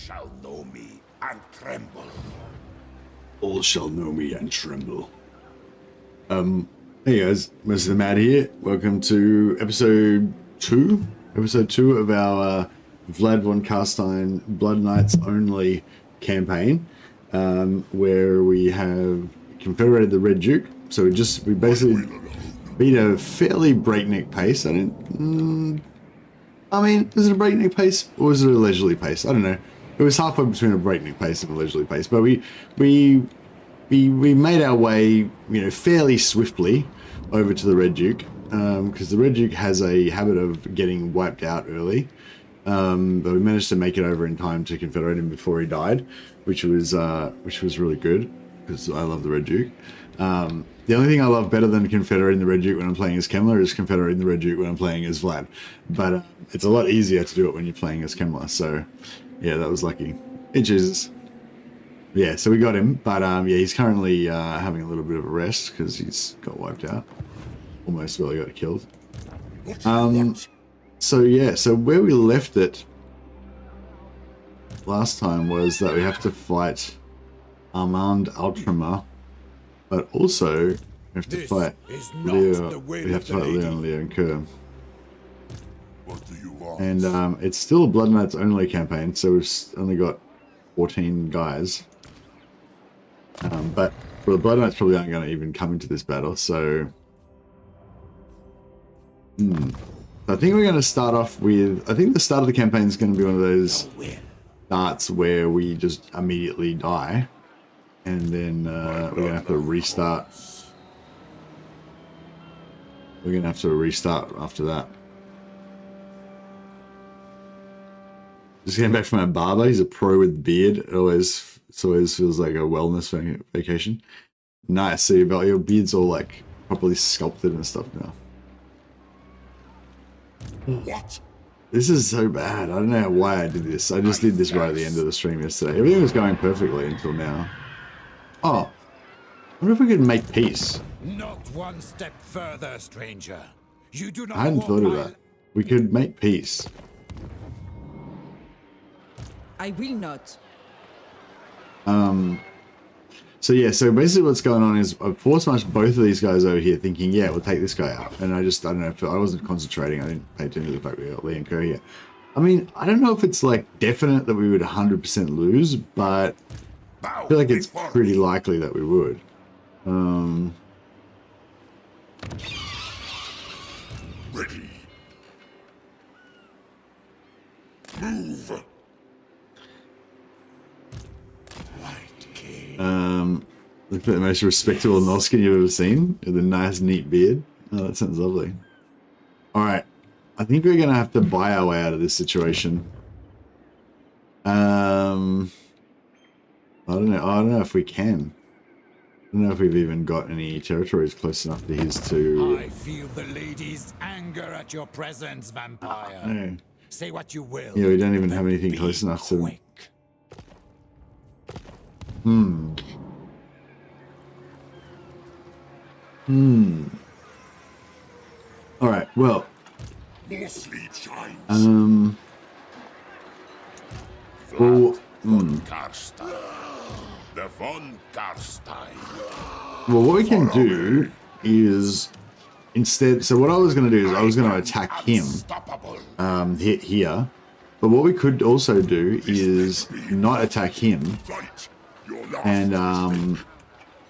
shall know me and tremble. All shall know me and tremble. Hey guys, Mr. Mad here. Welcome to episode 2 of our Vlad Blood Knights only campaign, where we have confederated the Red Duke. So we basically beat a fairly breakneck pace. I mean, is it a breakneck pace or is it a leisurely pace? I don't know. It was halfway between a breakneck pace and a leisurely pace, but we made our way, you know, fairly swiftly over to the Red Duke, because the Red Duke has a habit of getting wiped out early. But we managed to make it over in time to confederate him before he died, which was really good because I love the Red Duke. The only thing I love better than confederating the Red Duke when I'm playing as Kemmler is confederating the Red Duke when I'm playing as Vlad. But it's a lot easier to do it when you're playing as Kemmler. So yeah, that was lucky. Hey, Jesus. Yeah, so we got him, but yeah, he's currently having a little bit of a rest because he's got wiped out. Almost really got killed. So yeah, so where we left it last time was that we have to fight Armand Outremer, but also we have to fight Leo. We have to fight Leo and Kerr. And it's still a Blood Knights only campaign, so we've only got 14 guys. But the Blood Knights probably aren't going to even come into this battle, so I think we're going to start off with, I think the start of the campaign is going to be one of those starts where we just immediately die, and then we're going to have to restart. We're going to have to restart after that. Just getting back from our barber. He's a pro with beard. It always feels like a wellness vacation. Nice. So your beard's all like properly sculpted and stuff now. What? This is so bad. I don't know why I did this. I just did this right at the end of the stream yesterday. Everything was going perfectly until now. Oh, I wonder if we could make peace. Not one step further, stranger. You do not. I hadn't thought of that. We could make peace. I will not. So yeah, so basically what's going on is I've force marched both of these guys over here thinking, yeah, we'll take this guy out. And I don't know, if I wasn't concentrating. I didn't pay attention to the fact we got Lee and Kerr here. I mean, I don't know if it's like definite that we would 100% lose, but I feel like it's pretty likely that we would. Ready. Move. Look at the most respectable Noskin you've ever seen with a nice, neat beard. Oh, that sounds lovely. Alright. I think we're going to have to buy our way out of this situation. I don't know if we can. I don't know if we've even got any territories close enough to his to... I feel the lady's anger at your presence, vampire. No. Say what you will. Yeah, we don't even have anything close enough to... Alright, well. More sleep shines. Well, The von Karstein. well, what we can do is instead, so what I was going to do is I was going to attack him hit here, but what we could also do is not attack him and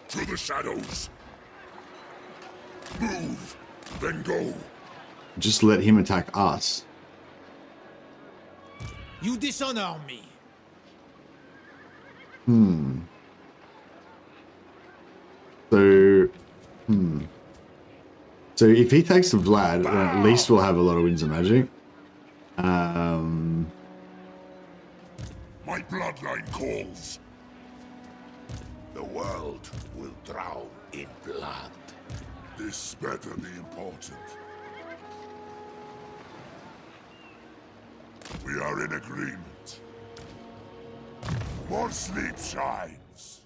to the shadows. Move, then go. just let him attack us. You dishonor me. So if he takes the Vlad, then at least we'll have a lot of winds of magic. My bloodline calls. The world will drown in blood. This better be important. We are in agreement. More sleep shines.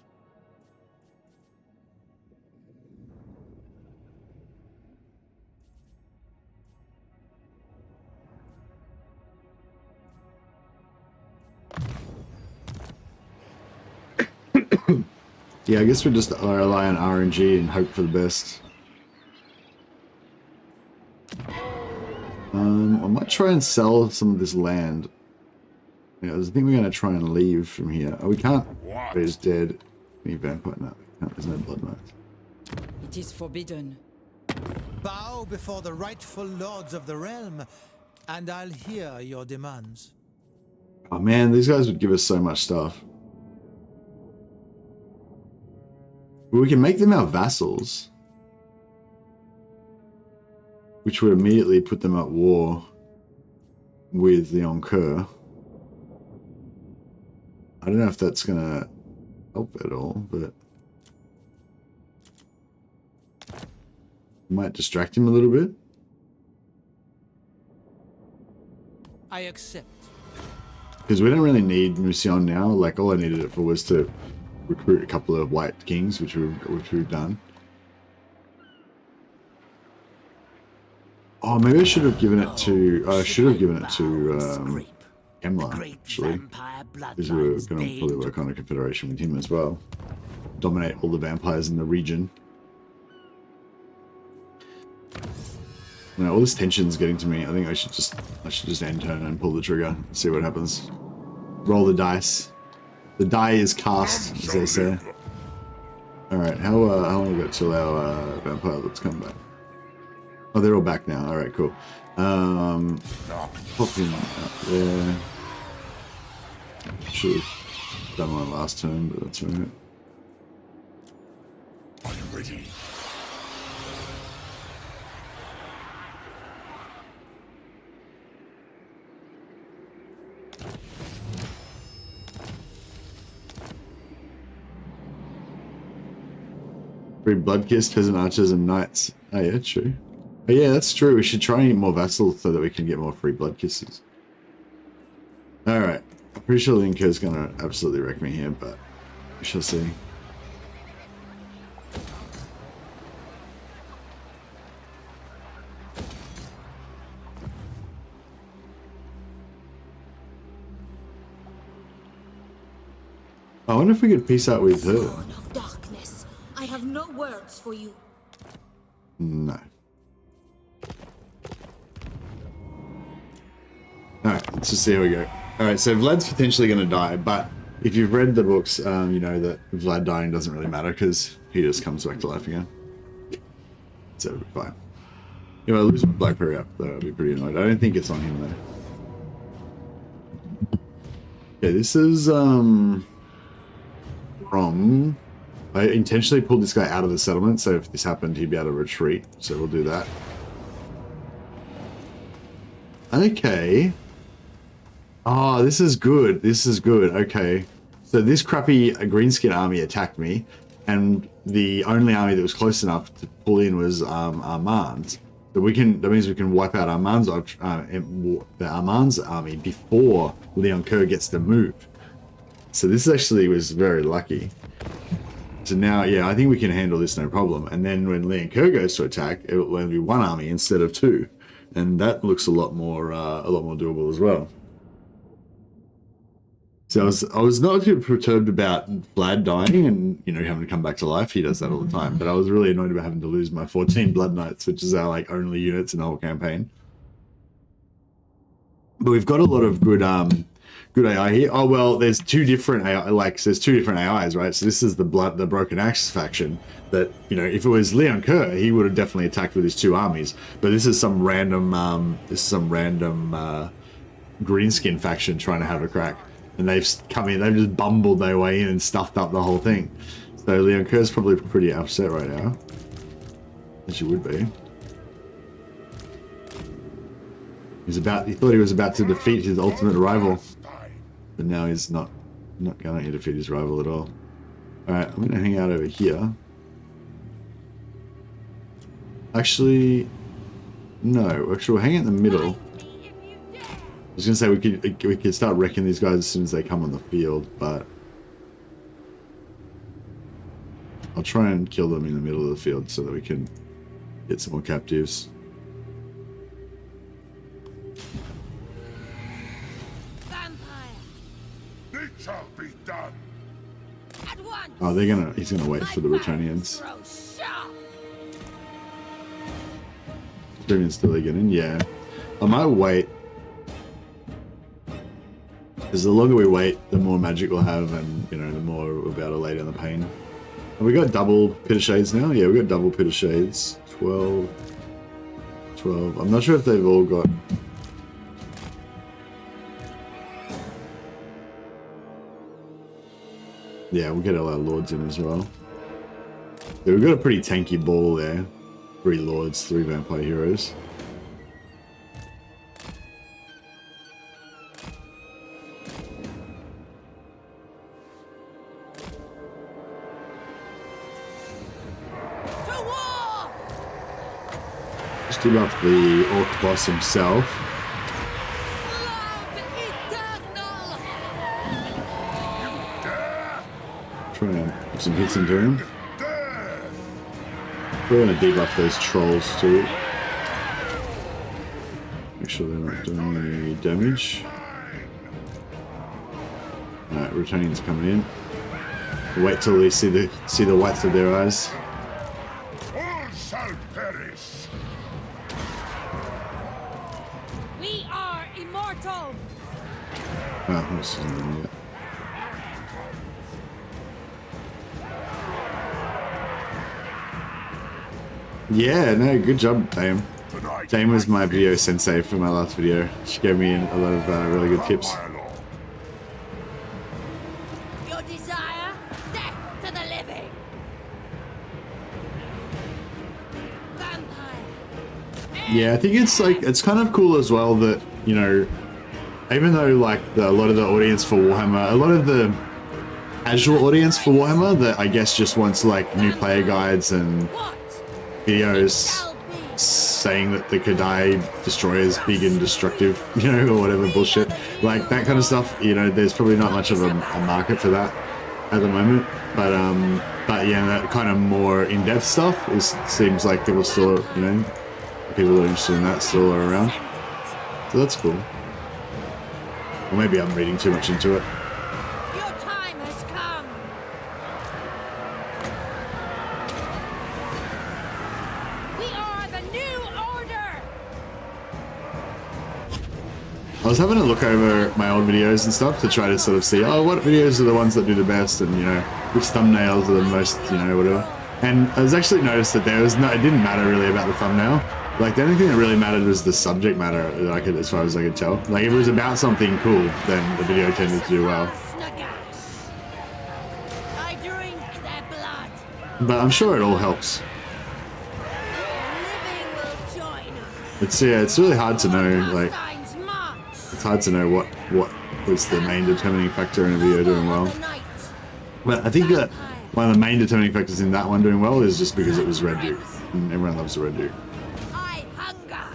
Yeah, I guess we just rely on RNG and hope for the best. I might try and sell some of this land. Yeah, I think we're going to try and leave from here. Oh, we can't. He's dead. Any vampire? No, there's no blood knights. It is forbidden. Bow before the rightful lords of the realm, and I'll hear your demands. Oh man, these guys would give us so much stuff. Well, we can make them our vassals, which would immediately put them at war with the Encore. I don't know if that's gonna help at all, but might distract him a little bit. I accept. Because we don't really need Mission now. Like, all I needed it for was to recruit a couple of White Kings, which we've done. Oh, maybe I should have given it to. I should have given it to Kemlar, actually, because we were going to probably work on a confederation with him as well. Dominate all the vampires in the region. You know, all this tension's getting to me. I think I should just end turn and pull the trigger and see what happens. Roll the dice. The die is cast, as they say. Alright, how long have we got till our vampire lords come back? Oh, they're all back now. Alright, cool. Pop him up there. Should have done one last turn, but that's alright. Are you ready? Free blood-kissed peasant archers and knights. Oh yeah, true. Oh yeah, that's true. We should try and get more vassals so that we can get more free blood kisses. Alright. I'm pretty sure Linko's gonna absolutely wreck me here, but we shall see. I wonder if we could peace out with her. Spawn of darkness. I have no words for you. No. Alright, let's just see how we go. Alright, so Vlad's potentially going to die, but if you've read the books, you know that Vlad dying doesn't really matter because he just comes back to life again. So it'll be fine. If I lose my Blackberry up, though, I'll be pretty annoyed. I don't think it's on him, though. Okay, this is, from... I intentionally pulled this guy out of the settlement, so if this happened, he'd be able to retreat. So we'll do that. Okay. Oh, this is good. This is good. Okay. So this crappy greenskin army attacked me, and the only army that was close enough to pull in was Armand's. So we can. That means we can wipe out Armand's army before Leon Kerr gets to move. So this actually was very lucky. So now, yeah, I think we can handle this no problem. And then when Leon Kerr goes to attack, it will only be one army instead of two, and that looks a lot more doable as well. So I was not too perturbed about Vlad dying and, you know, having to come back to life. He does that all the time. But I was really annoyed about having to lose my 14 Blood Knights, which is our like only units in the whole campaign. But we've got a lot of good good AI here. Oh well, there's two different AI, there's two different AIs, right? So this is the Broken Axe faction that, you know, if it was Leon Kerr, he would have definitely attacked with his two armies. But this is some random greenskin faction trying to have a crack. And they've come in, they've just bumbled their way in and stuffed up the whole thing. So Leon Kerr's probably pretty upset right now. As you would be. He thought he was about to defeat his ultimate rival. But now he's not going to defeat his rival at all. Alright, I'm going to hang out over here. Actually, no. Actually, we'll hang in the middle. I was going to say we could start wrecking these guys as soon as they come on the field, but I'll try and kill them in the middle of the field so that we can get some more captives. It shall be done. At once. Oh, he's gonna wait for the Retonians. Experience till they get in, yeah. I might wait. Because the longer we wait, the more magic we'll have, and you know, the more we'll be able to lay down the pain. Have we got double Pit of Shades now? Yeah, we got double Pit of Shades. 12. I'm not sure if they've all got. Yeah, we'll get all our lords in as well. Yeah, we've got a pretty tanky ball there. 3 lords, 3 vampire heroes. Just debuff the orc boss himself. Try and put some hits into him. We're going to debuff those trolls too. Make sure they're not doing any damage. Alright, Retonian's coming in. Wait till they see the whites of their eyes. All shall perish. We are immortal. Oh, this isn't done yet. Yeah, no, good job, Dame. Dame was my video sensei for my last video. She gave me a lot of really good tips. Your desire, death to the living. Vampire. Yeah, I think it's kind of cool as well that, you know, even though like a lot of the audience for Warhammer, a lot of the casual audience for Warhammer that I guess just wants like new player guides and What? videos saying that the Kadai destroyer is big and destructive, you know, or whatever bullshit. Like that kind of stuff, you know, there's probably not much of a market for that at the moment. But yeah, that kind of more in-depth stuff seems like people still, you know, people that are interested in that still are around. So that's cool. Or maybe I'm reading too much into it. Your time has come. We are the new order. I was having a look over my old videos and stuff to try to sort of see, oh, what videos are the ones that do the best, and you know, which thumbnails are the most, you know, whatever. And I was actually noticed that there was no, it didn't matter really about the thumbnail. Like the only thing that really mattered was the subject matter, like as far as I could tell. Like if it was about something cool, then the video tended to do well. I drink their blood. But I'm sure it all helps. Living will join us. It's really hard to know. Like Einstein's march. it's hard to know what was the main determining factor in a video doing well. But I think that one of the main determining factors in that one doing well is just because it was Red Duke, and everyone loves the Red Duke. I hunger.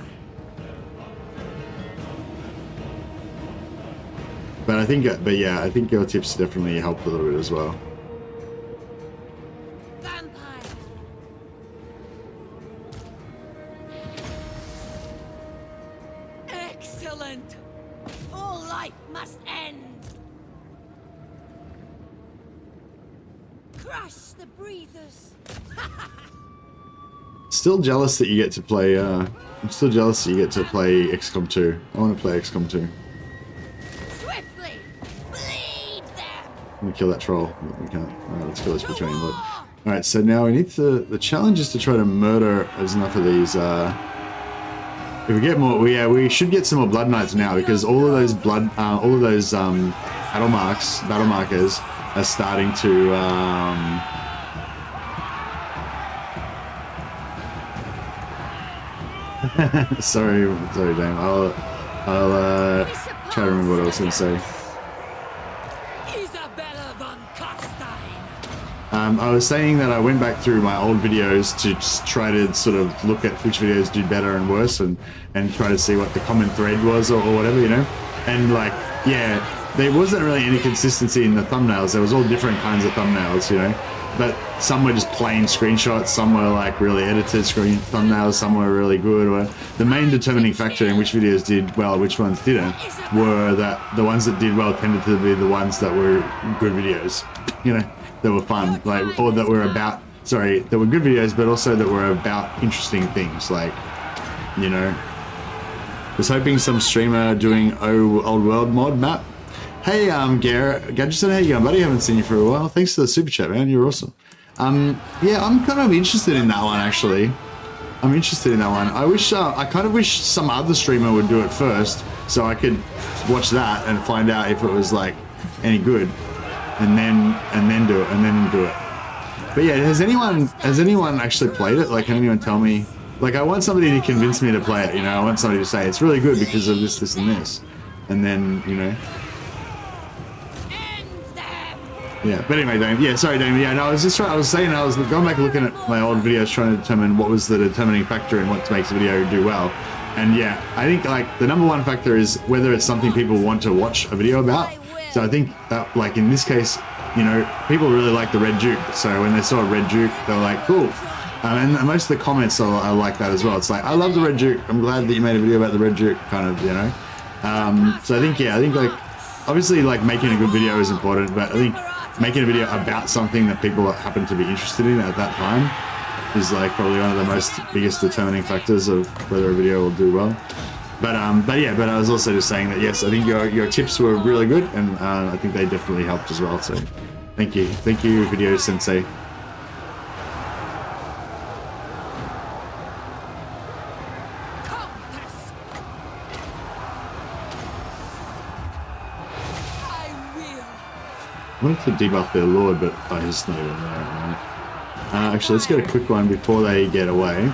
But I think, yeah, I think your tips definitely helped a little bit as well. Vampire. Excellent. All life must end. Crush the breathers. Still jealous that you get to play. I'm still jealous that you get to play XCOM 2. I want to play XCOM 2. Swiftly bleed them. I'm gonna kill that troll. But we can't. Alright, let's kill this betraying blood. Alright, so now we need to. The challenge is to try to murder as enough of these. If we get more, we should get some more Blood Knights now, because all of those battle markers are starting to. sorry, Dame. I'll try to remember what I was going to say. Isabella von Carstein. I was saying that I went back through my old videos to just try to sort of look at which videos do better and worse, and try to see what the common thread was or whatever, you know. And like, yeah, there wasn't really any consistency in the thumbnails. There was all different kinds of thumbnails, you know. But some were just plain screenshots, some were like really edited thumbnails, some were really good. Or the main determining factor in which videos did well, which ones didn't, were that the ones that did well tended to be the ones that were good videos, you know. that were fun, like, or that were about, sorry, that were good videos, but also that were about interesting things, like, you know. Was hoping some streamer doing old world mod map. Hey, Garrett, Gadgetson, how you going, buddy? Haven't seen you for a while. Thanks for the super chat, man. You're awesome. Yeah, I'm kind of interested in that one, actually. I'm interested in that one. I kind of wish some other streamer would do it first, so I could watch that and find out if it was like any good, and then do it. But yeah, has anyone actually played it? Like, can anyone tell me? Like, I want somebody to convince me to play it, you know? I want somebody to say, it's really good because of this, this, and this. And then, you know. Yeah, but anyway, Dame. Yeah, sorry, Dame. Yeah, no, I was going back and looking at my old videos trying to determine what was the determining factor in what makes a video do well. And yeah, I think, like, the number one factor is whether it's something people want to watch a video about. So I think that, like, in this case, you know, people really like the Red Duke. So when they saw a Red Duke, they were like, cool. And most of the comments are like that as well. It's like, I love the Red Duke. I'm glad that you made a video about the Red Duke, kind of, you know. So I think, yeah, like, obviously, like, making a good video is important, but I think making a video about something that people happen to be interested in at that time is, like, probably one of the biggest determining factors of whether a video will do well. But I was also just saying that, yes, I think your tips were really good, and I think they definitely helped as well. So thank you, Video Sensei. I wanted to debuff their lord, but I just not even there at the moment. Actually, let's get a quick one before they get away.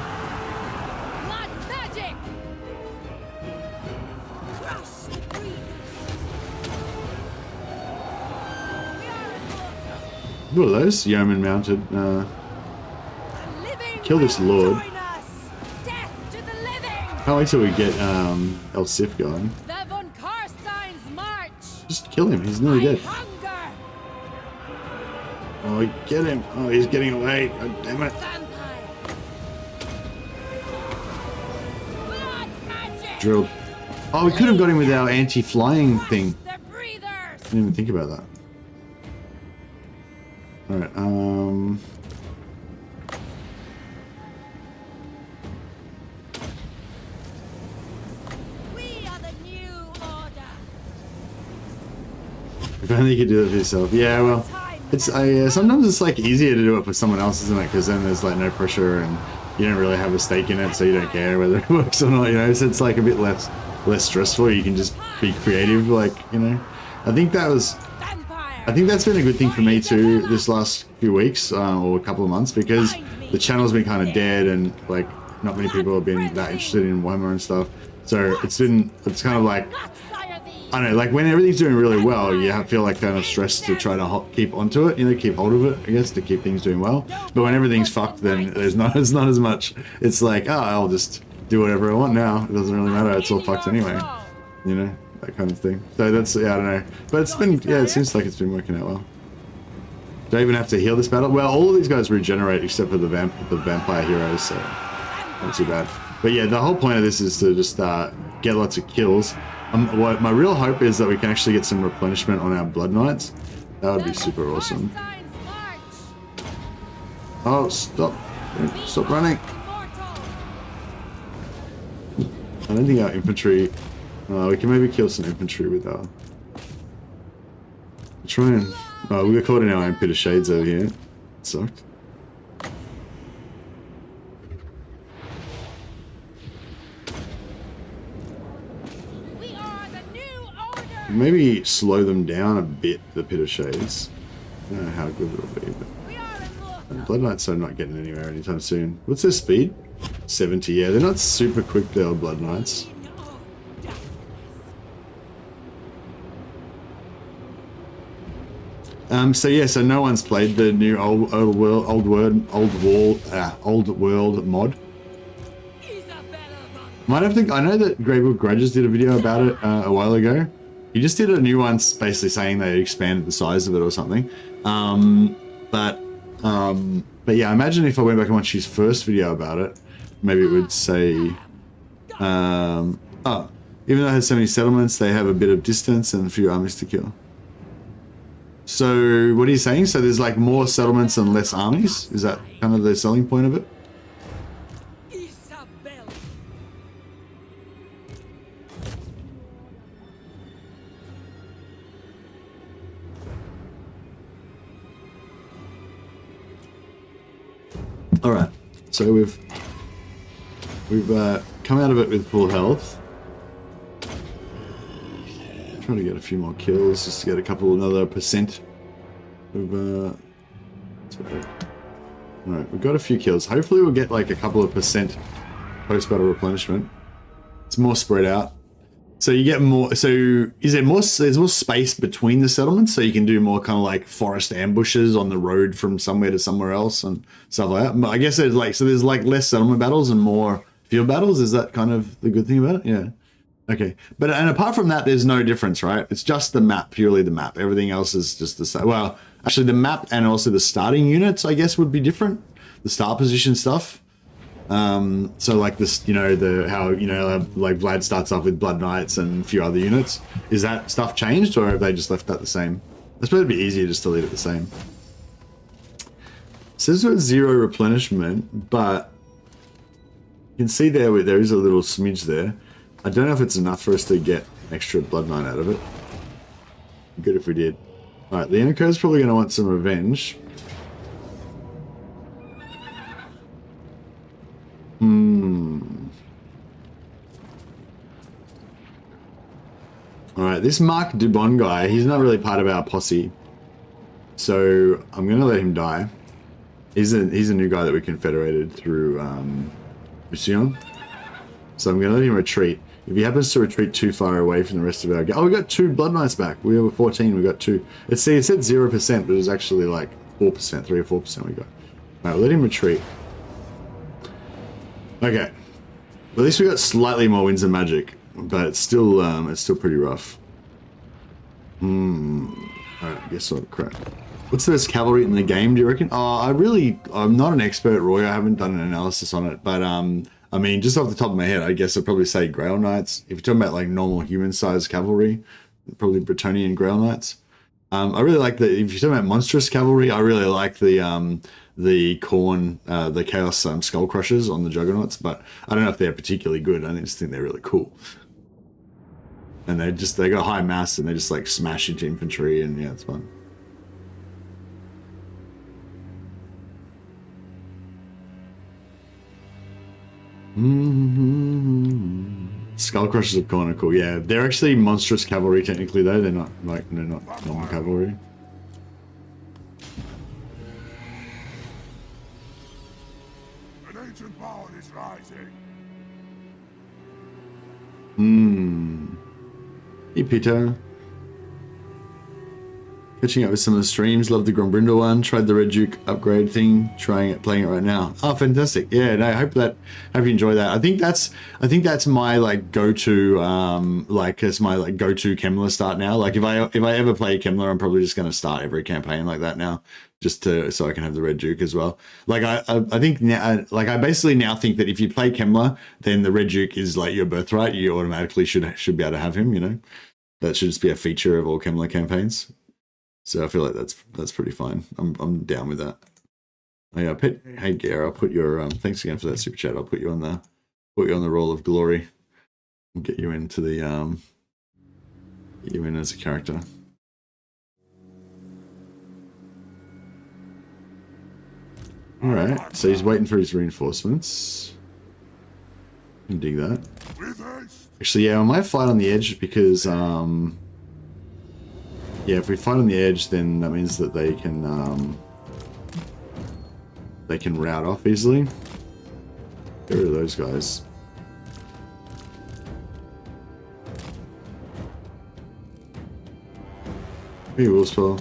What are those? Yeoman mounted. Kill this lord. Can't wait till we get El Sif going. Just kill him, he's nearly dead. Oh, get him. Oh, he's getting away. God damn it. Drilled. Oh, we could have got him with our anti-flying thing. Didn't even think about that. Alright, We are the new order. if only you could do it for yourself. Yeah, well, it's sometimes it's like easier to do it for someone else, isn't it? Because then there's like no pressure and you don't really have a stake in it, so you don't care whether it works or not, you know. So it's like a bit less stressful. You can just be creative, like, you know. I think that's been a good thing for me too this last few weeks or a couple of months, because the channel's been kind of dead and like not many people have been that interested in Warhammer and stuff. So it's kind of like, I don't know, like when everything's doing really well, you feel like kind of stressed to try to keep onto it, you know, keep hold of it, I guess, to keep things doing well. But when everything's fucked, then it's not as much. It's like, oh, I'll just do whatever I want now. It doesn't really matter. It's all fucked anyway, you know, that kind of thing. So that's, yeah, I don't know. But it's been, yeah, it seems like it's been working out well. Do I even have to heal this battle? Well, all of these guys regenerate except for the vampire heroes, so not too bad. But yeah, the whole point of this is to just get lots of kills. What my real hope is that we can actually get some replenishment on our Blood Knights. That would be super awesome. Oh, stop. Stop running. I don't think our infantry... we can maybe kill some infantry with our... Try and... Oh, we got caught in our own pit of shades over here. It sucked. Maybe slow them down a bit, the pit of shades. I don't know how good it'll be, but Blood Knights are not getting anywhere anytime soon. What's their speed? 70, yeah, they're not super quick, the old Blood Knights. So yeah, so no one's played the new old world mod. Might have to. I know that Greybook Grudges did a video about it a while ago. He just did a new one, basically saying they expanded the size of it or something. But yeah, I imagine if I went back and watched his first video about it, maybe it would say, oh, even though it has so many settlements, they have a bit of distance and a few armies to kill. So what are you saying? So there's like more settlements and less armies? Is that kind of the selling point of it? Isabel. All right. So we've come out of it with full health. Trying to get a few more kills just to get a couple another percent of Alright, we've got a few kills. Hopefully we'll get like a couple of percent post-battle replenishment. It's more spread out. So you get more, so is there more, there's more space between the settlements, so you can do more kind of like forest ambushes on the road from somewhere to somewhere else and stuff like that. But I guess there's like, so there's like less settlement battles and more field battles. Is that kind of the good thing about it? Yeah. Okay. But, and apart from that, there's no difference, right? It's just the map, purely the map. Everything else is just the same. Well, actually the map and also the starting units, I guess, would be different. The start position stuff. So like this, you know, like Vlad starts off with Blood Knights and a few other units. Is that stuff changed, or have they just left that the same? I suppose it'd be easier just to leave it the same. It says it's 0 replenishment, but you can see there is a little smidge there. I don't know if it's enough for us to get extra Blood Knight out of it. Good if we did. Alright, the Enco's probably going to want some revenge. Alright, this Mark Dubon guy, he's not really part of our posse. So I'm going to let him die. He's a new guy that we confederated through Mission. So I'm going to let him retreat. If he happens to retreat too far away from the rest of our game... Oh, we got 2 Blood Knights back. We were 14, we got 2. It said 0%, but it was actually like 4%, 3 or 4% we got. Alright, let him retreat. Okay. Well, at least we got slightly more winds of magic, but it's still pretty rough. Alright, guess what? Crap. What's the best cavalry in the game, do you reckon? I'm not an expert, Roy. I haven't done an analysis on it, but I mean, just off the top of my head, I guess I'd probably say Grail Knights. If you're talking about like normal human-sized cavalry, probably Bretonnian Grail Knights. I really like if you're talking about monstrous cavalry, I really like the Khorne, the Chaos Skull Crushers on the Juggernauts, but I don't know if they're particularly good. I just think they're really cool. And they got high mass and they just like smash into infantry, and yeah, it's fun. Skull Crushers of Khorne are cool. Yeah, they're actually monstrous cavalry technically though. They're not normal cavalry. An ancient power is rising. Hey Peter. Catching up with some of the streams. Love the Grombrindle one. Tried the Red Duke upgrade thing. Playing it right now. Oh, fantastic! Yeah, no, I hope you enjoy that. I think that's my like go-to go-to Kemmler start now. Like if I ever play Kemmler, I'm probably just going to start every campaign like that now, just so I can have the Red Duke as well. Like I think now, like I basically now think that if you play Kemmler, then the Red Duke is like your birthright. You automatically should be able to have him. You know, that should just be a feature of all Kemmler campaigns. So I feel like that's pretty fine. I'm down with that. Oh, yeah, hey Gare, I'll put your thanks again for that super chat. I'll put you on the roll of glory. We'll get you into the get you in as a character. All right, so he's waiting for his reinforcements. I can dig that. Actually, yeah, I might fight on the edge because yeah, if we fight on the edge, then that means that they can rout off easily. Get rid of those guys. Hey, Willspell.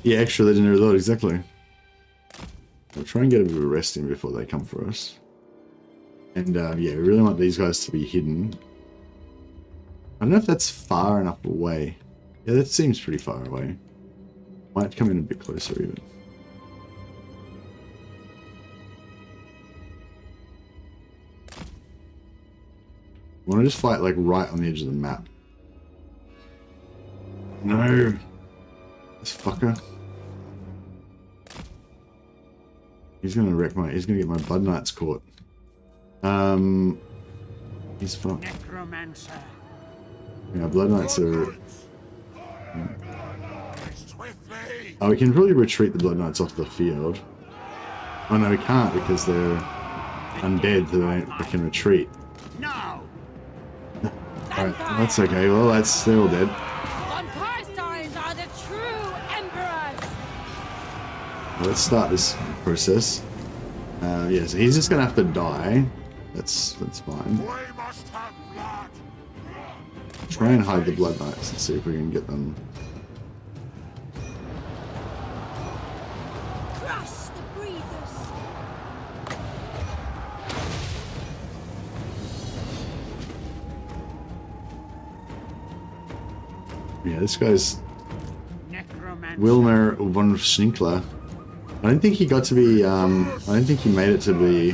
Yeah, extra legendary lord, exactly. We'll try and get a bit of a rest in before they come for us. And yeah, we really want these guys to be hidden. I don't know if that's far enough away. Yeah, that seems pretty far away. Might come in a bit closer even. I want to just fight like right on the edge of the map. No. This fucker. He's gonna wreck my. He's gonna get my Blood Knights caught. He's fucked. Necromancer. Yeah, Blood Knights are. Swiftly! Oh, we can probably retreat the Blood Knights off the field. Oh no, we can't because they're undead, so they can retreat. No. Alright, that's okay. Well, they're all dead. Von Karsteins are the true emperors. Well, let's start this process. Yeah, so he's just gonna have to die. That's fine. We must have blood! Try and hide the Blood Knights and see if we can get them. Crush the breathers. Yeah, this guy's Necromancer. Wilmer von Schninkler. I don't think he got to be. I don't think he made it to be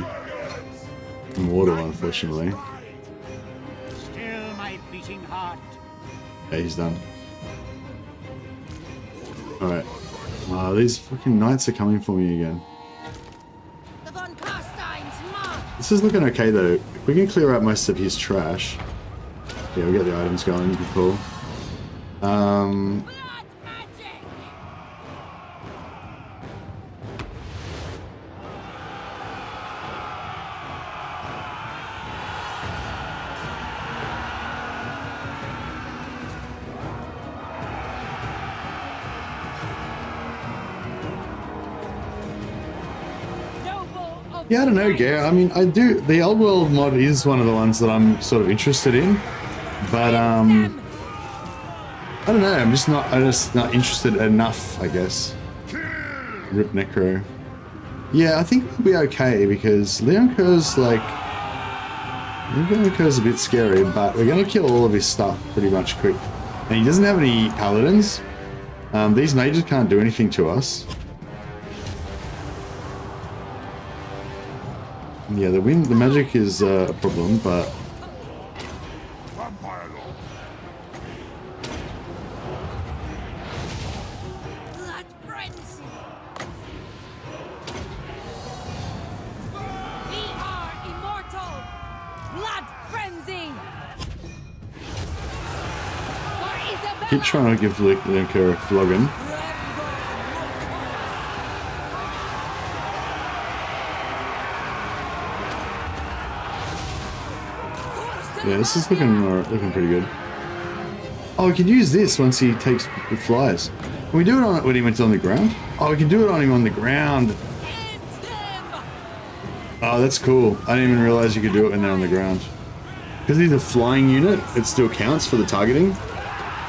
immortal, unfortunately. Still my beating heart. Yeah, he's done. Alright. These fucking knights are coming for me again. The Von Karsteins march. This is looking okay though. If we can clear out most of his trash. Yeah, we get the items going, it'd be cool. Blood magic. Noble of Yeah, I don't know, Gare. I mean, I do. The Old World mod is one of the ones that I'm sort of interested in. But, I don't know. I'm just not interested enough, I guess. Rip Necro. Yeah, I think we'll be okay because Leonco's like... Leonco's a bit scary, but we're going to kill all of his stuff pretty much quick. And he doesn't have any paladins. These mages can't do anything to us. Yeah, the magic is a problem, but... Vampire Lord! Blood frenzy. We are immortal. Blood frenzy. For Isabella. Keep trying to give Leonco a flogging. Yeah, this is looking pretty good. Oh, we could use this once he takes the flies. Can we do it on when he went on the ground? Oh, we can do it on him on the ground. Oh, that's cool. I didn't even realize you could do it when they're on the ground. Because he's a flying unit, it still counts for the targeting.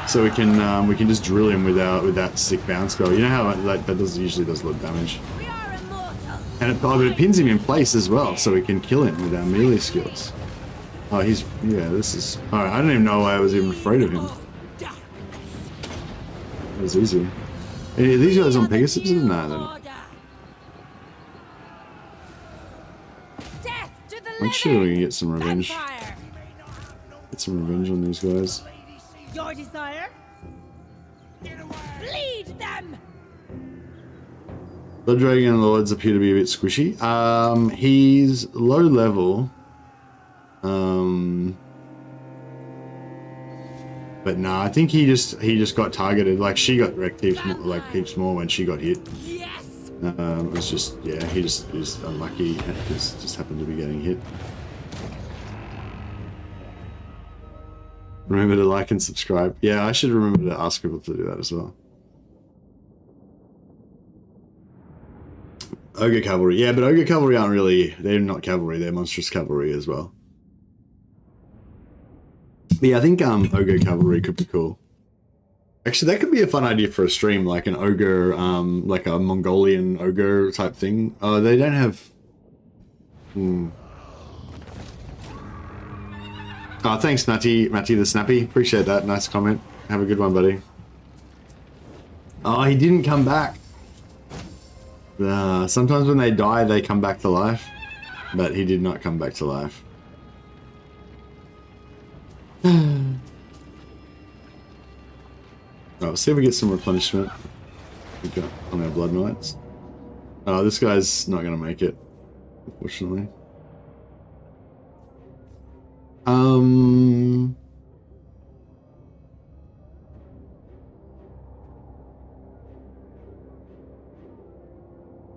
So we can just drill him with that sick bounce spell. You know how that usually does a lot of damage. We are immortal. And but it pins him in place as well, so we can kill him with our melee skills. Oh, this is... Alright, I don't even know why I was even afraid of him. That was easy. Are these guys on Pegasus? No, they're not. Death to the I'm sure we living. can get some revenge. Empire. Get some revenge on these guys. Your desire? Bleed them. Blood Dragon Lords appear to be a bit squishy. He's low level. But nah, I think he just got targeted. Like she got wrecked heaps more when she got hit. Yes. It was just he was unlucky. Just happened to be getting hit. Remember to like and subscribe. Yeah, I should remember to ask people to do that as well. Ogre Cavalry. Yeah, but Ogre Cavalry aren't really... They're not cavalry, they're monstrous cavalry as well. But yeah, I think Ogre Cavalry could be cool. Actually, that could be a fun idea for a stream, like an ogre, like a Mongolian ogre type thing. Oh, they don't have... Oh, thanks, Matty the Snappy. Appreciate that. Nice comment. Have a good one, buddy. Oh, he didn't come back. Sometimes when they die, they come back to life. But he did not come back to life. Oh, we'll see if we get some replenishment. we got on our Blood Knights. Oh, this guy's not going to make it, unfortunately.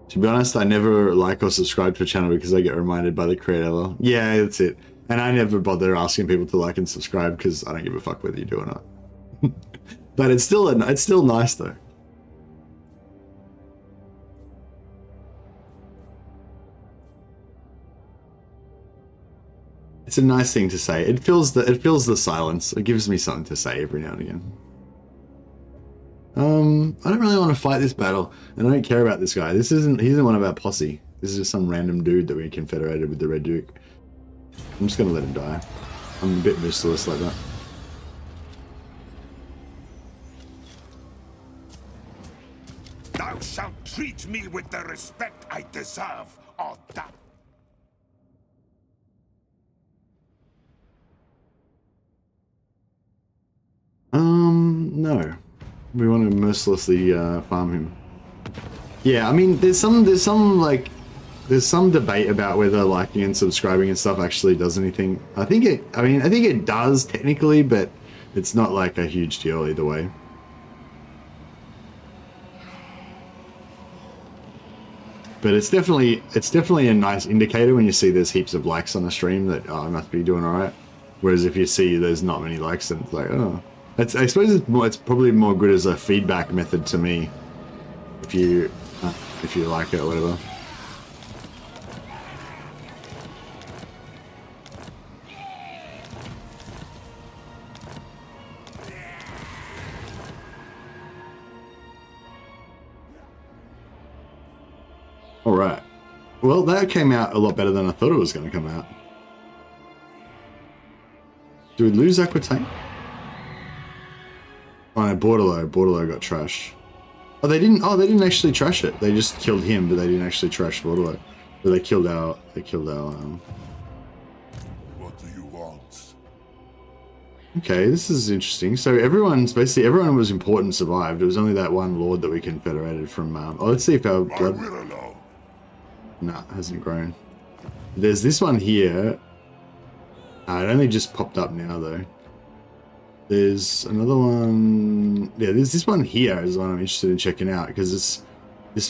To be honest, I never like or subscribe to a channel because I get reminded by the creator. Yeah, that's it. And I never bother asking people to like and subscribe because I don't give a fuck whether you do or not. But it's still nice though. It's a nice thing to say. It fills the silence. It gives me something to say every now and again. I don't really want to fight this battle, and I don't care about this guy. He isn't one of our posse. This is just some random dude that we confederated with the Red Duke. I'm just gonna let him die. I'm a bit merciless like that. Thou shalt treat me with the respect I deserve, or that. No. We want to mercilessly farm him. Yeah, I mean, there's some debate about whether liking and subscribing and stuff actually does anything. I think it does technically, but it's not like a huge deal either way. But it's definitely a nice indicator when you see there's heaps of likes on a stream that, oh, I must be doing alright. Whereas if you see there's not many likes, then it's like, oh. I suppose it's probably more good as a feedback method to me. If you like it or whatever. Alright. Well, that came out a lot better than I thought it was going to come out. Do we lose Aquitaine? Oh no, Bordello got trashed. Oh, they didn't actually trash it. They just killed him, but they didn't actually trash Bordello. But they killed our What do you want? Okay, this is interesting. So everyone was important survived. It was only that one lord that we confederated from oh, let's see if our My blood. will alone. Nah, hasn't grown. There's this one here. It only just popped up now though. There's another one. Yeah, there's this one here is one I'm interested in checking out because this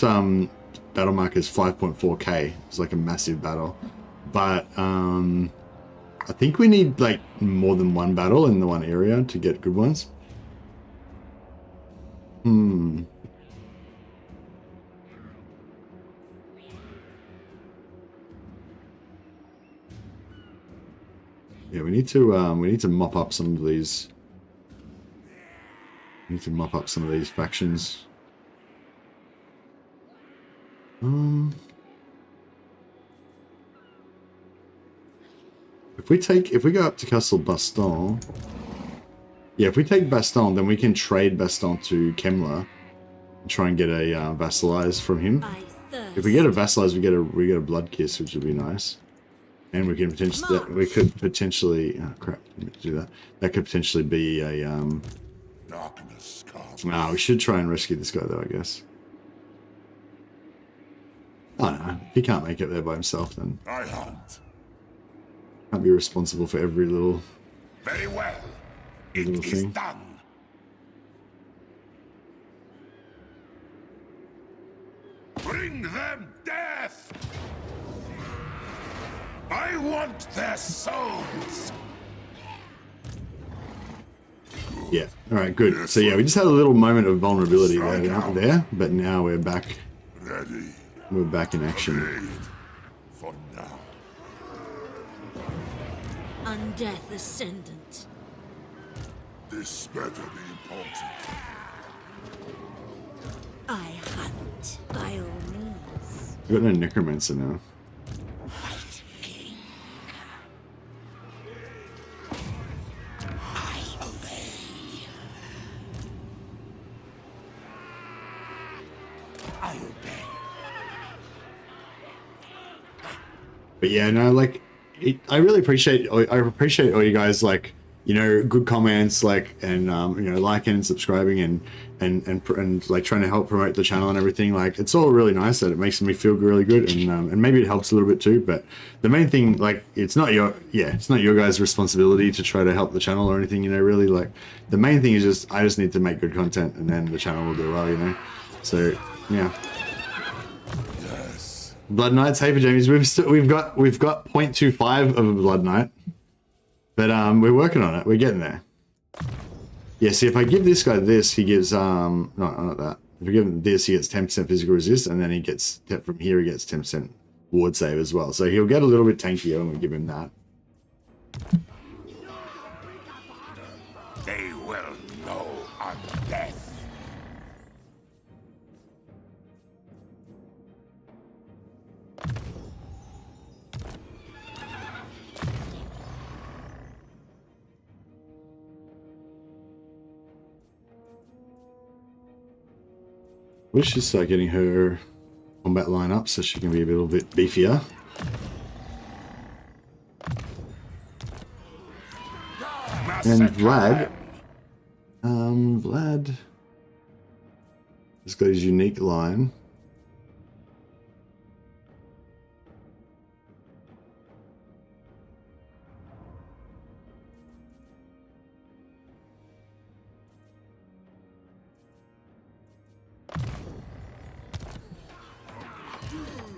battle mark is 5.4k. It's like a massive battle, but I think we need like more than one battle in the one area to get good ones. Yeah, we need to mop up some of these. We need to mop up some of these factions. If we go up to Castle Baston, yeah, if we take Baston, then we can trade Baston to Kemler and try and get a vassalize from him. If we get a vassalize, we get a blood kiss, which would be nice. And we could potentially oh crap, didn't do that. That could potentially be a Darkness cast. no, we should try and rescue this guy though, I guess. Oh no, if he can't make it there by himself, then I hunt. can't be responsible for every little Very well. It Little is thing. done. Bring them death! I want their souls! yeah. All right, good. So yeah, we just had a little moment of vulnerability there, but now we're back. Ready. We're back in action. Made. For now. Undeath Ascendant. This better be important. I hunt by all means. We've got no necromancer now. White King. I obey. I obey. But yeah, no, like I really appreciate all you guys like you know, good comments, like, and you know, liking and subscribing and like trying to help promote the channel and everything. Like, it's all really nice, and it makes me feel really good, and maybe it helps a little bit too. But the main thing, like, it's not your guys' responsibility to try to help the channel or anything, you know. Really, like, the main thing is just I just need to make good content, and then the channel will do well, you know. So yeah. Blood Knights, hey for Jamies. We've got 0.25 of a Blood Knight, but we're working on it. We're getting there. Yeah. See, if I give this guy this, he gives no, not that. If I give him this, he gets 10% physical resist, and then he gets from here he gets 10% ward save as well. So he'll get a little bit tankier when we give him that. They will know on death. We should start getting her combat line up so she can be a little bit beefier. And Vlad, Vlad has got his unique line.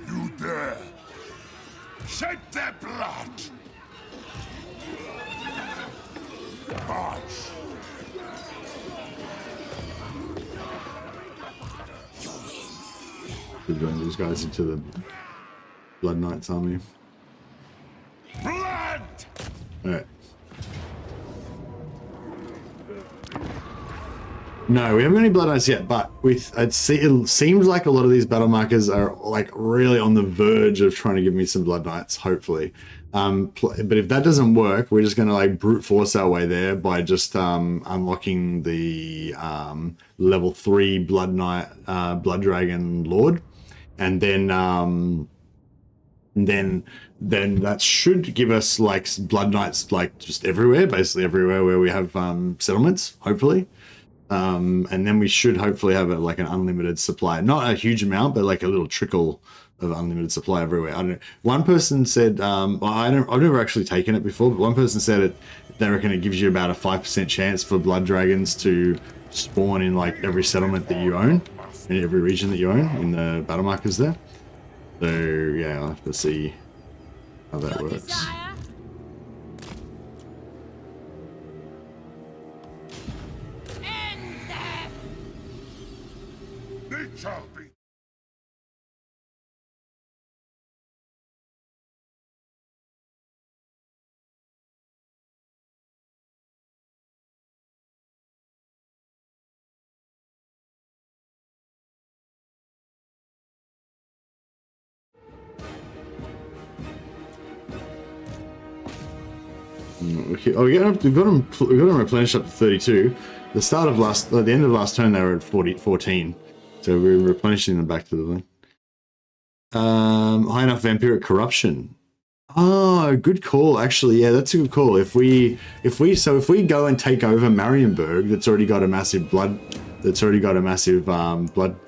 You dare shed their blood. March. We're join these guys into the Blood Knights army. Blood. All right. No, we haven't got any Blood Knights yet, but it seems like a lot of these battle markers are like really on the verge of trying to give me some Blood Knights, hopefully. But if that doesn't work, we're just going to like brute force our way there by just unlocking the level 3 Blood Knight, Blood Dragon Lord, and then that should give us like Blood Knights like just everywhere, basically everywhere where we have settlements, hopefully. And then we should hopefully have like an unlimited supply, not a huge amount, but like a little trickle of unlimited supply everywhere. I don't know. One person said, well, I've never actually taken it before, but one person said they reckon it gives you about a 5% chance for blood dragons to spawn in like every settlement that you own, in every region that you own in the battle markers there. So yeah, I'll have to see how that works. Desire? End them! They shall be. Okay. Oh, we've got them replenished up to 32. The end of last turn they were at 14. So we're replenishing them back to the thing. High enough vampiric corruption. Oh, good call. Actually, yeah, that's a good call. If we go and take over Marienburg, that's already got a massive blood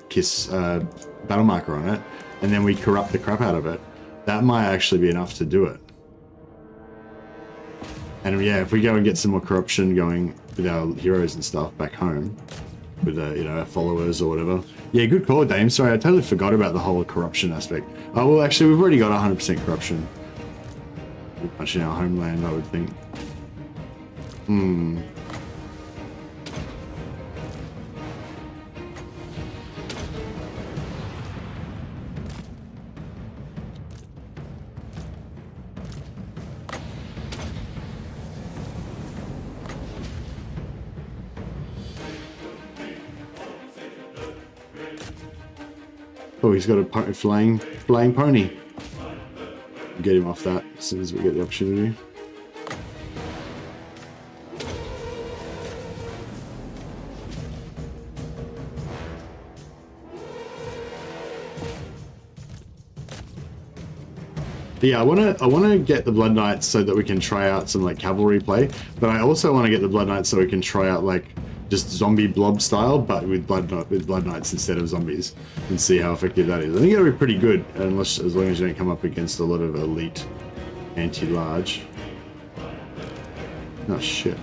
kiss battle marker on it, and then we corrupt the crap out of it, that might actually be enough to do it. And yeah, if we go and get some more corruption going with our heroes and stuff back home, with you know, our followers or whatever. Yeah, good call, Dame. Sorry, I totally forgot about the whole corruption aspect. Oh well, actually, we've already got 100% corruption. Pretty much in our homeland, I would think. Oh, he's got a flying pony. Get him off that as soon as we get the opportunity. But yeah, I wanna get the Blood Knights so that we can try out some like cavalry play, but I also want to get the Blood Knights so we can try out like just zombie blob style, but with Blood Knights instead of zombies, and see how effective that is. I think it'll be pretty good, unless as long as you don't come up against a lot of elite anti-large. Oh shit.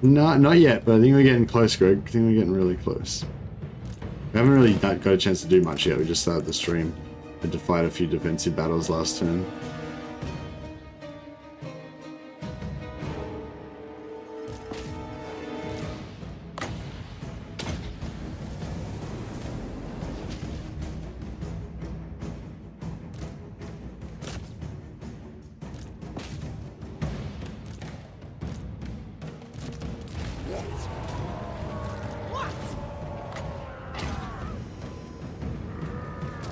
No, not yet, but I think we're getting close, Greg. I think we're getting really close. We haven't really got a chance to do much yet. We just started the stream. Had to fight a few defensive battles last turn.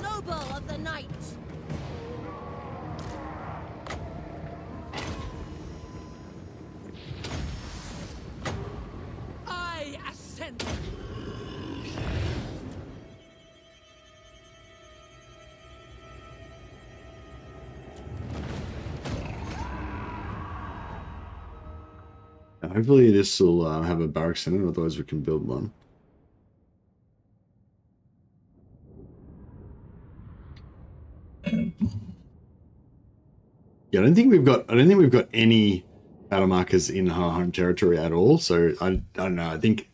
Noble of the night. I ascend. Hopefully this will have a barracks in it, otherwise we can build one. Yeah, I don't think we've got any battle markers in our home territory at all. So I don't know. I don't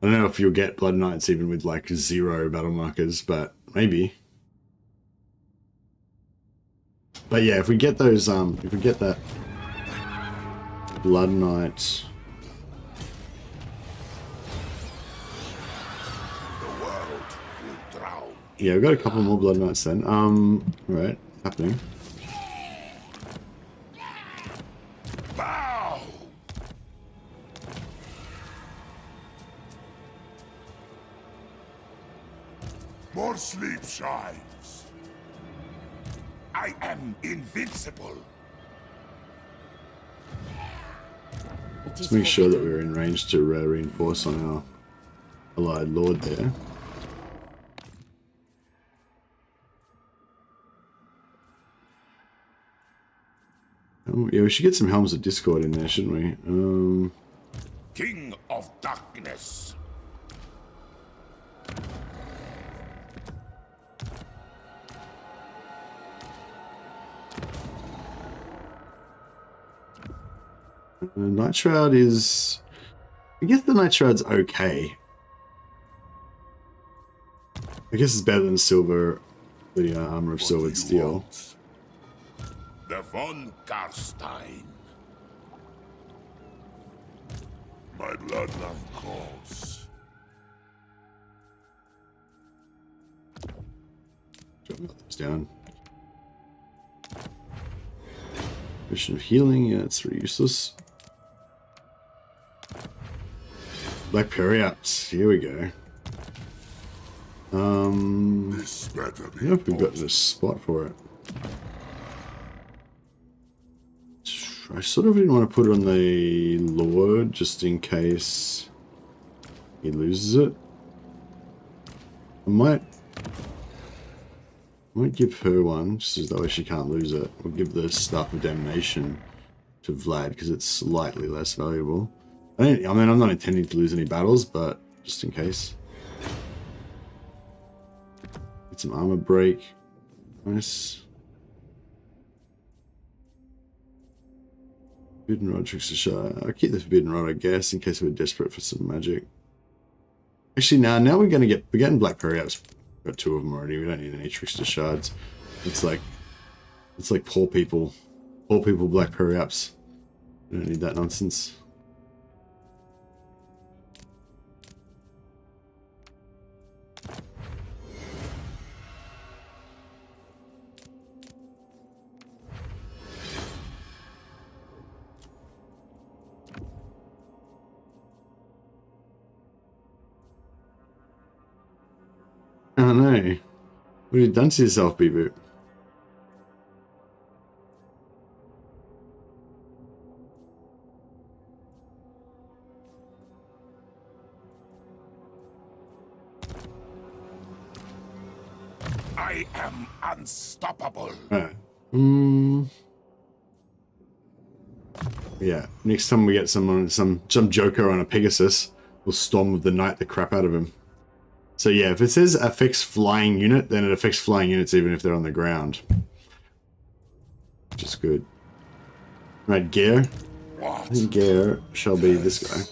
know if you'll get Blood Knights even with like 0 battle markers, but maybe. But yeah, if we get those, if we get that Blood Knight. The world will drown. Yeah, we've got a couple more Blood Knights then. Right, happening. Bow! More sleep shines. I am invincible. Let's make sure that we're in range to reinforce on our allied lord there. Oh, yeah, we should get some Helms of Discord in there, shouldn't we? King of Darkness. Night Shroud is... I guess the Night Shroud's okay. I guess it's better than Silver, the Armor of What Silvered do you Steel. want? The von Karstein. My bloodline calls. Jot those down. Mission of Healing, yeah, it's really useless. Black Periaps, here we go. This better I be don't know if we've got important. this spot for it. I sort of didn't want to put it on the Lord just in case he loses it. I might give her one just as that way she can't lose it. We'll give the Staff of Damnation to Vlad because it's slightly less valuable. I mean, I'm not intending to lose any battles, but just in case. Get some armor break. Nice. Forbidden Rod, Trickster Shard. I'll keep the Forbidden Rod, I guess, in case we're desperate for some magic. Actually, now we're getting Black Periaps. We've got 2 of them already. We don't need any Trickster Shards. It's like poor people Black Periaps. We don't need that nonsense. Oh no. What have you done to yourself, Beeboot? I am unstoppable. Alright. Yeah. Next time we get some joker on a Pegasus, we'll storm with the knight the crap out of him. So yeah, if it says affects flying unit, then it affects flying units even if they're on the ground. Which is good. Right, Gear. I think Gear shall be this guy.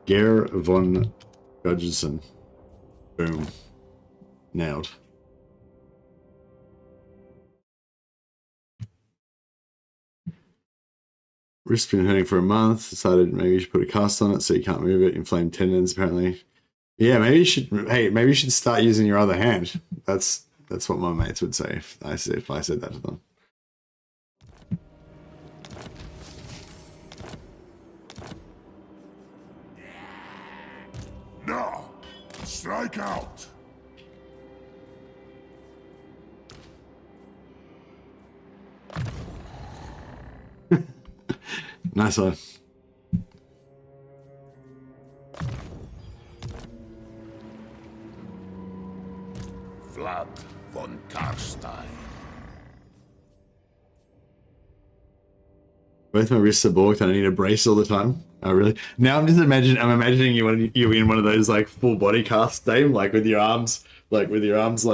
Gear von Gudgeson. Boom. Nailed. Wrist's been hurting for a month. Decided maybe you should put a cast on it so you can't move it. Inflamed tendons, apparently. Yeah, maybe you should. Hey, maybe you should start using your other hand. That's what my mates would say if I said that to them. No! Strike out! Nice one. Vlad von Karstein. Both my wrists are balked and I need a brace all the time. Oh really? Now I'm imagining you in one of those like full body cast, Dame, like with your arms like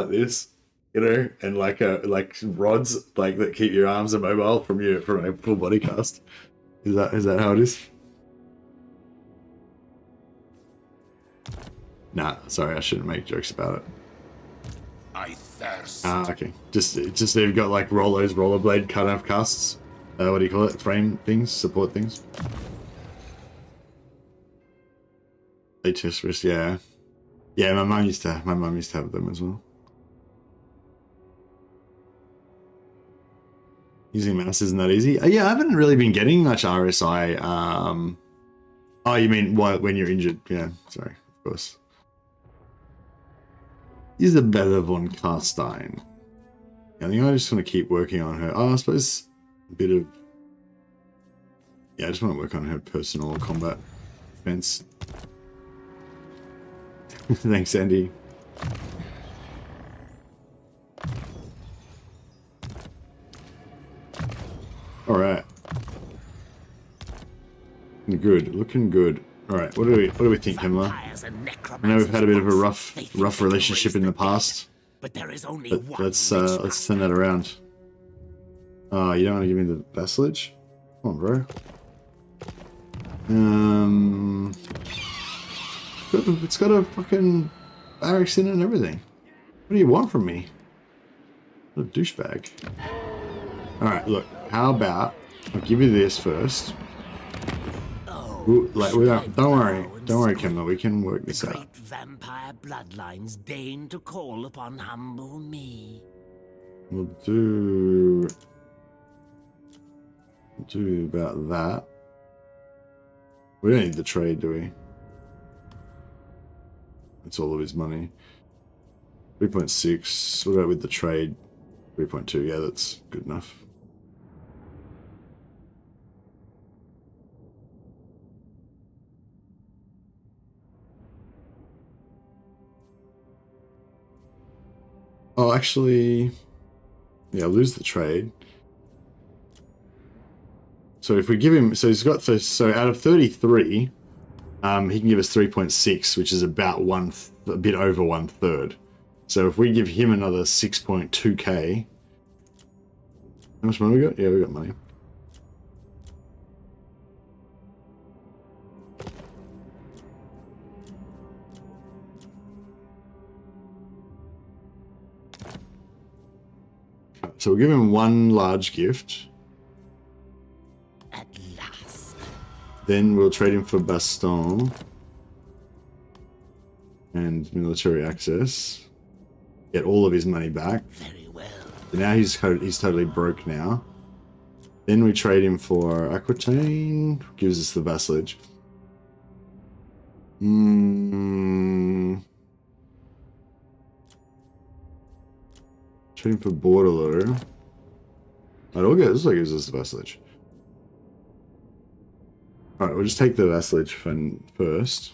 this, you know, and like rods like that keep your arms immobile from a full body cast. Is that how it is? Nah, sorry, I shouldn't make jokes about it. I thirst. Ah, okay. Just they've got like rollerblade cut off casts. What do you call it? Frame things, support things. They test wrist, yeah. Yeah, my mum used to have them as well. Using mouse isn't that easy. Yeah, I haven't really been getting much RSI. Oh, you mean when you're injured? Yeah, sorry, of course. Isabella von Karstein. I think I just want to keep working on her. Oh, I suppose a bit of... Yeah, I just want to work on her personal combat defense. Thanks, Andy. All right. Good, looking good. All right, what do we think, Himmler? I know we've had a bit of a rough relationship in the past, but let's turn that around. Oh, you don't want to give me the vassalage? Come on, bro. It's got a fucking barracks in it and everything. What do you want from me? What a douchebag. Alright, look, how about I'll give you this first. Ooh, like, don't worry, Kemba, we can work this out. Great vampire bloodlines deign to call upon humble me. We'll do about that. We don't need the trade, do we? That's all of his money. 3.6. What about with the trade? 3.2. Yeah, that's good enough. Oh, actually, yeah, lose the trade. So if we give him, so he's got, so out of 33, he can give us 3.6, which is about a bit over 1/3. So if we give him another 6.2k, how much money we got? Yeah, we got money. So we'll give him one large gift. At last. Then we'll trade him for Baston and military access. get all of his money back. Very well. So now he's totally broke now. Then we trade him for Aquitaine, gives us the vassalage. Trade him for Bordello. Right, all good. This like gives us the vassalage. Alright, we'll just take the vassalage first.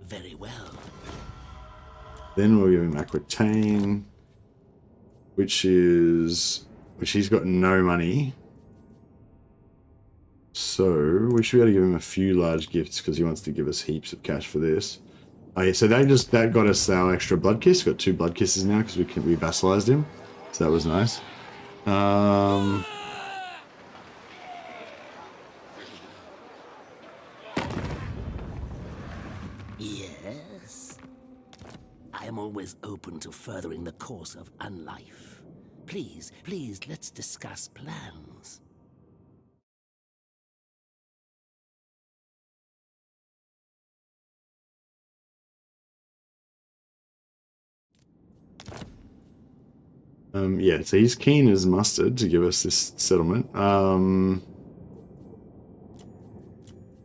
Very well. Then we'll give him Aquitaine, which he's got no money. So we should be able to give him a few large gifts because he wants to give us heaps of cash for this. Oh yeah, so that got us our extra blood kiss. Got 2 blood kisses now because we vassalized him. So that was nice. Yes. I am always open to furthering the course of unlife. Please, let's discuss plans. Yeah, so he's keen as mustard to give us this settlement.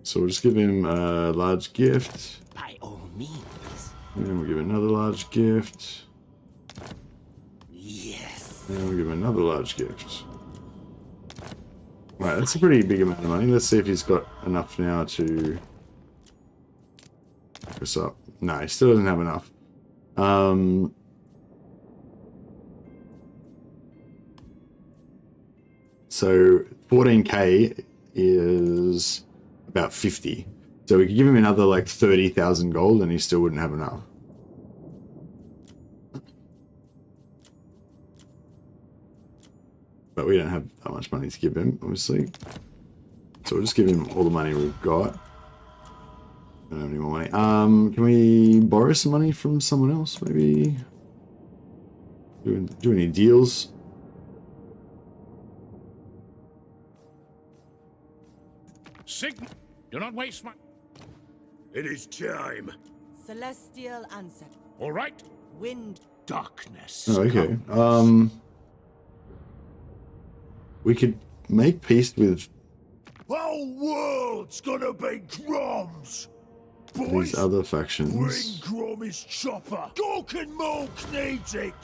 So we'll just give him a large gift. By all means. And then we'll give another large gift. Yes. And we'll give him another large gift. Right, that's a pretty big amount of money. Let's see if he's got enough now to hook us up. No, he still doesn't have enough. So 14k is about 50. So we could give him another like 30,000 gold and he still wouldn't have enough. But we don't have that much money to give him, obviously. So we'll just give him all the money we've got. Don't have any more money. Can we borrow some money from someone else, maybe? Do any deals? Sign. Do not waste my... It is time. Celestial answer. All right. Wind. Darkness. Oh, okay. We could make peace with Whole world's gonna be Grom's. these Boys, other bring factions. Grom his chopper. Gork and Mork needs it.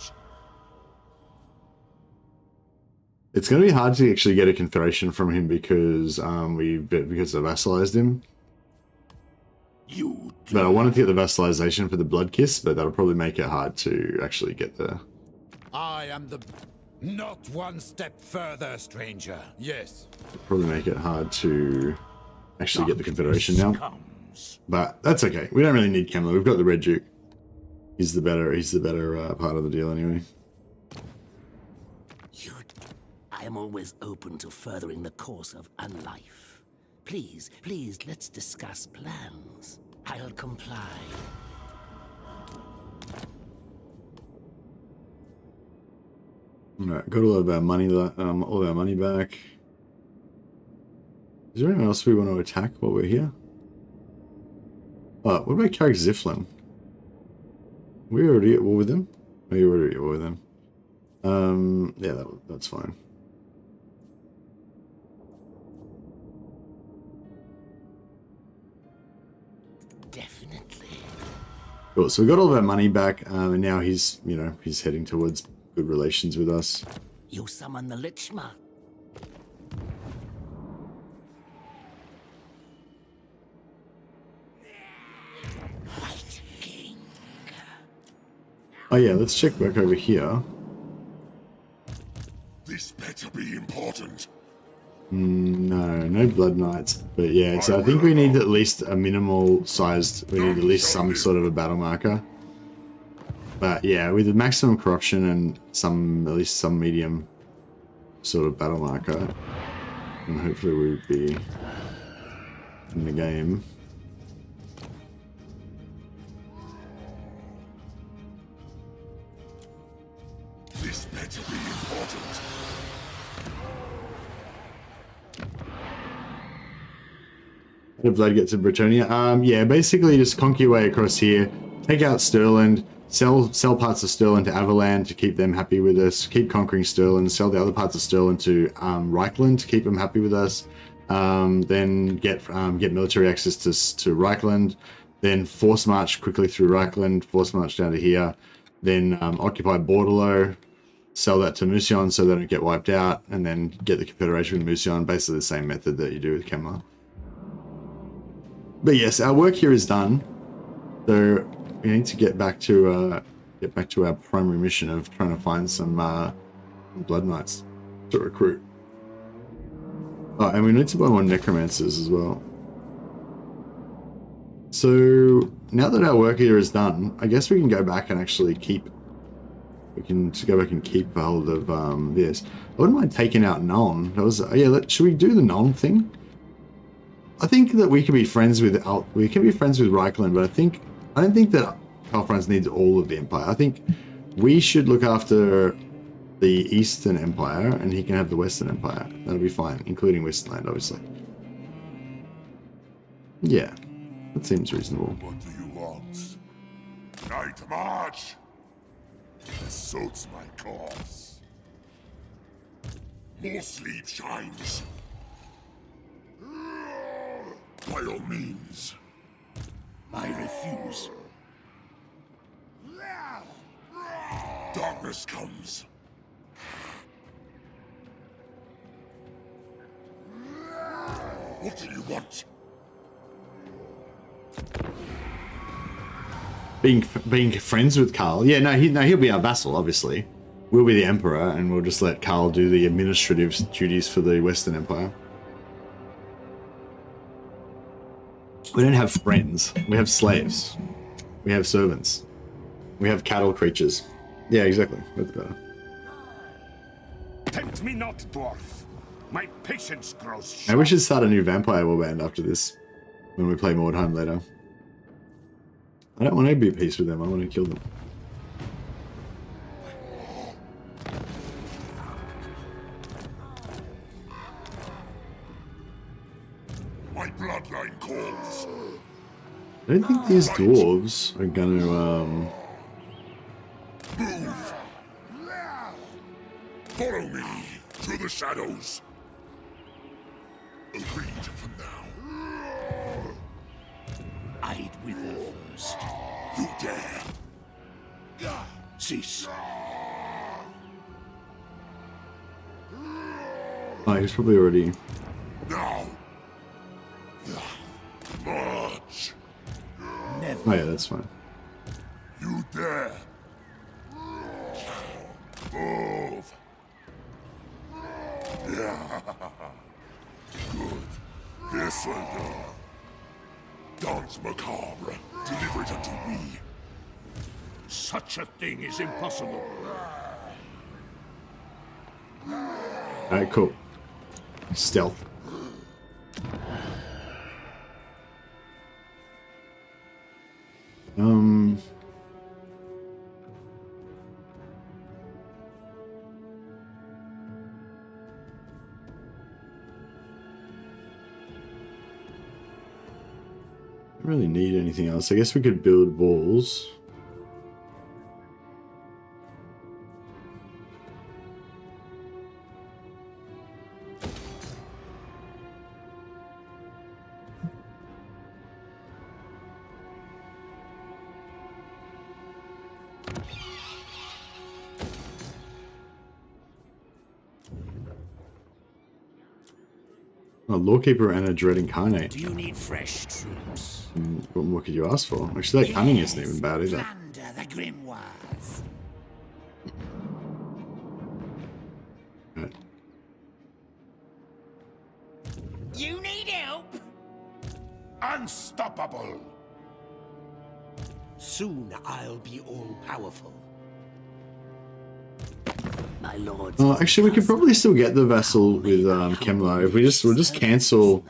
It's going to be hard to actually get a confederation from him because because I vassalized him. You But I wanted to get the vassalization for the blood kiss, but that'll probably make it hard to actually get the... I am the... Not one step further, stranger. Yes. Probably make it hard to actually get the confederation now. Comes. But that's okay. We don't really need Kemler. We've got the Red Duke. He's the better part of the deal anyway. I am always open to furthering the course of unlife. Please, let's discuss plans. I'll comply. Alright, got all of our money back. Is there anyone else we want to attack while we're here? What about Carrick Ziflin? We're already at war with them? Oh, you're already at war with them. Yeah, that's fine. Definitely. Cool, so we got all of our money back, and now he's heading towards good relations with us. You summon the Lichma. White King. Oh yeah, let's check back over here. This better be important. No Blood Knights. But yeah, so I think we need at least a minimal sized, we need at least some sort of a battle marker. But yeah, with the maximum corruption and at least some medium sort of battle marker, and hopefully we would be in the game. This better be important. How did Vlad get to Britannia? Yeah, basically just conquer your way across here, take out Stirland, sell parts of Stirland to Averland to keep them happy with us, keep conquering Stirland, sell the other parts of Stirland to Reichland to keep them happy with us, then get military access to Reichland, then force march quickly through Reichland, force march down to here, then occupy Bordello, sell that to Musion so they don't get wiped out, and then get the Confederation with Musion, basically the same method that you do with Kemlar. But yes, our work here is done, so we need to get back to our primary mission of trying to find some Blood Knights to recruit. Oh, and we need to buy more Necromancers as well. So now that our work here is done, I guess we can go back and actually keep. We can just go back and keep hold of this. I wouldn't mind taking out Nuln. That was should we do the Nuln thing? I think that we can be friends with Reichland, but I don't think that Karl-Franz needs all of the Empire. I think we should look after the Eastern Empire, and he can have the Western Empire. That'll be fine, including Westland, obviously. Yeah, that seems reasonable. What do you want? Night march! This suits my cause. More sleep shines. By all means. I refuse. Darkness comes. What do you want? Being friends with Karl. Yeah, he'll be our vassal, obviously. We'll be the Emperor, and we'll just let Karl do the administrative duties for the Western Empire. We don't have friends. We have slaves. We have servants. We have cattle creatures. Yeah, exactly. That's better. Tempt me not, dwarf. My patience grows short. Maybe we should start a new vampire warband after this, when we play Mordheim later. I don't want to be at peace with them. I want to kill them. My bloodline calls. I don't think these dwarves are going to Move. Follow me through the shadows. Agreed for now. I'd wither first. You dare. Cease. Oh, he's probably already... Now. March. Oh yeah, that's fine. You dare. Move. Yeah. Good. This will do. Dance macabre. Deliver it unto me. Such a thing is impossible. Alright, cool. Stealth. Don't really need anything else. I guess we could build walls. A Lawkeeper and a Dread Incarnate. Do you need fresh troops? What could you ask for? Actually, that cunning isn't even bad either. Plunder the grimoires. Right. You need help? Unstoppable. Soon I'll be all-powerful. My lord. Actually, we could probably still get the vassal with Kemlar if we'll just cancel.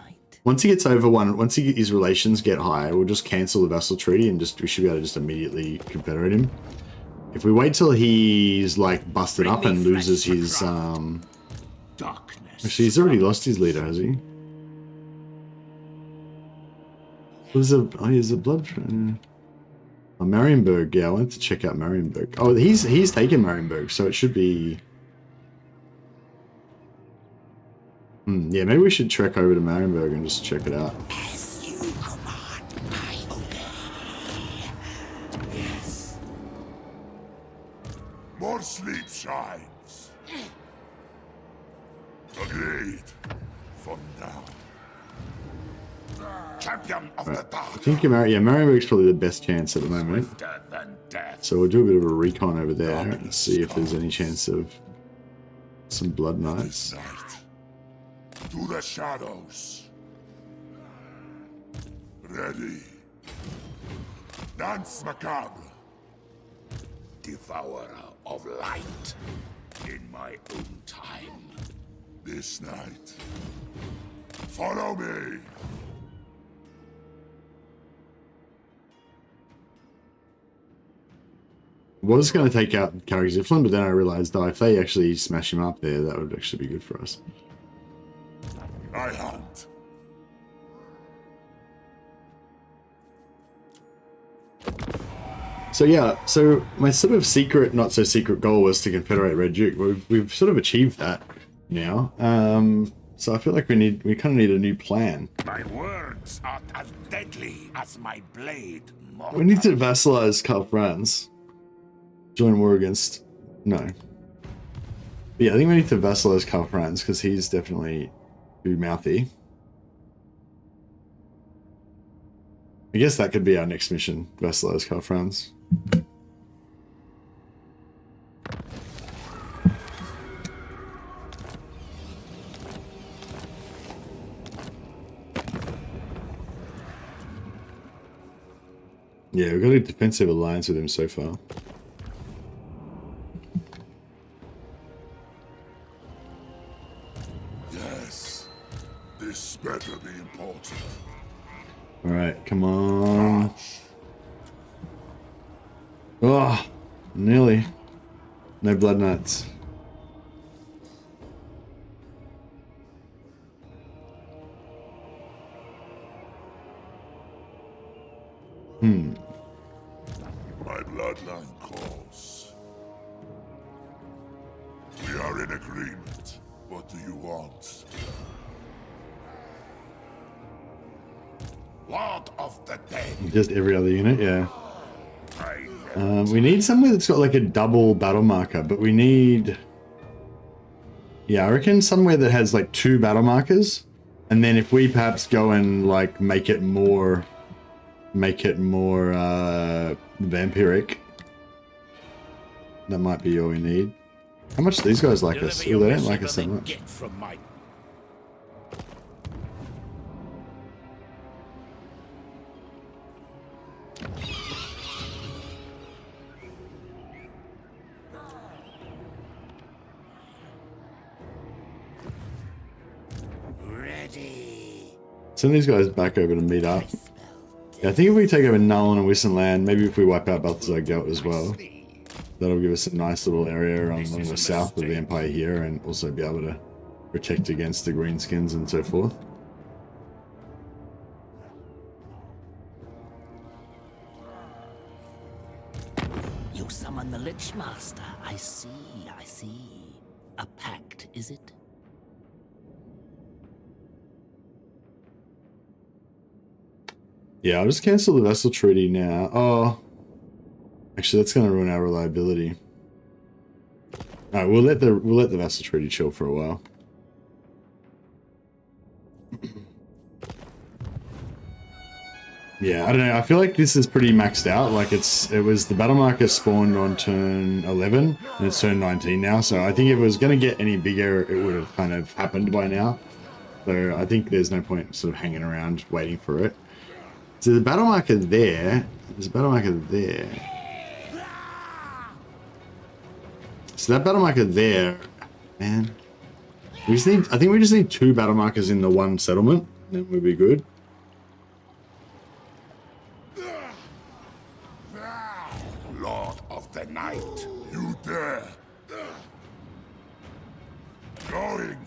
Once he gets over one, his relations get high, we'll just cancel the vassal treaty and we should be able to just immediately confederate him. If we wait till he's like busted up and loses his Darkness. Actually, he's already lost his leader, has he? There's a blood. Oh, Marienburg. Yeah, I wanted to check out Marienburg. Oh, he's taken Marienburg, so it should be. Yeah, maybe we should trek over to Marienburg and just check it out. As you command, I obey. Yes. More sleep shines. Agreed. For now. Champion of the dark. I think Marienburg's probably the best chance at the moment. Swifter than death. So we'll do a bit of a recon over there and see if there's any chance of some Blood Knights. This night. To the shadows. Ready. Dance macabre. Devourer of light. In my own time. This night. Follow me. I was going to take out Carrick Ziflin, but then I realized that if they actually smash him up there, that would actually be good for us. I hunt. So yeah, so my sort of secret, not so secret goal was to confederate Red Duke. We've sort of achieved that now. So I feel like we kind of need a new plan. My words are as deadly as my blade. We need to vassalize Karl Franz. Join war against... No. But yeah, I think we need to vassalize Karl Franz because he's definitely too mouthy. I guess that could be our next mission, vassalize Karl Franz. Yeah, we've got a defensive alliance with him so far. Yes, this better be important. All right, come on. Oh, nearly. No Blood Knights. My bloodline calls. We are in agreement. What do you want? Lord of the Dead. Just every other unit, yeah. I We need somewhere that's got like a double battle marker, but we need... Yeah, I reckon somewhere that has like 2 battle markers, and then if we perhaps go and like make it more vampiric, that might be all we need. How much do these guys like us? Oh, they don't like us that much. Send these guys back over to meet up. Yeah, I think if we take over Nuln and Wissenland, maybe if we wipe out Balthazar Gelt as well, that'll give us a nice little area along the south of the Empire here, and also be able to protect against the greenskins and so forth. You summon the Lich Master. I see, I see. A pact, is it? Yeah, I'll just cancel the Vessel Treaty now. Oh, actually, that's going to ruin our reliability. All right, we'll let the Vessel Treaty chill for a while. Yeah, I don't know. I feel like this is pretty maxed out. Like it was the battle marker spawned on turn 11 and it's turn 19 now. So I think if it was going to get any bigger, it would have kind of happened by now. So I think there's no point sort of hanging around waiting for it. So the battle marker there, there's a battle marker there. So that battle marker there, man. We just need, I think we just need 2 battle markers in the one settlement. That would be good. Lord of the Night, you dare. Going.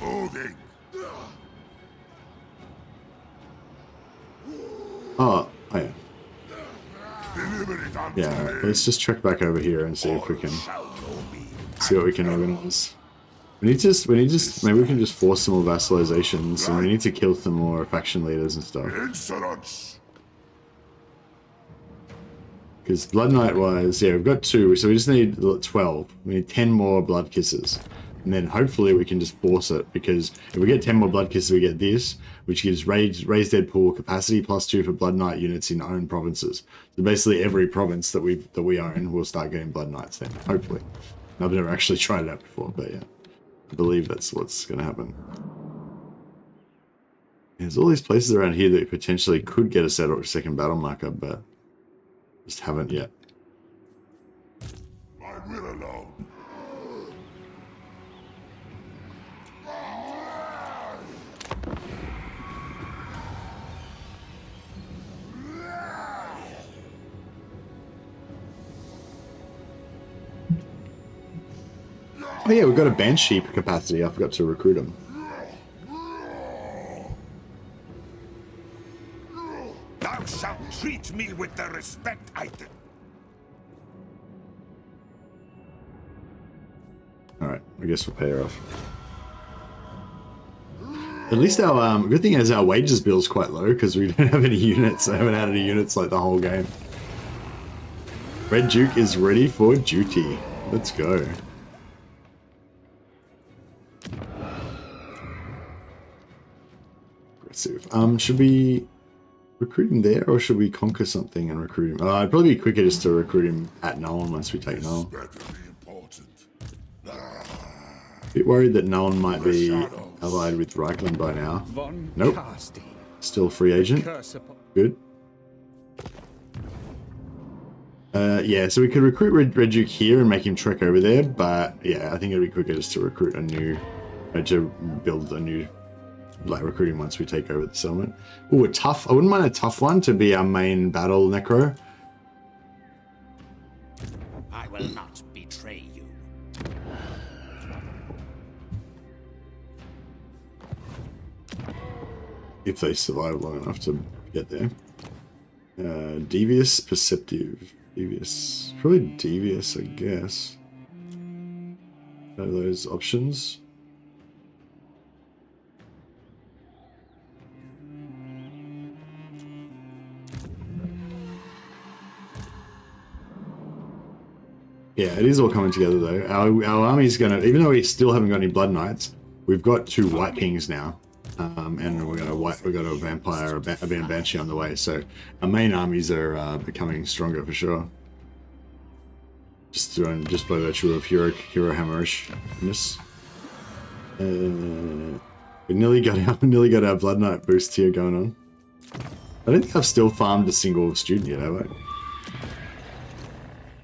Moving. Oh, yeah. Deliver it unto Yeah, alright. me. Let's just trek back over here and see if we can Shall know me. see what we can organize. We need to maybe we can just force some more vassalizations, and we need to kill some more faction leaders and stuff. Insolence. Because Blood Knight wise, yeah, we've got 2, so we just need 12. We need 10 more Blood Kisses. And then hopefully we can just force it, because if we get 10 more Blood Kisses, we get this, which gives raised dead pool capacity +2 for Blood Knight units in owned provinces. So basically every province that we own will start getting Blood Knights then, hopefully. I've never actually tried it out before, but yeah. I believe that's what's going to happen. There's all these places around here that potentially could get a second battle marker, but just haven't yet. I will alone. Oh yeah, we've got a Banshee capacity. I forgot to recruit him. Thou shalt treat me with the respect I did. Alright, I guess we'll pay her off. At least our, good thing is our wages bill's quite low, because we don't have any units. I haven't had any units like the whole game. Red Duke is ready for duty. Let's go. Aggressive. Should we recruit him there, or should we conquer something and recruit him? It'd probably be quicker just to recruit him at Null once we take Null. Bit worried that Null might be allied with Reichland by now. Nope. Still free agent. Good. Yeah, so we could recruit Red Duke here and make him trek over there, but yeah, I think it'd be quicker just to recruit a new, to build a new, like, recruiting once we take over the settlement. Ooh, a tough, I wouldn't mind a tough one to be our main battle necro. I will not betray you. If they survive long enough to get there. Devious, perceptive. Devious. Probably devious, I guess. Are those options? Yeah, it is all coming together though. Our army's gonna, even though we still haven't got any Blood Knights, we've got 2 White Kings now. And we've got a Vampire, a Banshee on the way, so our main armies are becoming stronger for sure. Just by virtue of hero hammerishness. We nearly got our Blood Knight boost here going on. I don't think I've still farmed a single student yet, have I?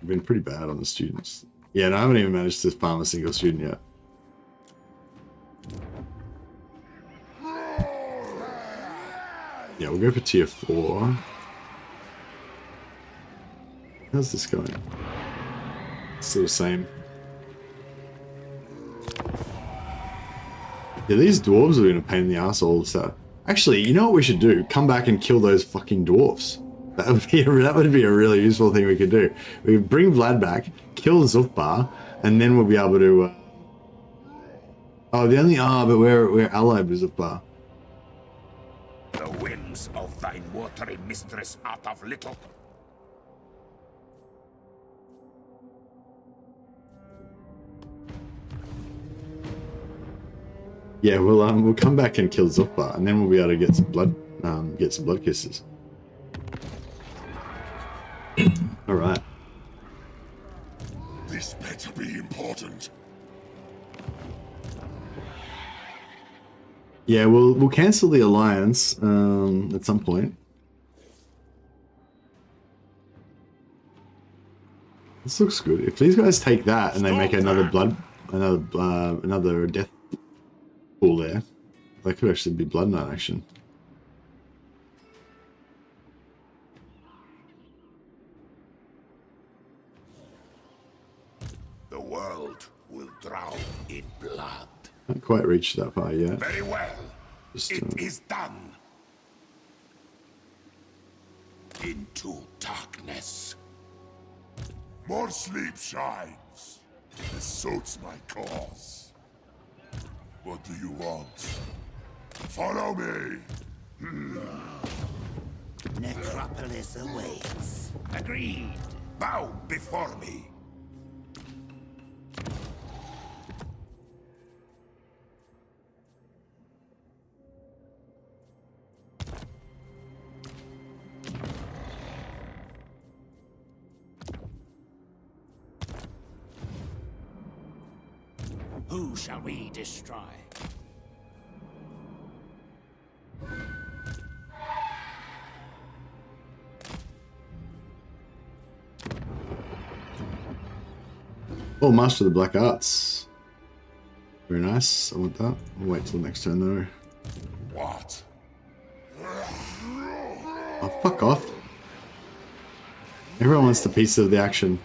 I've been pretty bad on the students. Yeah, no, I haven't even managed to farm a single student yet. Yeah, we'll go for tier 4. How's this going? Still the same. Yeah, these dwarves have been a pain in the ass all so. Actually, you know what we should do? Come back and kill those fucking dwarves. That would be a really useful thing we could do. We bring Vlad back, kill Zufbar, and then we'll be able to. Oh, but we're allied with Zufbar. The whims of thine watery mistress out of little. Yeah, we'll come back and kill Zufbar, and then we'll be able to get some blood kisses. All right. This better be important. Yeah, we'll cancel the alliance at some point. This looks good. If these guys take that and they make another death pool there, that could actually be Blood Knight action. The world will drown in blood. Can't quite reach that far yet. Very well. Just, It is done. into darkness. More sleep shines. This suits my cause. What do you want? Follow me. Necropolis awaits. Agreed. Bow before me. Who shall we destroy? Oh, Master of the Black Arts. Very nice. I want that. I'll wait till next turn though. What? Oh, fuck off. Everyone wants the piece of the action.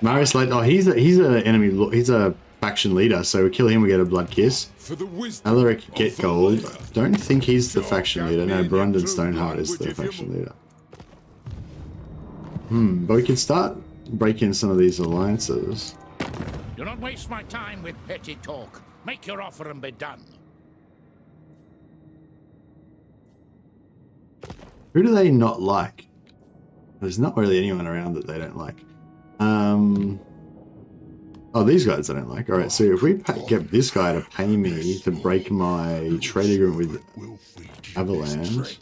Marius Late. Oh, he's a enemy. He's a faction leader. So we kill him, we get a blood kiss. Alaric get gold. Don't think he's the faction leader. No, Brundon Stoneheart is the faction leader. But we can start breaking some of these alliances. Do not waste my time with petty talk. Make your offer and be done. Who do they not like? There's not really anyone around that they don't like. Oh, these guys I don't like. Alright, so if we get this guy to pay me to break my trade agreement with Avalanche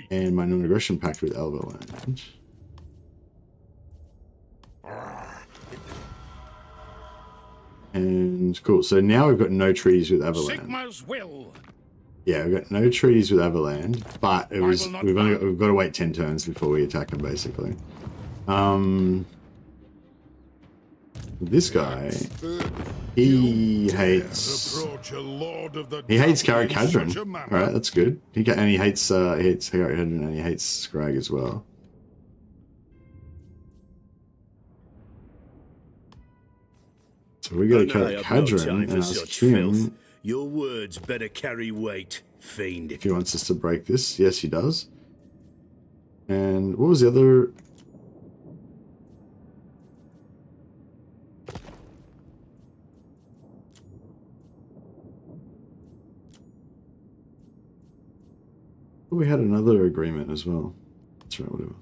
and my non-aggression pact with Avalanche. And cool, so now we've got no treaties with Avalanche. Sigma's will. Yeah, we've got no treaties with Avalanche, but we've got to wait 10 turns before we attack them, basically. This guy, he hates Carrick Hadron. All right, that's good. He hates Carrick Hadron, and he hates Scrag as well. So we got to Carrick Hadron and ask him. Your words better carry weight, fiend. If he wants us to break this, yes, he does. And what was the other? We had another agreement as well. That's right, whatever.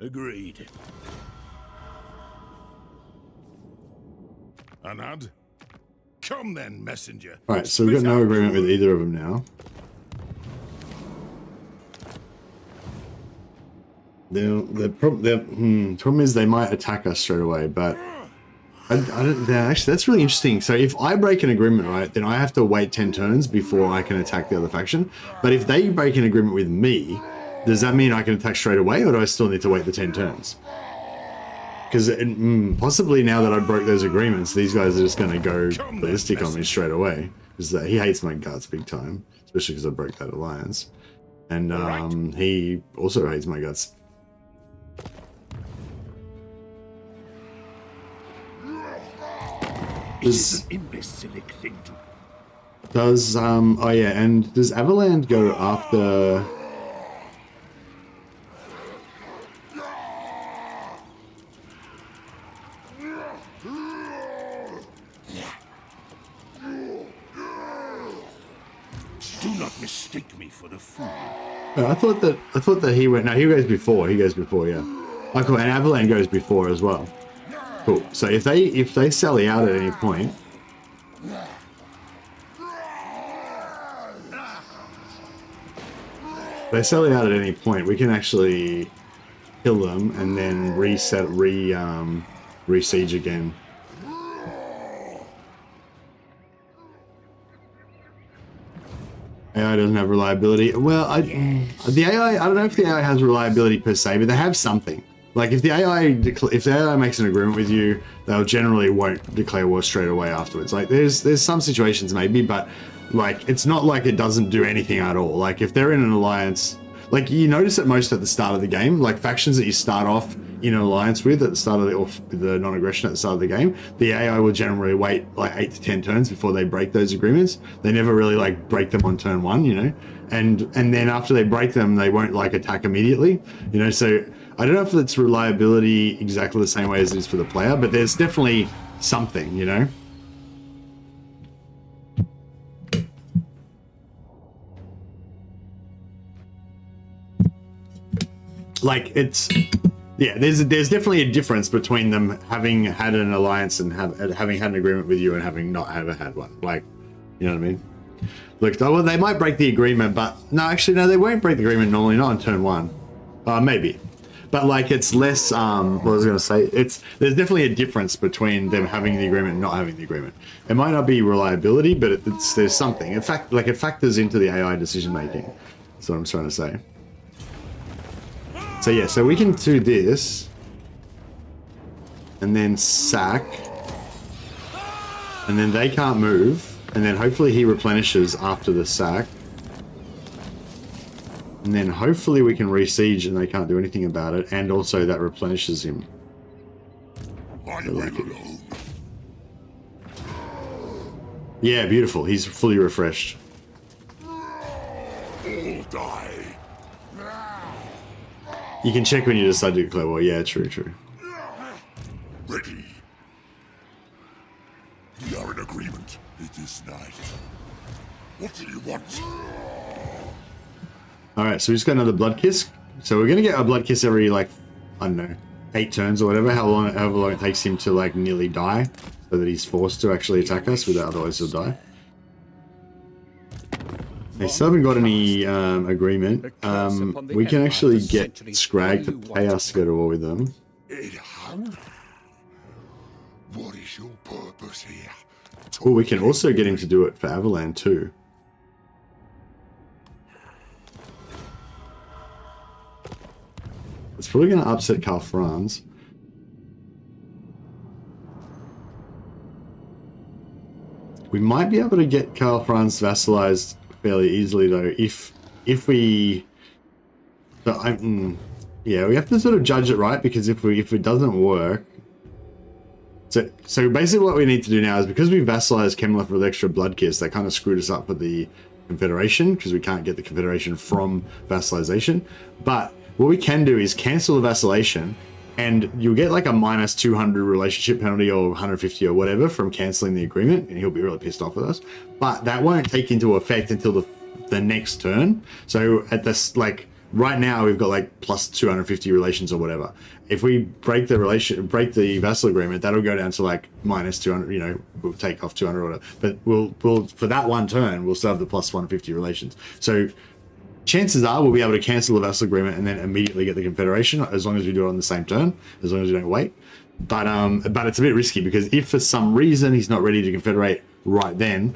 Agreed. Anad? Come then, messenger. Alright, so we've got no agreement with either of them now. The problem is they might attack us straight away, but I don't. Actually, that's really interesting. So if I break an agreement, right, then I have to wait 10 turns before I can attack the other faction. But if they break an agreement with me, does that mean I can attack straight away, or do I still need to wait the 10 turns? Because possibly now that I broke those agreements, these guys are just going to go ballistic on me straight away. Because he hates my guts big time, especially because I broke that alliance. And he also hates my guts. It's an imbecilic thing to... Does, oh yeah, and does Avaland go after... Do not mistake me for the fool. Oh, I thought that he went, no, he goes before, yeah. Oh, cool, and Avaland goes before as well. Cool. So if they sally out at any point, we can actually kill them and then re-siege again. AI doesn't have reliability. Well, the AI, I don't know if the AI has reliability per se, but they have something. Like if the AI makes an agreement with you, they'll generally won't declare war straight away afterwards. Like there's some situations maybe, but like it's not like it doesn't do anything at all. Like if they're in an alliance, like you notice it most at the start of the game, like factions that you start off in an alliance with at the start of the, or the non-aggression at the start of the game, the AI will generally wait like 8 to 10 turns before they break those agreements. They never really like break them on turn 1, you know, and then after they break them, they won't like attack immediately, you know. So I don't know if it's reliability exactly the same way as it is for the player, but there's definitely something, you know. Like it's, yeah, there's definitely a difference between them having had an alliance and having had an agreement with you and having not ever had one. Like, you know what I mean? Look, well, they might break the agreement, but no, actually, no, they won't break the agreement normally, not on turn 1. Maybe. But like, it's less, what I was going to say, there's definitely a difference between them having the agreement and not having the agreement. It might not be reliability, but there's something. In fact, like it factors into the AI decision making. That's what I'm trying to say. So yeah, so we can do this and then sack, and then they can't move, and then hopefully he replenishes after the sack, and then hopefully we can re-siege and they can't do anything about it, and also that replenishes him. Yeah, beautiful. He's fully refreshed. All die. You can check when you decide to declare war. Yeah, true. Ready. We are in agreement. It is night. What do you want? Alright, so we just got another blood kiss. So we're gonna get a blood kiss every, like, I don't know, 8 turns or whatever, however long it takes him to, like, nearly die, so that he's forced to actually attack us, without otherwise he'll die. They still haven't got any agreement. We can actually get Scrag to pay us to go to war with them. What is your purpose here? Oh, we can also get him to do it for Avalan too. It's probably going to upset Karl Franz. We might be able to get Karl Franz vassalized fairly easily though, if we, yeah, we have to sort of judge it right, because if it doesn't work, so basically what we need to do now is, because we vassalized Kemleth with extra blood kiss, they kind of screwed us up for the Confederation, because we can't get the Confederation from vassalization. But what we can do is cancel the vassalization, and you'll get like a minus 200 relationship penalty or 150 or whatever from cancelling the agreement, and he'll be really pissed off with us. But that won't take into effect until the next turn. So at this, like right now, we've got like plus 250 relations or whatever. If we break the vassal agreement, that'll go down to like minus 200. You know, we'll take off 200 or whatever. But we'll for that one turn, we'll still have the plus 150 relations. So chances are we'll be able to cancel the vassal agreement and then immediately get the Confederation, as long as we do it on the same turn, as long as we don't wait. But it's a bit risky, because if for some reason he's not ready to confederate right then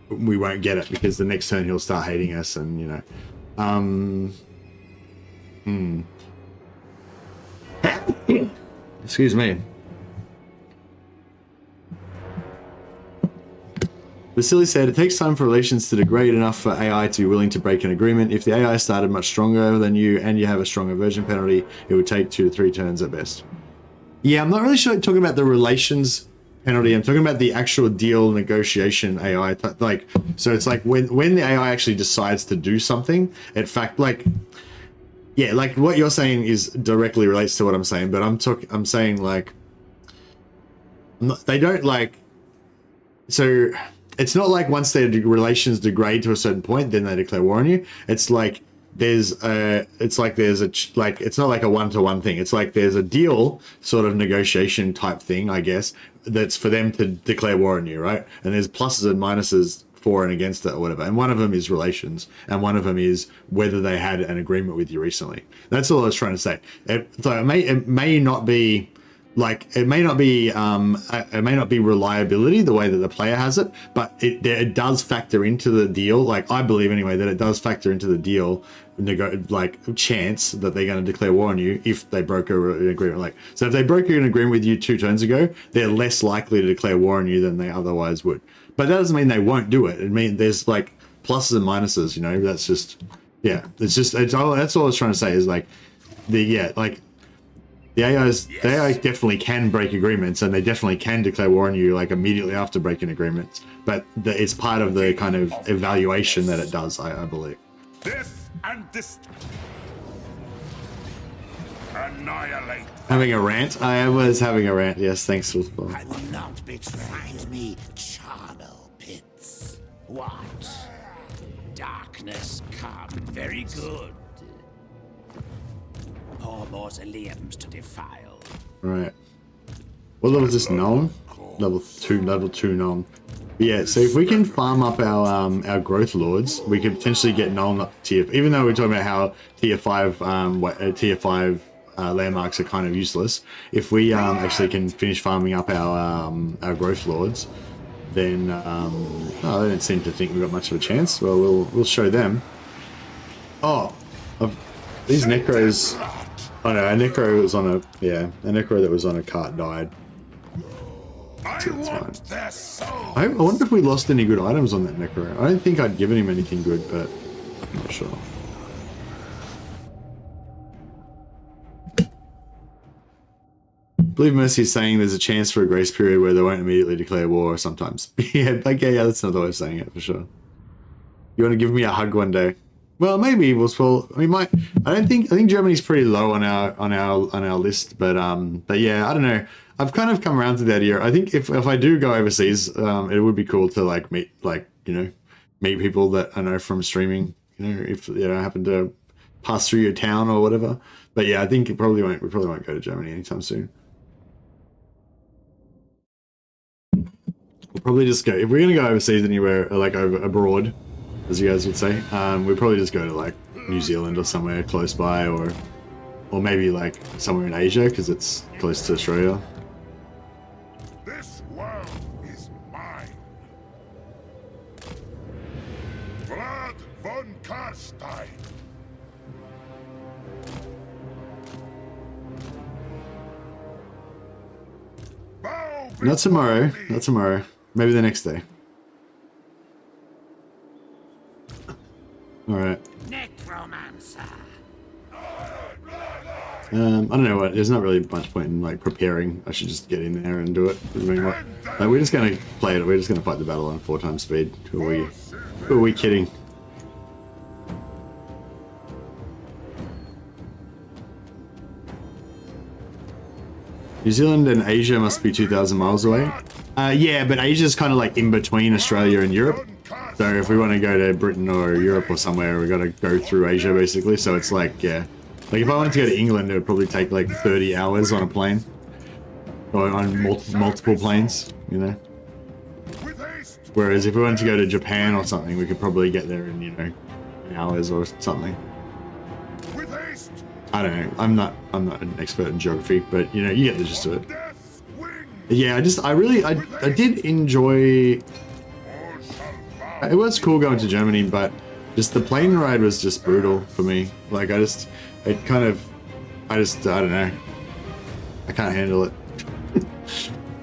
we won't get it, because the next turn he'll start hating us, and you know. Excuse me. Vasily said, it takes time for relations to degrade enough for AI to be willing to break an agreement. If the AI started much stronger than you and you have a strong aversion penalty, it would take 2 to 3 turns at best. Yeah, I'm not really sure talking about the relations penalty. I'm talking about the actual deal negotiation AI. So it's like when the AI actually decides to do something, yeah, like what you're saying is directly relates to what I'm saying, but I'm saying like, they don't like, so it's not like once their relations degrade to a certain point, then they declare war on you. It's like it's not like a one-to-one thing. It's like there's a deal sort of negotiation type thing, I guess, that's for them to declare war on you, right? And there's pluses and minuses for and against it or whatever. And one of them is relations, and one of them is whether they had an agreement with you recently. That's all I was trying to say. So it may not be like, it may not be reliability the way that the player has it, but it does factor into the deal. Like, I believe anyway that it does factor into the deal, like chance that they're going to declare war on you if they broke an agreement. Like, so if they broke an agreement with you 2 turns ago, they're less likely to declare war on you than they otherwise would. But that doesn't mean they won't do it. It means there's like pluses and minuses, you know. That's just, yeah, that's all I was trying to say is like, like The AIs, the AI definitely can break agreements, and they definitely can declare war on you like immediately after breaking agreements. But it's part of the kind of evaluation that it does, I believe. Death and annihilate. Having a rant? I was having a rant. Yes, thanks for. I will not betray. Find me charnel pits. What? Darkness come. Very good. More mausoleums to defile. Right. What level is this? Gnome? Level 2 gnome. Yeah, so if we can farm up our growth lords, we could potentially get gnome up to tier. Even though we're talking about how tier 5 landmarks are kind of useless, if we actually can finish farming up our growth lords, then oh, they don't seem to think we've got much of a chance. Well, we'll show them. Oh, these necros. Oh no, a necro was on a necro that was on a cart died. So that's fine. I wonder if we lost any good items on that necro. I don't think I'd given him anything good, but I'm not sure. I believe Mercy is saying there's a chance for a grace period where they won't immediately declare war sometimes. Yeah, okay, yeah, that's another way of saying it for sure. You want to give me a hug one day? Well, maybe we'll. We might. I think Germany's pretty low on our list, but yeah, I don't know. I've kind of come around to the idea. I think if I do go overseas, it would be cool to like meet people that I know from streaming. If happen to pass through your town or whatever. But yeah, I think we probably won't go to Germany anytime soon. We'll probably just go if we're gonna go overseas anywhere, like abroad, as you guys would say. We'd probably just go to like New Zealand or somewhere close by, or maybe like somewhere in Asia because it's close to Australia. This world is mine. Vlad von Karstein. Not tomorrow. Not tomorrow. Maybe the next day. All right. Necromancer. I don't know what. There's not really much point in like preparing. I should just get in there and do it. I mean, what? Like, we're just gonna play it. We're just gonna fight the battle on 4 times speed. Who are we kidding? New Zealand and Asia must be 2,000 miles away. Yeah, but Asia's kind of like in between Australia and Europe. So if we want to go to Britain or Europe or somewhere, we got to go through Asia basically. So it's like, yeah. Like if I wanted to go to England, it would probably take like 30 hours on a plane. Or on multiple planes, Whereas if we wanted to go to Japan or something, we could probably get there in, hours or something. I don't know. I'm not an expert in geography, but you get the gist of it. Yeah, I did enjoy. It was cool going to Germany, but just the plane ride was just brutal for me. Like I don't know. I can't handle it.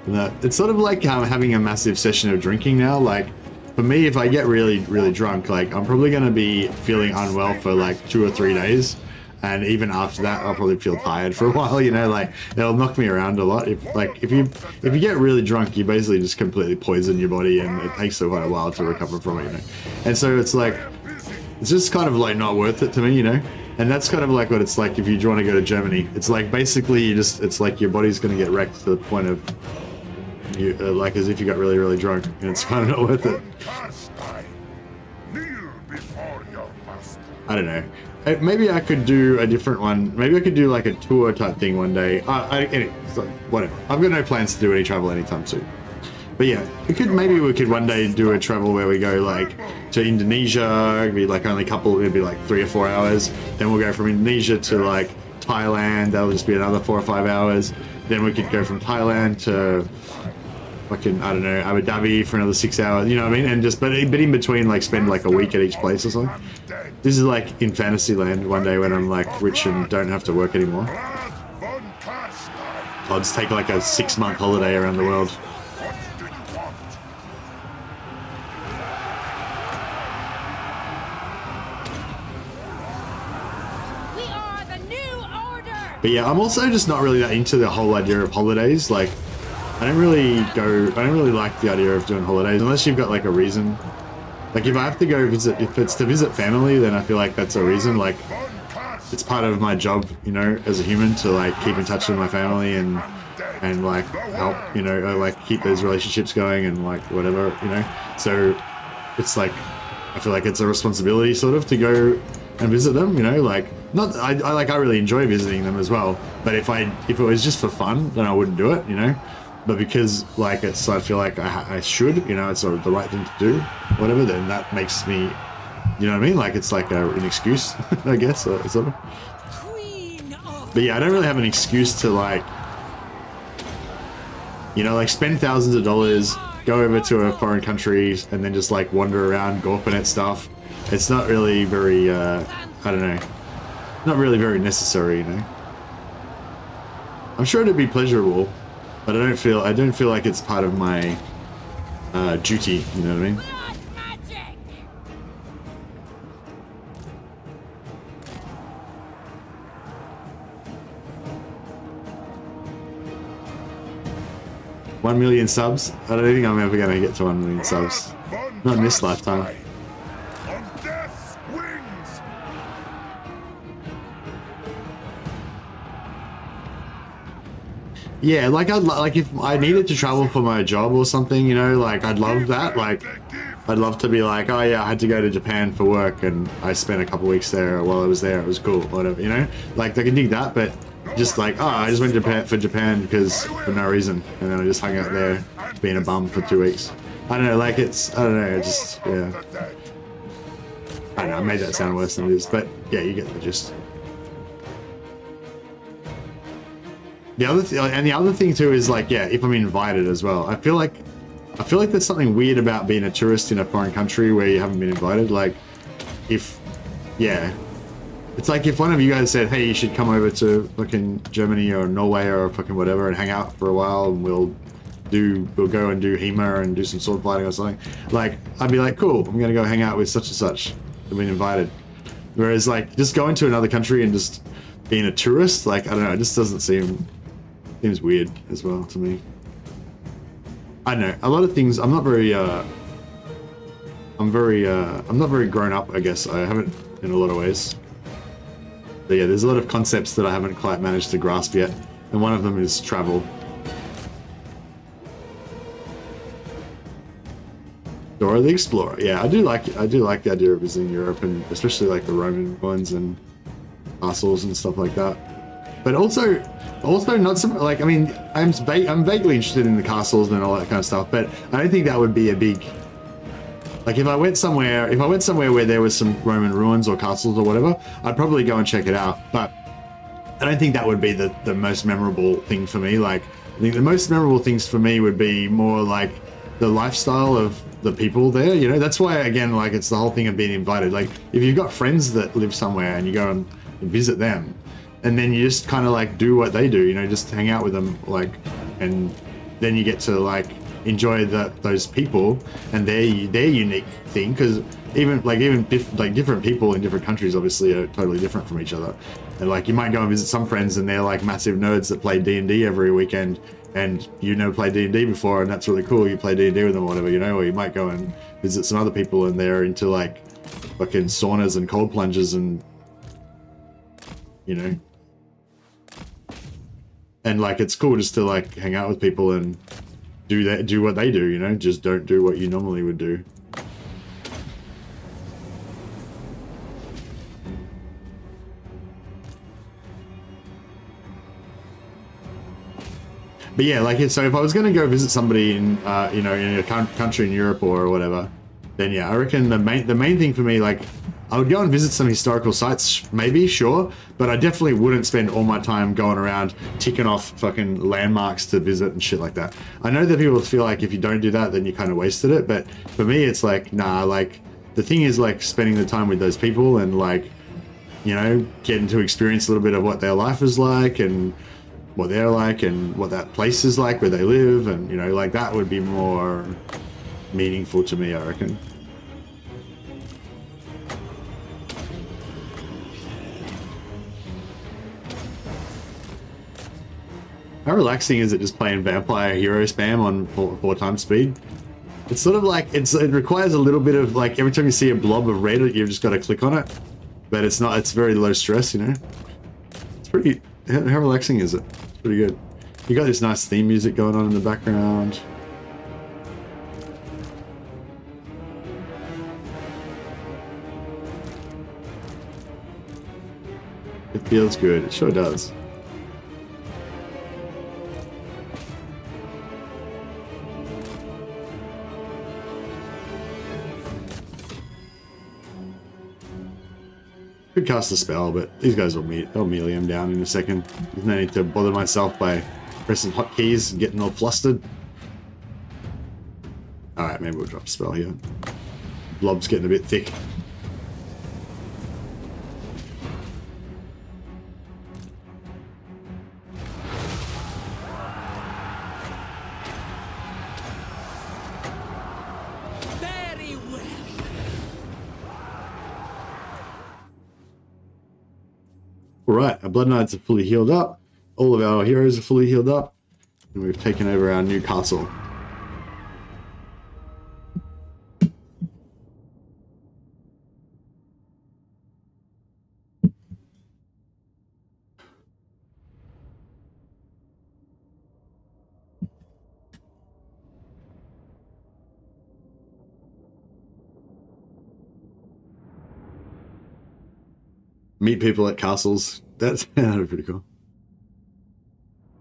It's sort of like having a massive session of drinking now. Like for me, if I get really, really drunk, like I'm probably going to be feeling unwell for like 2 or 3 days. And even after that, I'll probably feel tired for a while, like it'll knock me around a lot. If you get really drunk, you basically just completely poison your body and it takes quite a while to recover from it, And so it's like, it's just kind of like not worth it to me, And that's kind of like what it's like if you want to go to Germany. It's like basically it's like your body's going to get wrecked to the point of you, like as if you got really, really drunk, and it's kind of not worth it. I don't know. Maybe I could do a different one. Maybe I could do like a tour type thing one day. Anyway, so whatever. I've got no plans to do any travel anytime soon. But yeah, maybe we could one day do a travel where we go like to Indonesia. It'd be like only it'd be like 3 or 4 hours. Then we'll go from Indonesia to like Thailand. That'll just be another 4 or 5 hours. Then we could go from Thailand to fucking, I don't know, Abu Dhabi for another 6 hours. You know what I mean? And just, but in between, like spend like a week at each place or something. This is like in Fantasyland one day when I'm like rich and don't have to work anymore. I'll just take like a 6-month holiday around the world. But yeah, I'm also just not really that into the whole idea of holidays. Like, I don't really like the idea of doing holidays unless you've got like a reason. Like if I have to go visit, if it's to visit family, then I feel like that's a reason. Like it's part of my job, you know, as a human to like keep in touch with my family and like help, you know, like keep those relationships going and like whatever, you know. So it's like, I feel like it's a responsibility sort of to go and visit them, you know, like not, I really enjoy visiting them as well. But if it was just for fun, then I wouldn't do it, you know. But because like it's, I feel like I should, you know, it's sort of the right thing to do, whatever, then that makes me, you know what I mean? Like it's like an excuse, I guess, sort of. But yeah, I don't really have an excuse to like, you know, like spend thousands of dollars, go over to a foreign country and then just like wander around gawping at stuff. It's not really very, I don't know, not really very necessary, you know. I'm sure it'd be pleasurable, but I don't feel like it's part of my duty, you know what I mean? $1 million subs? I don't think I'm ever gonna get to 1 million subs. Not in this lifetime. On death's wings. Yeah, like if I needed to travel for my job or something, you know, like I'd love that. Like I'd love to be like, oh yeah, I had to go to Japan for work and I spent a couple weeks there while I was there. It was cool, whatever, you know. Like I can dig that, but just like, oh, I just went to Japan because for no reason, and then I just hung out there being a bum for 2 weeks. I don't know, like it's, I don't know, just, yeah. I don't know, I made that sound worse than it is, but yeah, you get the gist. The other thing too is like, yeah, if I'm invited as well, I feel like there's something weird about being a tourist in a foreign country where you haven't been invited. Like, if, yeah. It's like if one of you guys said, hey, you should come over to fucking Germany or Norway or fucking whatever and hang out for a while and we'll go and do HEMA and do some sword fighting or something. Like, I'd be like, cool, I'm gonna go hang out with such and such. I've been invited. Whereas like, just going to another country and just being a tourist, like, I don't know, it just doesn't seems weird as well to me. I don't know, a lot of things, I'm not very grown up, I guess. I haven't in a lot of ways. But yeah, there's a lot of concepts that I haven't quite managed to grasp yet, and one of them is travel. Dora the Explorer. Yeah, I do like the idea of visiting Europe, and especially like the Roman ones and castles and stuff like that. But also not some like, I mean, I'm vaguely interested in the castles and all that kind of stuff, but I don't think that would be a big. Like if I went somewhere where there was some Roman ruins or castles or whatever, I'd probably go and check it out. But I don't think that would be the most memorable thing for me. Like, I think the most memorable things for me would be more like the lifestyle of the people there. You know, that's why, again, like it's the whole thing of being invited. Like if you've got friends that live somewhere and you go and visit them, and then you just kind of like do what they do, you know, just hang out with them, like, and then you get to like enjoy those people and their unique thing, because different people in different countries obviously are totally different from each other. And like you might go and visit some friends and they're like massive nerds that play D&D every weekend, and you never played D&D before, and that's really cool, you play D&D with them or whatever, you know. Or you might go and visit some other people and they're into like fucking saunas and cold plunges and, you know, and like it's cool just to like hang out with people and do what they do, you know, just don't do what you normally would do. But yeah, like, so if I was going to go visit somebody in, you know, in a country in Europe or whatever, then yeah, I reckon the main thing for me, like, I would go and visit some historical sites, maybe, sure, but I definitely wouldn't spend all my time going around ticking off fucking landmarks to visit and shit like that. I know that people feel like if you don't do that, then you kind of wasted it, but for me, it's like, nah, like, the thing is, like, spending the time with those people and, like, you know, getting to experience a little bit of what their life is like and what they're like and what that place is like where they live, and, you know, like, that would be more meaningful to me, I reckon. How relaxing is it just playing Vampire Hero spam on 4x speed? It's sort of like, it requires a little bit of like, every time you see a blob of red, you've just got to click on it. But it's not, it's very low stress, you know? It's pretty, how relaxing is it? It's pretty good. You got this nice theme music going on in the background. It feels good, it sure does. Could cast a spell, but these guys will melee him down in a second. There's no need to bother myself by pressing hotkeys and getting all flustered. Alright, maybe we'll drop a spell here. Blob's getting a bit thick. Alright, our Blood Knights are fully healed up. All of our heroes are fully healed up. And we've taken over our new castle. Meet people at castles. That's pretty cool.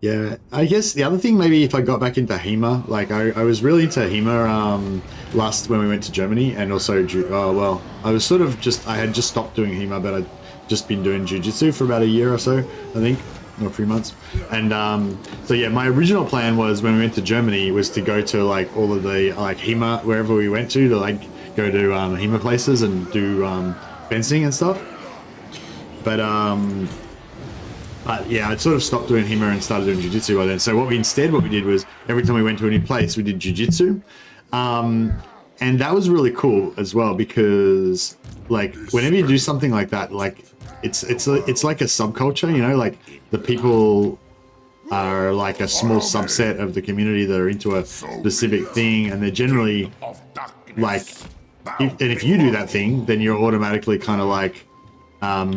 Yeah, I guess the other thing, maybe if I got back into HEMA, like I was really into HEMA last when we went to Germany, and also, well, I was sort of just, I had just stopped doing HEMA, but I'd just been doing Jiu-Jitsu for about a year or so, I think, or 3 months. And so yeah, my original plan was when we went to Germany was to go to like all of the like HEMA, wherever we went to like go to HEMA places and do fencing and stuff. But yeah, I'd sort of stopped doing HEMA and started doing Jiu-Jitsu by then. So what we did was every time we went to a new place, we did Jiu-Jitsu. And that was really cool as well, because like whenever you do something like that, like it's like a subculture, you know, like the people are like a small subset of the community that are into a specific thing, and they're generally like, if you do that thing, then you're automatically kind of like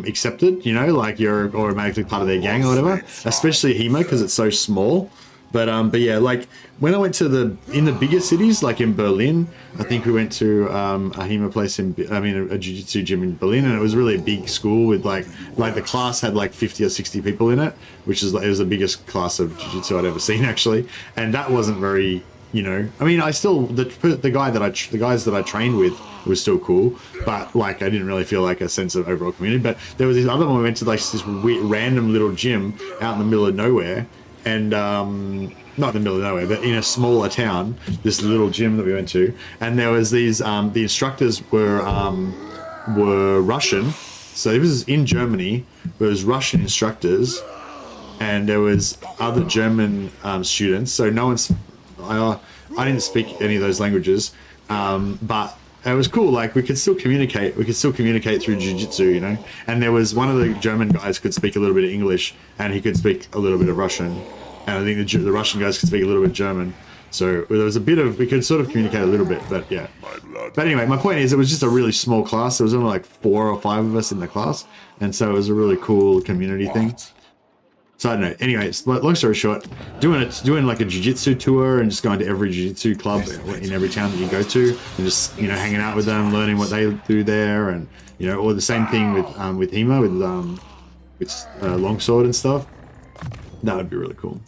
accepted, you know, like you're automatically part of their gang or whatever, especially HEMA because it's so small. But yeah, like when I went to in the bigger cities, like in Berlin, I think we went to a HEMA place a jiu-jitsu gym in Berlin, and it was really a big school with like the class had like 50 or 60 people in it, which is like, it was the biggest class of jiu-jitsu I'd ever seen actually. And that wasn't very, you know, I mean, I still, the guys that I trained with was still cool, but like I didn't really feel like a sense of overall community. But there was this other one, we went to like this weird, random little gym out in the middle of nowhere, and not in the middle of nowhere, but in a smaller town, this little gym that we went to, and there was these the instructors were Russian, so it was in Germany. There was Russian instructors, and there was other German students. So no one's, I didn't speak any of those languages, but it was cool. Like we could still communicate. We could still communicate through jiu-jitsu, you know. And there was one of the German guys could speak a little bit of English, and he could speak a little bit of Russian. And I think the Russian guys could speak a little bit of German. So there was a bit of, we could sort of communicate a little bit, but yeah. But anyway, my point is, it was just a really small class. There was only like 4 or 5 of us in the class, and so it was a really cool community thing. So I don't know. Anyway, long story short, doing like a jiu-jitsu tour and just going to every jiu-jitsu club in every town that you go to, and just, you know, hanging out with them, learning what they do there, and you know, or the same thing with HEMA with longsword and stuff. That would be really cool.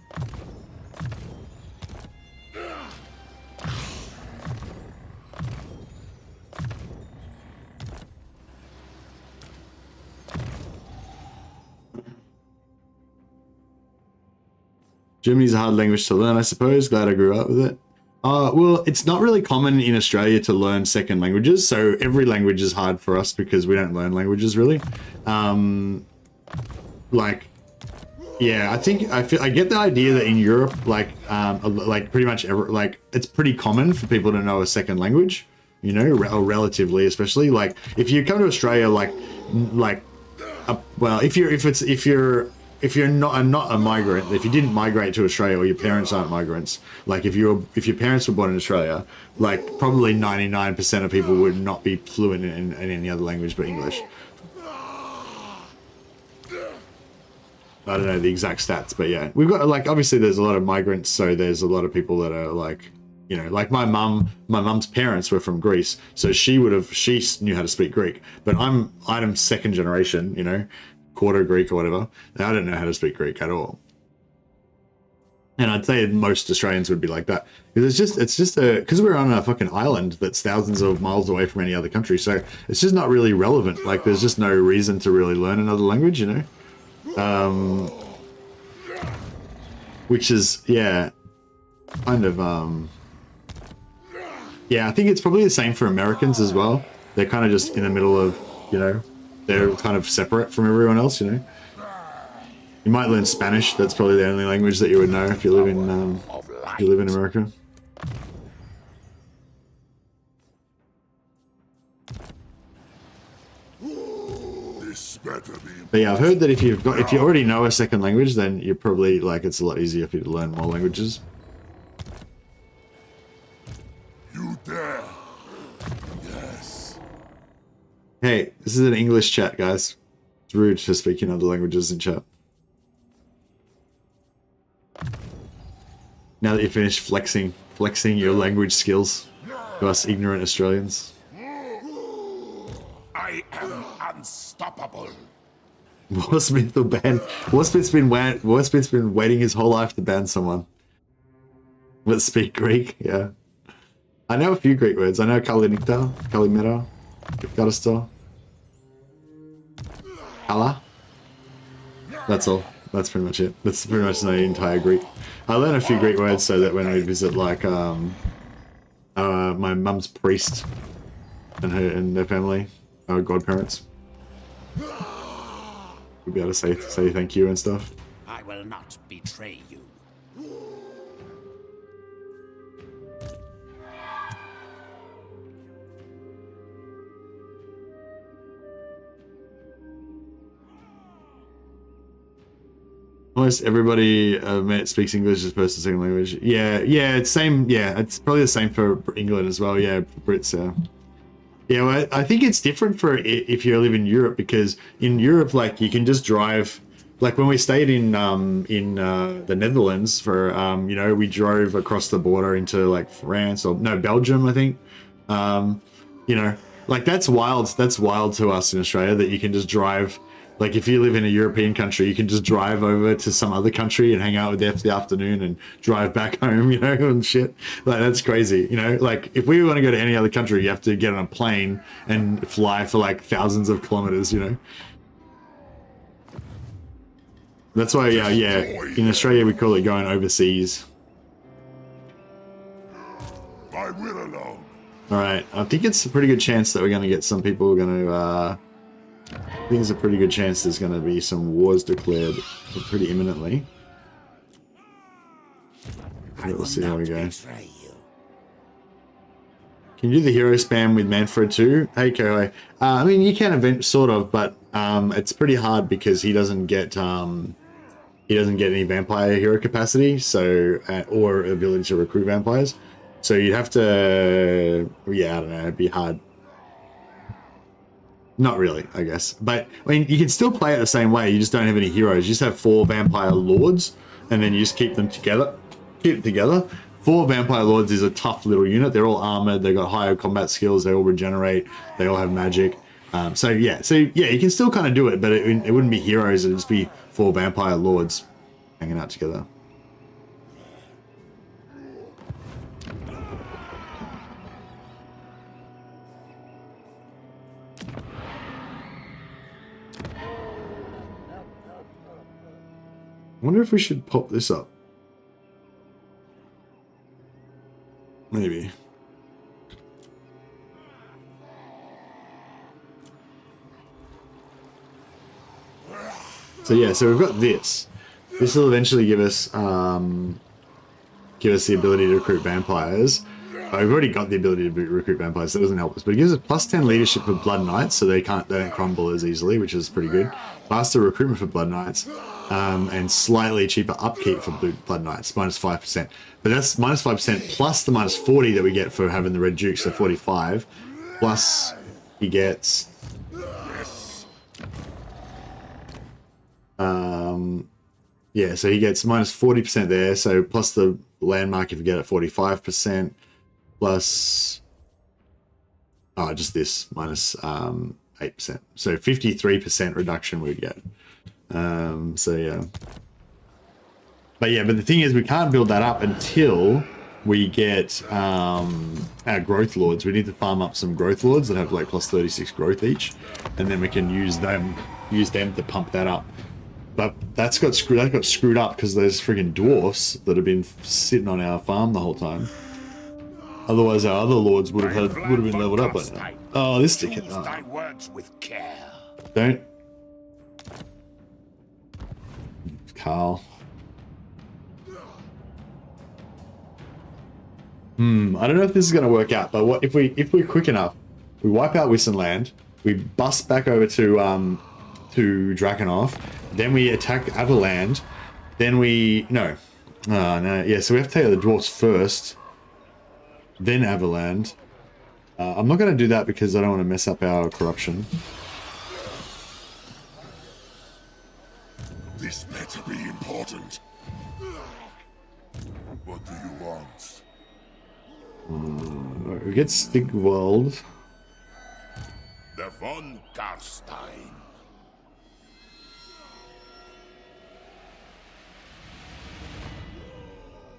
Germany's a hard language to learn, I suppose. Glad I grew up with it. Well, it's not really common in Australia to learn second languages, so every language is hard for us because we don't learn languages really. Like, yeah, I get the idea that in Europe, like pretty much it's pretty common for people to know a second language, you know, relatively, especially like if you come to Australia, well, if you're if you're not a migrant, if you didn't migrate to Australia or your parents aren't migrants, like if your parents were born in Australia, like probably 99% of people would not be fluent in any other language but English. I don't know the exact stats, but yeah, we've got like, obviously there's a lot of migrants, so there's a lot of people that are like, you know, like my mum's parents were from Greece, so she knew how to speak Greek, but I'm second generation, you know, quarter Greek or whatever, and I don't know how to speak Greek at all. And I'd say most Australians would be like that, because it's just because we're on a fucking island that's thousands of miles away from any other country, so it's just not really relevant. Like there's just no reason to really learn another language, you know. Which is, yeah, kind of, yeah, I think it's probably the same for Americans as well. They're kind of just in the middle of, you know, they're kind of separate from everyone else, you know. You might learn Spanish. That's probably the only language that you would know if you live in, America. But yeah, I've heard that if you already know a second language, then you're probably like, it's a lot easier for you to learn more languages. You dare? Yes. Hey, this is an English chat, guys. It's rude to speak in other languages in chat. Now that you've finished flexing your language skills to us ignorant Australians. I am unstoppable. Warsmith will ban. Warsmith's been waiting his whole life to ban someone. Let's speak Greek. Yeah, I know a few Greek words. I know Kalinita, Kalimera, Garisto, Kala. That's all. That's pretty much it. That's pretty much the entire Greek. I learn a few Greek words so that when we visit, like, my mum's priest and their family, our godparents, we'll be able to say thank you and stuff. I will not betray you. Almost everybody speaks English as opposed to second language. Yeah, it's same. Yeah, it's probably the same for England as well. Yeah, Brits. Yeah, well, I think it's different for if you live in Europe, because in Europe, like, you can just drive. Like when we stayed in the Netherlands for you know, we drove across the border into like France or no, Belgium, I think. You know, like that's wild. That's wild to us in Australia that you can just drive. Like if you live in a European country, you can just drive over to some other country and hang out with them for the afternoon and drive back home, you know, and shit. Like that's crazy, you know. Like if we want to go to any other country, you have to get on a plane and fly for like thousands of kilometers, you know. That's why, yeah, in Australia we call it going overseas. I will alone. All right, I think it's a pretty good chance that we're going to get some people going to. I think there's a pretty good chance there's going to be some wars declared pretty imminently. We'll see how we go. Can you do the hero spam with Manfred too? Hey, Kohei. I mean, you can sort of, but it's pretty hard because he doesn't get any vampire hero capacity, so or ability to recruit vampires. So you'd have to, yeah, I don't know, it'd be hard. Not really, I guess. But, I mean, you can still play it the same way. You just don't have any heroes. You just have 4 vampire lords, and then you just keep them together. Keep it together. 4 vampire lords is a tough little unit. They're all armored. They've got higher combat skills. They all regenerate. They all have magic. So yeah, you can still kind of do it, but it wouldn't be heroes. It'd just be 4 vampire lords hanging out together. I wonder if we should pop this up. Maybe. So yeah, so we've got this. This will eventually give us the ability to recruit vampires. We've already got the ability to recruit vampires, so that doesn't help us. But it gives us plus 10 leadership for Blood Knights, so they don't crumble as easily, which is pretty good. Faster recruitment for Blood Knights, and slightly cheaper upkeep for Blood Knights, minus 5%. But that's minus 5% plus the minus 40 that we get for having the Red Duke, so 45. Plus he gets... yeah, so he gets minus 40% there, so plus the landmark if you get it 45%, plus just this minus 8%. So 53% reduction we get. So yeah. But the thing is we can't build that up until we get our growth lords. We need to farm up some growth lords that have like plus 36 growth each, and then we can use them to pump that up. But that got screwed up because there's friggin' dwarfs that have been sitting on our farm the whole time. Otherwise, our other lords would have been leveled up by now. Oh, this dickhead! Thy words with care. Don't, Carl. I don't know if this is going to work out, but what if we're quick enough, we wipe out Wissenland, we bust back over to Drakenhof, then we attack Avaland, then we... No. Yeah, so we have to take out the dwarfs first, then Avaland. I'm not going to do that because I don't want to mess up our corruption. This better be important. What do you want? We get Stigwald. The von Karstein.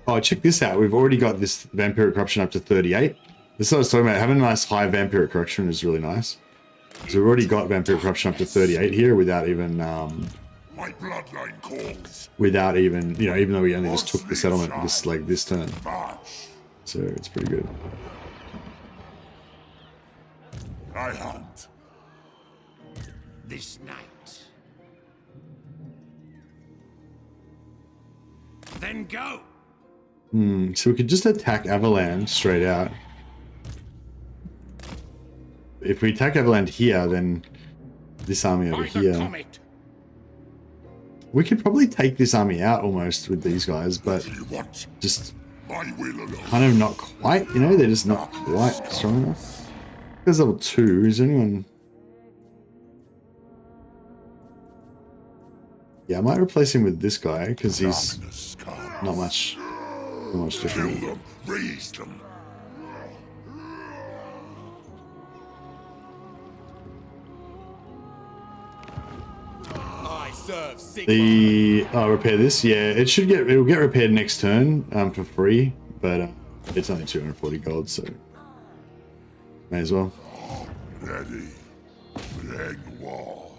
Oh, check this out. We've already got this vampiric corruption up to 38. This is what I was talking about. Having a nice high vampiric corruption is really nice. So we've already got vampiric corruption up to 38 here without even... My bloodline calls. without even, even though we only just took the settlement this turn. So it's pretty good. I hunt. This night. Then go. So we could just attack Avaland straight out. If we attack Avaland here, then this army over here. We could probably take this army out almost with these guys, but just kind of not quite, they're just not quite strong enough. There's level 2, is anyone... Yeah, I might replace him with this guy, because he's not much different. Raise them. Repair this. Yeah, it'll get repaired next turn for free, but it's only 240 gold, so may as well. Ready. Leg war.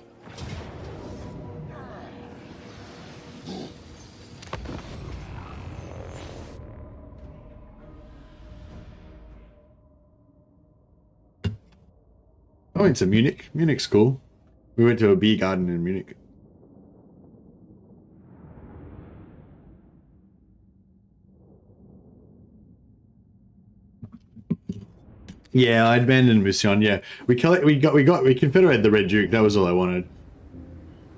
I went to Munich. Munich's cool. We went to a beer garden in Munich. Yeah, I abandoned Mission. Yeah, we confederated the Red Duke. That was all I wanted.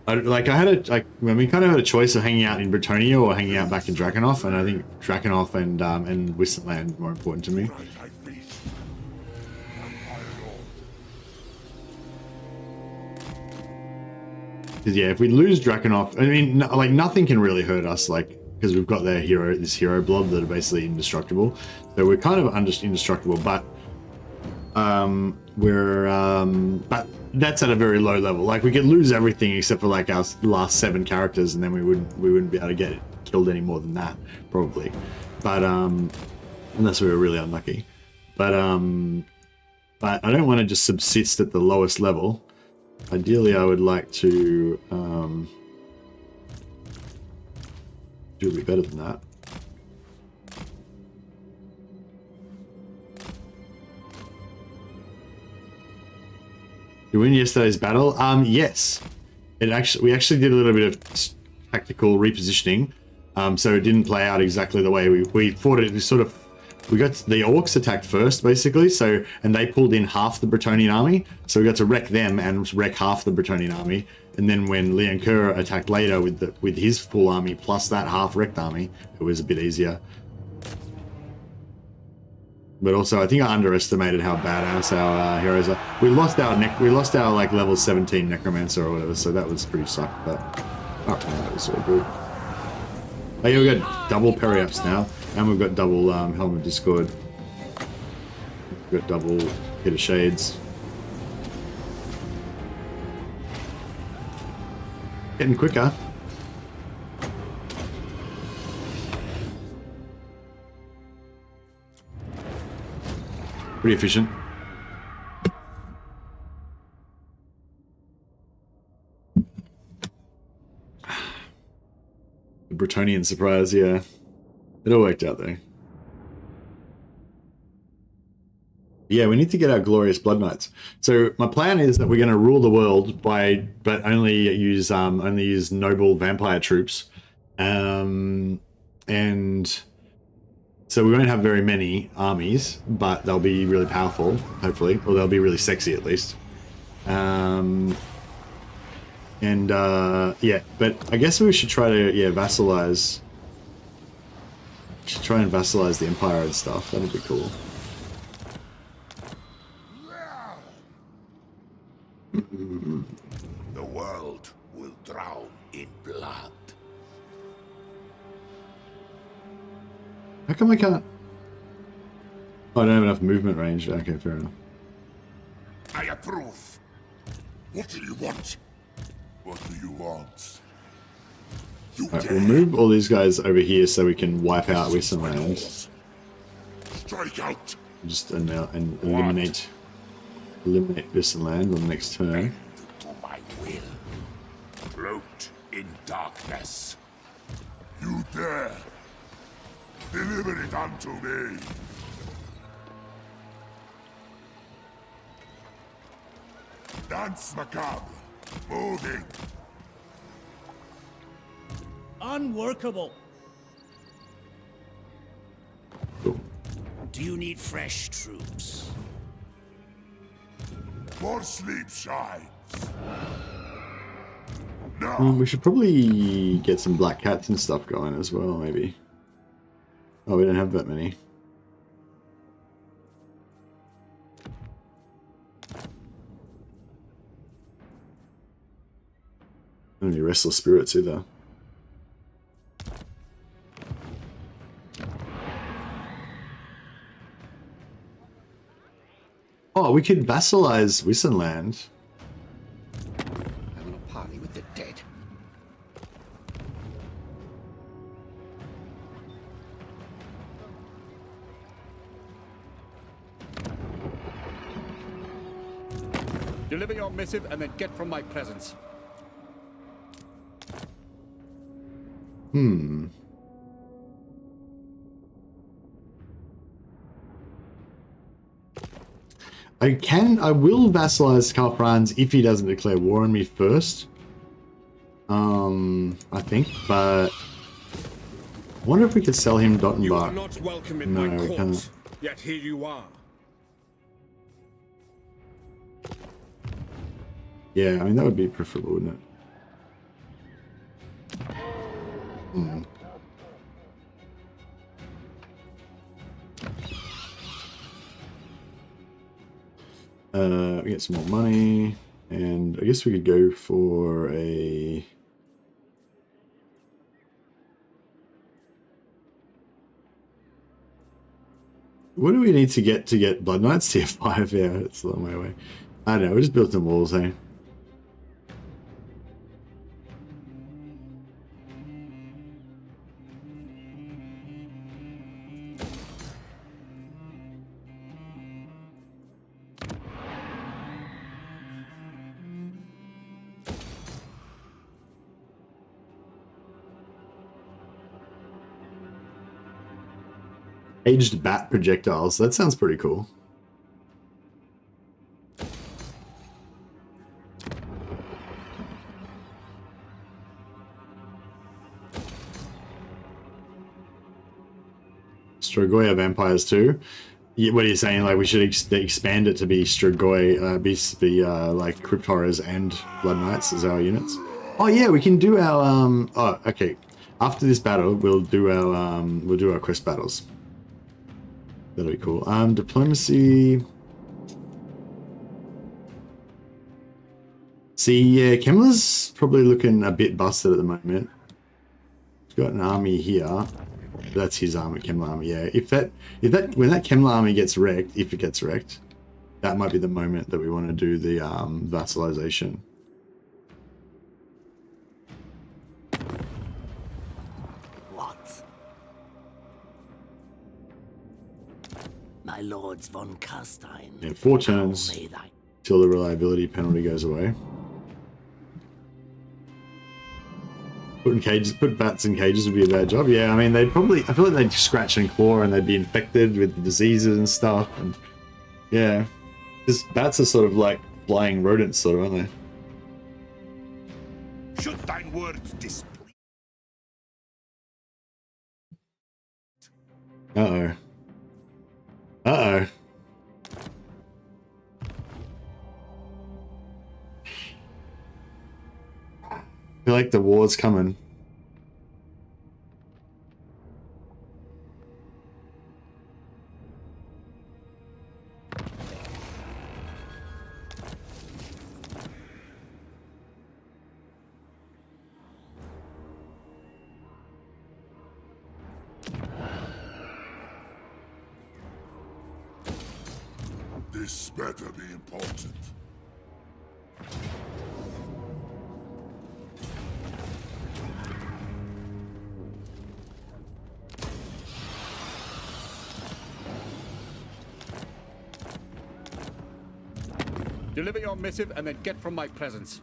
We kind of had a choice of hanging out in Bretonnia or hanging out back in Drakenhof, and I think Drakenhof and Wissenland more important to me. Because yeah, if we lose Drakenhof, I mean, nothing can really hurt us, because we've got this hero blob that are basically indestructible. So we're kind of indestructible, but but that's at a very low level. We could lose everything except for our last 7 characters, and then we wouldn't be able to get killed any more than that, probably. But unless we were really unlucky. But I don't want to just subsist at the lowest level. Ideally, I would like to do a bit better than that. You win yesterday's battle? Yes. We actually did a little bit of tactical repositioning, so it didn't play out exactly the way we fought it. We sort of we got the orcs attacked first, basically. So, and they pulled in half the Bretonnian army. So we got to wreck them and wreck half the Bretonnian army. And then when Leon Kerr attacked later with his full army plus that half wrecked army, it was a bit easier. But also, I think I underestimated how badass our heroes are. We lost our like level 17 necromancer or whatever, so that was pretty sucked. But oh, that was so good. Oh yeah, we got double peri-ups now, and we've got double Helm of Discord. We've got double Hit of Shades. Getting quicker. Pretty efficient. The Bretonnian surprise, yeah. It all worked out though. Yeah, we need to get our glorious Blood Knights. So my plan is that we're going to rule the world but only use noble vampire troops, and so we won't have very many armies, but they'll be really powerful, hopefully, or they'll be really sexy at least. Yeah, but I guess we should try to vassalize. Should try and vassalize the Empire and stuff. That'd be cool. The world will drown in blood. How come I can't? Oh, I don't have enough movement range. Okay, fair enough. I approve. What do you want? What do you want? Right, we'll move all these guys over here so we can wipe out Western lands. Strike out. Just and eliminate Western land on the next turn. To my will. Float in darkness. You dare. Deliver it unto me. Dance macabre. Moving. Unworkable. Cool. Do you need fresh troops? More sleep shines. No. We should probably get some black cats and stuff going as well, maybe. Oh, we don't have that many. Not any restless spirits either. Oh, we could vassalize Wissenland. I'm on a party with the dead. Deliver your missive and then get from my presence. I will vassalize Karl Franz if he doesn't declare war on me first. I think, but I wonder if we could sell him Dottenbach. You are not welcome in No, my we court, can't. yet here you are. Yeah, I mean that would be preferable, wouldn't it? We get some more money, and I guess we could go for a... What do we need to get Blood Knights tier 5? Yeah, it's a long way away. I don't know, we just built some walls, eh? Aged bat projectiles. That sounds pretty cool. Strigoi of Empires too. What are you saying? Like we should expand it to be Strigoi, be like Crypt Horrors and Blood Knights as our units. Oh yeah, we can do our oh okay. After this battle, we'll do our quest battles. That'll be cool. Diplomacy. See, yeah, Kemmler's probably looking a bit busted at the moment. He's got an army here. That's his army, Kemmler army. Yeah, when that Kemmler army gets wrecked, if it gets wrecked, that might be the moment that we want to do the vassalization. What? My lords von Carstein. Yeah, 4 turns till the reliability penalty goes away. Put bats in cages would be a bad job. Yeah, I mean, I feel like they'd scratch and claw and they'd be infected with diseases and stuff. And yeah, because bats are sort of like flying rodents, sort of, aren't they? Should thine words displease? Uh-oh. Uh-oh. I feel like the war's coming. This better be important. Deliver your missive and then get from my presence.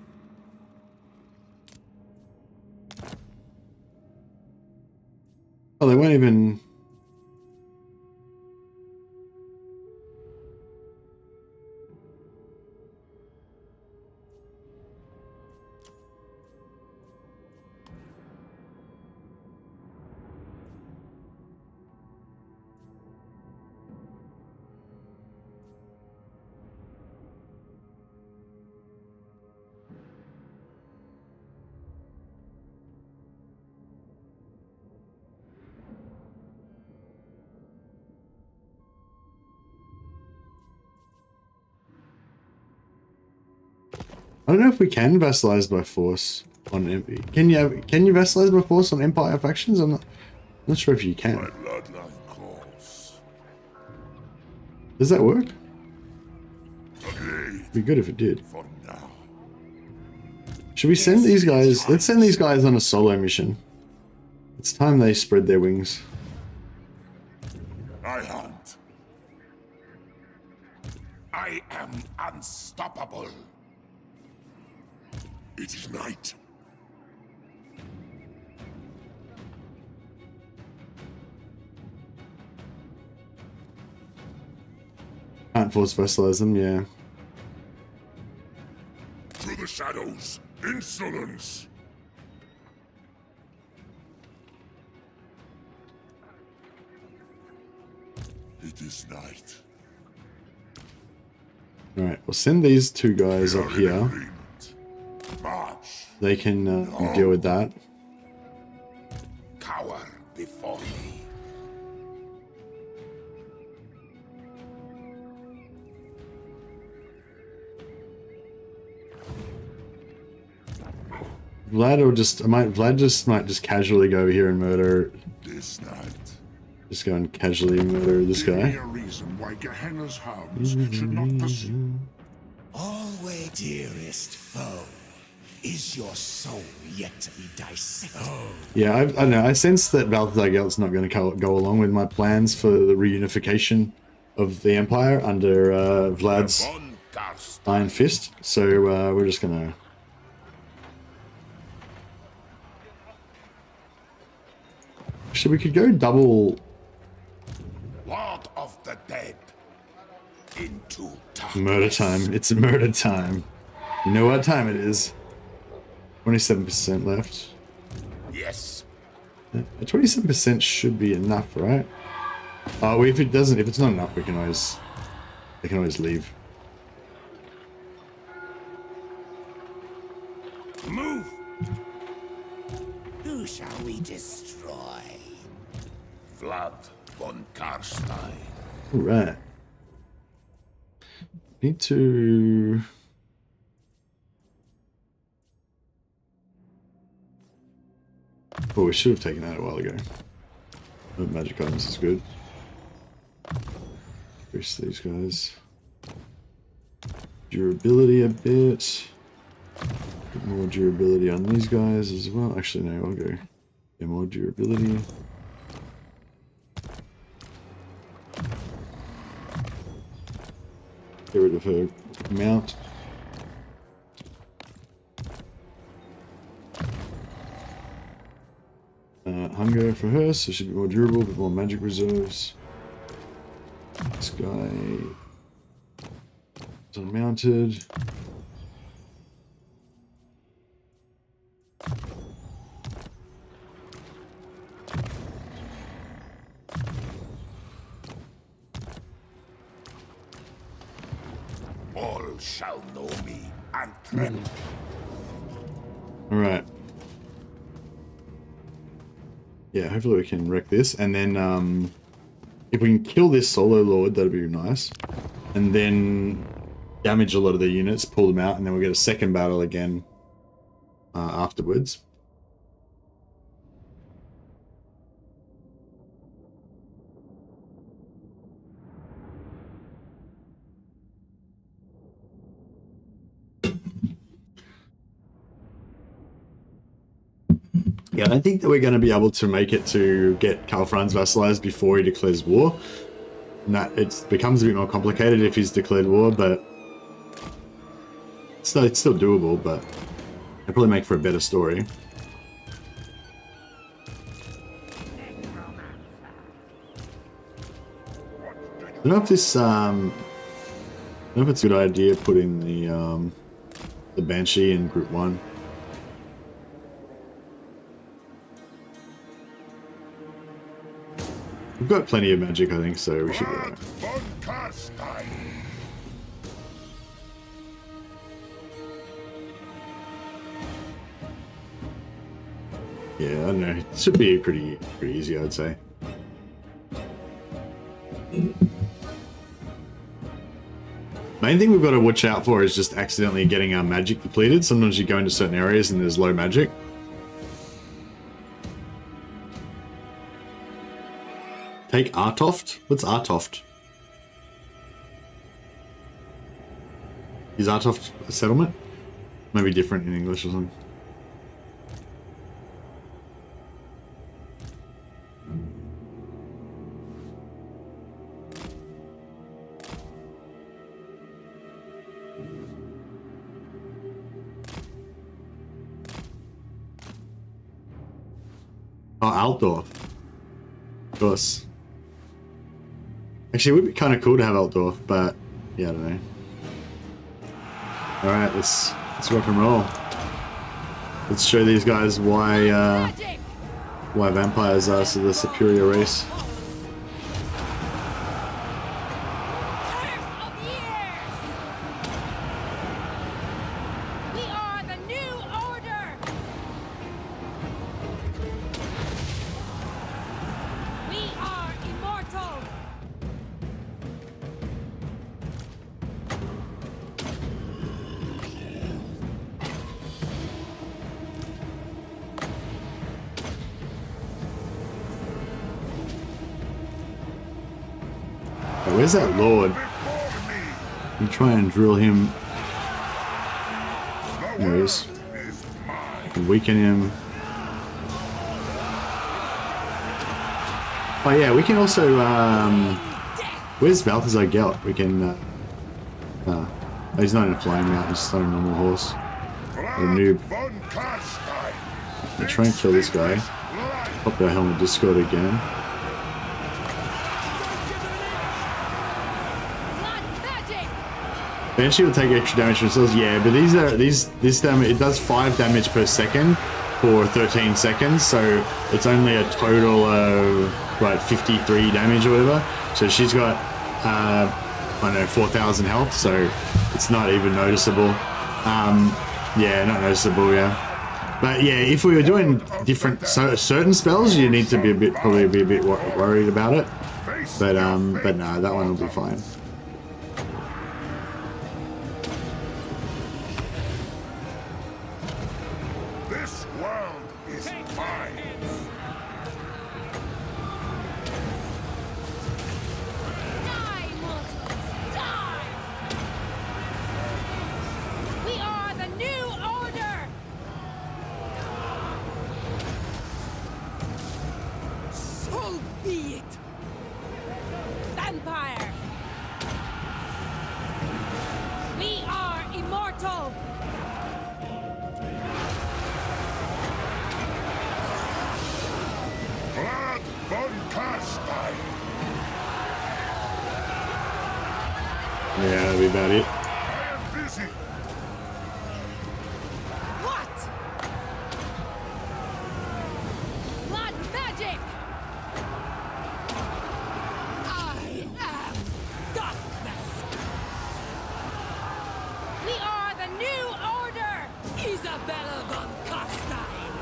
Oh, they won't even... I don't know if we can vassalize by force on MP. Can you vassalize by force on Empire factions? I'm not sure if you can. My bloodline calls. Does that work? Agreed. It'd be good if it did. For now. Should we send these guys? Let's send these guys on a solo mission. It's time they spread their wings. I hunt. I am unstoppable. It is night. Can't force vassalize them, yeah. Through the shadows, insolence. It is night. Alright, we'll send these 2 guys up here. March. They can deal with that. Cower before me. Vlad might just casually go over here and murder. This night. Just go and casually murder this guy. A reason why Gehenna's hounds should not pursue. Always, dearest foe, is your soul yet to be dissected? Yeah, I don't know. I sense that Balthazar Gelt's not going to go along with my plans for the reunification of the Empire under Vlad's Iron Fist. So we're just going to... Actually, we could go double... Lord of the dead. Into darkness. Murder time. It's murder time. You know what time it is. 27% left. Yes. 27% should be enough, right? If it's not enough, they can always leave. Move! Who shall we destroy? Vlad von Karstein. All right. Need to. Oh, we should have taken that a while ago. Oh, magic items is good. Increase these guys. Durability a bit. Bit more durability on these guys as well. Actually, no, I'll go. Yeah, more durability. Get rid of her mount. Hunger for her, so she'll be more durable, but more magic reserves. This guy is unmounted. All shall know me and tremble. Alright. Yeah, hopefully we can wreck this, and then if we can kill this solo lord, that'd be nice. And then damage a lot of the units, pull them out, and then we'll get a second battle again afterwards. Yeah, I don't think that we're going to be able to make it to get Karl Franz vassalized before he declares war. And that it becomes a bit more complicated if he's declared war, but it's still doable, but it'll probably make for a better story. I don't know if this I don't know if it's a good idea putting the Banshee in Group 1. We've got plenty of magic, I think, so we should be alright. Yeah, I don't know. It should be pretty easy, I would say. Main thing we've got to watch out for is just accidentally getting our magic depleted. Sometimes you go into certain areas and there's low magic. Take Artoft? What's Artoft? Is Artoft a settlement? Maybe different in English or something. Oh, Altdorf. Of course. Actually, it would be kind of cool to have Altdorf, but yeah, I don't know. All right, let's rock and roll. Let's show these guys why vampires are the superior race. Where's that lord? You try and drill him. There he is. Weaken him. Oh yeah, we can also where's Balthazar Gelt? We can oh, he's not in a flying mount, he's just on a normal horse. A noob. I'll try and kill this guy. Pop the helmet discord again. Banshee will take extra damage from cells, yeah, but this damage, it does 5 damage per second, for 13 seconds, so it's only a total of like 53 damage or whatever. So she's got I don't know, 4,000 health, so it's not even noticeable. Yeah, not noticeable, yeah. But yeah, if we were doing different certain spells, you need to be probably be a bit worried about it. But no, that one will be fine. This world is mine. Die, mortals! Die! We are the new order! So be it! Vampire! We are immortal! Vlad von Karstein. Yeah, that'll be about it. I am busy. What? Blood magic! I am darkness! We are the new order! Isabella von Karstein!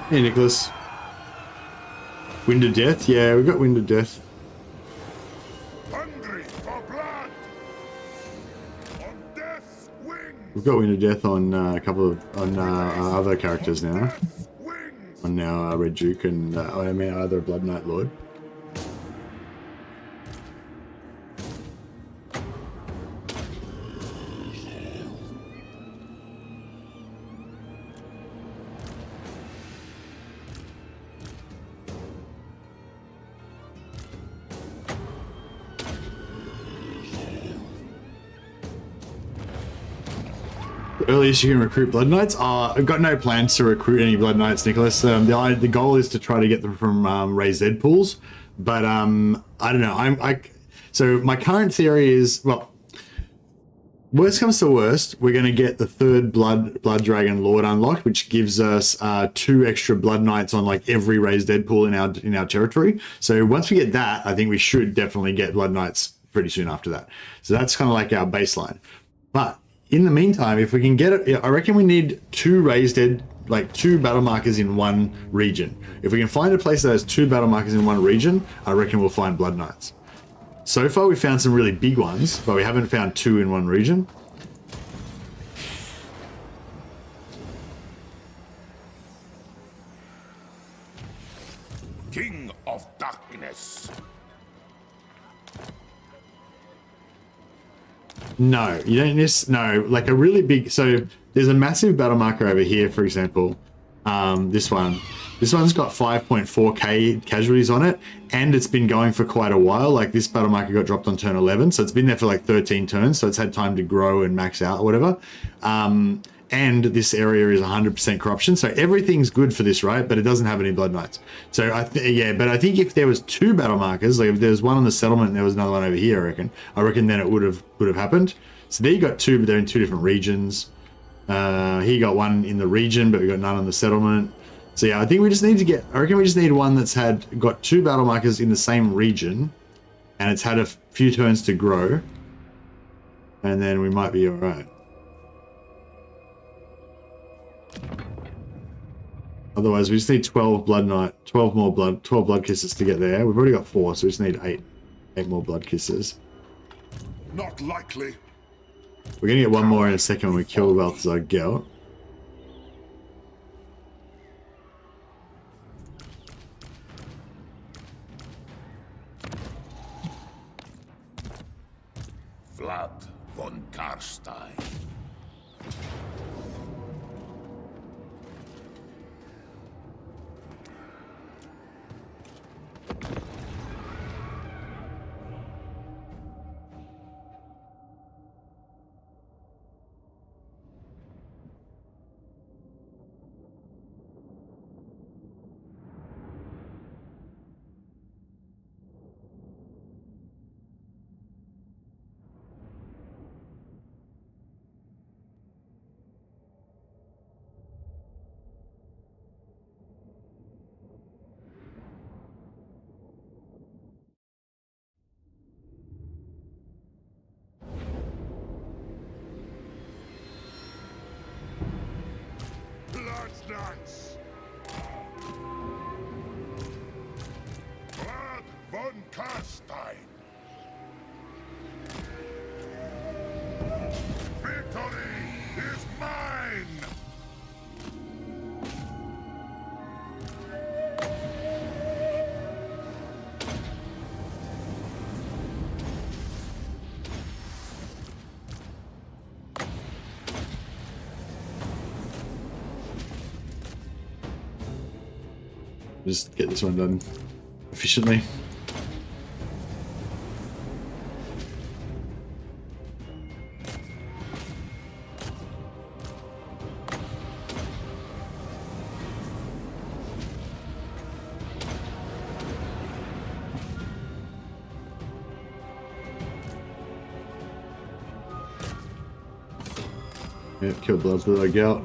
Hey, Nicholas. Wind of Death? Yeah, we got Wind of Death. Hungry for blood. On death's wings. We've got Wind of Death on a couple of our other characters now. Death's wings. On now Red Duke and I mean other Blood Knight Lord. The earliest you can recruit Blood Knights? I've got no plans to recruit any Blood Knights, Nicholas. The goal is to try to get them from raised Z pools, but I don't know. So my current theory is, well, worst comes to worst, we're going to get the third Blood Dragon Lord unlocked, which gives us 2 extra Blood Knights on like every raised Z pool in our territory. So once we get that, I think we should definitely get Blood Knights pretty soon after that. So that's kind of like our baseline. But in the meantime, if we can get it, I reckon we need 2 raised dead, like 2 battle markers in one region. If we can find a place that has 2 battle markers in one region, I reckon we'll find Blood Knights. So far, we found some really big ones, but we haven't found 2 in one region. King of Darkness. No, you don't no, like a really big, so there's a massive battle marker over here, for example. This one's got 5.4k casualties on it, and it's been going for quite a while. Like this battle marker got dropped on turn 11, so it's been there for like 13 turns, so it's had time to grow and max out or whatever. And this area is 100% corruption, so everything's good for this, right? But it doesn't have any Blood Knights. So yeah, but I think if there was 2 battle markers, like if there was one on the settlement and there was another one over here, I reckon then it would have happened. So there you got 2, but they're in 2 different regions. Here you got 1 in the region, but we got none on the settlement. So yeah, I think we just need to get, I reckon we just need one that's got 2 battle markers in the same region, and it's had a few turns to grow, and then we might be all right. Otherwise, we just need 12 blood kisses to get there. We've already got 4, so we just need 8 more blood kisses. Not likely. We're gonna get 1 more in a second when we kill Balthazar Gelt. Vlad von Karstein. Advance! Vlad von Karstein! Victory is mine! Just get this one done efficiently. Yeah, kill Blood Blood out.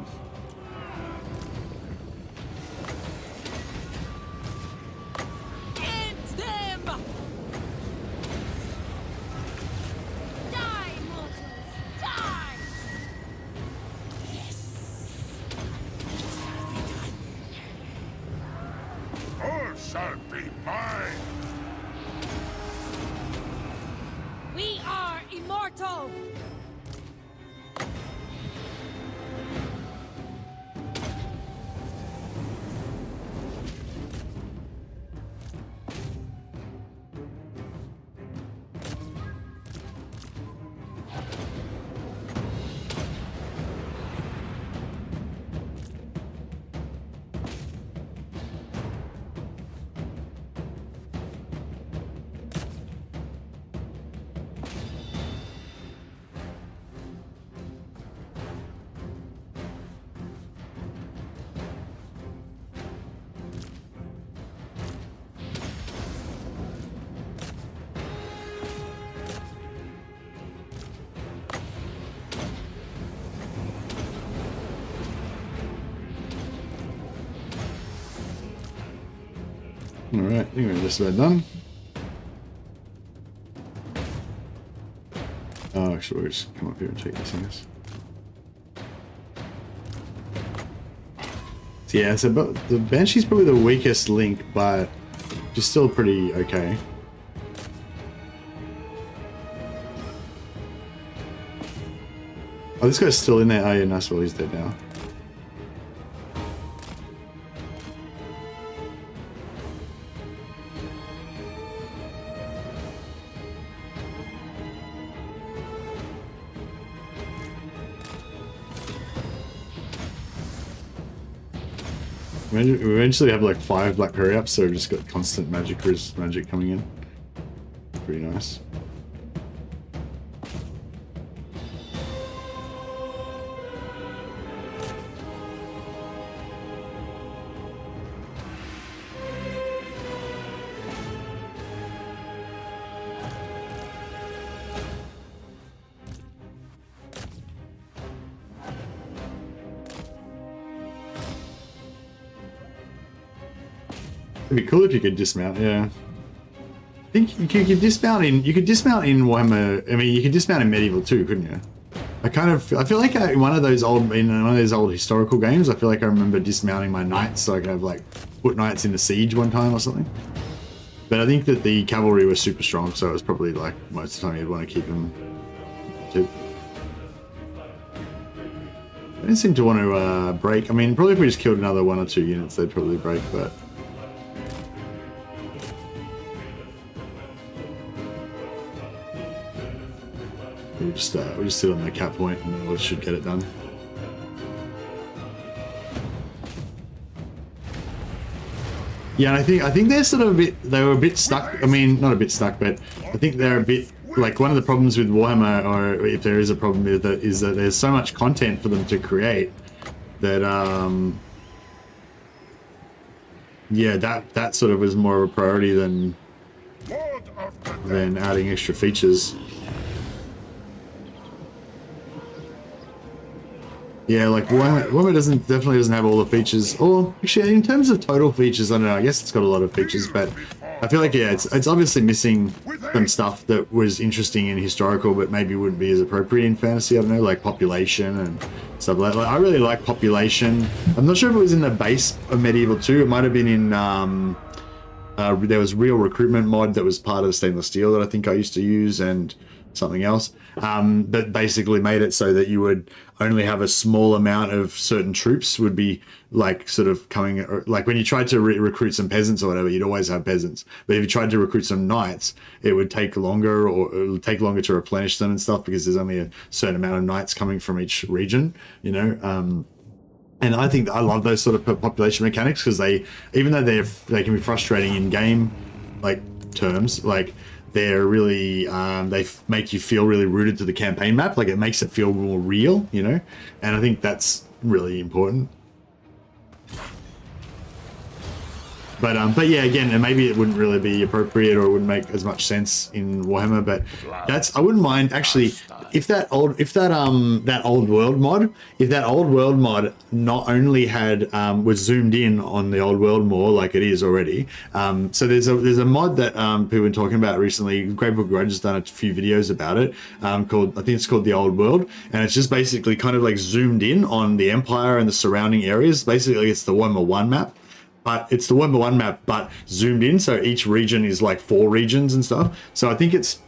Shall be mine! We are immortal! Alright, I think we're just about done. Oh, actually, we'll just come up here and take these things. So yeah, so but the Banshee's probably the weakest link, but she's still pretty okay. Oh, this guy's still in there. Oh yeah, nice. Well, he's dead now. We eventually have like 5 black hurry ups, so we've just got constant magic coming in. Pretty nice. It'd be cool if you could dismount, yeah. I think you could dismount in Warhammer. I mean, you could dismount in Medieval too, couldn't you? I feel like in one of those old historical games, I feel like I remember dismounting my knights so I could have like put knights into siege one time or something. But I think that the cavalry was super strong, so it was probably like most of the time you'd want to keep them too. I didn't seem to want to break. I mean, probably if we just killed another 1 or 2 units, they'd probably break, but. We'll just sit on the cap point and we should get it done. Yeah, and I think they're sort of they were a bit stuck. I mean, not a bit stuck, but I think they're a bit like one of the problems with Warhammer, or if there is a problem with it, is that there's so much content for them to create that yeah, that sort of was more of a priority than adding extra features. Yeah, like Warhammer definitely doesn't have all the features. Or actually, in terms of total features, I don't know. I guess it's got a lot of features, but I feel like, yeah, it's obviously missing some stuff that was interesting and historical, but maybe wouldn't be as appropriate in fantasy. I don't know, like population and stuff like that. I really like population. I'm not sure if it was in the base of Medieval 2. It might have been in, there was real recruitment mod that was part of Stainless Steel that I think I used to use, and something else, that basically made it so that you would only have a small amount of certain troops would be like sort of coming, like when you tried to recruit some peasants or whatever, you'd always have peasants, but if you tried to recruit some knights, it would take longer, or it would take longer to replenish them and stuff, because there's only a certain amount of knights coming from each region, you know. And I think I love those sort of population mechanics, because they, even though they can be frustrating in game like terms, like they're really they make you feel really rooted to the campaign map. Like it makes it feel more real, you know, and I think that's really important. But yeah, again, and maybe it wouldn't really be appropriate, or it wouldn't make as much sense in Warhammer. But that's, I wouldn't mind actually if that old world mod not only had was zoomed in on the old world more like it is already. So there's a mod that people have been talking about recently. Great Book Grudge has done a few videos about it. Called, I think it's called the Old World, and it's just basically kind of like zoomed in on the Empire and the surrounding areas. Basically, it's the Warhammer 1 map. But it's the Warhammer 1 map, but zoomed in, so each region is like 4 regions and stuff. So I think it's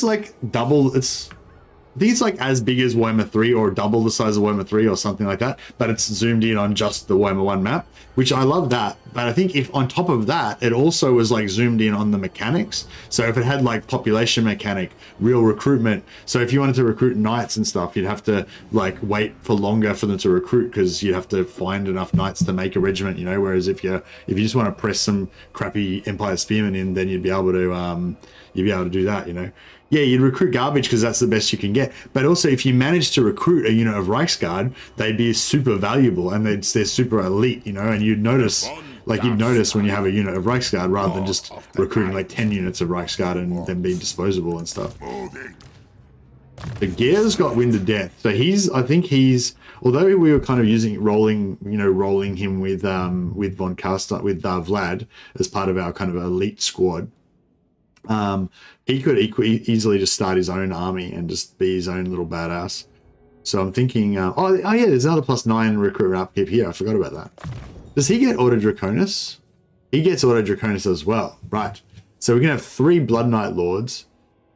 like double. I think it's like as big as Warhammer 3, or double the size of Warhammer 3 or something like that. But it's zoomed in on just the Warhammer 1 map, which I love that. But I think if on top of that, it also was like zoomed in on the mechanics. So if it had like population mechanic, real recruitment. So if you wanted to recruit knights and stuff, you'd have to like wait for longer for them to recruit, because you'd have to find enough knights to make a regiment, you know. Whereas if you just want to press some crappy Empire spearmen in, then you'd be able to do that, you know. Yeah, you'd recruit garbage because that's the best you can get. But also, if you manage to recruit a unit of Reichsguard, they'd be super valuable, and they're super elite, you know. And you'd notice, when you have a unit of Reichsguard, rather than just recruiting like 10 units of Reichsguard and them being disposable and stuff. The Gear's got Wind of Death, so I think he's. Although we were kind of rolling him with von Karstein, with Vlad as part of our kind of elite squad. He could easily just start his own army and just be his own little badass. So I'm thinking, oh yeah, there's another +9 recruitment upkeep here. I forgot about that. Does he get Auto Draconis? He gets Auto Draconis as well, right? So we can have 3 Blood Knight Lords,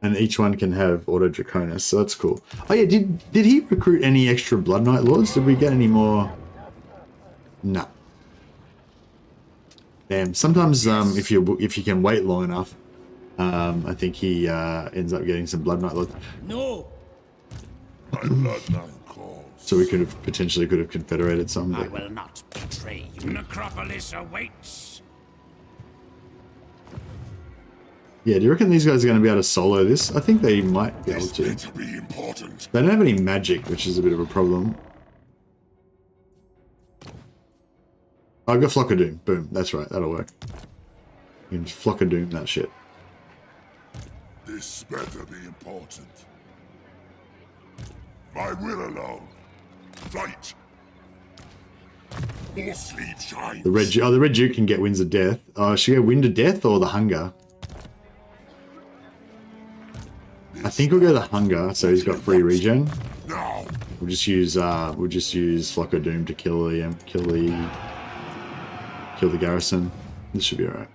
and each one can have Auto Draconis. So that's cool. Oh yeah, did he recruit any extra Blood Knight Lords? Did we get any more? No. Damn. Sometimes if you can wait long enough. I think he ends up getting some Blood Knight Lords. No. So we could have potentially confederated some. I will not betray you. Necropolis awaits. Yeah, do you reckon these guys are going to be able to solo this? I think they might be able to. They don't have any magic, which is a bit of a problem. I've got Flock of Doom. Boom. That's right. That'll work. You can Flock of Doom that shit. This better be important. My will alone. Fight. More sleep shines. The Red Duke can get Winds of Death. Should we go Wind of Death or the Hunger? I think we'll go the Hunger, so he's got free regen. Now. We'll just use Flock of Doom to kill the garrison. This should be alright.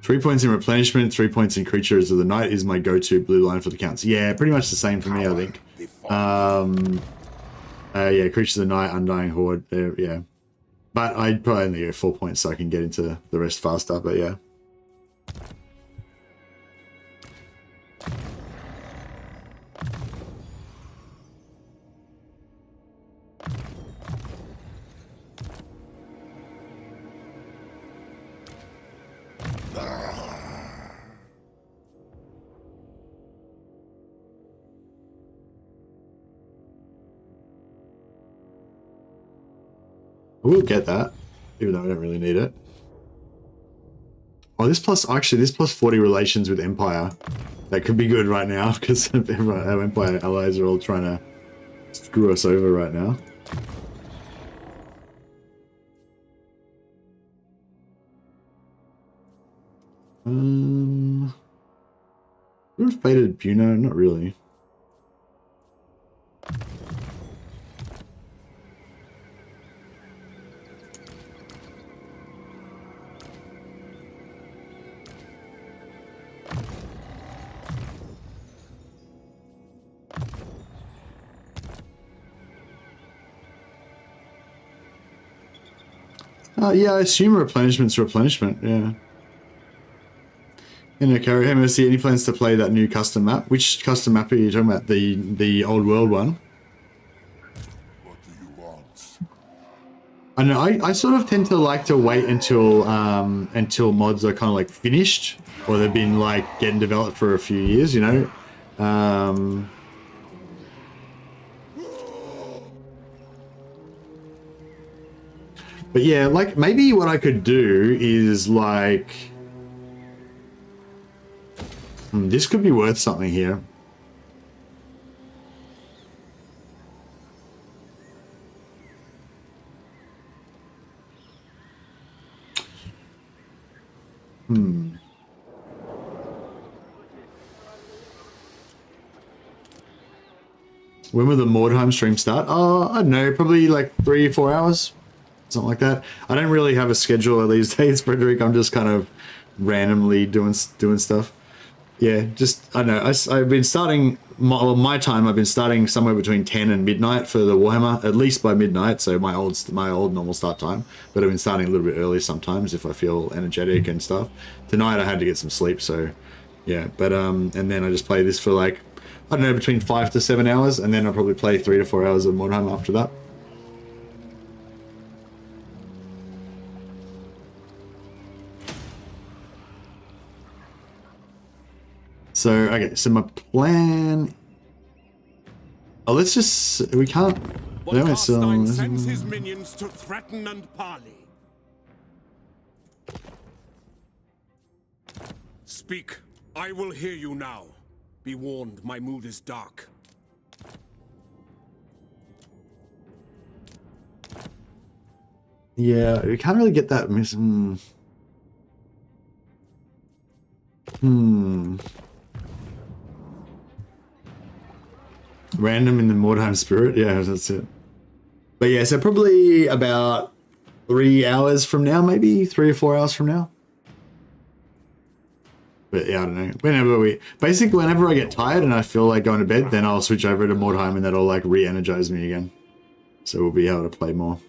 3 points in replenishment, 3 points in creatures of the night is my go-to blue line for the counts. Yeah, pretty much the same for me, I think. Yeah, creatures of the night, Undying Horde, yeah. But I'd probably only go 4 points so I can get into the rest faster, but yeah. We'll get that, even though we don't really need it. Oh, this plus 40 relations with Empire. That could be good right now, because our Empire allies are all trying to screw us over right now. Faded Buno? Not really. Yeah, I assume replenishment's replenishment, yeah. You know, Carrie, MSC, any plans to play that new custom map? Which custom map are you talking about? The old world one? What do you want? I know, I sort of tend to like to wait until mods are kind of like finished, or they've been like getting developed for a few years, you know? But yeah, like maybe what I could do is like, this could be worth something here. When will the Mordheim stream start? I don't know, probably like 3 or 4 hours. Something like that. I don't really have a schedule these days, Frederick. I'm just kind of randomly doing stuff. Yeah, just, I don't know. I've been starting, my time, I've been starting somewhere between 10 and midnight for the Warhammer, at least by midnight, so my old normal start time. But I've been starting a little bit early sometimes if I feel energetic and stuff. Tonight I had to get some sleep, so yeah. But, and then I just play this for like, I don't know, between 5 to 7 hours, and then I'll probably play 3 to 4 hours of Mordheim after that. So, okay, so my plan... Oh, let's just... We can't... Von sends his minions to threaten and parley. Speak. I will hear you now. Be warned, my mood is dark. Yeah, we can't really get that... Random in the Mordheim spirit? Yeah, that's it. But yeah, so probably about 3 hours from now, maybe 3 or 4 hours from now. But yeah, I don't know. Whenever I get tired and I feel like going to bed, then I'll switch over to Mordheim and that'll like re-energize me again. So we'll be able to play more.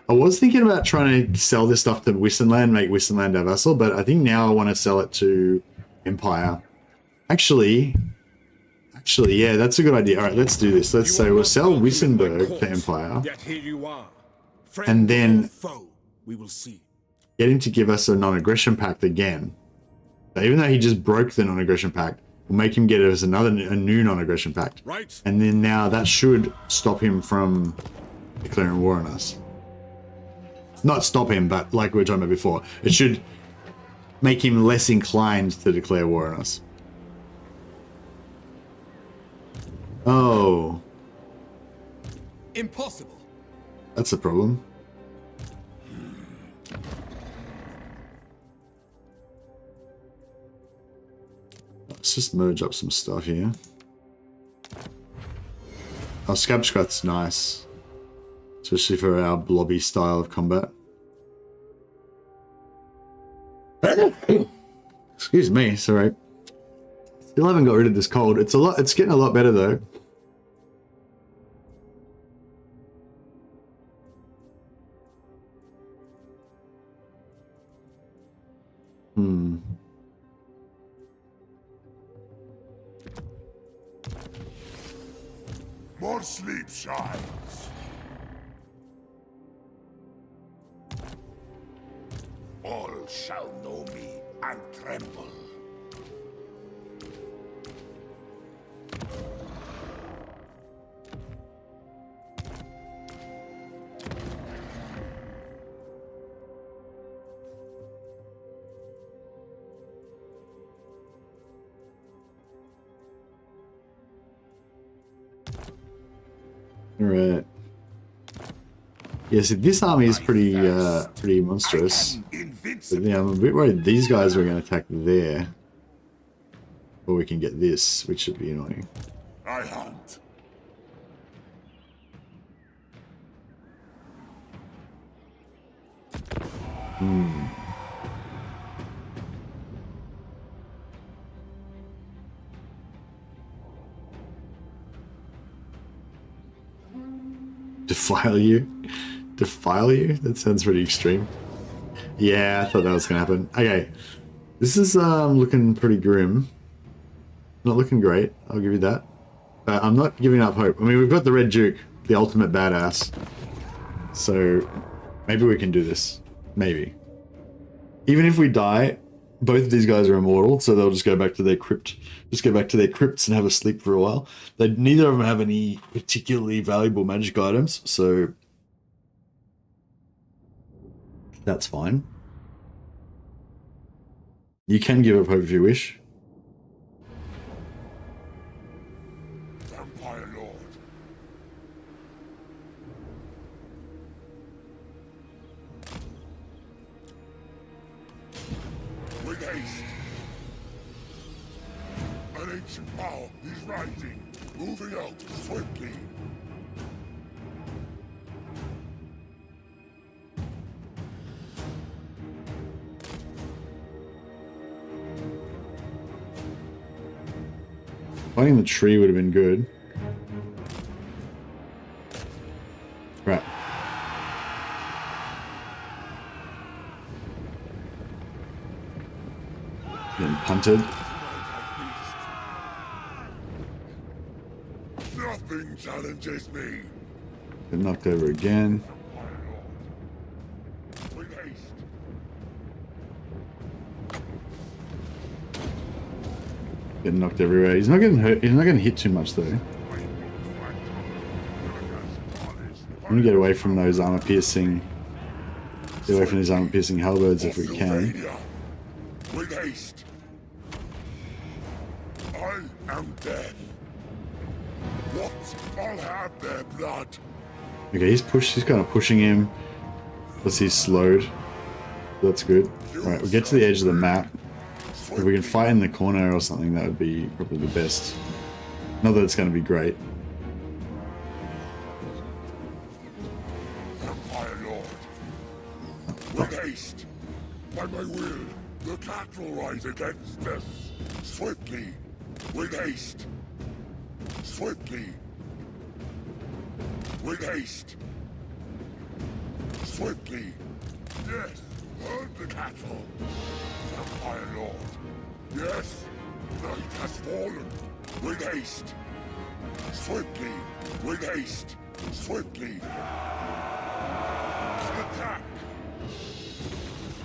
I was thinking about trying to sell this stuff to Wissenland, make Wissenland our vassal, but I think now I want to sell it to Empire. Actually, yeah, that's a good idea. All right, let's do this. Let's say we'll sell Wissenberg to Empire, and then get him to give us a non-aggression pact again. So even though he just broke the non-aggression pact, we'll make him get us a new non-aggression pact. Right. And then now that should stop him from declaring war on us. Not stop him, but like we were talking about before, it should make him less inclined to declare war on us. Oh. Impossible. That's a problem. Let's just merge up some stuff here. Oh, Scab Scrat's nice. Especially for our blobby style of combat. Excuse me, sorry. Still haven't got rid of this cold. It's getting a lot better though. More sleep shines. All shall know me and tremble. Alright. Yeah, so this army is pretty pretty monstrous. But yeah, I'm a bit worried these guys are going to attack there. Or we can get this, which should be annoying. I hunt. Defile you? Defile you? That sounds pretty extreme. Yeah, I thought that was gonna happen. Okay. This is looking pretty grim. Not looking great, I'll give you that. But I'm not giving up hope. I mean, we've got the Red Duke, the ultimate badass. So maybe we can do this. Maybe. Even if we die, both of these guys are immortal, so they'll just go back to their crypt. Just go back to their crypts and have a sleep for a while. Neither of them have any particularly valuable magic items, so that's fine. You can give up hope if you wish. Vampire Lord. With haste. An ancient power is rising, moving out swiftly. Finding the tree would have been good. Right. Getting punted. Nothing challenges me. Get knocked over again. With haste. Getting knocked everywhere. He's not getting hurt. He's not getting hit too much though. I'm gonna get away from those armor piercing. Get away from these armor piercing halberds if we can. With haste. I am death. What? I'll have their blood. Okay, he's kind of pushing him. Plus he's slowed. That's good. Alright, we get to the edge of the map. If we can fight in the corner or something, that would be probably the best. Not that it's going to be great. Vampire Lord. With haste. By my will, the cat will rise against us. Swiftly. With haste. Swiftly. With haste. Swiftly. Yes. Herd the cattle. Vampire Lord. Yes. Night has fallen. With haste. Swiftly. With haste. Swiftly. Attack.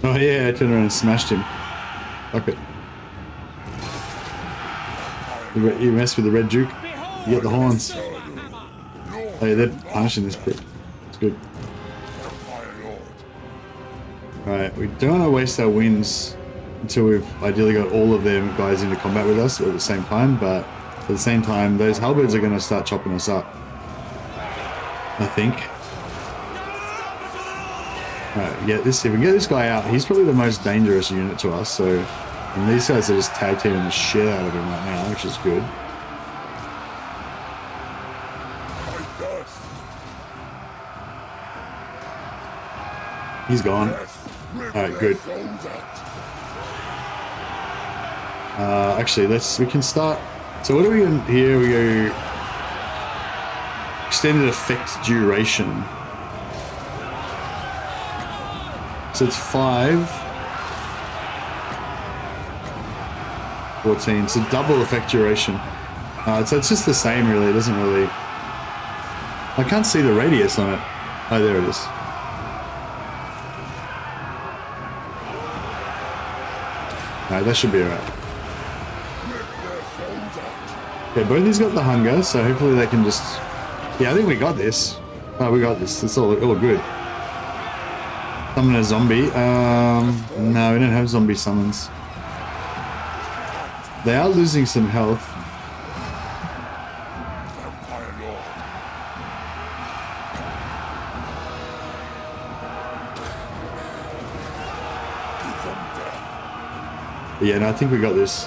Oh yeah, I turned around and smashed him. Fuck it. You mess with the Red Duke, you get the horns. Oh yeah, they're punishing this prick. It's good. Alright, we don't want to waste our wins until we've ideally got all of them guys into combat with us at the same time, but at the same time, those halberds are going to start chopping us up. I think. Alright, if we can get this guy out, he's probably the most dangerous unit to us, so... And these guys are just tag teaming the shit out of him right now, which is good. He's gone. Alright, good. Actually, we can start. So what do we do here? We go extended effect duration. So it's 5, 14. So double effect duration. So it's just the same, really. It doesn't really. I can't see the radius on it. Oh, there it is. Alright, that should be alright. Okay, both of these got the hunger, so hopefully they can just... Yeah, I think we got this. Oh, we got this. It's all good. Summon a zombie. No, we don't have zombie summons. They are losing some health. But yeah, no, I think we got this.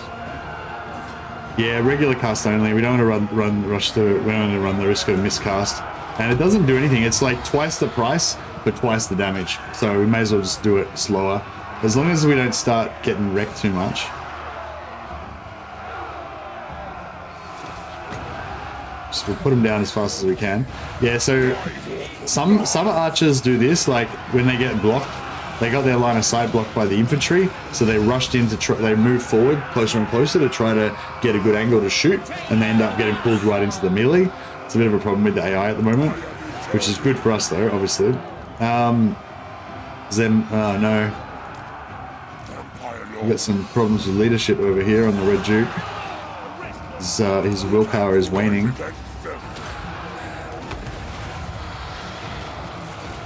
Yeah, regular cast only. We don't want to rush through. We don't want to run the risk of miscast. And it doesn't do anything. It's like twice the price, but twice the damage. So we may as well just do it slower. As long as we don't start getting wrecked too much. So we'll put them down as fast as we can. Yeah, so some archers do this, like when they get blocked, they got their line of sight blocked by the infantry, so they rushed in to they move forward closer and closer to try to get a good angle to shoot, and they end up getting pulled right into the melee. It's a bit of a problem with the AI at the moment, which is good for us though, obviously. Oh no. We've got some problems with leadership over here on the Red Duke. His willpower is waning.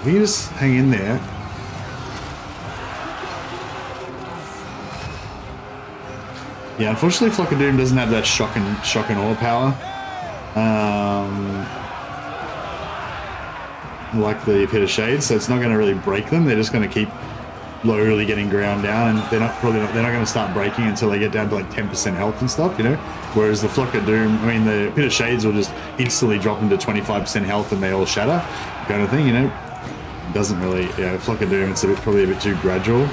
If you just hang in there. Yeah, unfortunately Flock of Doom doesn't have that shock and awe power. Like the Pit of Shades, so it's not going to really break them. They're just going to keep slowly getting ground down, and they're not going to start breaking until they get down to like 10% health and stuff, you know. Whereas the Flock of Doom, I mean, the Pit of Shades will just instantly drop into 25% health and they all shatter, kind of thing, you know. It doesn't really, yeah. Flock of Doom, it's probably a bit too gradual.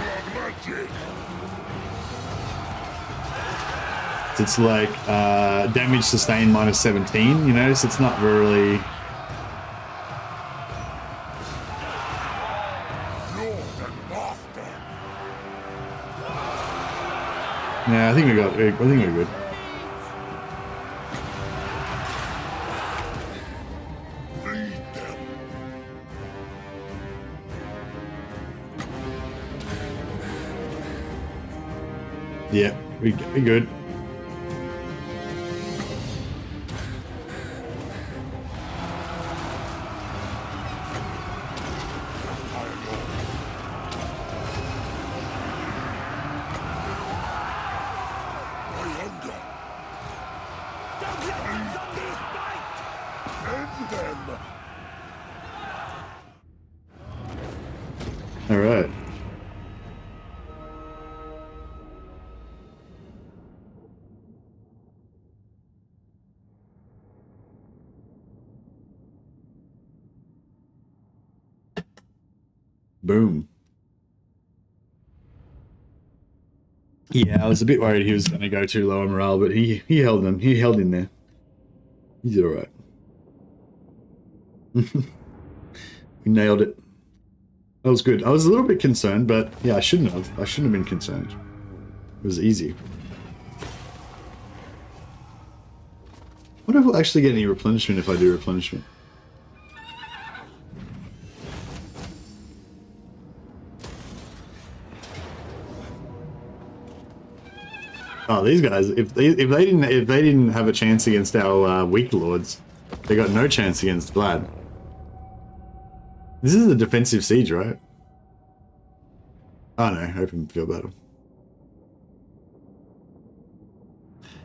It's like damage sustained minus 17, you know, so it's not really. Yeah, I think we're good. Yeah, we good. All right. Boom. Yeah, I was a bit worried he was going to go too low on morale, but he held them. He held in there. He did all right. We nailed it. That was good. I was a little bit concerned, but yeah, I shouldn't have. I shouldn't have been concerned. It was easy. I wonder if we'll actually get any replenishment if I do replenishment. Oh, these guys! If they didn't have a chance against our weak lords, they got no chance against Vlad. This is a defensive siege, right? Oh no, open field battle.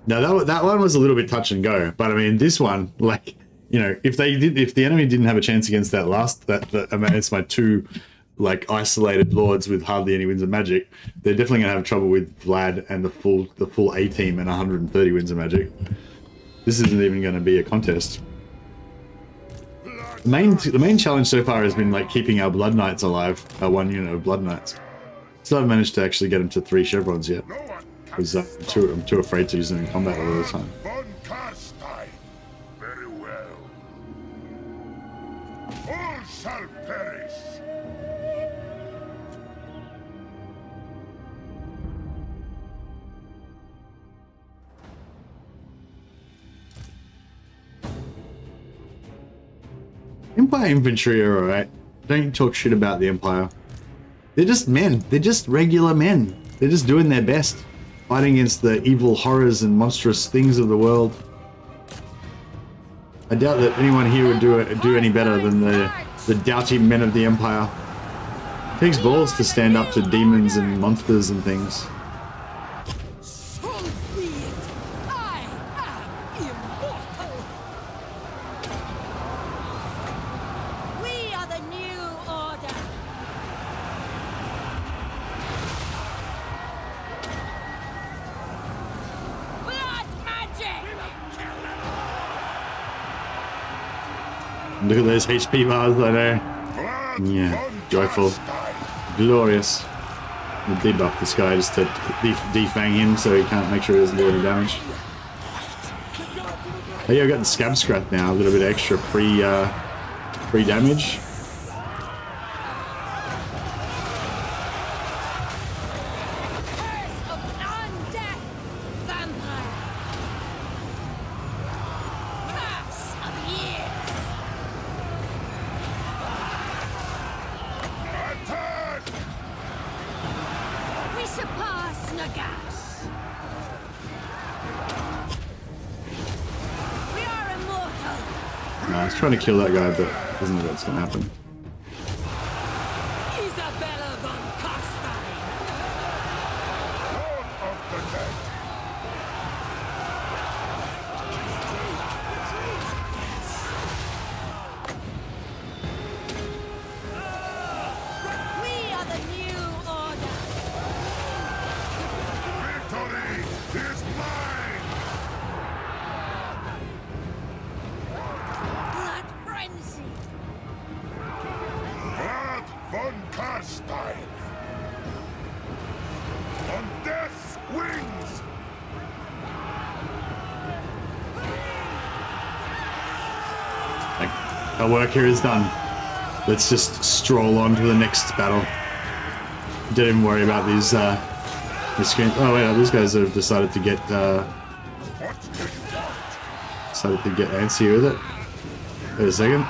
No, that one was a little bit touch and go, but I mean this one, like, you know, if the enemy didn't have a chance against that I mean, it's my two like isolated lords with hardly any wins of magic, they're definitely gonna have trouble with Vlad and the full A team and 130 wins of magic. This isn't even gonna be a contest. The main challenge so far has been like keeping our Blood Knights alive, our one unit of Blood Knights. Still haven't managed to actually get them to 3 chevrons yet, because I'm too afraid to use them in combat all the time. Very well. All shall perish. Empire infantry are alright. Don't talk shit about the Empire. They're just men. They're just regular men. They're just doing their best. Fighting against the evil horrors and monstrous things of the world. I doubt that anyone here would do any better than the doughty men of the Empire. It takes balls to stand up to demons and monsters and things. So be it. I am immortal. We are the new order. Look at those HP bars, I know. Yeah, joyful. Glorious. We'll debuff this guy just to defang him so he can't make sure he doesn't do any damage. Oh yeah, I've got the scab scrap now. I've got a bit of extra free damage. I was trying to kill that guy, but doesn't know what's going to happen. Our work here is done. Let's just stroll on to the next battle. Don't even worry about these screens. Oh wait, these guys have decided to get antsy with it. Wait a second.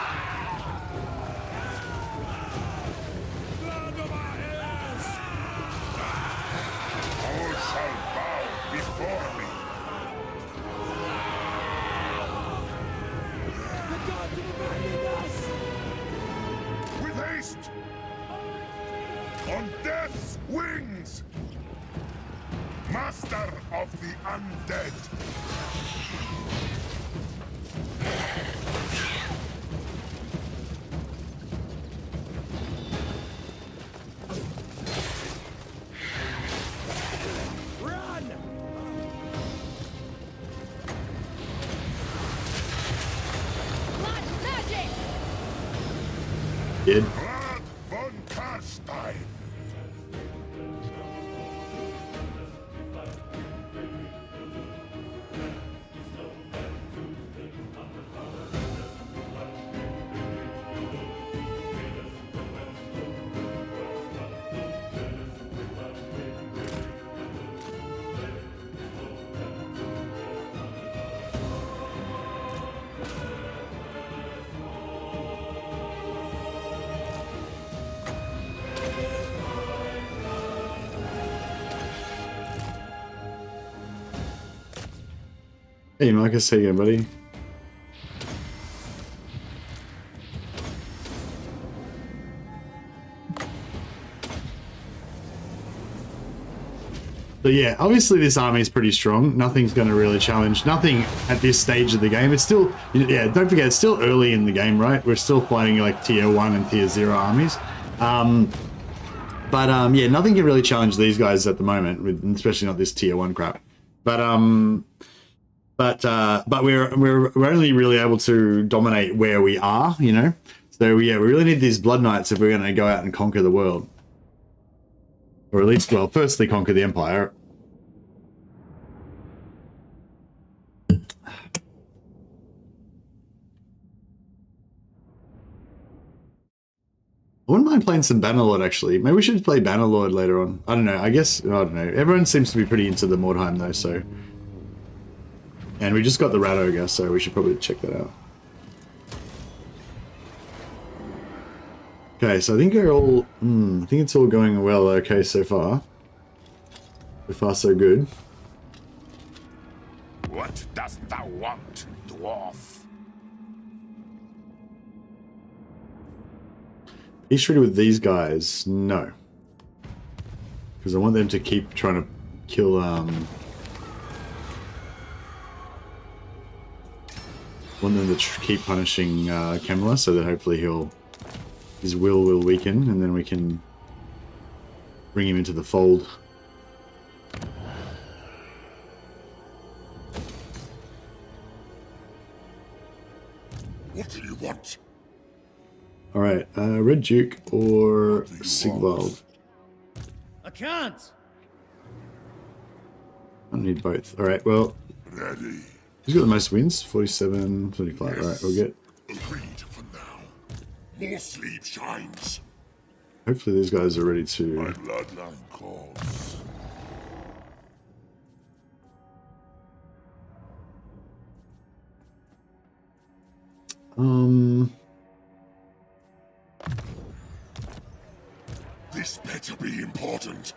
Hey Marcus, how you going, buddy? So yeah, obviously this army is pretty strong. Nothing's going to really challenge. Nothing at this stage of the game. It's still, yeah, don't forget, it's still early in the game, right? We're still fighting like tier 1 and tier 0 armies. Yeah, nothing can really challenge these guys at the moment, especially not this tier 1 crap. But we're only really able to dominate where we are, you know. So yeah, we really need these Blood Knights if we're going to go out and conquer the world, or at least, well, firstly conquer the Empire. I wouldn't mind playing some Bannerlord, actually. Maybe we should play Bannerlord later on. I don't know. I don't know. Everyone seems to be pretty into the Mordheim though, so. And we just got the Rat Ogre, so we should probably check that out. Okay, so I think we're all... I think it's all going well okay so far. So far, so good. What dost thou want, dwarf? Peace treaty with these guys? No. Because I want them to keep trying to kill... want them to keep punishing Kemmler, so that hopefully his will weaken, and then we can bring him into the fold. What do you want? All right, Red Duke or Sigvald? I can't. I need both. All right, well, Ready. who's got the most wins? 47, 25. Yes. All right, we'll get. Agreed for now. More sleep shines. Hopefully these guys are ready My to. bloodline calls. This better be important.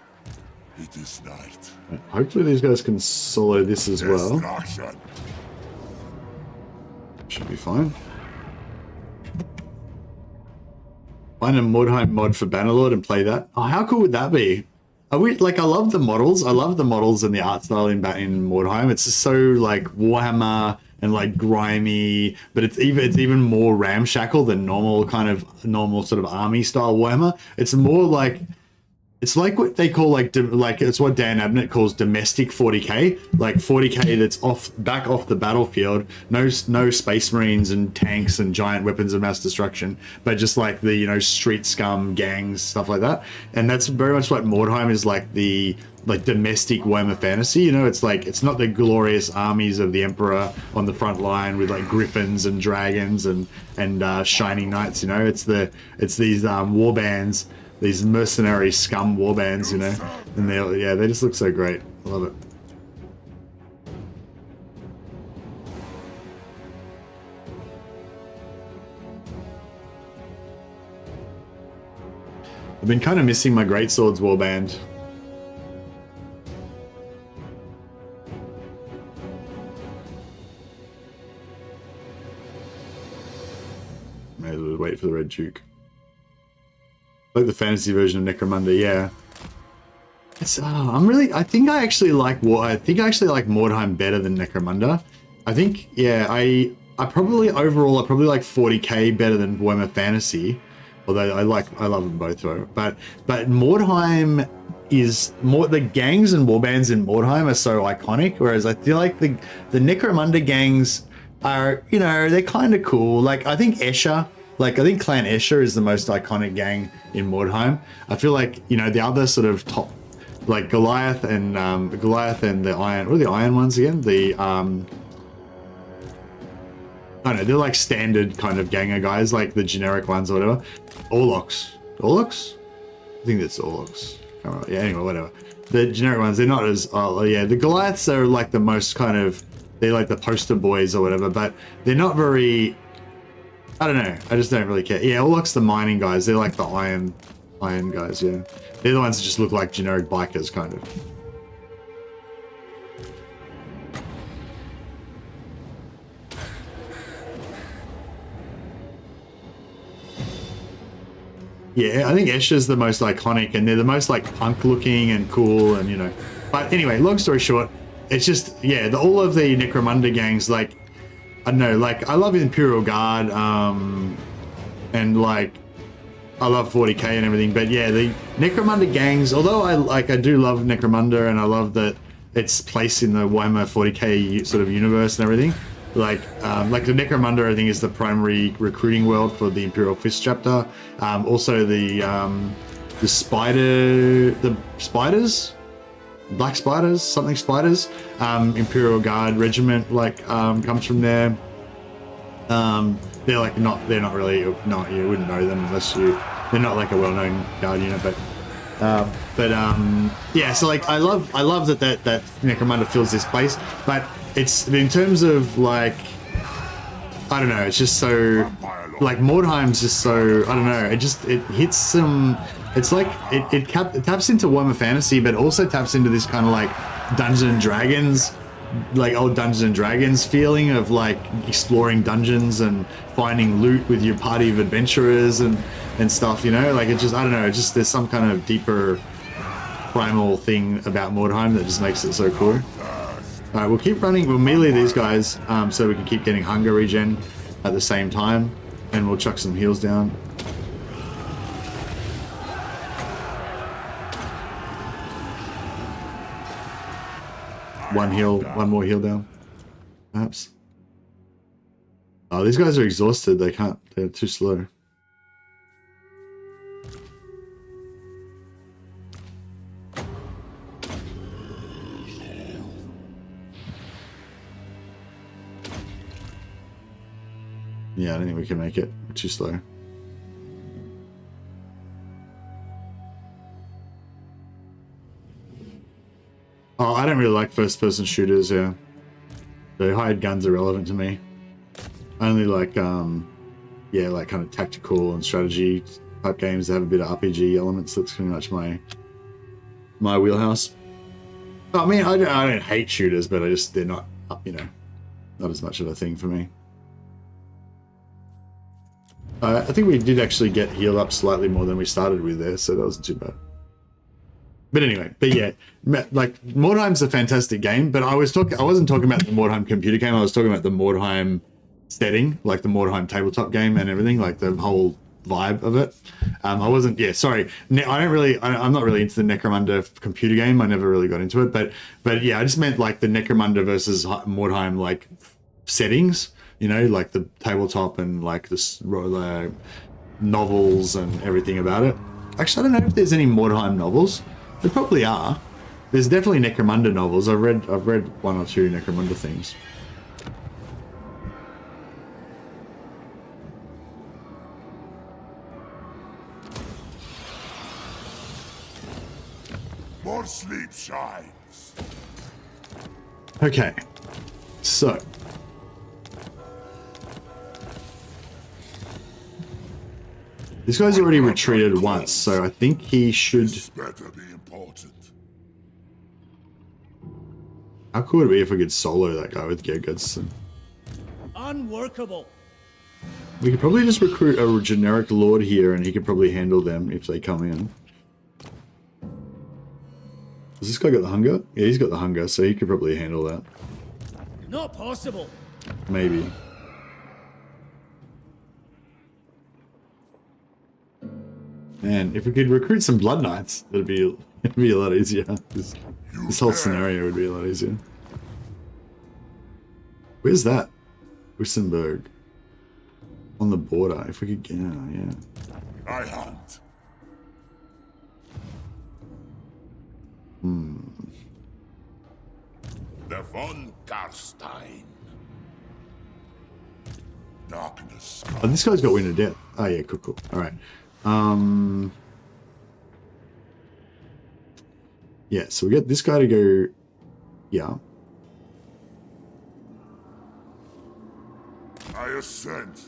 It is night. Hopefully these guys can solo this as well. Destruction. Should be fine. Find a Mordheim mod for Bannerlord and play that. Oh, how cool would that be? Are we like? I love the models. I love the models and the art style in Mordheim. It's just so like Warhammer and like grimy, but it's even more ramshackle than normal sort of army style Warhammer. It's more like. It's like what they call like it's what Dan Abnett calls domestic 40k, like 40k that's back off the battlefield, no space marines and tanks and giant weapons of mass destruction, but just like the street scum gangs, stuff like that. And that's very much what Mordheim is, like the domestic Warhammer fantasy. It's like it's not the glorious armies of the Emperor on the front line with like griffins and dragons and shining knights. It's these war bands. These mercenary scum warbands, and they just look so great. I love it. I've been kind of missing my Greatswords warband. Maybe we'll wait for the Red Duke. Like the fantasy version of Necromunda, yeah. It's I think I actually like Mordheim better than Necromunda. I think, yeah, I probably like 40k better than Warhammer Fantasy, although I love them both though. But Mordheim is more, the gangs and warbands in Mordheim are so iconic, whereas I feel like the Necromunda gangs are, they're kind of cool. Like I think Escher. I think Clan Escher is the most iconic gang in Mordheim. I feel like, the other sort of top, like Goliath and the Iron, what are the Iron ones again? I don't know, they're like standard kind of ganger guys, like the generic ones or whatever. Orlocks? I think that's Orlocks. Yeah, anyway, whatever. The generic ones, they're not as, the Goliaths are like the most kind of, they're like the poster boys or whatever, but they're not very, I don't know. I just don't really care. Yeah, Orlocks, the mining guys. They're like the iron guys, yeah. They're the ones that just look like generic bikers, kind of. Yeah, I think Escher's the most iconic, and they're the most like punk looking and cool, and But anyway, long story short, it's just, yeah, all of the Necromunda gangs, like, I don't know, like I love Imperial Guard, and like I love 40k and everything, but yeah, the Necromunda gangs, although I do love Necromunda and I love that its place in the Warhammer 40k sort of universe and everything, like the Necromunda I think is the primary recruiting world for the Imperial Fist chapter. Also the spiders, Black Spiders, something Spiders, Imperial Guard Regiment, comes from there. They're not really, you wouldn't know them unless they're not like a well-known guard unit, but yeah, so like I love that Necromunda fills this place, but it's in terms of like, I don't know, it's just so, like Mordheim's just so, I don't know, it hits some. It's like it taps into Warhammer Fantasy, but also taps into this kind of like Dungeons and Dragons, like old Dungeons and Dragons feeling of like exploring dungeons and finding loot with your party of adventurers and stuff. Like it just, I don't know, there's some kind of deeper primal thing about Mordheim that just makes it so cool. All right, we'll keep running. We'll melee these guys so we can keep getting hunger regen at the same time, and we'll chuck some heals down. One more heal down, perhaps. Oh, these guys are exhausted. They're too slow. Yeah, I don't think we can make it. We're too slow. Oh, I don't really like first-person shooters, yeah. The hired guns are relevant to me. I only like, yeah, like kind of tactical and strategy type games that have a bit of RPG elements. That's pretty much my wheelhouse. I mean, I don't hate shooters, but they're not, you know, not as much of a thing for me. I think we did actually get healed up slightly more than we started with there, so that wasn't too bad. But anyway, but yeah, like Mordheim's a fantastic game, but I wasn't talking about the Mordheim computer game. I was talking about the Mordheim setting, like the Mordheim tabletop game and everything, like the whole vibe of it. I wasn't, yeah, sorry. I'm not really into the Necromunda computer game. I never really got into it, but yeah, I just meant like the Necromunda versus Mordheim like settings, you know, like the tabletop and like the novels and everything about it. Actually, I don't know if there's any Mordheim novels. There probably are. There's definitely Necromunda novels. I've read one or two Necromunda things. More sleep shines. Okay, so this guy's already retreated once, so I think he should. This better be important. How cool would it be if we could solo that guy with Gergutz? Unworkable. We could probably just recruit a generic lord here, and he could probably handle them if they come in. Has this guy got the hunger? Yeah, he's got the hunger, so he could probably handle that. Not possible. Maybe. Man, if we could recruit some Blood Knights, it'd be a lot easier. This whole scenario would be a lot easier. Where's that? Wissenberg. On the border. If we could get, yeah. I hunt. The von Karstein. Darkness. Oh, this guy's got Wind of Death. Oh yeah, cool. Alright. Yeah, so we get this guy to go. Yeah. I ascend.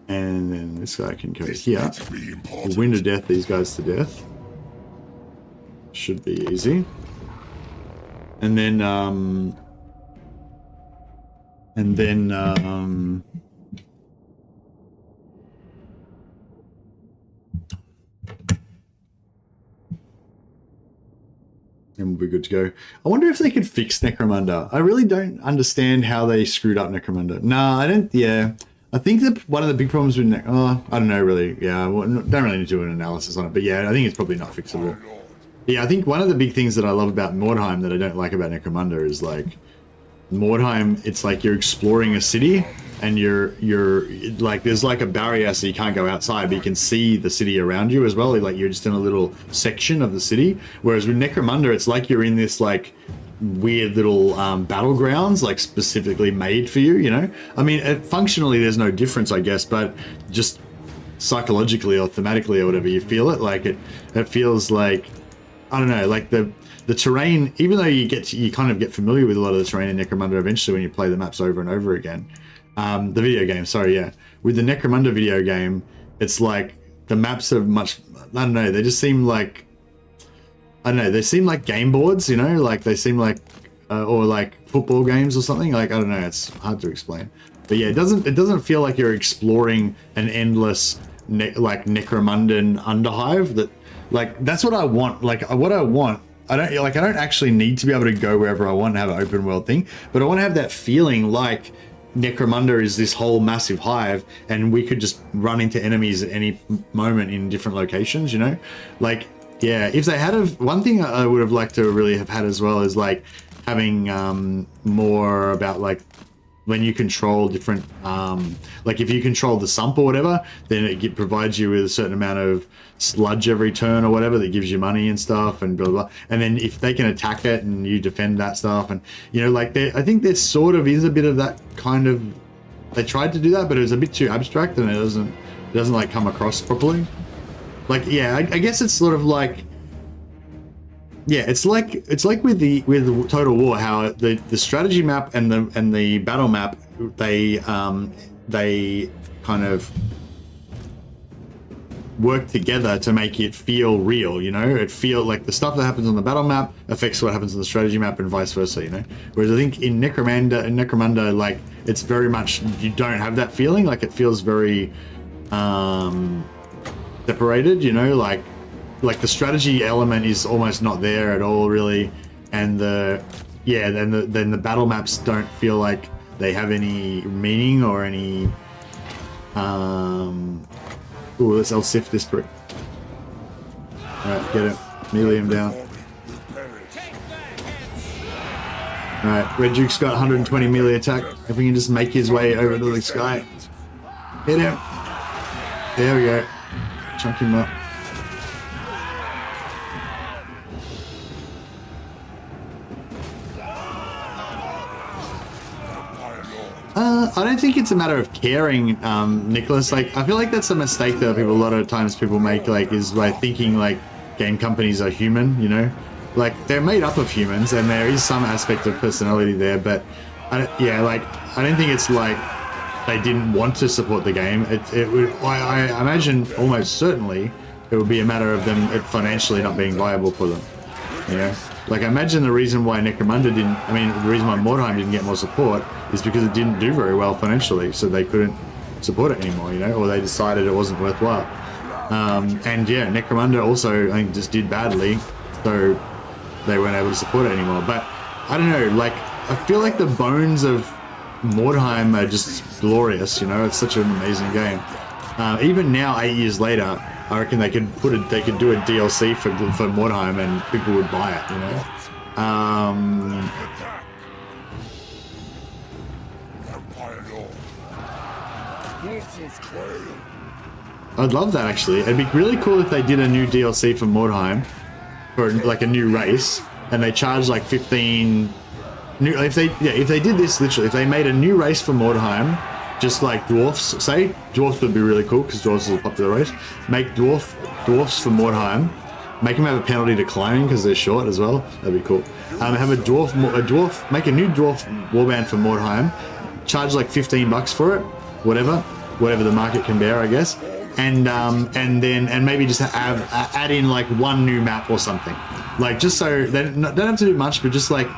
And then this guy can go here. We'll Wind of Death these guys to death. Should be easy. And then and we'll be good to go. I wonder if they could fix Necromunda. I really don't understand how they screwed up Necromunda. Nah, I don't. Yeah, I think that one of the big problems with I don't know really. Yeah, well, don't really need to do an analysis on it. But yeah, I think it's probably not fixable. Yeah, I think one of the big things that I love about Mordheim that I don't like about Necromunda is like Mordheim. It's like you're exploring a city and you're like there's like a barrier so you can't go outside, but you can see the city around you as well. Like you're just in a little section of the city. Whereas with Necromunda, it's like you're in this like weird little battlegrounds, like specifically made for you. You know, I mean, functionally there's no difference, I guess, but just psychologically or thematically or whatever, you feel it. Like it feels like. I don't know, like the terrain, even though you kind of get familiar with a lot of the terrain in Necromunda eventually when you play the maps over and over again. The video game, sorry, yeah. With the Necromunda video game, it's like the maps are much, I don't know, they just seem like, I don't know, they seem like game boards, you know, like they seem like, or like football games or something. Like, I don't know, it's hard to explain. But yeah, it doesn't feel like you're exploring an endless, like Necromundan underhive that, like, that's what I want. Like, what I want, I don't actually need to be able to go wherever I want and have an open world thing, but I want to have that feeling like Necromunda is this whole massive hive and we could just run into enemies at any moment in different locations, you know? Like, yeah, if they had one thing I would have liked to really have had as well is like having more about like when you control different, like if you control the sump or whatever, then it provides you with a certain amount of sludge every turn or whatever that gives you money and stuff and blah, blah. And then if they can attack it and you defend that stuff and, you know, like I think there sort of is a bit of that kind of they tried to do that, but it was a bit too abstract and it doesn't like come across properly. Like, yeah, I guess it's sort of like, yeah, it's like with the Total War, how the strategy map and the battle map, they kind of work together to make it feel real, you know? It feel like the stuff that happens on the battle map affects what happens on the strategy map and vice versa, you know? Whereas I think in Necromunda, like, it's very much, you don't have that feeling. Like, it feels very separated, you know? Like the strategy element is almost not there at all, really. And then the battle maps don't feel like they have any meaning or any ooh, let's sift this prick. Alright, get him. Melee him down. Alright, Red Duke's got 120 melee attack. If we can just make his way over to the sky. Hit him. There we go. Chunk him up. I don't think it's a matter of caring, Nicholas. Like, I feel like that's a mistake that a lot of times people make, like, is by thinking, like, game companies are human, you know? Like, they're made up of humans, and there is some aspect of personality there, but, I don't think it's like they didn't want to support the game. I imagine almost certainly it would be a matter of them financially not being viable for them, you know? Like, I imagine the reason why Necromunda the reason why Mordheim didn't get more support is because it didn't do very well financially, so they couldn't support it anymore, you know, or they decided it wasn't worthwhile. And yeah, Necromunda also, I think, just did badly, so they weren't able to support it anymore. But I don't know, like, I feel like the bones of Mordheim are just glorious, you know, it's such an amazing game. Even now, 8 years later, I reckon they could do a DLC for Mordheim and people would buy it, you know. I'd love that, actually. It'd be really cool if they did a new DLC for Mordheim, for like a new race, and they charged like 15 new. If they did this literally, if they made a new race for Mordheim, just like dwarfs, say dwarfs would be really cool because dwarfs is a popular race. Make dwarfs for Mordheim. Make them have a penalty to climbing because they're short as well. That'd be cool. Have a dwarf. Make a new dwarf warband for Mordheim. Charge like $15 for it, whatever the market can bear, I guess. And maybe just add in like one new map or something. Like, just so they don't have to do much, but just like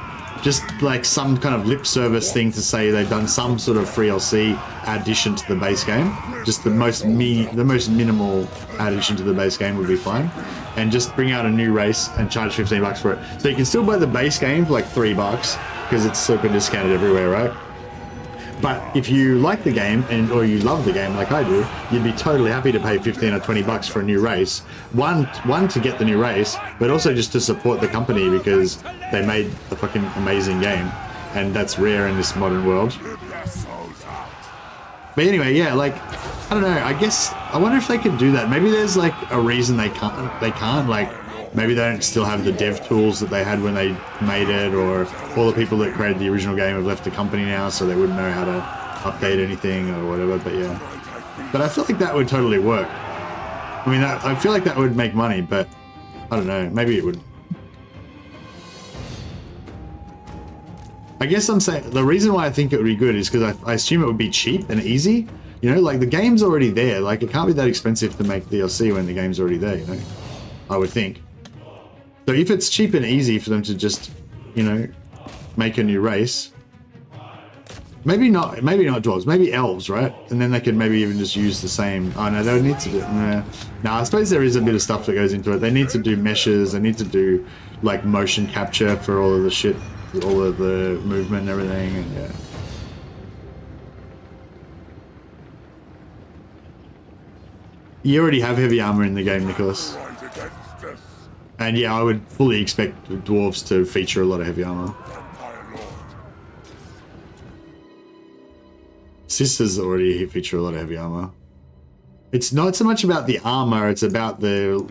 some kind of lip service thing to say they've done some sort of free DLC addition to the base game. Just the most minimal addition to the base game would be fine. And just bring out a new race and charge $15 for it. So you can still buy the base game for like $3 because it's super discounted everywhere, right? But if you like the game or you love the game like I do, you'd be totally happy to pay $15 or $20 for a new race. One to get the new race, but also just to support the company because they made a fucking amazing game, and that's rare in this modern world. But anyway, yeah, like, I don't know. I guess I wonder if they could do that. Maybe there's like a reason they can't. Like, maybe they don't still have the dev tools that they had when they made it, or all the people that created the original game have left the company now, so they wouldn't know how to update anything or whatever. But yeah, but I feel like that would totally work. I mean, I feel like that would make money, but I don't know. Maybe it wouldn't. I guess I'm saying the reason why I think it would be good is because I assume it would be cheap and easy. You know, like the game's already there. Like, it can't be that expensive to make DLC when the game's already there, you know? I would think. So if it's cheap and easy for them to just, you know, make a new race, maybe not dwarves, maybe elves, right? And then they could maybe even just use the same. Oh no, they would need to do. No, I suppose there is a bit of stuff that goes into it. They need to do meshes. They need to do like motion capture for all of the shit, all of the movement and everything, and yeah. You already have heavy armor in the game, Nicholas. And yeah, I would fully expect dwarves to feature a lot of heavy armor. Sisters already feature a lot of heavy armor. It's not so much about the armor, it's about you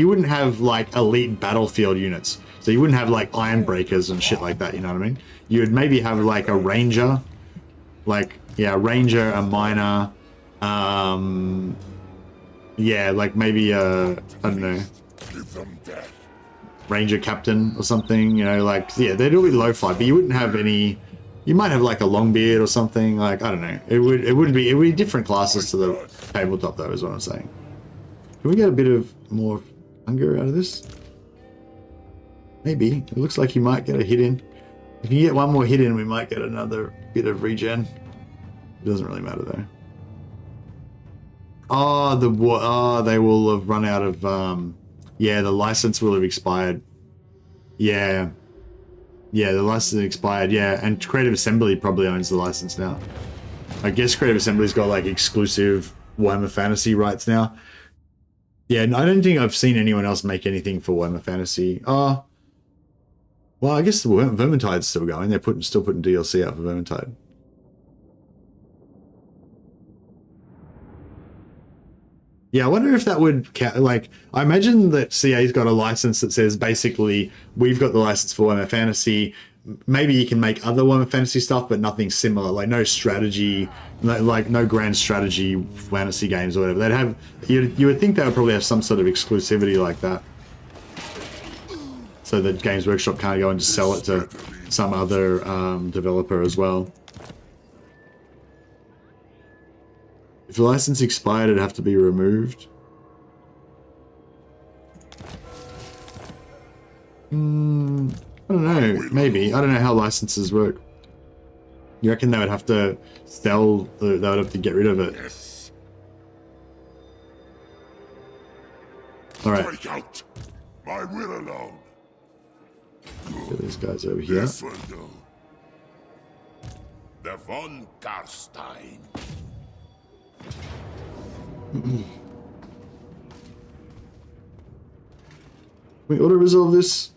wouldn't have like elite battlefield units. So you wouldn't have like iron breakers and shit like that, you know what I mean? You would maybe have like a ranger, like Yeah, a ranger, a miner. Yeah, like maybe I don't know, ranger captain or something. You know, like yeah, they'd all be low flight, but you wouldn't have any. You might have like a long beard or something. Like I don't know. It would be different classes to the tabletop though, is what I'm saying. Can we get a bit of more hunger out of this? Maybe. It looks like you might get a hit in. If you get one more hit in, we might get another bit of regen. It doesn't really matter though. Oh, they will have run out of, yeah, the license will have expired. Yeah. Yeah, the license expired, yeah. And Creative Assembly probably owns the license now. I guess Creative Assembly's got like exclusive Warhammer Fantasy rights now. Yeah, I don't think I've seen anyone else make anything for Warhammer Fantasy. Well, I guess the Vermintide's still going. They're still putting DLC out for Vermintide. Yeah, I wonder if that would count. Like, I imagine that CA's got a license that says basically we've got the license for Warhammer Fantasy. Maybe you can make other Warhammer Fantasy stuff, but nothing similar. Like no strategy, no grand strategy fantasy games or whatever. They'd have. You would think they would probably have some sort of exclusivity like that, so that Games Workshop can't go and just sell it to some other developer as well. If the license expired, it'd have to be removed. I don't know. Maybe. I don't know how licenses work. You reckon they would have to sell, they would have to get rid of it? Yes. Alright. Break out. My will alone. Get these guys over here. This will do. The von Karstein. We auto resolve this.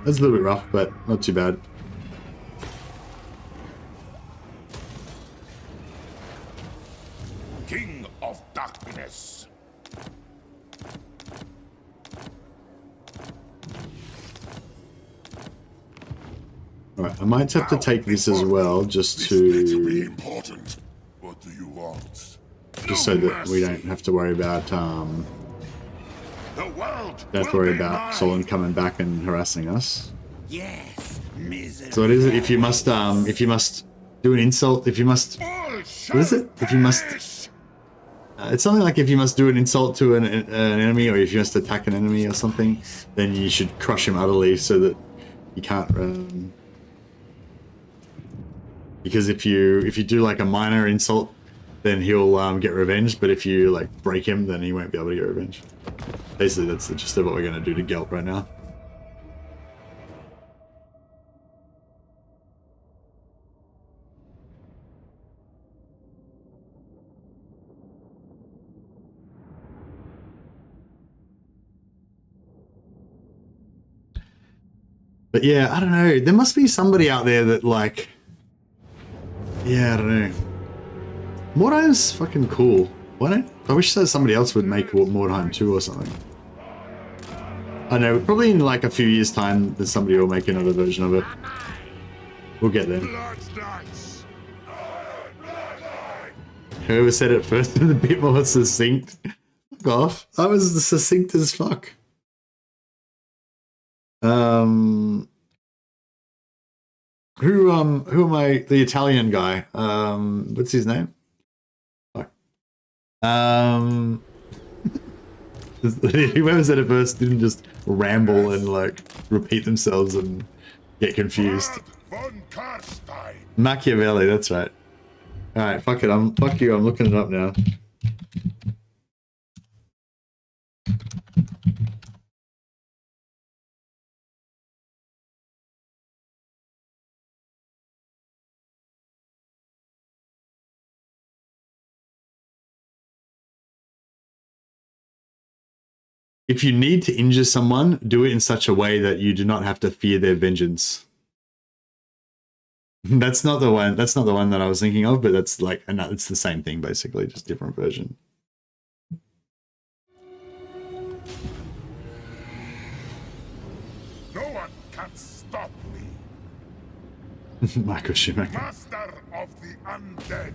That's a little bit rough, but not too bad. King of Darkness. Alright, I might have to take this as well, just Be important. What do you want? just so that we don't have to worry about The world don't have to worry about Solon coming back and harassing us. Yes, So it is if you must do an insult, if you must what is it? If you must it's something like if you must do an insult to an enemy, or if you must attack an enemy or something, then you should crush him utterly so that you can't because if you do like a minor insult, then he'll get revenge, but if you like break him, then he won't be able to get revenge. Basically, that's the gist of what we're going to do to Gelp right now. But yeah, I don't know. There must be somebody out there that like... Yeah, I don't know. Mordheim's fucking cool. Why don't... I wish that somebody else would make Mordheim 2 or something. I know, probably in like a few years' time, there's somebody who will make another version of it. We'll get there. Whoever said it first is a bit more succinct. Fuck off. That was succinct as fuck. Who am I? The Italian guy. What's his name? Whoever said it first didn't just ramble and like repeat themselves and get confused. Machiavelli, that's right. Alright, fuck it, fuck you, I'm looking it up now. If you need to injure someone, do it in such a way that you do not have to fear their vengeance. That's not the one. That's not the one that I was thinking of, but that's like, it's the same thing basically, just different version. Michael Schumacher. Master of the undead.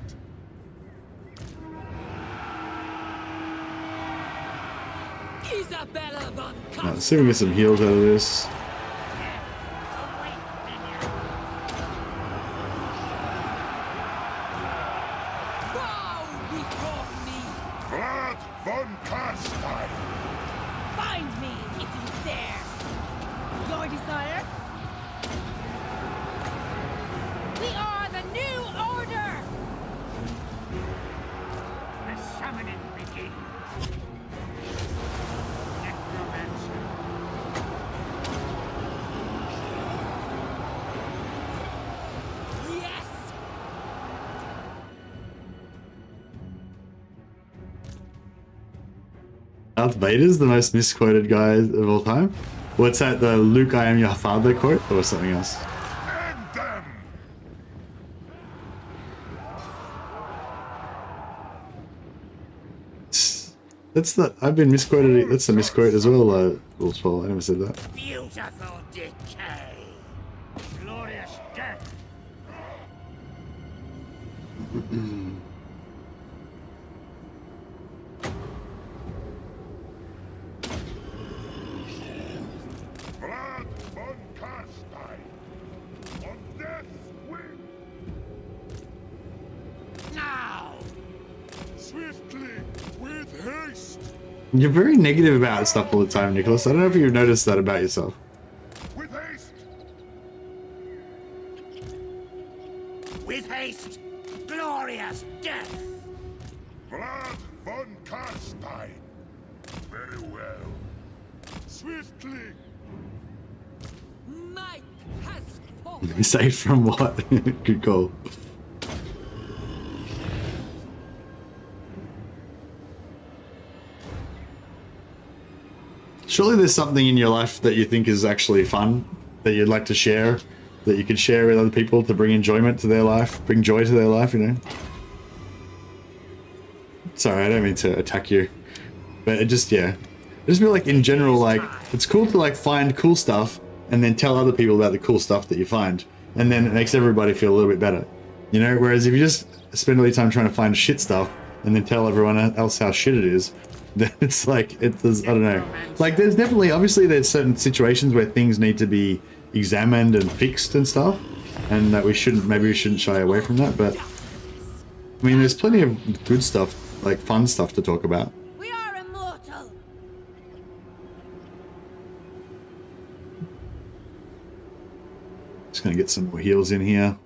Isabella von Right, let's see if we can get some heals out of this. Bow before me. Vlad von Karstein. Find me if you dare. Your desire? We are the new order. The summoning begins. Necromancer. Yes. Darth Vader's the most misquoted guy of all time. What's that? The Luke, I am your father quote, or something else? End them. That's not. I've been misquoted. That's a misquote as well. Wolfsfall. I never said that. Beautiful decay. Glorious death. Vlad von Karstein. On death's wing. Now. Swiftly, with haste. You're very negative about stuff all the time, Nicholas. I don't know if you've noticed that about yourself. With haste. With haste. Glorious death. Vlad von Karstein. Very well. Swiftly. Might has fallen. Saved from what? Good call. Surely there's something in your life that you think is actually fun, that you'd like to share, that you could share with other people to bring enjoyment to their life, bring joy to their life, you know? Sorry, I don't mean to attack you. But it just, yeah. I just feel like in general, like, it's cool to like find cool stuff and then tell other people about the cool stuff that you find. And then it makes everybody feel a little bit better. You know, whereas if you just spend all your time trying to find shit stuff and then tell everyone else how shit it is, then it's like, I don't know. Like, there's definitely, obviously there's certain situations where things need to be examined and fixed and stuff. And that maybe we shouldn't shy away from that. But, I mean, there's plenty of good stuff, like fun stuff to talk about. We are immortal. Just gonna get some more heals in here.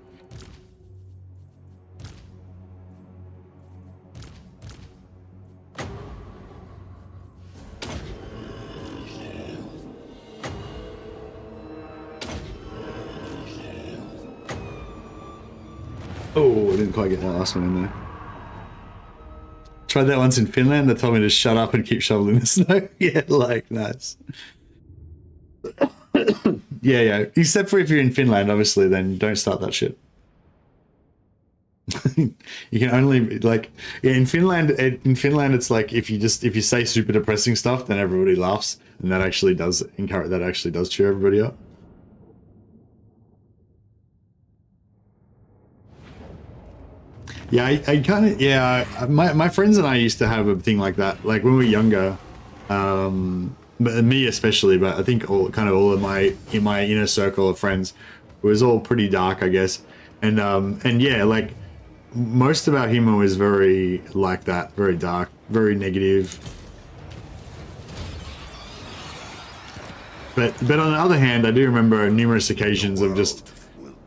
Oh, I didn't quite get that last one in there. Tried that once in Finland. They told me to shut up and keep shoveling the snow. Yeah, like, nice. Yeah. Except for if you're in Finland, obviously, then don't start that shit. You can only, like, yeah, in Finland, it's like if you say super depressing stuff, then everybody laughs, and that actually does cheer everybody up. Yeah, I kind of, yeah, my friends and I used to have a thing like that, like when we were younger, but me especially, but I think all of my inner circle of friends was all pretty dark, I guess, and yeah, like most of our humor was very like that, very dark, very negative. But on the other hand, I do remember numerous occasions of just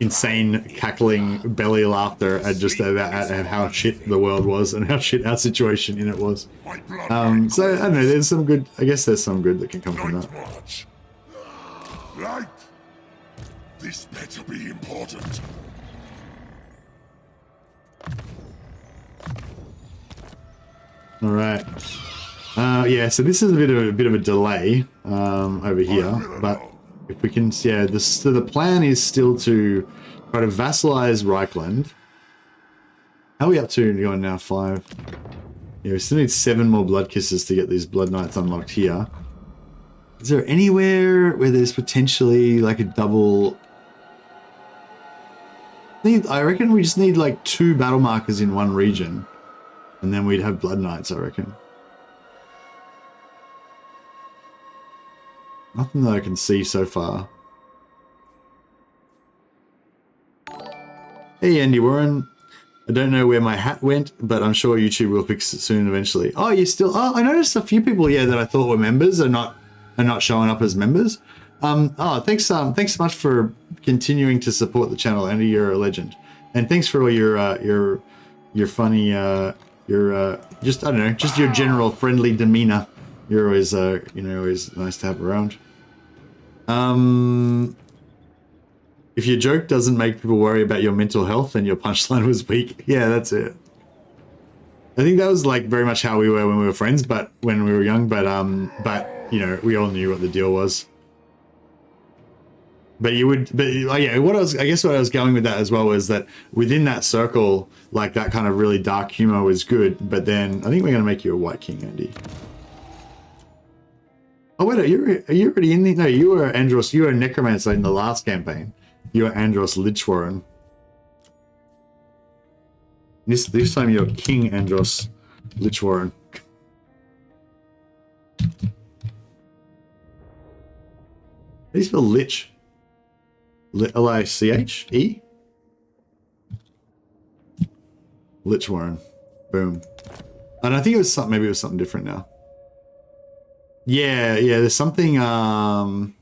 insane cackling belly laughter at just at how shit the world was and how shit our situation in it was. So I don't know, there's some good, I guess there's some good that can come from that. March. Light. This better be important. All right. Yeah, so this is a bit of a delay over here, but if we can, yeah, so the plan is still to try to vassalize Reichland. How are we up to going now? 5. Yeah, we still need 7 more blood kisses to get these blood knights unlocked here. Is there anywhere where there's potentially like a double? I reckon we just need like 2 battle markers in one region, and then we'd have Blood Knights, I reckon. Nothing that I can see so far. Hey Andy Warren, I don't know where my hat went, but I'm sure YouTube will fix it soon eventually. Oh, you still? Oh, I noticed a few people here that I thought were members are not showing up as members. Oh, thanks so much for continuing to support the channel, Andy. You're a legend, and thanks for all your funny, just I don't know, just your general friendly demeanor. You're always, always nice to have around. If your joke doesn't make people worry about your mental health, then your punchline was weak. Yeah, that's it. I think that was like very much how we were when we were friends, but when we were young. But you know, we all knew what the deal was. But you would, yeah. I guess what I was going with that as well was that within that circle, like that kind of really dark humor was good. But then I think we're gonna make you a White King, Andy. Oh wait, are you already in the? No, you were Andros. You were a Necromancer in the last campaign. You are Andros Lichwarren. This time you're King Andros Lichwarren. How do you spell Lich? L-I-C-H-E? Lichwarren. Boom. And I think it was something, maybe it was something different now. Yeah, there's something, oh,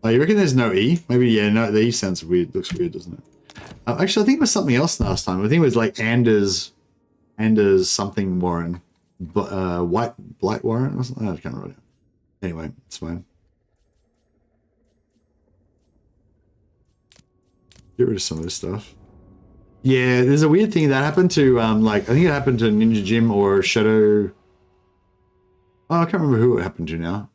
you reckon there's no E? Maybe, yeah, no, the E sounds weird. Looks weird, doesn't it? Actually, I think it was something else last time. I think it was like Anders something Warren. Blight Warren or something? I can't remember. Anyway, it's fine. Get rid of some of this stuff. Yeah, there's a weird thing that happened to, like, I think it happened to Ninja Jim or Shadow. Oh, I can't remember who it happened to now.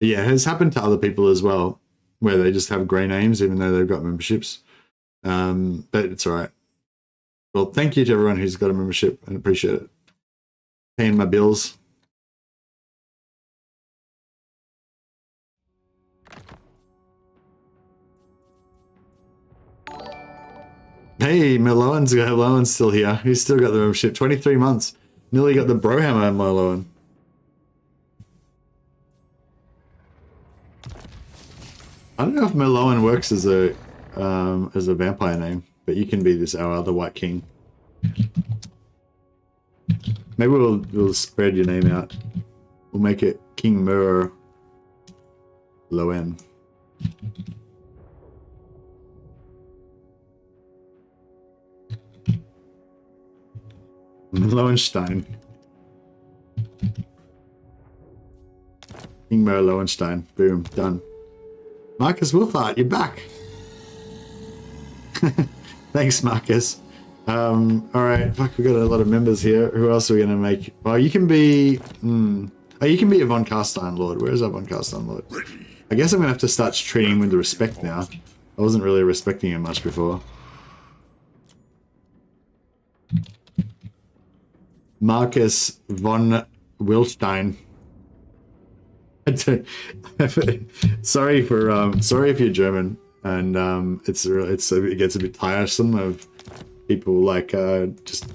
But yeah, it has happened to other people as well, where they just have grey names even though they've got memberships. But it's all right. Well, thank you to everyone who's got a membership and appreciate it. Paying my bills. Hey, Merlowan's still here. He's still got the membership. 23 months. Nearly got the Brohammer in Merlowan. I don't know if Merlowan works as a vampire name, but you can be our other White King. Maybe we'll spread your name out. We'll make it King Merlowen. Lowenstein. King Lowenstein. Boom. Done. Marcus Wolfhart, you're back. Thanks, Marcus. Alright, fuck, we've got a lot of members here. Who else are we gonna make? Well, you can be... Oh, you can be a Von Carstein Lord. Where is our Von Carstein Lord? I guess I'm gonna have to start treating him with respect now. I wasn't really respecting him much before. Marcus von Wilstein. Sorry if you're German, and it gets a bit tiresome of people like just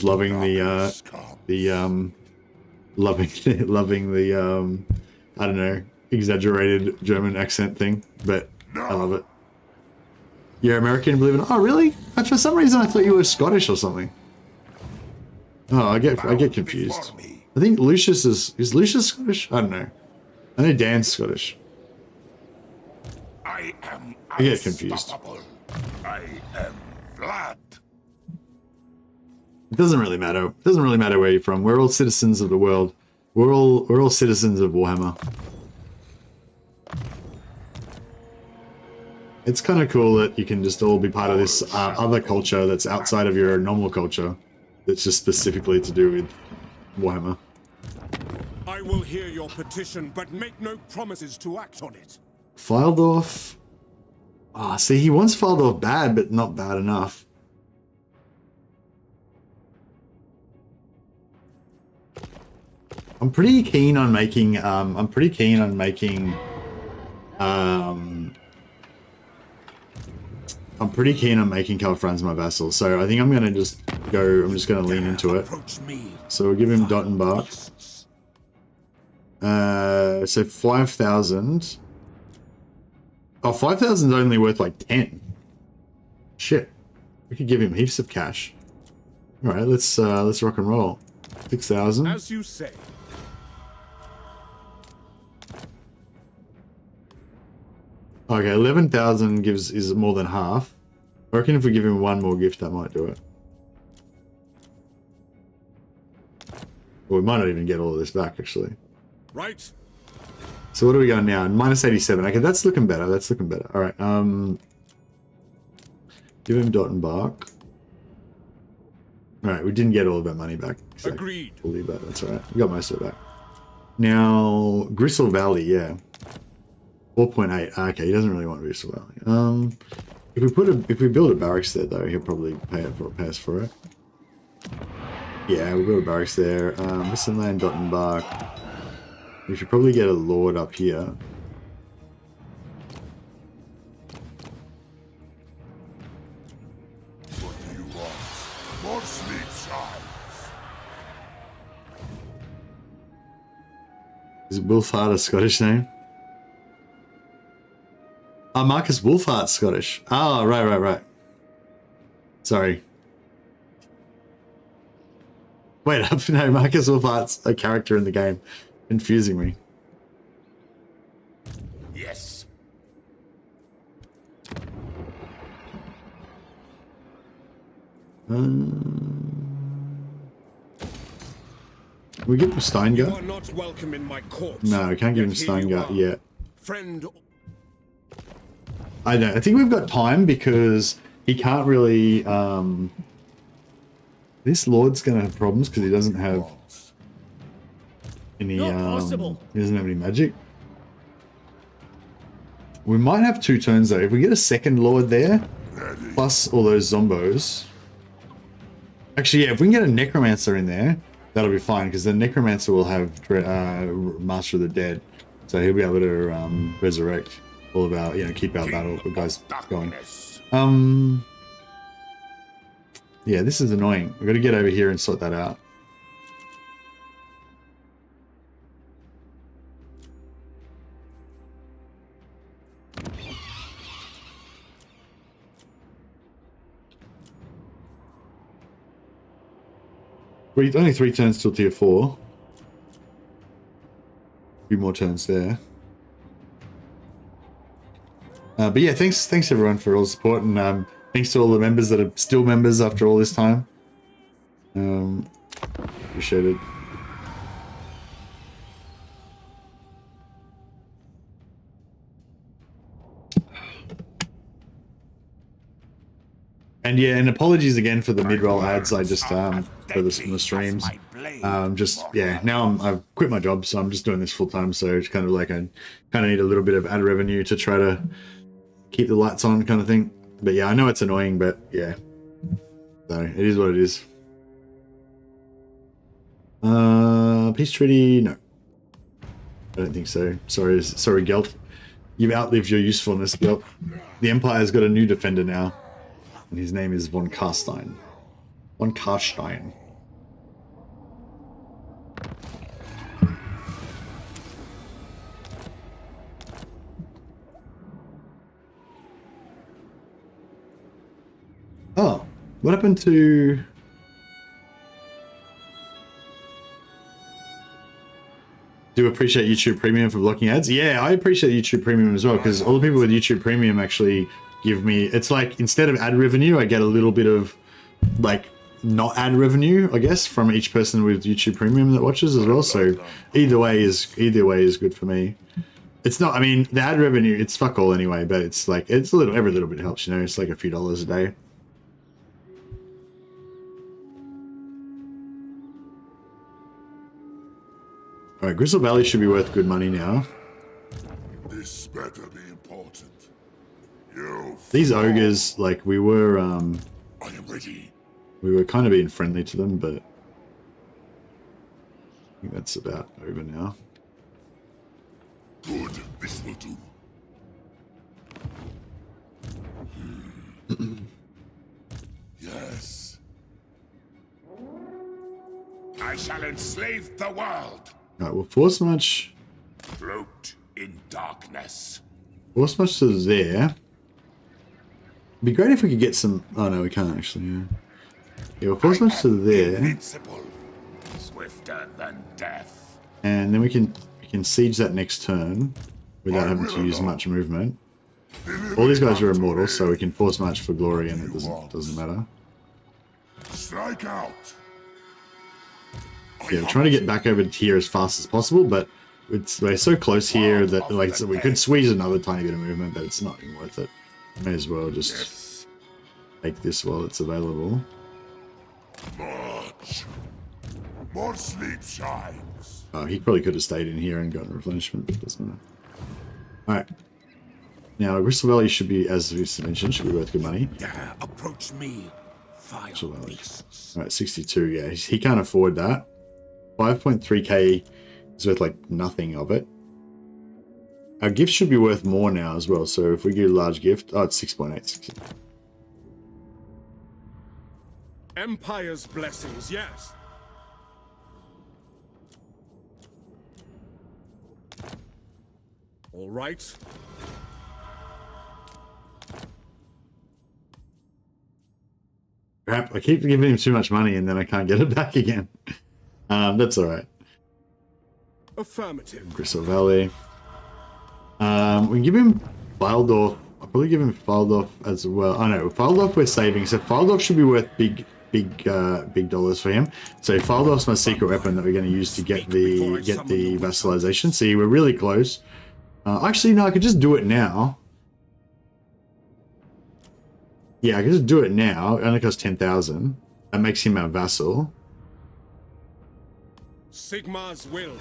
loving the I don't know, exaggerated German accent thing, but I love it. You're American, believe it or not. Oh really? For some reason I thought you were Scottish or something. Oh, I get confused. I think Lucius is Lucius Scottish? I don't know. I know Dan's Scottish. I get confused. I am Vlad. It doesn't really matter. It doesn't really matter where you're from. We're all citizens of the world. We're all citizens of Warhammer. It's kind of cool that you can just all be part of this other culture that's outside of your normal culture. That's just specifically to do with Warhammer. I will hear your petition, but make no promises to act on it. Fildorf. Ah, see, he wants Fildorf bad, but not bad enough. I'm pretty keen on making. I'm pretty keen on making Calfran's my vassal, so I think I'm gonna just go. I'm just gonna lean into it. So we'll give him Dot and Bark. So 5,000. Oh, 5,000 is only worth like 10. Shit, we could give him heaps of cash. All right, let's rock and roll. 6,000. As you say. Okay, 11,000 is more than half. I reckon if we give him one more gift, that might do it. Well, we might not even get all of this back, actually. Right. So what are we going now? Minus 87. Okay, that's looking better. That's looking better. All right. Give him Dot and Bark. All right, we didn't get all of our money back. So Agreed. We'll leave that. That's all right. We got most of it back. Now, Gristle Valley, yeah. 4.8. Okay, he doesn't really want Gristle Valley. If we build a barracks there, though, he'll probably pay us for it. Yeah, we'll build a barracks there. Missing land, Dot and Bark. We should probably get a lord up here. What do you want? More sleep shines. Is Wolfhard a Scottish name? Oh, Marcus Wolfhart's Scottish. Oh, right. Sorry. Wait up, no, Marcus Wolfhart's a character in the game. Confusing me. Yes. We give him You Steingart? are not welcome in my court. No, we can't give him Yet here you Steingart are. yet. Friend. I don't. I think we've got time because he can't really. This lord's gonna have problems because he doesn't have any. Not possible. He doesn't have any magic. We might have 2 turns though. If we get a second lord there, plus all those zombos. Actually, yeah, if we can get a necromancer in there, that'll be fine because the necromancer will have Master of the Dead, so he'll be able to resurrect all of our, keep our battle guys going. Yeah, this is annoying. We've got to get over here and sort that out. Only 3 turns till tier 4. A few more turns there. But yeah, thanks everyone for all the support, and thanks to all the members that are still members after all this time. Appreciate it. And yeah, and apologies again for the mid-roll ads I just for the streams. Now I've quit my job, so I'm just doing this full time. So it's kind of like I kind of need a little bit of ad revenue to try to keep the lights on, kind of thing. But yeah, I know it's annoying, but yeah, so it is what it is. Peace treaty? No, I don't think so. Sorry, Gelt. You've outlived your usefulness, Gelt. The Empire's got a new defender now. And his name is Von Karstein. Von Karstein. Oh, what happened to... Do appreciate YouTube Premium for blocking ads? Yeah, I appreciate YouTube Premium as well, because all the people with YouTube Premium actually give me, it's like instead of ad revenue, I get a little bit of like not ad revenue, I guess, from each person with YouTube Premium that watches as well. So either way is good for me. It's not, I mean, the ad revenue, it's fuck all anyway, but it's like, it's a little, every little bit helps, it's like a few dollars a day. All right, Gristle Valley should be worth good money now. This better be important. These ogres, like, we were, I am ready. We were kind of being friendly to them, but I think that's about over now. Good, this will do. I shall enslave the world. Right, well, force march. Float in darkness. Force march to there. It'd be great if we could get some. Oh no, we can't actually. Yeah, yeah well, force march to there. Invincible. Swifter than death. And then we can siege that next turn without having to use much movement. All these guys are immortal, so we can force march for glory, and it doesn't matter. Strike out. Yeah, we're trying to get back over here as fast as possible, but we're so close here that like we could squeeze another tiny bit of movement, but it's not even worth it. May as well just take this while it's available. March. More sleep shines. Oh, he probably could have stayed in here and gotten replenishment, but it doesn't matter. Alright. Now, Crystal Valley should be, as we mentioned, should be worth good money. Dare approach me, vile beasts. Alright, 62, yeah. He can't afford that. 5.3k is worth like nothing of it. Our gift should be worth more now as well, so if we get a large gift, oh, it's 6.8. Empire's blessings, yes. All right. Crap, I keep giving him too much money and then I can't get it back again. That's alright. Affirmative. Crystal Valley. We can give him Fildorf. I'll probably give him Fildorf as well. Oh no, Fildorf we're saving, so Fildorf should be worth big dollars for him. So Fildorf's my secret weapon that we're going to use to get the vassalization. See, we're really close. Actually, no, I could just do it now. Yeah, I can just do it now. It only costs 10,000. That makes him our vassal. Sigmar's will.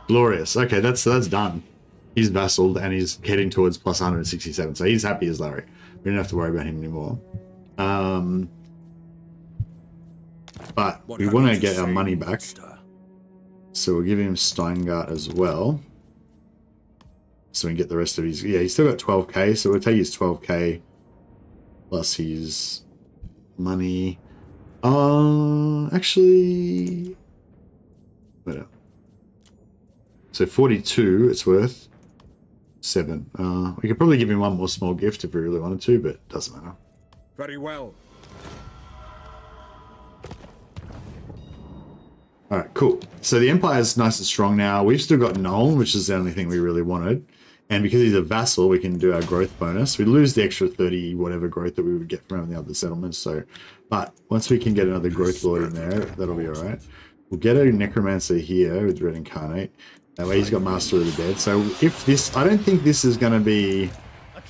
Glorious. Okay, that's done. He's vassaled and he's heading towards plus 167. So he's happy as Larry. We don't have to worry about him anymore. But we want to get our money back. So we'll give him Steingart as well. So we can get the rest of his... Yeah, he's still got 12k, so we'll take his 12k plus his money. Actually... Wait up. So 42 it's worth. 7. We could probably give him one more small gift if we really wanted to, but it doesn't matter. Very well. Alright, cool. So the Empire's nice and strong now. We've still got Nolan, which is the only thing we really wanted. And because he's a vassal, we can do our growth bonus. We lose the extra 30 whatever growth that we would get from the other settlements. So, but once we can get another growth lord in there, that'll be alright. We'll get a necromancer here with Red Incarnate. That way he's got Master of the Dead. So if this, I don't think this is going to be,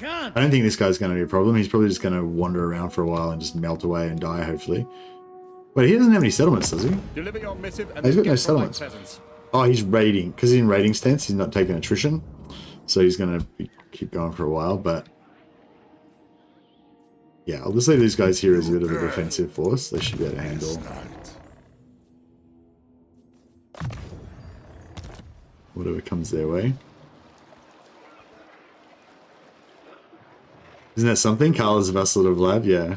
I don't think this guy's going to be a problem. He's probably just going to wander around for a while and just melt away and die, hopefully. Wait, he doesn't have any settlements, does he? Deliver your missive and he's got no settlements. Oh, he's raiding. Because he's in raiding stance, he's not taking attrition. So he's going to keep going for a while, but... Yeah, I'll just leave these guys here as a bit of a defensive force. They should be able to handle whatever comes their way. Isn't that something? Carl is a vassal to Vlad, yeah.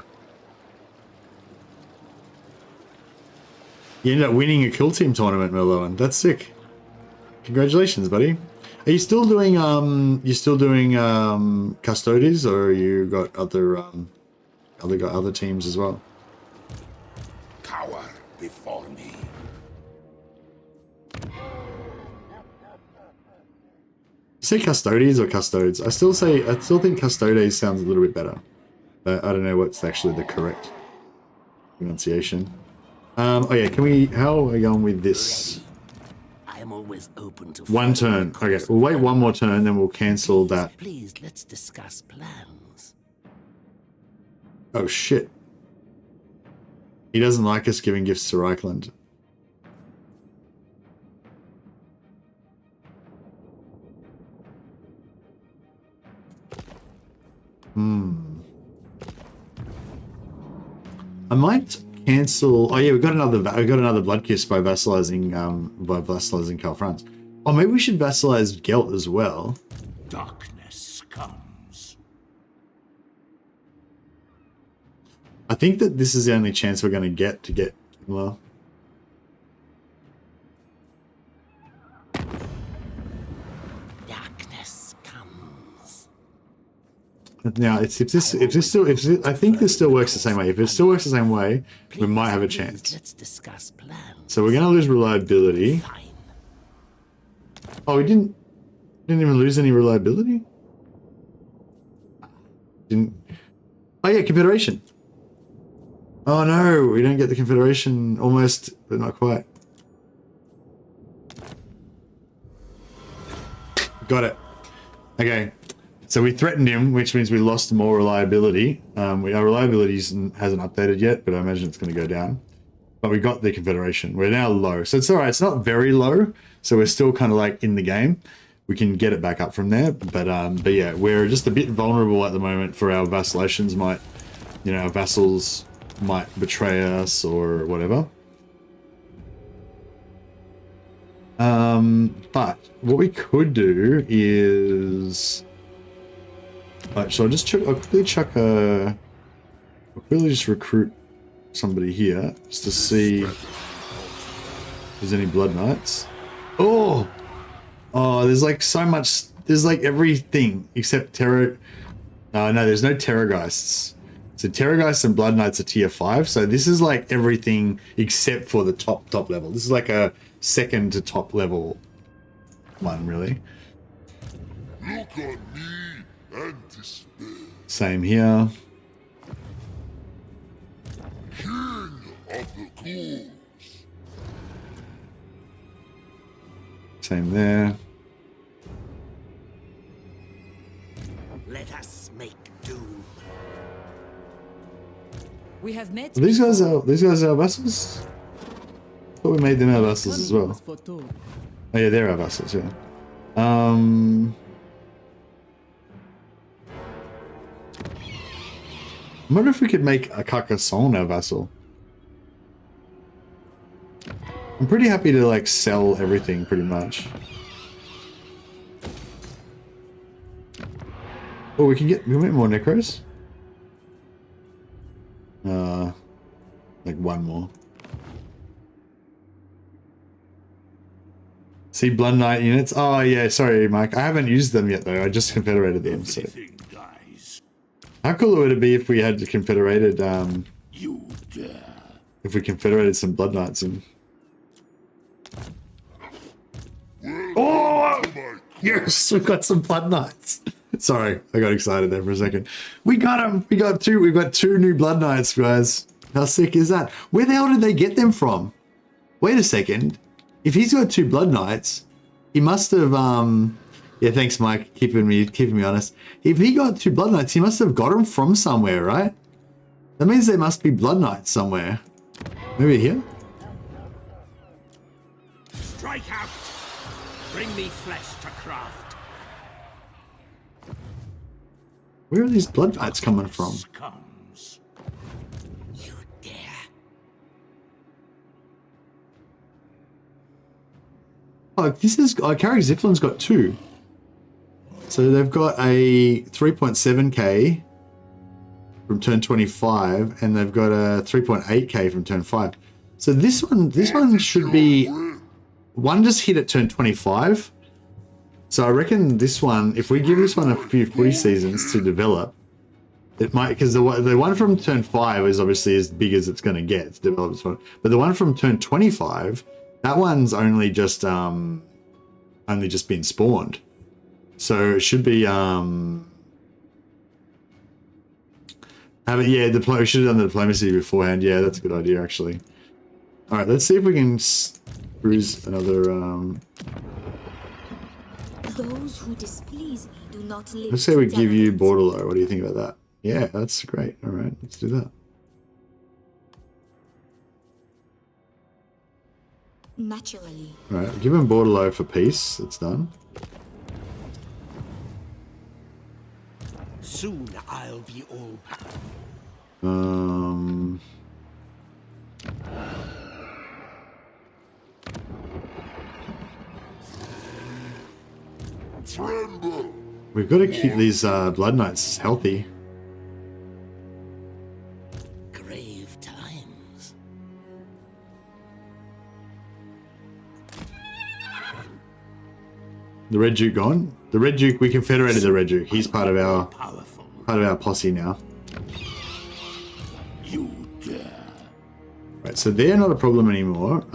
You ended up winning a kill team tournament, Merloan. That's sick. Congratulations, buddy. Are you still doing Custodes, or you got other teams as well? Cower before me. You say Custodes or Custodes? I still think Custodes sounds a little bit better. But I don't know what's actually the correct pronunciation. Oh yeah, how are we going with this? I am always open to one turn. Okay, we'll wait one more turn, then we'll cancel that. Please, let's discuss plans. Oh shit. He doesn't like us giving gifts to Reichland. I might cancel. Oh yeah, we got another blood kiss by vassalizing Karl Franz. Oh, maybe we should vassalize Gelt as well. Darkness comes. I think that this is the only chance we're going to get well. Now, it's if this I think this still works the same way. If it still works the same way, we might have a chance. Let's discuss plans. So we're gonna lose reliability. Fine. Oh, we didn't even lose any reliability? Didn't. Oh yeah, Confederation. Oh no, we don't get the Confederation almost, but not quite. Got it. Okay. So we threatened him, which means we lost more reliability. Our reliability hasn't updated yet, but I imagine it's going to go down. But we got the Confederation. We're now low. So it's all right. It's not very low. So we're still kind of like in the game. We can get it back up from there. But yeah, we're just a bit vulnerable at the moment for our vassalations might, you know, our vassals might betray us or whatever. But what we could do is... Right, so I'll quickly just recruit somebody here just to see if there's any Blood Knights. Oh, there's like so much. There's like everything except Terror. No, there's no Terrorgeists. So Terrorgeists and Blood Knights are tier 5. So this is like everything except for the top level. This is like a second to top level one, really. Look on me and despair. Same here. King of the ghouls. Same there. Let us make do. We have met. These guys are vassals? I thought we made them our vassals as well. Oh yeah, they're our vassals, yeah. I wonder if we could make a Carcassonne our vassal. I'm pretty happy to like sell everything pretty much. Oh, we can get more necros? Like one more. See Blood Knight units? Oh yeah, sorry Mike. I haven't used them yet though. I just confederated them, so. How cool would it be if we had confederated if we confederated some Blood Knights in? Oh yes, we've got some Blood Knights. Sorry, I got excited there for a second. We got them. We've got two new Blood Knights, guys. How sick is that? Where the hell did they get them from? Wait a second. If he's got 2 Blood Knights, he must have yeah, thanks Mike, keeping me honest. If he got 2 Blood Knights, he must have got them from somewhere, right? That means there must be Blood Knights somewhere. Maybe here? Strike out! Bring me flesh to craft. Where are these Blood Knights coming from? Comes. You dare. Oh, this is... Carrie Ziflin's got 2. So they've got a 3.7k from turn 25, and they've got a 3.8k from turn 5. So this one should be... One just hit at turn 25. So I reckon this one, if we give this one a few footy seasons to develop, it might, because the one from turn 5 is obviously as big as it's going to get. It's developed, but the one from turn 25, that one's only just been spawned. So it should be we should have done the diplomacy beforehand. Yeah, that's a good idea actually. All right, let's see if we can bruise another. Those who displease me do not live. Let's say we give you Bordello. What do you think about that? Yeah, that's great. All right, let's do that. Naturally. All right, give him Bordello for peace. That's done. Soon I'll be all power. Tremble. We've got to keep these Blood Knights healthy. Grave times. The Red Duke gone? The Red Duke, we confederated the Red Duke. He's part of our part of our posse now. You dare. Right, so they're not a problem anymore.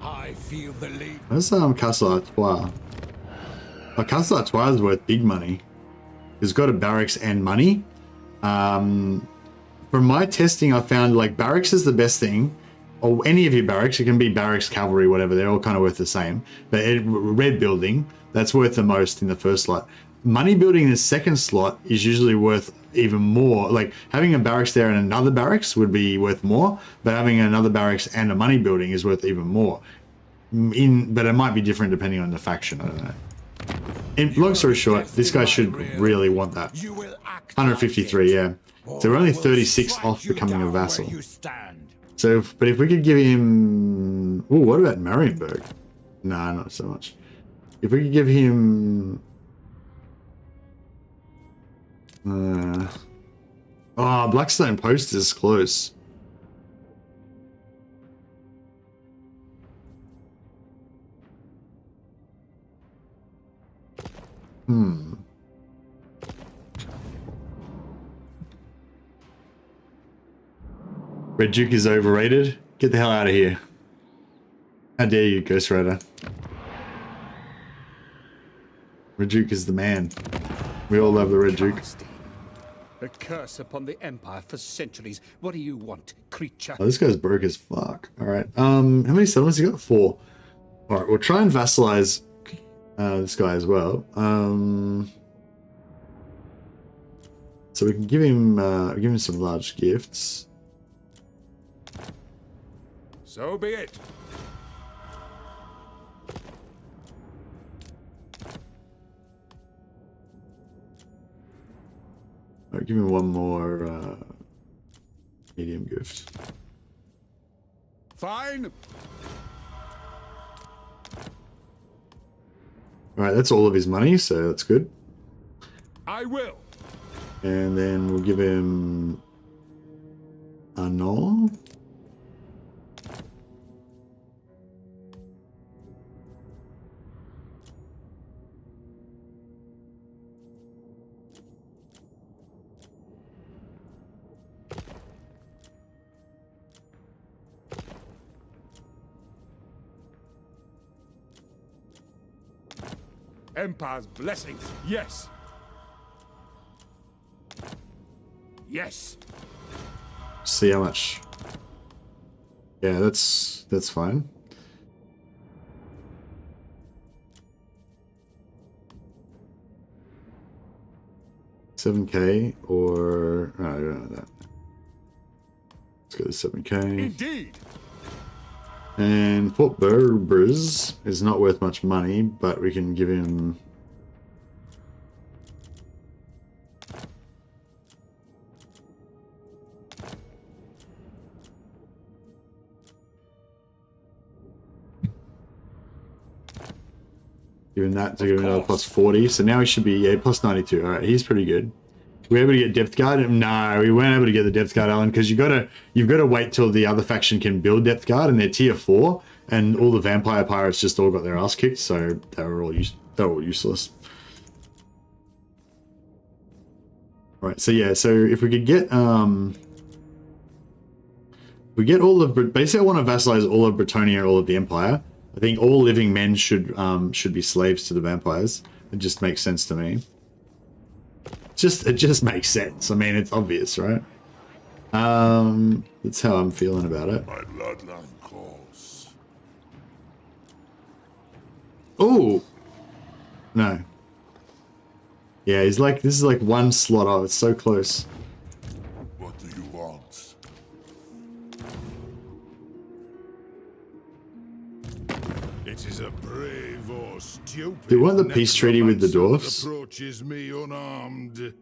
I feel the lead. Where's Castle Artois? Oh, Castle Artois is worth big money. It's got a barracks and money. From my testing, I found like barracks is the best thing. Or any of your barracks, it can be barracks, cavalry, whatever, they're all kind of worth the same. But red building, that's worth the most in the first slot. Money building in the second slot is usually worth even more. Like having a barracks there and another barracks would be worth more, but having another barracks and a money building is worth even more. But it might be different depending on the faction, I don't know. Long story short, this guy should really want that. 153, yeah. So we're only 36 off becoming a vassal. So, but if we could give him... Oh, what about Marienburg? Nah, not so much. If we could give him... Blackstone Post is close. Red Duke is overrated. Get the hell out of here. How dare you, Ghost Rider. Red Duke is the man. We all love the Red Duke. A curse upon the Empire for centuries. What do you want, creature? Oh, this guy's broke as fuck. Alright, how many settlements he got? 4. Alright, we'll try and vassalize this guy as well. So we can give him some large gifts. So be it. Alright, give me one more medium gift. Fine. Alright, that's all of his money, so that's good. I will. And then we'll give him Arnaud. Empire's blessings. Yes. Yes. See how much. Yeah, that's fine. $7K or oh, I don't know that. Let's go to 7K. Indeed. And Fort Berbers is not worth much money, but we can give him. Given that to give him another plus 40, so now he should be plus 92. All right, he's pretty good. Were we able to get depth guard? No, we weren't able to get the depth guard, Alan, because you've got to wait till the other faction can build depth guard, and they're tier 4, and all the vampire pirates just all got their ass kicked, so they were all useless. All right, so yeah, so if we could get we get all of basically, I want to vassalize all of Bretonnia, all of the Empire. I think all living men should be slaves to the vampires. It just makes sense to me. It just makes sense. I mean, it's obvious, right? That's how I'm feeling about it. My bloodline calls. Oh no. Yeah, he's like, this is like one slot off. It's so close. What do you want? It is a brave or stupid. Do you want the peace treaty with the dwarfs? Approaches me unarmed.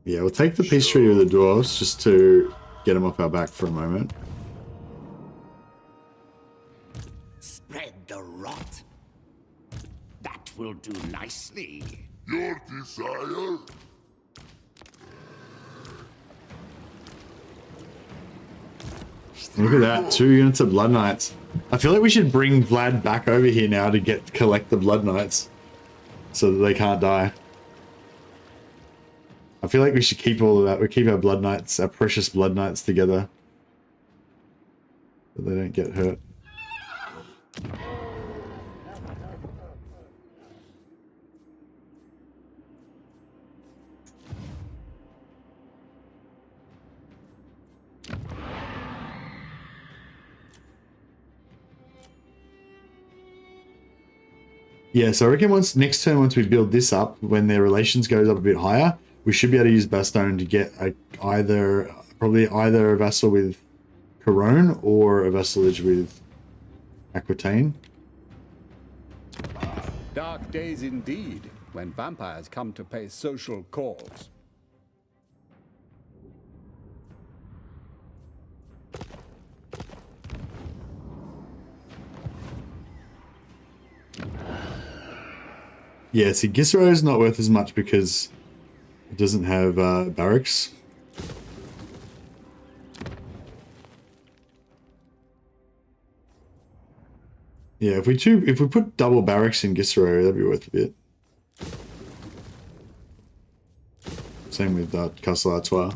Yeah, we'll take the peace treaty with the dwarves just to get them off our back for a moment. Spread the rot. That will do nicely. Your desire? Look at that, 2 units of Blood Knights. I feel like we should bring Vlad back over here now to collect the Blood Knights so that they can't die. I feel like we should keep all of that. We keep our Blood Knights, our precious Blood Knights together so they don't get hurt. Yeah, so I reckon next turn, once we build this up, when their relations goes up a bit higher, we should be able to use Bastogne to get probably either a vassal with Corone or a vassalage with Aquitaine. Dark days indeed, when vampires come to pay social calls. Yeah, see, Gisero is not worth as much because it doesn't have barracks. Yeah, if we put double barracks in Gisero, that'd be worth a bit. Same with Castle Artois.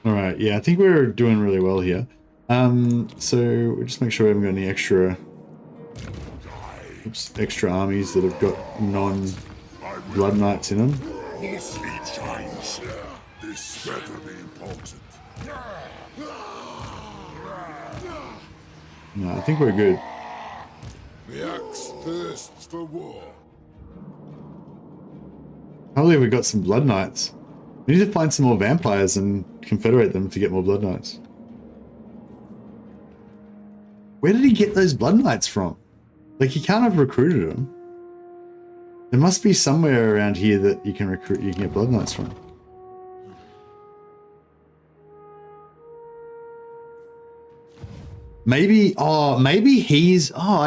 Alright, yeah, I think we're doing really well here. So we'll just make sure we haven't got any extra armies that have got non-Blood Knights in them. This better be important. No, I think we're good. The axe thirsts for war. Hopefully we got some Blood Knights. We need to find some more vampires and confederate them to get more Blood Knights. Where did he get those Blood Knights from? Like, he can't have recruited them. There must be somewhere around here that you can get Blood Knights from. Maybe, I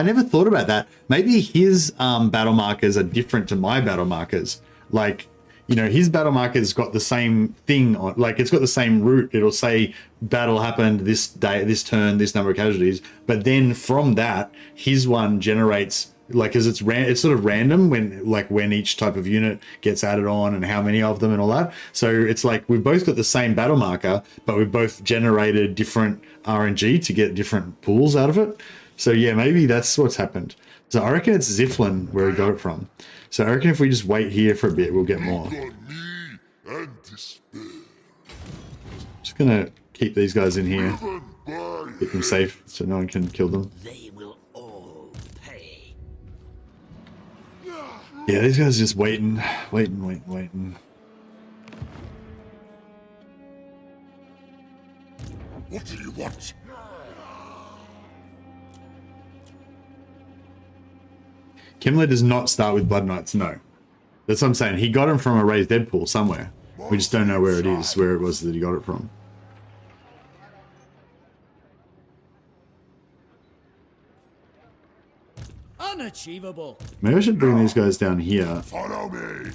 never thought about that. Maybe his battle markers are different to my battle markers. Like, you know, his battle marker's got the same thing on, like, it's got the same route. It'll say battle happened this day, this turn, this number of casualties. But then from that, his one generates, like, as it's sort of random when each type of unit gets added on and how many of them and all that. So it's like we've both got the same battle marker, but we've both generated different RNG to get different pools out of it. So yeah, maybe that's what's happened. So I reckon it's Ziflin where we got it from. So I reckon if we just wait here for a bit, we'll get more. Just gonna keep these guys in here, keep them safe so no one can kill them. They will all pay. Yeah, these guys are just waiting. What do you want? Kimler does not start with Blood Knights, no. That's what I'm saying. He got him from a raised dead pool somewhere. We just don't know where it is, where it was that he got it from. Unachievable. Maybe I should bring these guys down here. Follow me.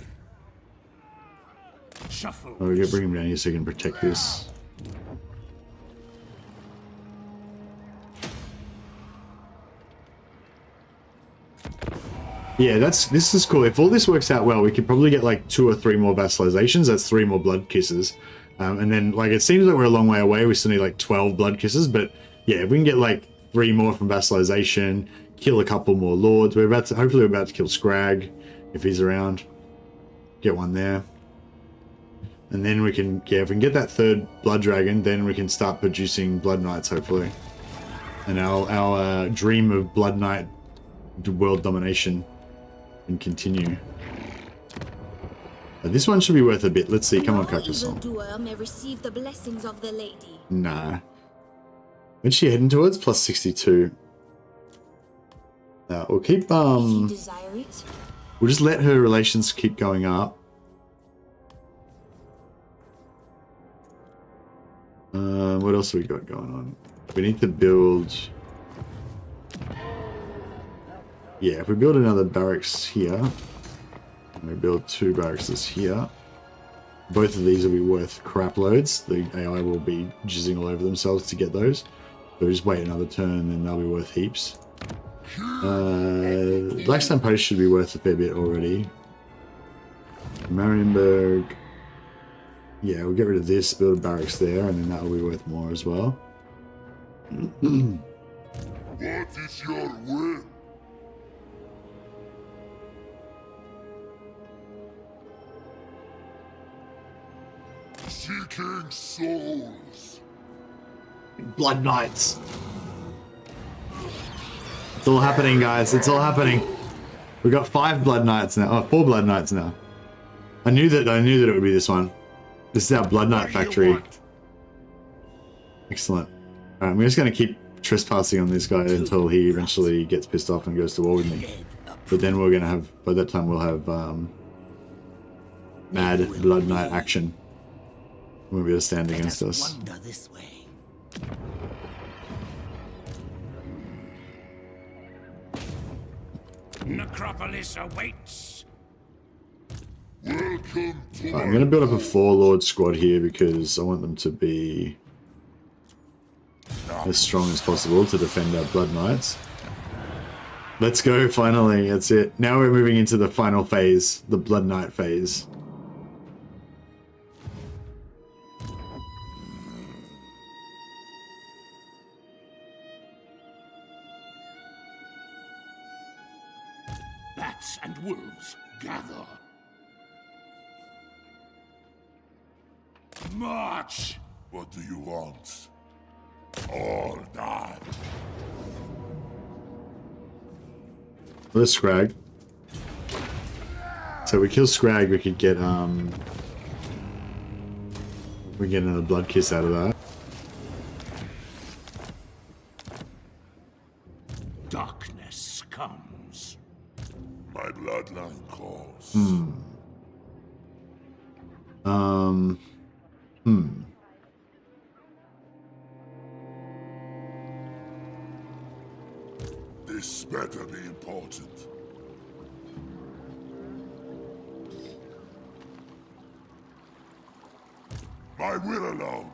Oh, we gotta bring them down here so we can protect this. Yeah, this is cool. If all this works out well, we could probably get like 2 or 3 more vassalizations. That's 3 more blood kisses. And then, like, it seems like we're a long way away. We still need like 12 blood kisses. But yeah, if we can get like 3 more from vassalization, kill a couple more lords. Hopefully we're about to kill Scrag if he's around. Get one there. And then we can, yeah, if we can get that 3rd blood dragon, then we can start producing Blood Knights, hopefully. And our dream of Blood Knight world domination and continue. This one should be worth a bit. Let's see. Come on, No Carcassonne. evildoer may receive the blessings of the lady. Nah. When's she heading towards? Plus 62. We'll keep, If you desire it. we'll just let her relations keep going up. What else have we got going on? We need to build... Yeah, if we build another barracks here, and we build 2 barracks here, both of these will be worth crap loads. The AI will be jizzing all over themselves to get those. So just wait another turn and they'll be worth heaps. Blackstone Post should be worth a fair bit already. Marienburg. Yeah, we'll get rid of this, build barracks there, and then that will be worth more as well. What is your will? Seeking souls. Blood Knights. It's all happening, guys. It's all happening. We got 5 Blood Knights now. Oh, 4 Blood Knights now. I knew that it would be this one. This is our Blood Knight factory. Excellent. Alright, I'm just going to keep trespassing on this guy until he eventually gets pissed off and goes to war with me. But then we're going to have, by that time we'll have mad Blood Knight action. Won't be able to stand against us. Wander this way. Necropolis awaits. Welcome to I'm going to build up a 4-lord squad here because I want them to be as strong as possible to defend our Blood Knights. Let's go, finally. That's it. Now we're moving into the final phase, the Blood Knight phase. Bats and wolves gather. March! What do you want? All die. Let's Scrag. So we kill Scrag, we could get we get another blood kiss out of that. Darkness comes. My bloodline calls. This better be important. My will alone.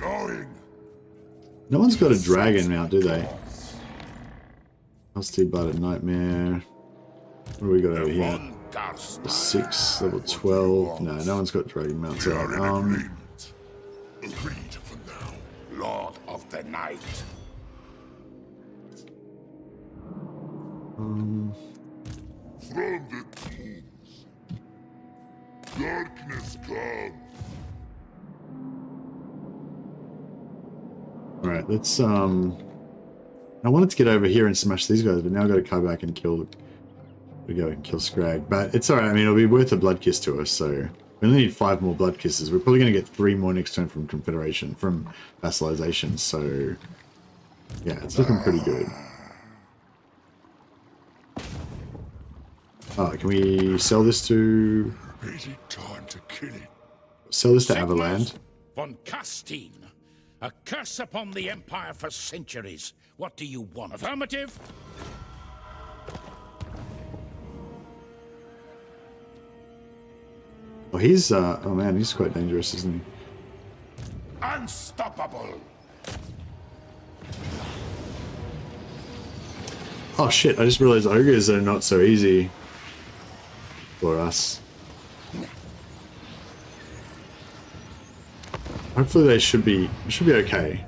Going. No one's got a dragon mount, do they? Nasty Blooded Nightmare. What do we got over here? 6, level 12. No, no one's got dragon mounts We out. are in agreement. Agreed for now. Lord of the Night. From the tombs. Darkness comes. Alright, let's I wanted to get over here and smash these guys, but now I've got to come back and kill Scrag. But it's alright, I mean it'll be worth a blood kiss to us, so we only need 5 more blood kisses. We're probably gonna get 3 more next turn from Confederation, from Vassalization, so yeah, it's looking pretty good. Oh, can we sell this to Is it time to kill it? sell this to Avaland? Von Castine. A curse upon the Empire for centuries. What do you want? Affirmative? Oh, he's oh man, he's quite dangerous, isn't he? Unstoppable. Oh shit, I just realized ogres are not so easy for us. Hopefully they should be okay.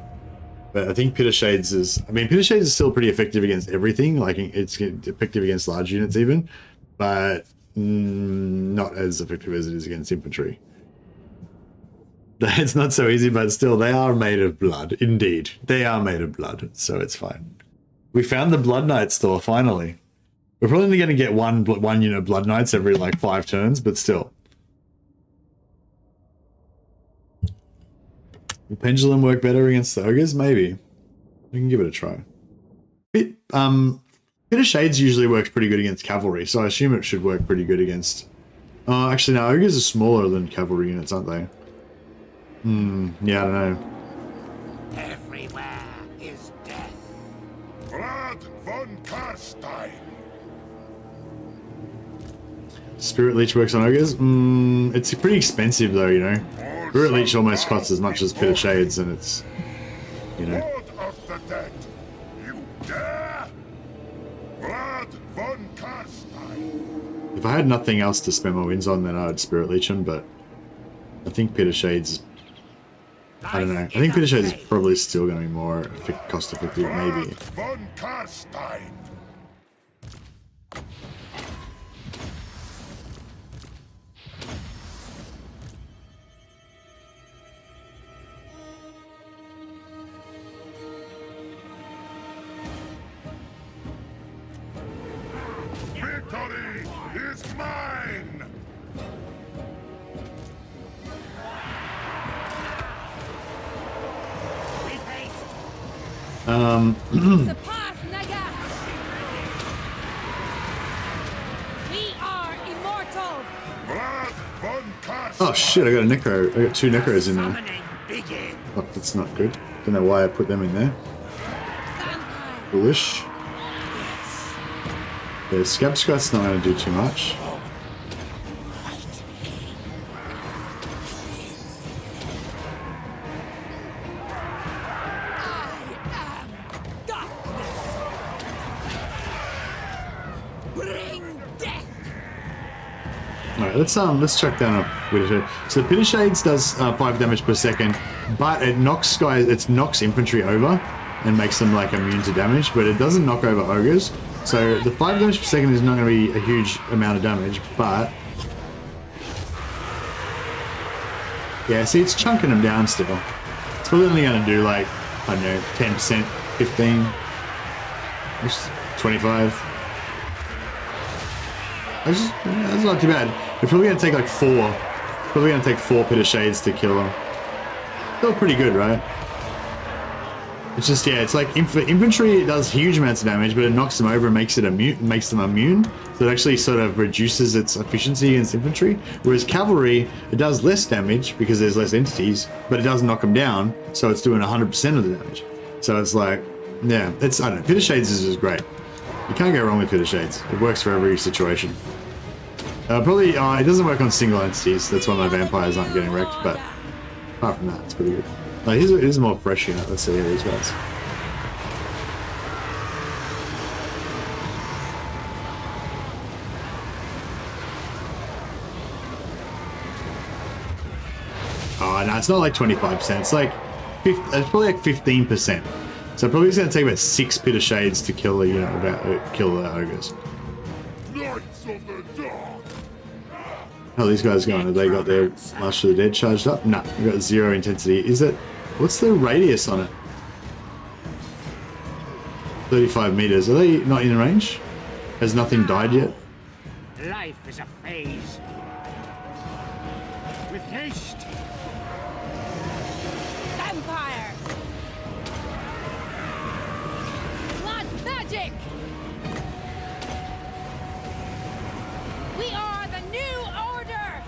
But I think Pitter Shades is, I mean, Pitter Shades is still pretty effective against everything, like it's effective against large units even, but not as effective as it is against infantry. It's not so easy, but still, they are made of blood. Indeed, they are made of blood, so it's fine. We found the Blood Knight store, finally. We're probably only going to get one unit of Blood Knights every, like, 5 turns, but still. Will Pendulum work better against the Ogres? Maybe. We can give it a try. Pit of Shades usually works pretty good against Cavalry, so I assume it should work pretty good against... Oh, actually, no, Ogres are smaller than Cavalry units, aren't they? Yeah, I don't know. Everywhere is death. Vlad von Karstein. Spirit Leech works on Ogres? It's pretty expensive though, you know. Spirit Leech almost costs as much as Pit of Shades, and it's, you know. Lord of the dead. You dare? Vlad von Karstein. If I had nothing else to spend my wins on, then I'd Spirit Leech him, but I think Pit of Shades, I don't know. I think Pit of Shades is probably still going to be more cost effective, maybe. Von Karstein. Victory is mine! Surpass Naga! We are immortal! Vlad von Karstein. Oh shit, I got a Necro. I got 2 Necros in there. Oh, that's not good. Don't know why I put them in there. Foolish. Yeah, Scab Scrat's not going to do too much. Alright, let's check down a Pit of Shades. So the Pit of Shades does 5 damage per second, but it knocks knocks infantry over and makes them like immune to damage, but it doesn't knock over ogres. So the 5 damage per second is not going to be a huge amount of damage, but yeah, see, it's chunking them down still. It's probably only going to do like, I don't know, 10%, 15, 25. That's not too bad. We're probably going to take like 4. Probably going to take 4 Pit of Shades to kill them. Still pretty good, right? It's just, yeah, it's like infantry, it does huge amounts of damage, but it knocks them over and makes them immune. So it actually sort of reduces its efficiency against infantry. Whereas cavalry, it does less damage because there's less entities, but it doesn't knock them down, so it's doing 100% of the damage. So it's like, yeah, I don't know, Pit of Shades is just great. You can't go wrong with Pit of Shades. It works for every situation. Probably, it doesn't work on single entities. That's why my vampires aren't getting wrecked, but apart from that, it's pretty good. Here's a more fresh unit. Let's see how these guys. Oh, no, it's not like 25%. It's like, it's probably like 15%. So probably it's going to take about 6 Pit of Shades to kill the unit, kill the ogres. Knights of the Dark. How are these guys going? Have they got their March of the Dead charged up? No, we've got 0 intensity. Is it? What's the radius on it? 35 meters. Are they not in range? Has nothing died yet? Life is a phase. With haste. Vampire! Blood magic! We are the new order!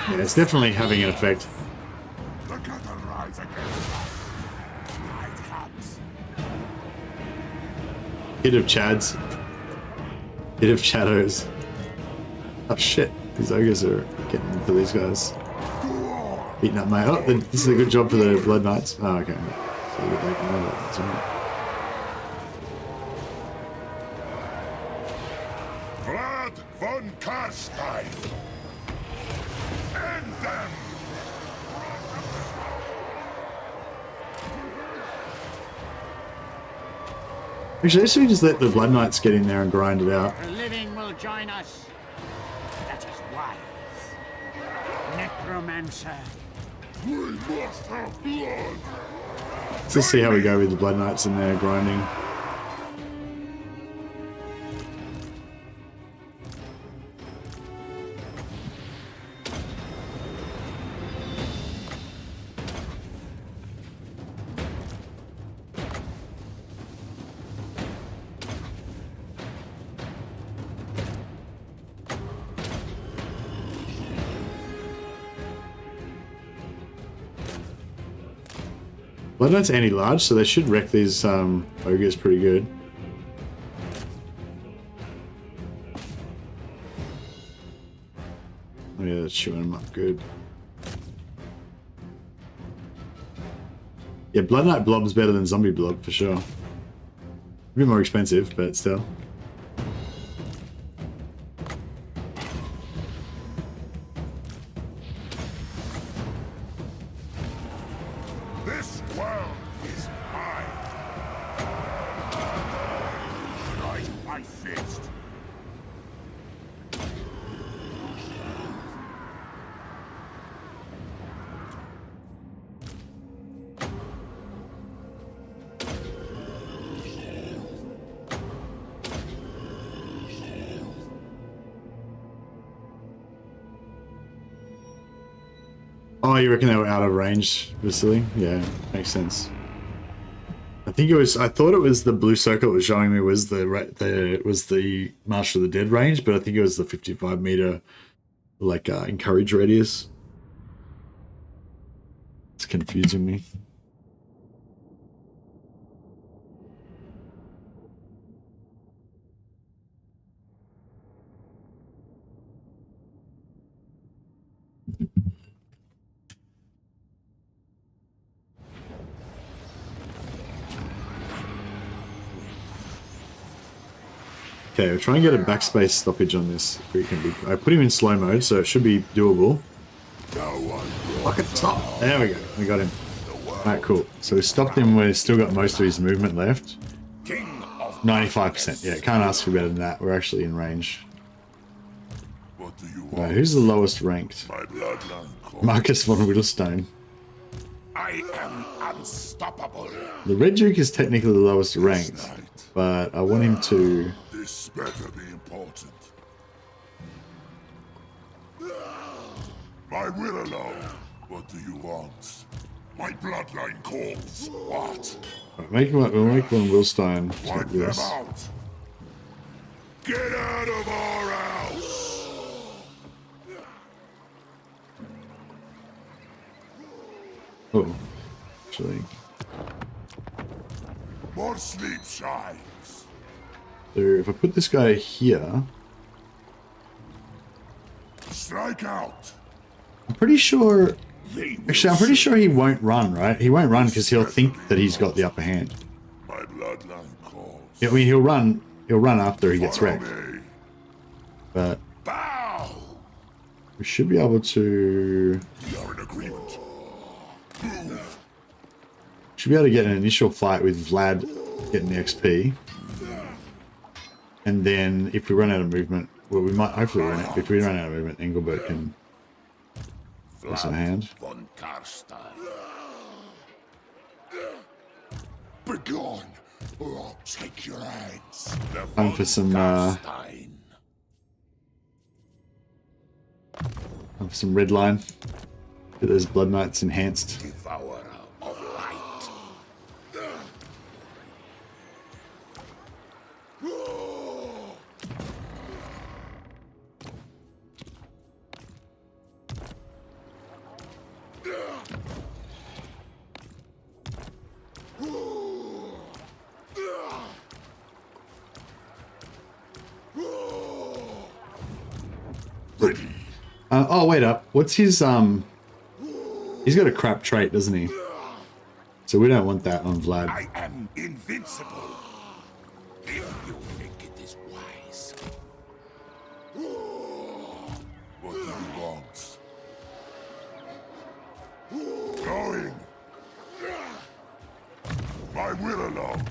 Yeah, it's definitely having an effect. The curtain rise against us. Night comes. Hit of Chads. Hit of Shadows. Oh shit, these ogres are getting into these guys. Beating up my... Oh, this is a good job for the Blood Knights. Oh, okay. So they can know that. That's alright. Vlad von Karstein. End them. Actually, let's just let the Blood Knights get in there and grind it out. The living will join us. That is wise. Necromancer. We must have blood. Let's just see how we go with the Blood Knights in there grinding. Blood Knights anti-large, so they should wreck these ogres pretty good. Oh yeah, that's chewing them up good. Yeah, Blood Knight Blob's better than Zombie Blob for sure. A bit more expensive, but still. This world is mine. Strike my fist. Oh, you reckon they were out of range, Vasily? Yeah, makes sense. I think it was. I thought it was the blue circle it was showing me was the Marshal of the Dead range, but I think it was the 55 meter, like encourage radius. It's confusing me. Okay, we'll try and get a backspace stoppage on this. I put him in slow mode, so it should be doable. Fuck it, stop! There we go, we got him. Alright, cool. So we stopped him, we've still got most of his movement left. 95%, yeah, can't ask for better than that. We're actually in range. Alright, who's the lowest ranked? Marcus von Whittlestone. I am unstoppable. The Red Duke is technically the lowest ranked, but I want him to... This better be important. My will alone. What do you want? My bloodline calls. What? Right, we'll make one Willstein. Wipe them out. Get out of our house. Oh, actually. More sleep shines. So if I put this guy here... Strike out. I'm pretty sure... Actually, I'm pretty sure he won't run, right? He won't run because he'll think that he's got the upper hand. My bloodline calls. I mean, he'll run after he gets wrecked. But... we should be able to... We are in agreement. Move. Should be able to get an initial fight with Vlad getting the XP. And then if we run out of movement, well, we might hopefully run out. If we run out of movement, Engelbert can force a hand. Begone, or I'll take your hands. Time for some red line. Get those Blood Knights enhanced. Devourer of light. Oh, wait up. What's his, he's got a crap trait, doesn't he? So we don't want that on Vlad. I am invincible. If you think it is wise. What do you want? Going. My will alone.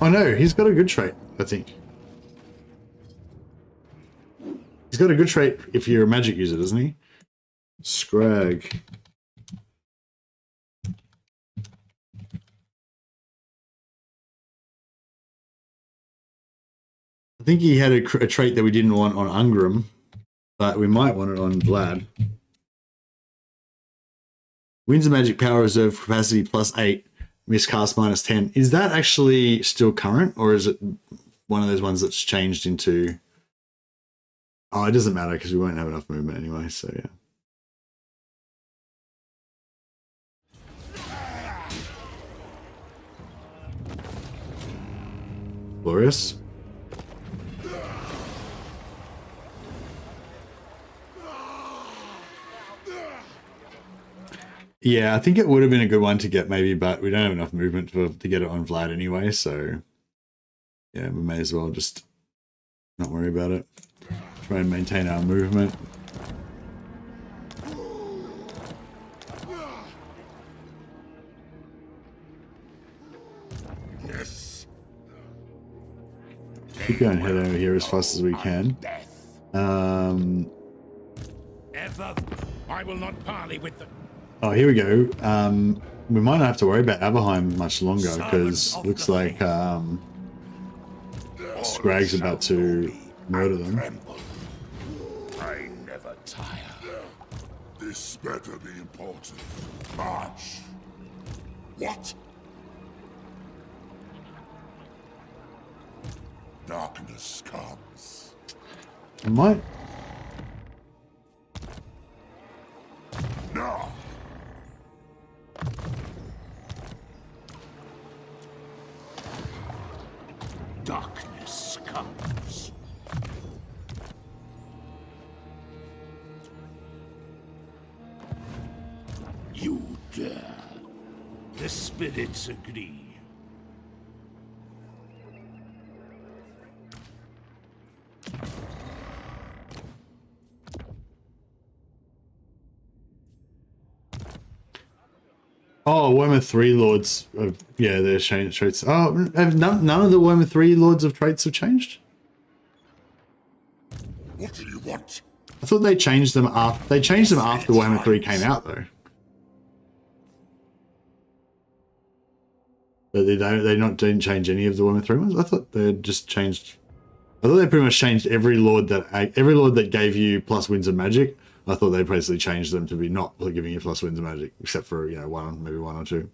Oh no, he's got a good trait, I think. He's got a good trait if you're a magic user, doesn't he? Scrag. I think he had a trait that we didn't want on Ungram, but we might want it on Vlad. Winds of Magic Power Reserve Capacity +8, Miscast -10. Is that actually still current, or is it one of those ones that's changed into... Oh, it doesn't matter because we won't have enough movement anyway, so yeah. Glorious. Yeah, I think it would have been a good one to get maybe, but we don't have enough movement to get it on Vlad anyway, so yeah, we may as well just not worry about it. Try and maintain our movement. Yes. Keep going, head over here as fast as we can. I will not parley with them. Oh, here we go. We might not have to worry about Aberheim much longer because looks like Scrag's about to murder them. I never tire. This better be important. March. What? Darkness comes. I might. No. Darkness comes. You dare. The spirits agree. Oh, Warhammer 3 Lords. Yeah, they're changed traits. Oh, have none of the Warhammer 3 Lords of traits have changed? What do you want? I thought they changed them after. They changed them after Warhammer 3 came out, though. But didn't change any of the Warhammer 3 ones. I thought they had just changed. I thought they pretty much changed every lord that gave you plus winds of magic. I thought they basically changed them to be not giving you plus winds of magic, except for, you know, maybe one or two.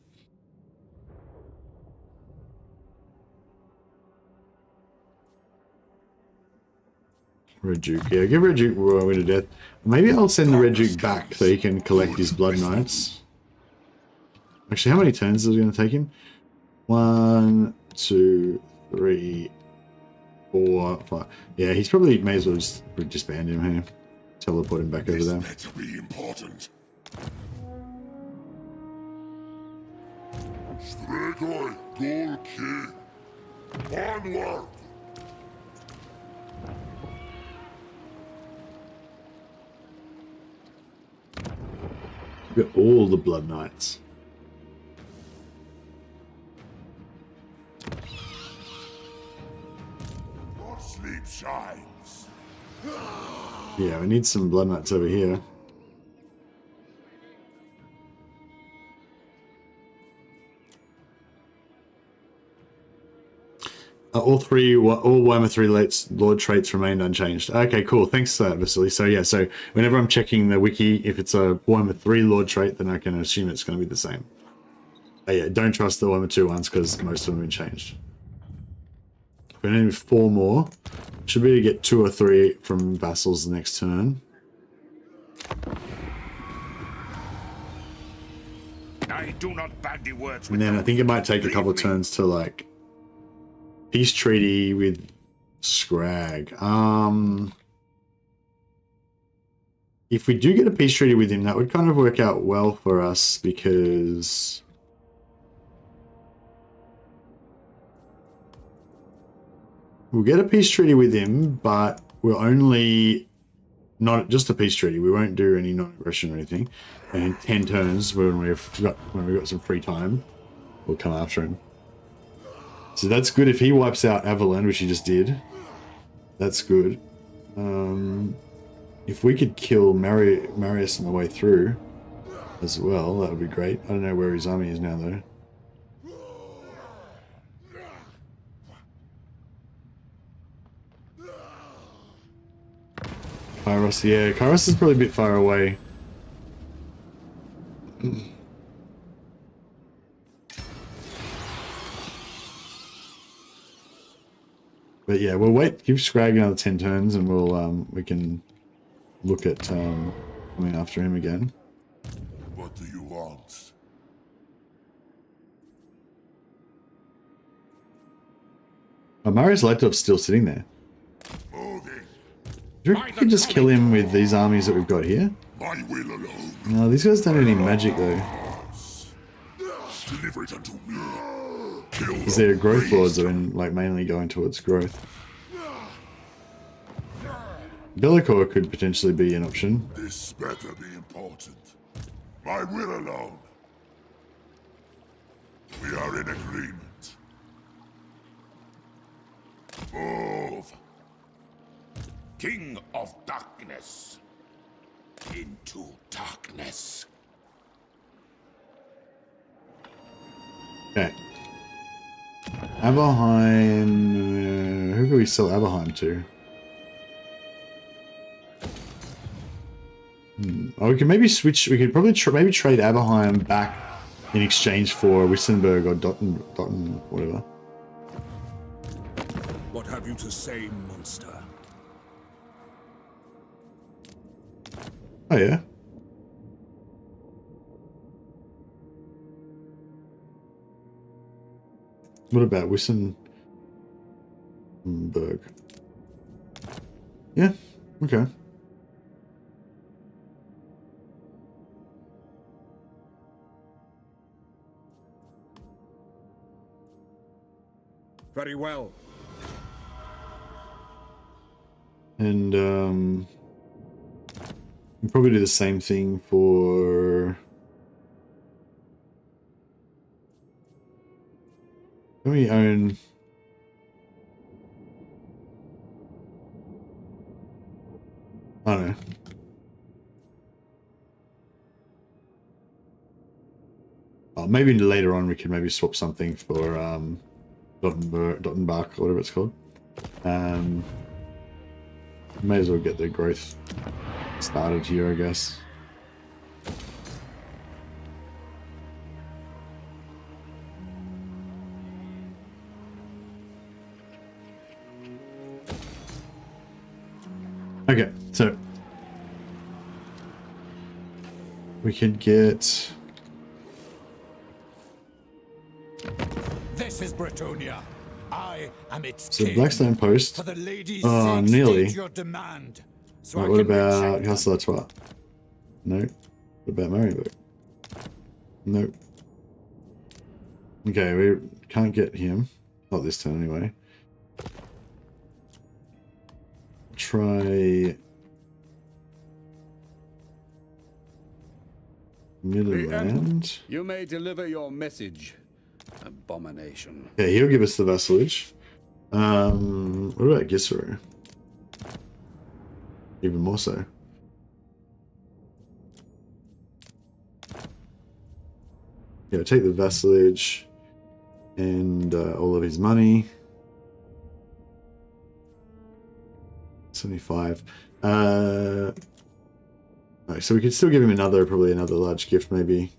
Red Duke, yeah, give Red Duke Wind of Death. Maybe I'll send the Red Duke back so he can collect his Blood Knights. Actually, how many turns is it going to take him? 1, 2, 3, 4, 5. Yeah, he's probably may as well just disband him here. Teleport him back over there. This better be important. Stregoi, Gol Ki. Onward! We've got all the Blood Knights. Your sleep shines. Yeah, we need some Blood Knights over here. All Warhammer 3 Lord traits remained unchanged. Okay, cool. Thanks for that, Vasily. So yeah, so whenever I'm checking the wiki, if it's a Warhammer 3 Lord trait, then I can assume it's going to be the same. But yeah, don't trust the Warhammer 2 ones because most of them have been changed. We need 4 more. Should be able to get 2 or 3 from vassals the next turn. I do not bandy words. And then I think it might take a couple of turns to like peace treaty with Scrag. If we do get a peace treaty with him, that would kind of work out well for us because we'll get a peace treaty with him, but we'll only not just a peace treaty. We won't do any non-aggression or anything. And in 10 turns, when we've got some free time, we'll come after him. So that's good if he wipes out Avalon, which he just did. That's good. If we could kill Marius on the way through as well, that would be great. I don't know where his army is now, though. Kairos, yeah, Kairos is probably a bit far away. But yeah, we'll wait. Give Scrag another 10 turns, and we'll we can look at coming after him again. What do you want? Oh, Marius Letov's still sitting there. Do you reckon we can just kill him with these armies that we've got here? My will alone. No, these guys don't have any magic though. Deliver it unto me. Because their growth lords are in, like, mainly going towards growth. Bellicor could potentially be an option. This better be important. My will alone. We are in agreement. Move. King of Darkness. Into darkness. Okay. Aberheim. Who can we sell Aberheim to? Oh, we can maybe switch. We could probably maybe trade Aberheim back in exchange for Wissenberg or Dotten, whatever. What have you to say, monster? Oh yeah. What about Wissenberg? Yeah, okay. Very well. And we'll probably do the same thing for... Can we own... I don't know. Oh, maybe later on we can maybe swap something for Dottenbach, or whatever it's called. May as well get the growth started here, I guess. Okay, so we could get... This is Bretonia. I am its So king. Blackstone Post. For the lady's Oh, sake, nearly. state your demand, so Right, I what can about reject Castle Artois? No. What about Marienburg? No. Okay, we can't get him. Not this turn anyway. Try Midland. You may deliver your message, abomination. Yeah, he'll give us the vassalage. What about Gisero? Even more so. Yeah, take the vassalage and all of his money. 75. Right, so we could still give him probably another large gift, maybe.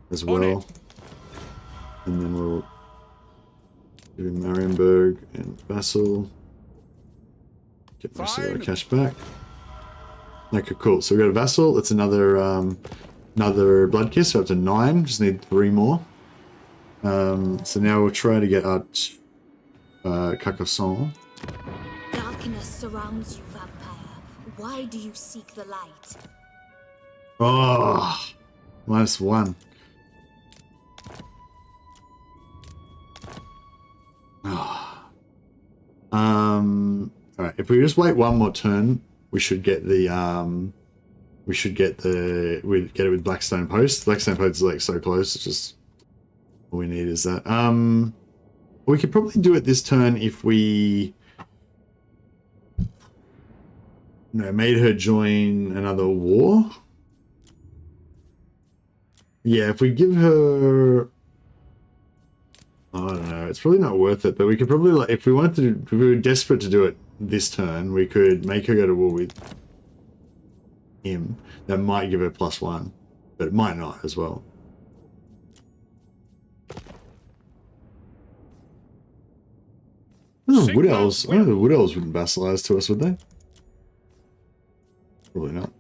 As well. And then we'll give him Marienburg and Vassal. Get most of our cash back. Okay, cool. So we got a Vassal. That's another another Blood Kiss, so up to 9. Just need 3 more. So now we'll try to get our Carcassonne. Darkness surrounds you, vampire. Why do you seek the light? Oh, -1. Alright, if we just wait one more turn, we should get the we get it with Blackstone Post. Blackstone Post is like so close, it's just All we need is that. We could probably do it this turn if we made her join another war. Yeah, if we give her, I don't know, it's probably not worth it, but we could probably, like, if we wanted to, if we were desperate to do it this turn, we could make her go to war with him. That might give her +1, but it might not as well. Oh, Wood Elves. Oh, the Wood Elves wouldn't vassalize to us, would they? Probably not.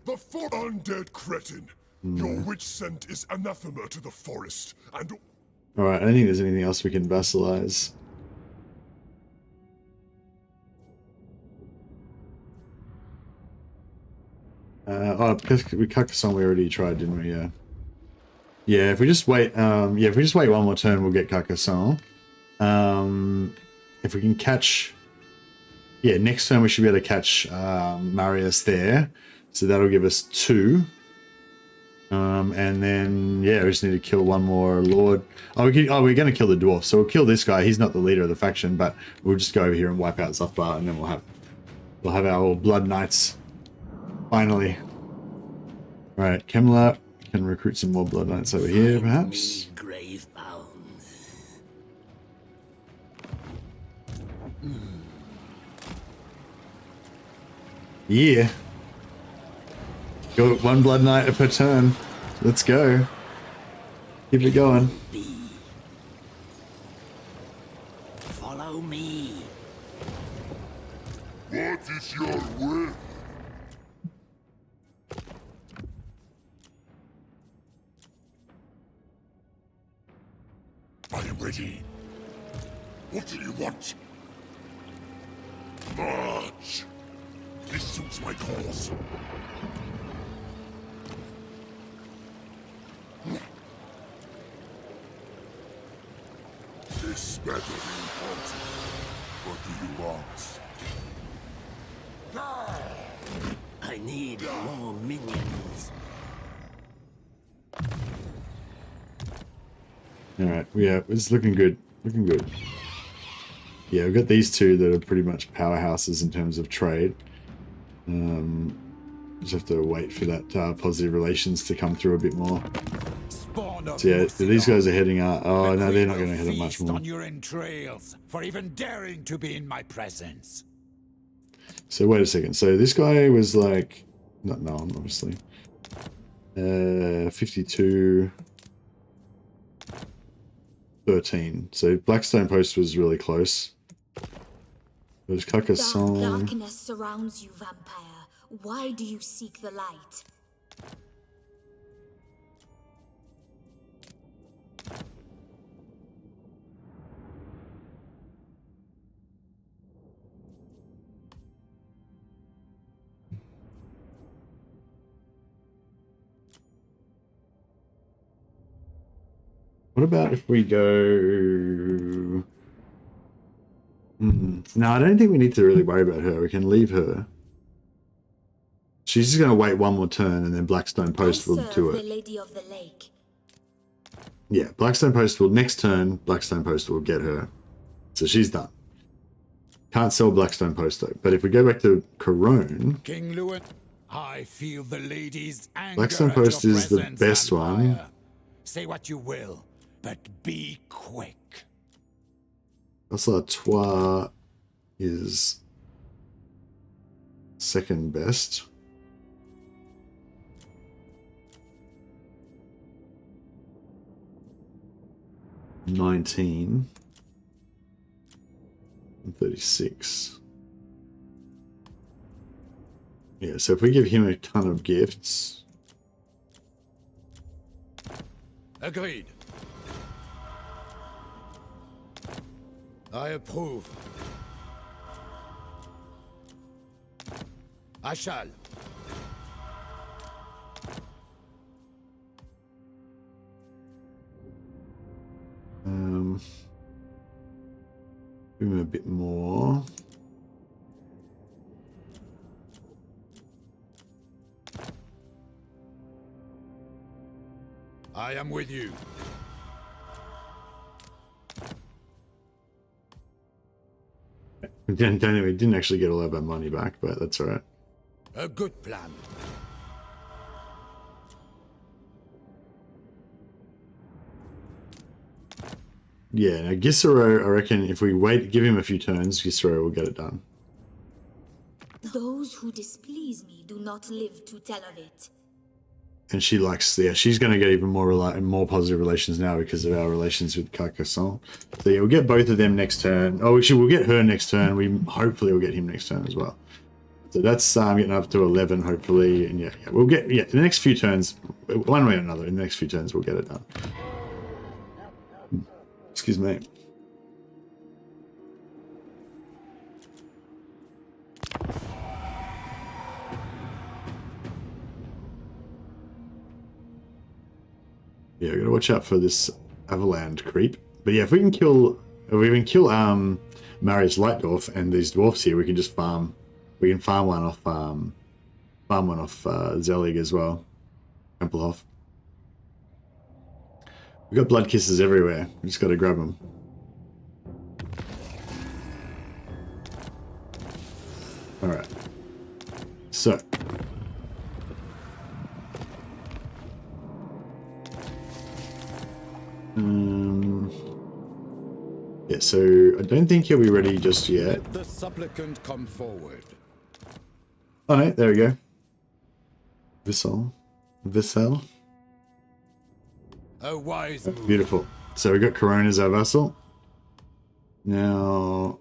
The undead cretin. Your witch scent is anathema to the forest, and... Alright, I don't think there's anything else we can vassalize. We Carcassonne we already tried, didn't we? Yeah. Yeah, if we just wait, if we just wait one more turn, we'll get Carcassonne. If we can catch, next turn we should be able to catch Marius there, so that'll give us 2. And then we just need to kill one more lord. We're going to kill the dwarf, so we'll kill this guy. He's not the leader of the faction, but we'll just go over here and wipe out Zuthbar, and then we'll have our Blood Knights finally. All right, Kemler can recruit some more Blood Knights over here, perhaps. Grave bound. Yeah. Go 1 Blood Knight per turn. Let's go. Keep it going. Follow me. What is your will? I am ready. What do you want? March! This suits my cause. This better be important. What do you want? I need more minions. Alright, yeah, it's looking good. Looking good. Yeah, we've got these two that are pretty much powerhouses in terms of trade. Just have to wait for that positive relations to come through a bit more. So yeah, these guys are heading out. Oh no, they're not going to head up much more. On your entrails for even daring to be in my presence. So wait a second. So this guy was like, not known, obviously. 52, 13. So Blackstone Post was really close. There's Carcassonne. Darkness surrounds you, vampire. Why do you seek the light? What about if we go... No, I don't think we need to really worry about her. We can leave her. She's just going to wait one more turn, and then Blackstone Post will do The it. Lady of the Lake. Yeah, Blackstone Post will... Next turn, Blackstone Post will get her. So she's done. Can't sell Blackstone Post, though. But if we go back to Corone... King Lewin, I feel the lady's anger. Blackstone Post is the best one. Say what you will, but be quick. Vassalization is second best. $19 and $36. Yeah, so if we give him a ton of gifts. Agreed. I approve. I shall. Give him a bit more. I am with you. We didn't actually get all of our money back, but that's all right. A good plan. Yeah, now Gisero, I reckon if we wait, give him a few turns, Gisero will get it done. Those who displease me do not live to tell of it. And she likes, yeah, she's going to get even more positive relations now because of our relations with Carcassonne. So yeah, we'll get both of them next turn. Oh, we'll get her next turn. We hopefully will get him next turn as well. So that's getting up to 11, hopefully. And yeah, we'll get, the next few turns, one way or another, in the next few turns, we'll get it done. Excuse me. Yeah, we gotta watch out for this Avaland creep. But yeah, if we can kill Marius Lightdwarf and these dwarfs here, we can just farm. We can farm one off Zelig as well. Tempelhof. We got blood kisses everywhere. We just gotta grab them. All right. So. Yeah, so I don't think he'll be ready just yet. Let the supplicant come forward. Oh no, there we go. Vissel. A wise move. Beautiful. So we got Corona as our vassal. Now...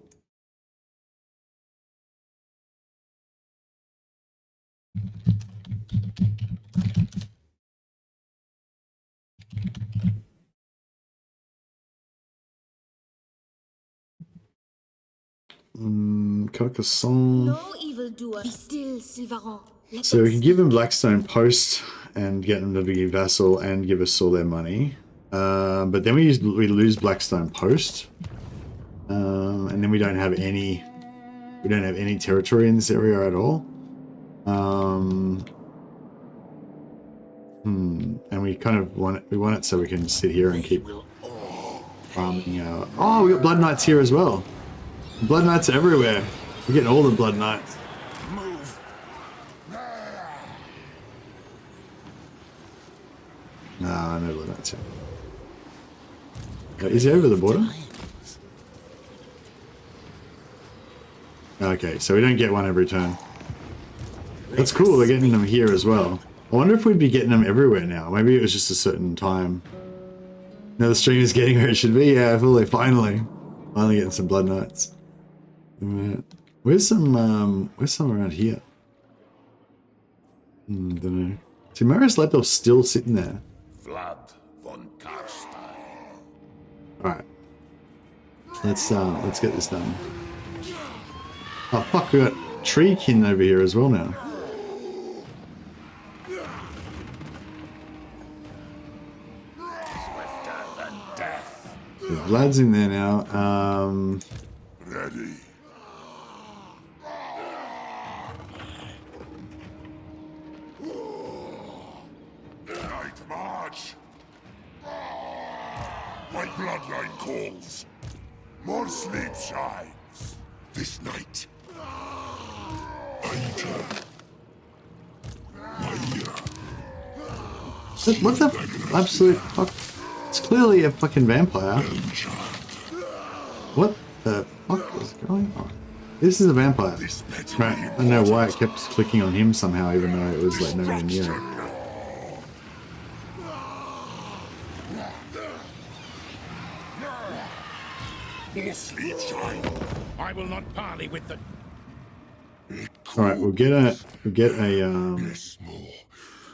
Carcassonne. No evildoer. Be still, Sylvain. So we can give them Blackstone Post and get them to be vassal and give us all their money. But then we lose Blackstone Post. And then we don't have any territory in this area at all. And we kind of want it so we can sit here and keep farming out. Oh, we got Blood Knights here as well. Blood Knights are everywhere. We're getting all the Blood Knights. Move. Nah, no Blood Knights here. Is he over the border? Okay, so we don't get one every turn. That's cool, we're getting them here as well. I wonder if we'd be getting them everywhere now. Maybe it was just a certain time. Now the stream is getting where it should be. Yeah, finally getting some Blood Knights. Where's some around here? Don't know. See, Marius Lepdorf's still sitting there. Vlad von Karstein. Alright. Let's get this done. Oh fuck, we got Treekin over here as well now. Swifter than death. The Vlad's in there now. Ready. Night march. My bloodline calls. More sleep shines. This night. What the absolute fuck? It's clearly a fucking vampire. What the fuck is going on? This is a vampire. Right, I don't know why it kept clicking on him somehow, even though it was like nowhere near it. Sleep shine. I will not parley with the... Alright, we'll get a Yes, more.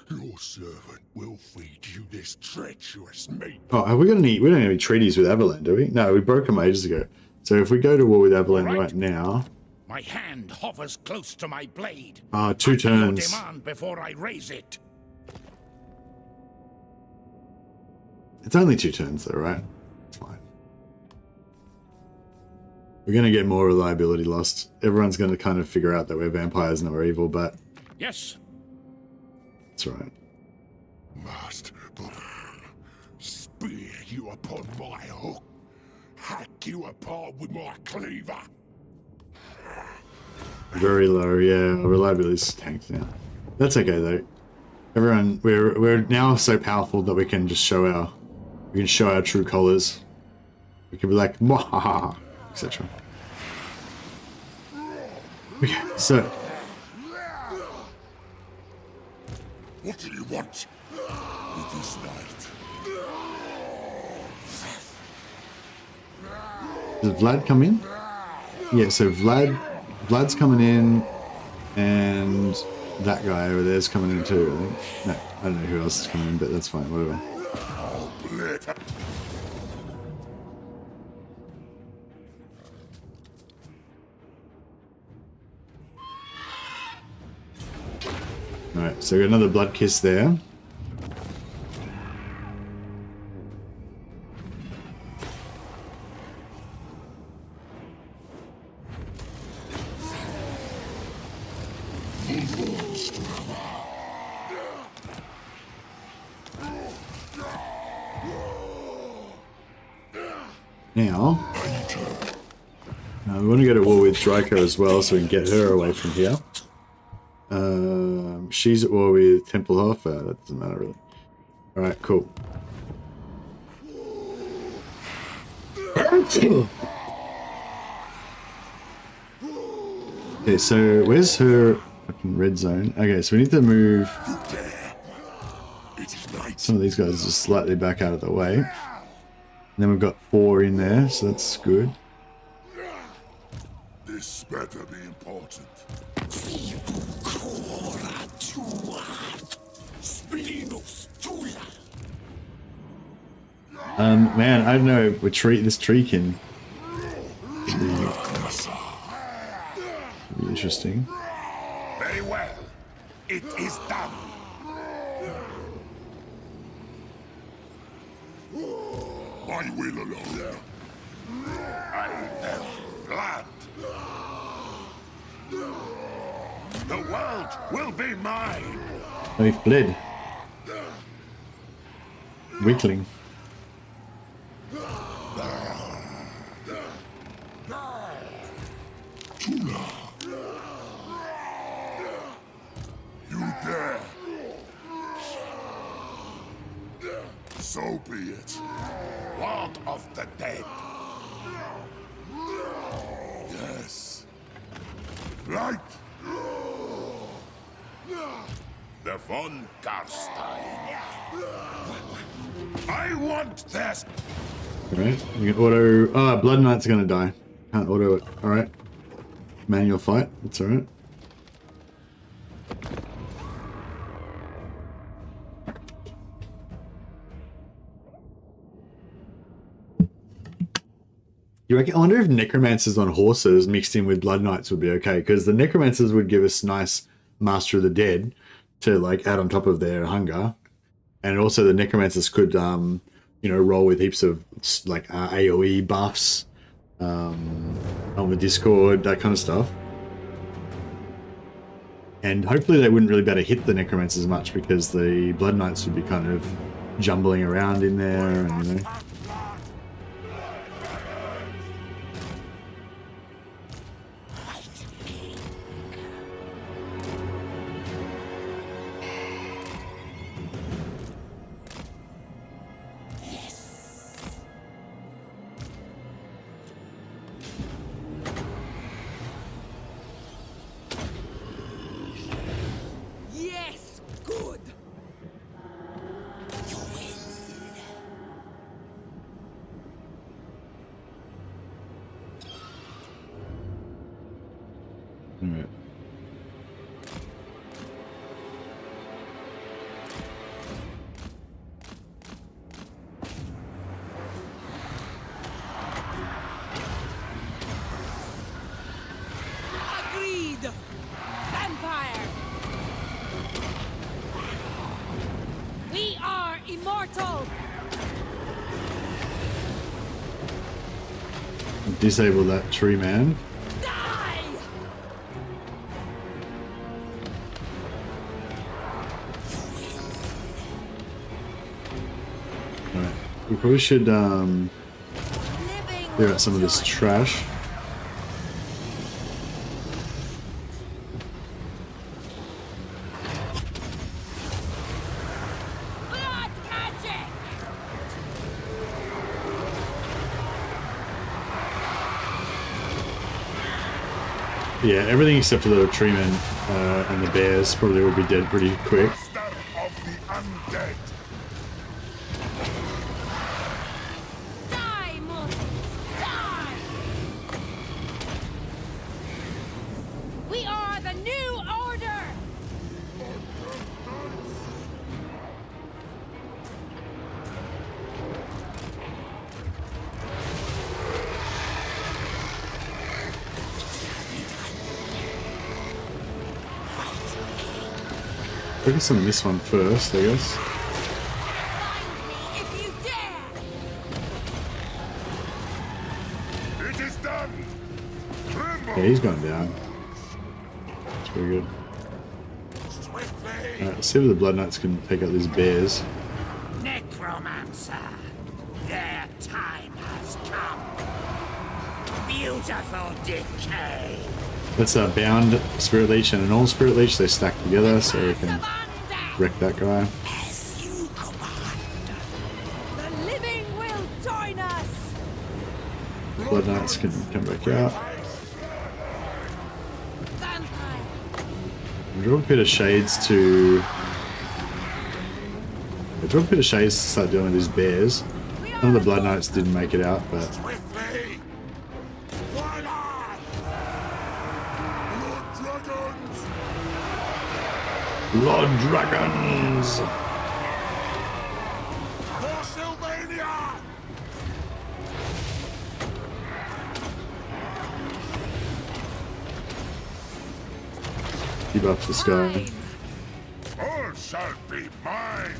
Your servant will feed you this treacherous meat. Oh, have we got any? We don't have any treaties with Avaland, do we? No, we broke them ages ago. So if we go to war with Avaland right now, my hand hovers close to my blade. 2 turns. Demand before I raise it. It's only 2 turns, though, right? It's fine. We're going to get more reliability lost. Everyone's going to kind of figure out that we're vampires and we're evil, but yes, that's right. Master, spear you upon my hook, hack you apart with my cleaver. Very low, yeah. Reliability's tanked now. That's okay though. Everyone, we're now so powerful that we can just show our true colors. We can be like, mwahaha, etc. Okay, so What do you want? It is night. does Vlad come in? Yeah, so Vlad's coming in, and that guy over there's coming in too, I think. No, I don't know who else is coming in, but that's fine, whatever. Alright, so we got another blood kiss there. Now, we want to go to war with Draco as well, so we can get her away from here. She's at war with Templehof. That doesn't matter really. All right, cool. Okay, so where's her fucking red zone? Okay, so we need to move some of these guys just slightly back out of the way. And then we've got 4 in there, so that's good. This better be important. Man, I don't know. This tree can be interesting. Very well. It is done. My will alone. I am Vlad. The world will be mine. Oh, he fled. Weakling. You dare. So be it. Lord of the dead. Yes. Right. The von Karstein. I want this. Alright, we can auto. Oh, Blood Knight's gonna die. Can't auto it. Alright. Manual fight. That's alright. You reckon? I wonder if necromancers on horses mixed in with blood knights would be okay, because the necromancers would give us nice Master of the Dead to like add on top of their hunger, and also the necromancers could you know, roll with heaps of like AoE buffs on the Discord, that kind of stuff. And hopefully they wouldn't really be able to hit the necromancers much, because the blood knights would be kind of jumbling around in there, and you know. Alright. Agreed! Vampire! We are immortal! Disable that tree man. Alright. probably should clear out some of this trash. Yeah, everything except for the treemen and the bears probably will be dead pretty quick. Of the undead. Die, mortals, die! We are the new order! Focus on this one first, I guess. If you dare! It is done. Yeah, he's gone down. That's pretty good. Swiftly. Alright, let's see if the Blood Knights can take out these bears. Necromancer, their time has come. Beautiful decay. Let's bound Spirit Leech and an All Spirit Leech. They stack together so we can wreck that guy. As you command. The living will join us! Blood Knights can come back out. Vampire! Draw a bit of shades to... Draw a bit of shades to start dealing with these bears. Some of the Blood Knights didn't make it out, but... Swiftly. One on. Blood dragons. Blood Dragons! For Sylvania. Debuff this guy. All shall be mine.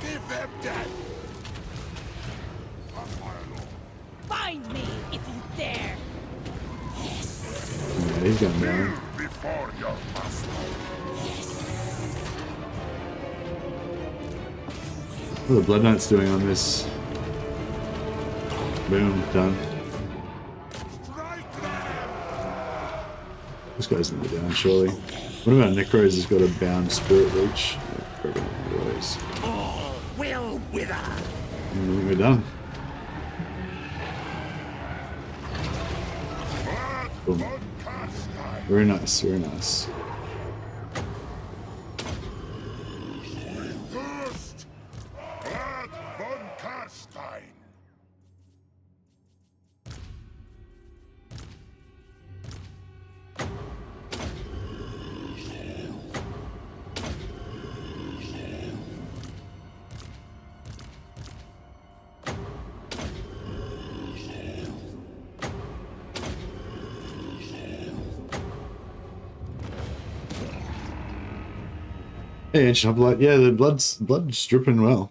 Give them death. Find me if you dare! Yeah, he's gone down. Before your master. What are the Blood Knights doing on this? Boom, done. This guy's never down, surely. What about Necros has got a bound Spirit Leech? All will wither. And we're done. Boom. Very nice, very nice. First, Vlad von Karstein. Hey, Ancient Hoplite. Yeah, the blood's dripping well.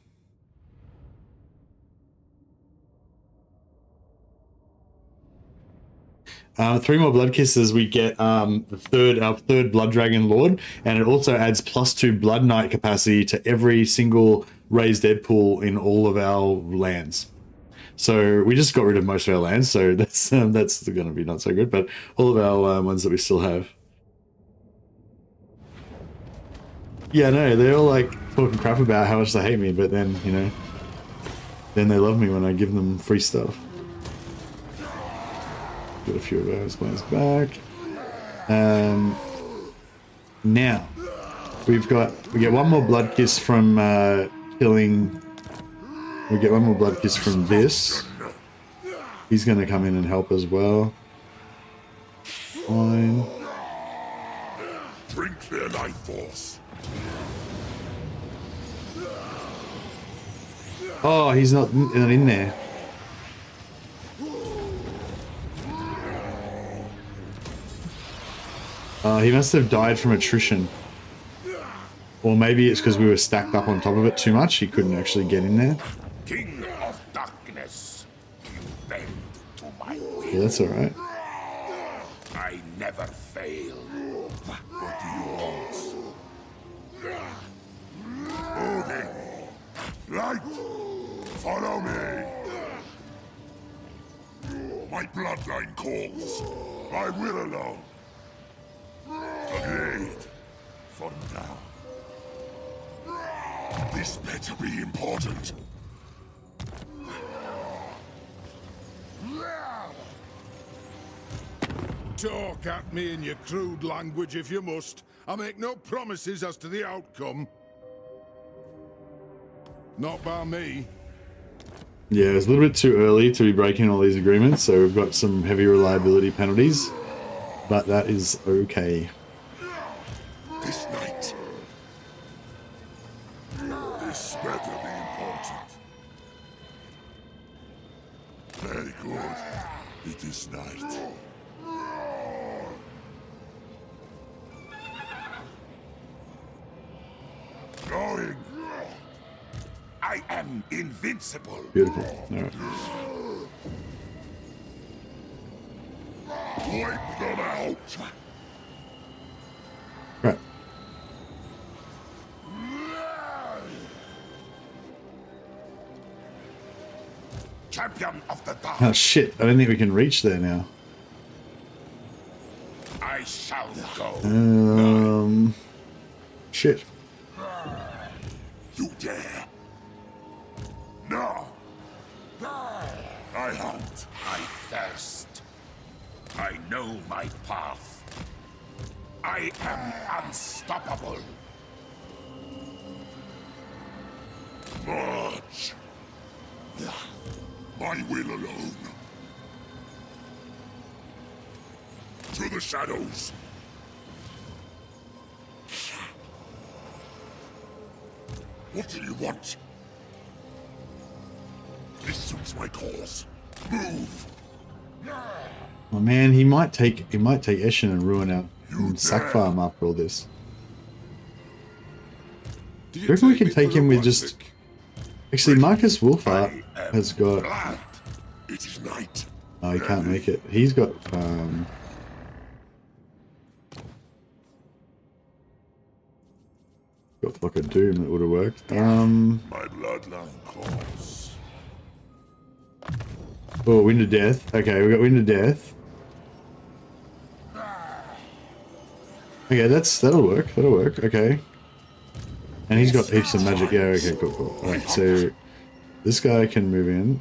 Three more blood kisses, we get our third Blood Dragon Lord, and it also adds +2 Blood Knight capacity to every single raised dead pool in all of our lands. So we just got rid of most of our lands, so that's going to be not so good. But all of our ones that we still have. Yeah, no, they're all like talking crap about how much they hate me, but then, you know, then they love me when I give them free stuff. Get a few of those plans back. Now we get one more blood kiss from killing. We get one more blood kiss from this. He's going to come in and help as well. Fine. Drink their life force. Oh, he's not in there. He must have died from attrition. Or maybe it's because we were stacked up on top of it too much. He couldn't actually get in there. King of darkness, you bend to my will. Yeah, that's alright. I never fail. What do you want? Moving. Light. Follow me. My bloodline calls. I will alone. Agreed. For now. This better be important. Talk at me in your crude language if you must. I make no promises as to the outcome. Not by me. Yeah, it's a little bit too early to be breaking all these agreements, so we've got some heavy reliability penalties, but that is okay. This night. This better be important. Very good. It is night. Going. I am invincible. Beautiful. All right. Wipe them out. Right. Champion of the dark. Oh shit! I don't think we can reach there now. I shall go. Shit. You dare? No. I hunt. I thirst. I know my path. I am unstoppable. March. My will alone. To the shadows. What do you want? This suits my cause. Move. Oh man, he might take Eshin and ruin our sack farm after all this. Do you reckon we can take him with just? Actually, Marcus Wolfhart has got. It is night. Oh, he can't make it. He's got. Got Flock of Doom that would have worked. My bloodline calls. Oh, Wind of Death. Okay, we got Wind of Death. Okay, that'll work. That'll work. Okay. And he's got heaps of magic. Yeah. Okay. Cool. Cool. All right. So this guy can move in.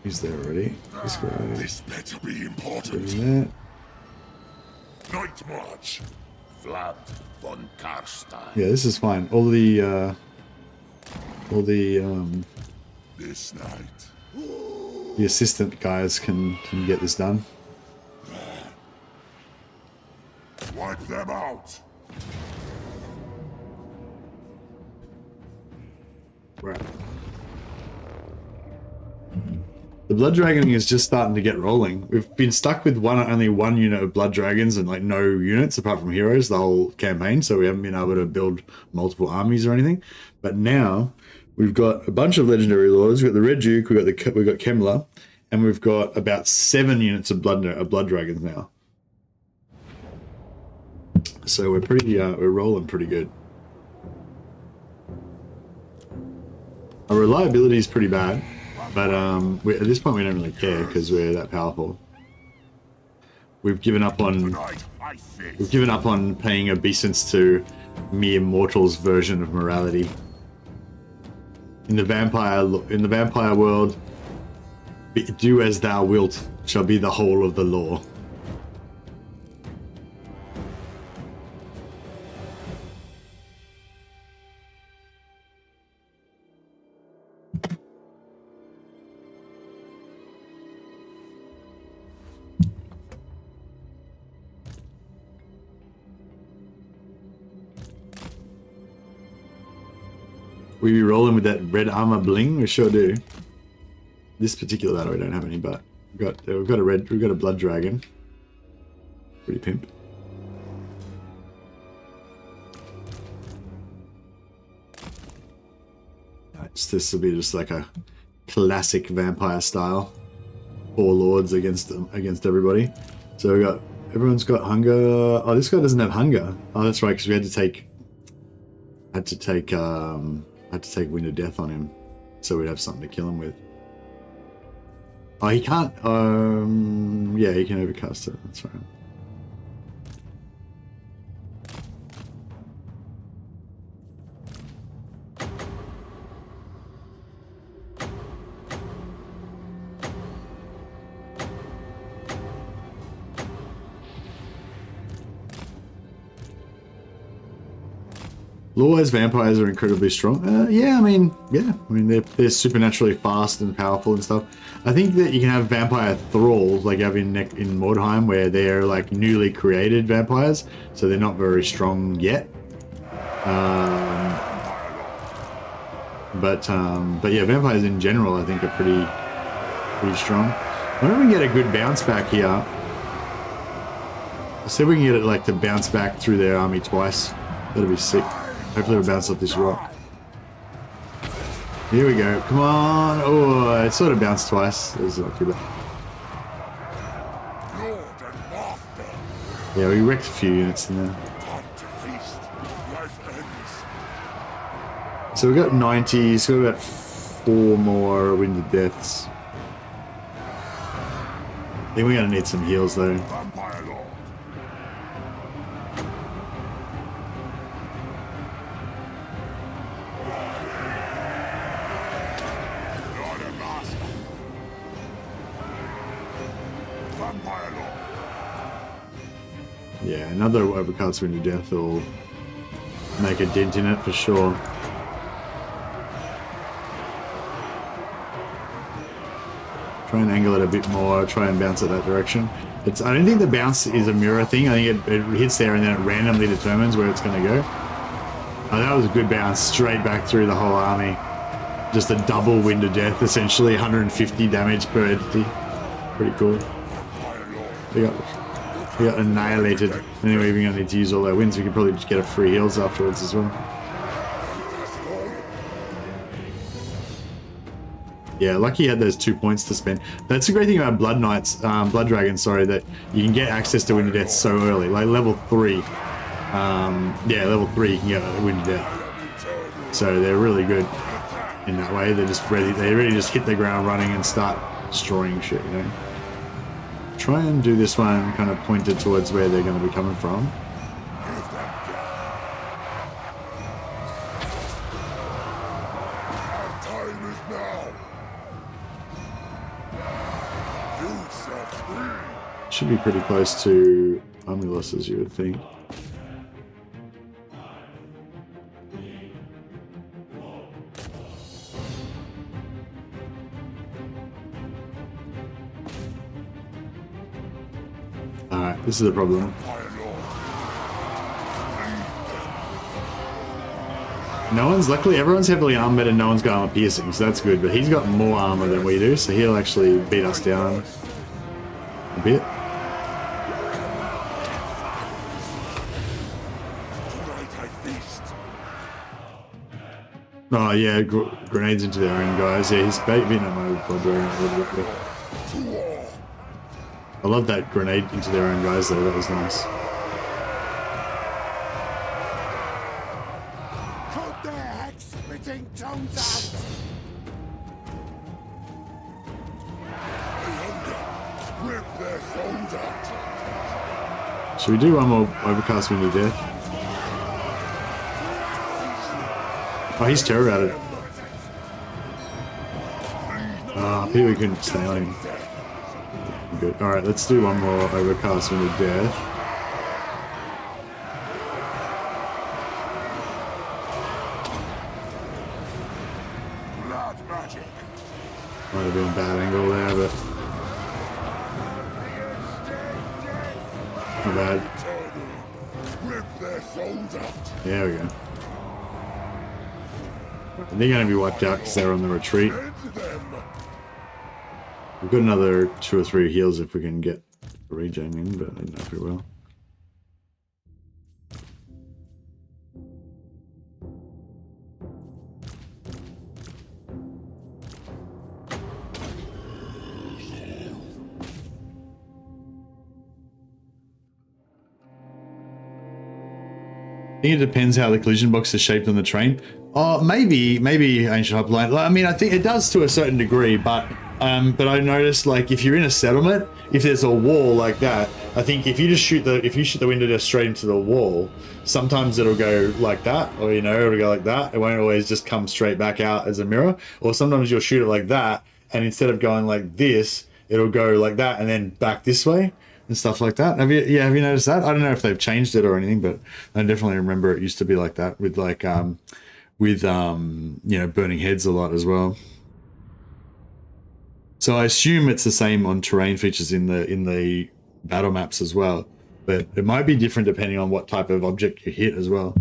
He's there already. This guy. This better be important. That. Night march. Vlad von Karstein. Yeah, this is fine. All the This night. the assistant guys can get this done. Wipe them out. Right. The blood dragoning is just starting to get rolling. We've been stuck with only one unit of blood dragons and like no units apart from heroes the whole campaign, so we haven't been able to build multiple armies or anything. But now we've got a bunch of legendary lords. We've got the Red Duke, we've got Kemmler, and we've got about 7 units of blood dragons now. So we're we're rolling pretty good. Our reliability is pretty bad, but at this point we don't really care because we're that powerful. We've given up on paying obeisance to mere mortals' version of morality. In the vampire world, do as thou wilt shall be the whole of the law. We be rolling with that red armor bling? We sure do. This particular battle we don't have any, but we've got a blood dragon. Pretty pimp. This will be just like a classic vampire style. 4 lords against everybody. So everyone's got hunger. Oh, this guy doesn't have hunger. Oh, that's right, because we had to take I had to take Wind of Death on him, so we'd have something to kill him with. Oh, he can't. Yeah, he can overcast it. That's right. Lore-wise, vampires are incredibly strong. Yeah, I mean, they're supernaturally fast and powerful and stuff. I think that you can have vampire thralls, like you have in Mordheim, where they're like newly created vampires, so they're not very strong yet. But yeah, vampires in general, I think, are pretty strong. Why don't we get a good bounce back here? See if we can get it like to bounce back through their army twice. That'd be sick. Hopefully we'll bounce off this rock. Here we go. Come on. Oh, it sort of bounced twice. That's not too bad. Yeah, we wrecked a few units in there. So we've got 90, so we've got 4 more Wind of Deaths. I think we're going to need some heals though. Yeah, another overcast Wind of Death will make a dent in it for sure. Try and angle it a bit more, try and bounce it that direction. I don't think the bounce is a mirror thing. I think it hits there and then it randomly determines where it's going to go. Oh, that was a good bounce, straight back through the whole army. Just a double Wind of Death, essentially 150 damage per entity. Pretty cool. We got annihilated. Anyway, we're going to need to use all our wins. We could probably just get a free heals afterwards as well. Yeah, lucky you had those 2 points to spend. That's the great thing about Blood Knights, Blood Dragons, sorry, that you can get access to Wind of Death so early. Like level 3. Yeah, level 3 you can get Wind of Death. So they're really good in that way. They're just ready. They really just hit the ground running and start destroying shit, you know. Try and do this one kind of pointed towards where they're going to be coming from. Should be pretty close to army losses, you would think. Alright, this is the problem. Luckily everyone's heavily armored and no one's got armor piercing, so that's good, but he's got more armor than we do, so he'll actually beat us down a bit. Oh yeah, grenades into their own guys. Yeah, he's beating up my Blood Dragon a little bit. I love that grenade into their own guys though, that was nice. Cut their hex-spitting tongues out! Rip their souls out! Should we do one more Overcast Wind of Death? Oh, he's terror routed. Here we can stay on him. Good. Alright, let's do one more Overcast Wind of Death. Might have been a bad angle there, but not bad. There we go. They're going to be wiped out because they're on the retreat. We've got another 2 or 3 heals if we can get a regen in, but I don't know if we will. I think it depends how the collision box is shaped on the train. maybe ancient hyperland. I mean, I think it does to a certain degree, but I noticed like if you're in a settlement, if there's a wall like that, I think if you shoot the window just straight into the wall, sometimes it'll go like that, or it'll go like that. It won't always just come straight back out as a mirror. Or sometimes you'll shoot it like that, and instead of going like this, it'll go like that and then back this way and stuff like that. Have you noticed that? I don't know if they've changed it or anything, but I definitely remember it used to be like that with like burning heads a lot as well. So I assume it's the same on terrain features in the battle maps as well, but it might be different depending on what type of object you hit as well.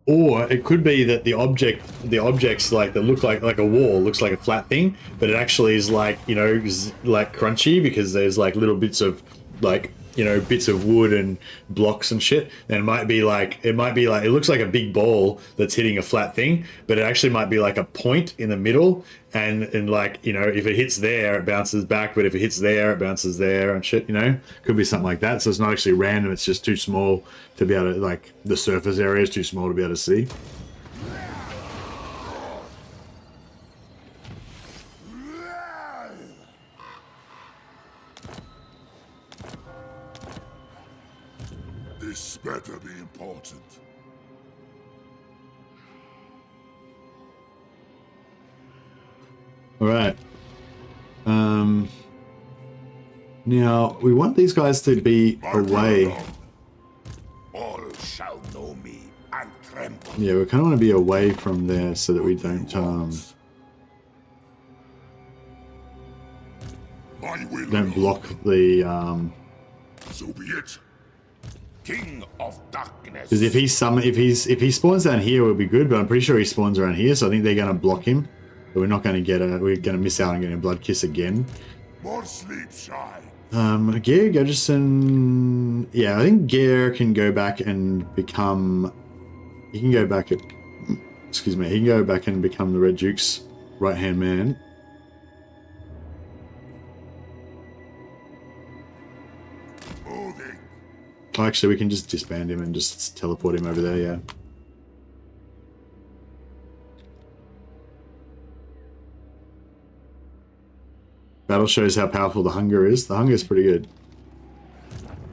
Or it could be that the objects like that look like a wall looks like a flat thing, but it actually is like like crunchy because there's like little bits of like bits of wood and blocks and shit. And it might be like it looks like a big ball that's hitting a flat thing, but it actually might be like a point in the middle, and like if it hits there it bounces back, but if it hits there it bounces there and shit. Could be something like that. So it's not actually random, it's just too small to be able to, like, the surface area is too small to be able to see. This better be important. All right. Now we want these guys to be away. All shall know me and tremble. Yeah, we kind of want to be away from there so that we don't block the So be it. King of Darkness. because if he spawns down here, we'll be good. But I'm pretty sure he spawns around here, so I think they're going to block him. But we're not going to we're going to miss out on getting a blood kiss again. More sleep shy. Gear Gudgerson. Yeah, I think Gear can go back and become. He can go back and become the Red Duke's right-hand man. Moving. Oh, actually, we can just disband him and just teleport him over there, yeah. Battle shows how powerful the hunger is. The hunger is pretty good.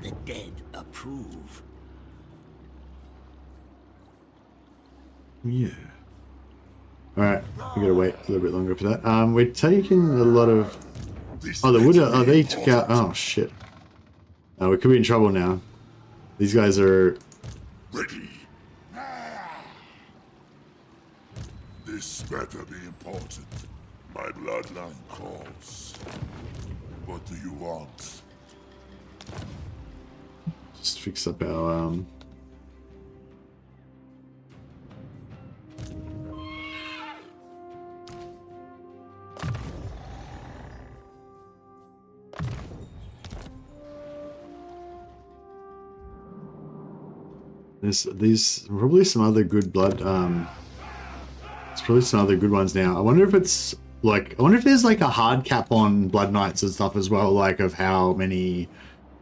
The dead approve. Yeah. Alright, we gotta wait a little bit longer for that. We're taking a lot of... Oh, the wood... Oh, they took out... Oh, shit. We could be in trouble now. These guys are... Ready. This better be important. My bloodline calls. What do you want? Just fix up our... There's probably some other good blood. There's probably some other good ones now. I wonder if it's like, I wonder if there's like a hard cap on Blood Knights and stuff as well, like of how many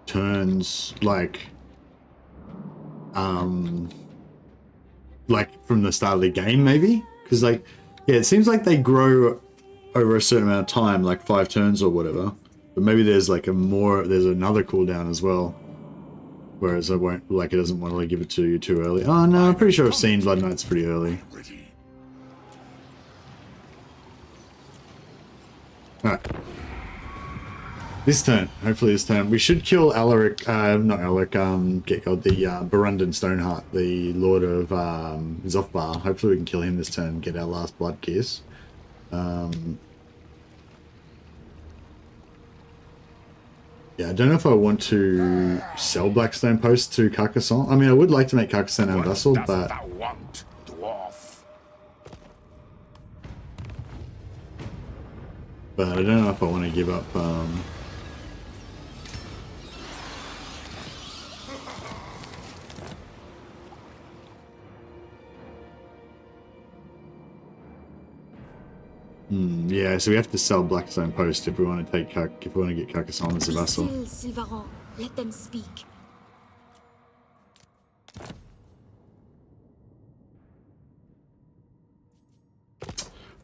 turns, like from the start of the game, maybe? Because like, yeah, it seems like they grow over a certain amount of time, like 5 turns or whatever. But maybe there's like there's another cooldown as well. Whereas it doesn't want to give it to you too early. Oh no, I'm pretty sure I've seen Blood Knights pretty early. Alright. This turn, hopefully this turn, we should kill Alaric, not Alaric, the Burundan Stoneheart, the Lord of Zofbar. Hopefully we can kill him this turn and get our last blood kiss. Yeah, I don't know if I want to sell Blackstone Post to Carcassonne. I mean, I would like to make Carcassonne our vassal, but... But I don't know if I want to give up... Yeah, so we have to sell Blackstone Post if we want to take if we want to get Carcassonne as a vassal. Still, Sylvain. Let them speak.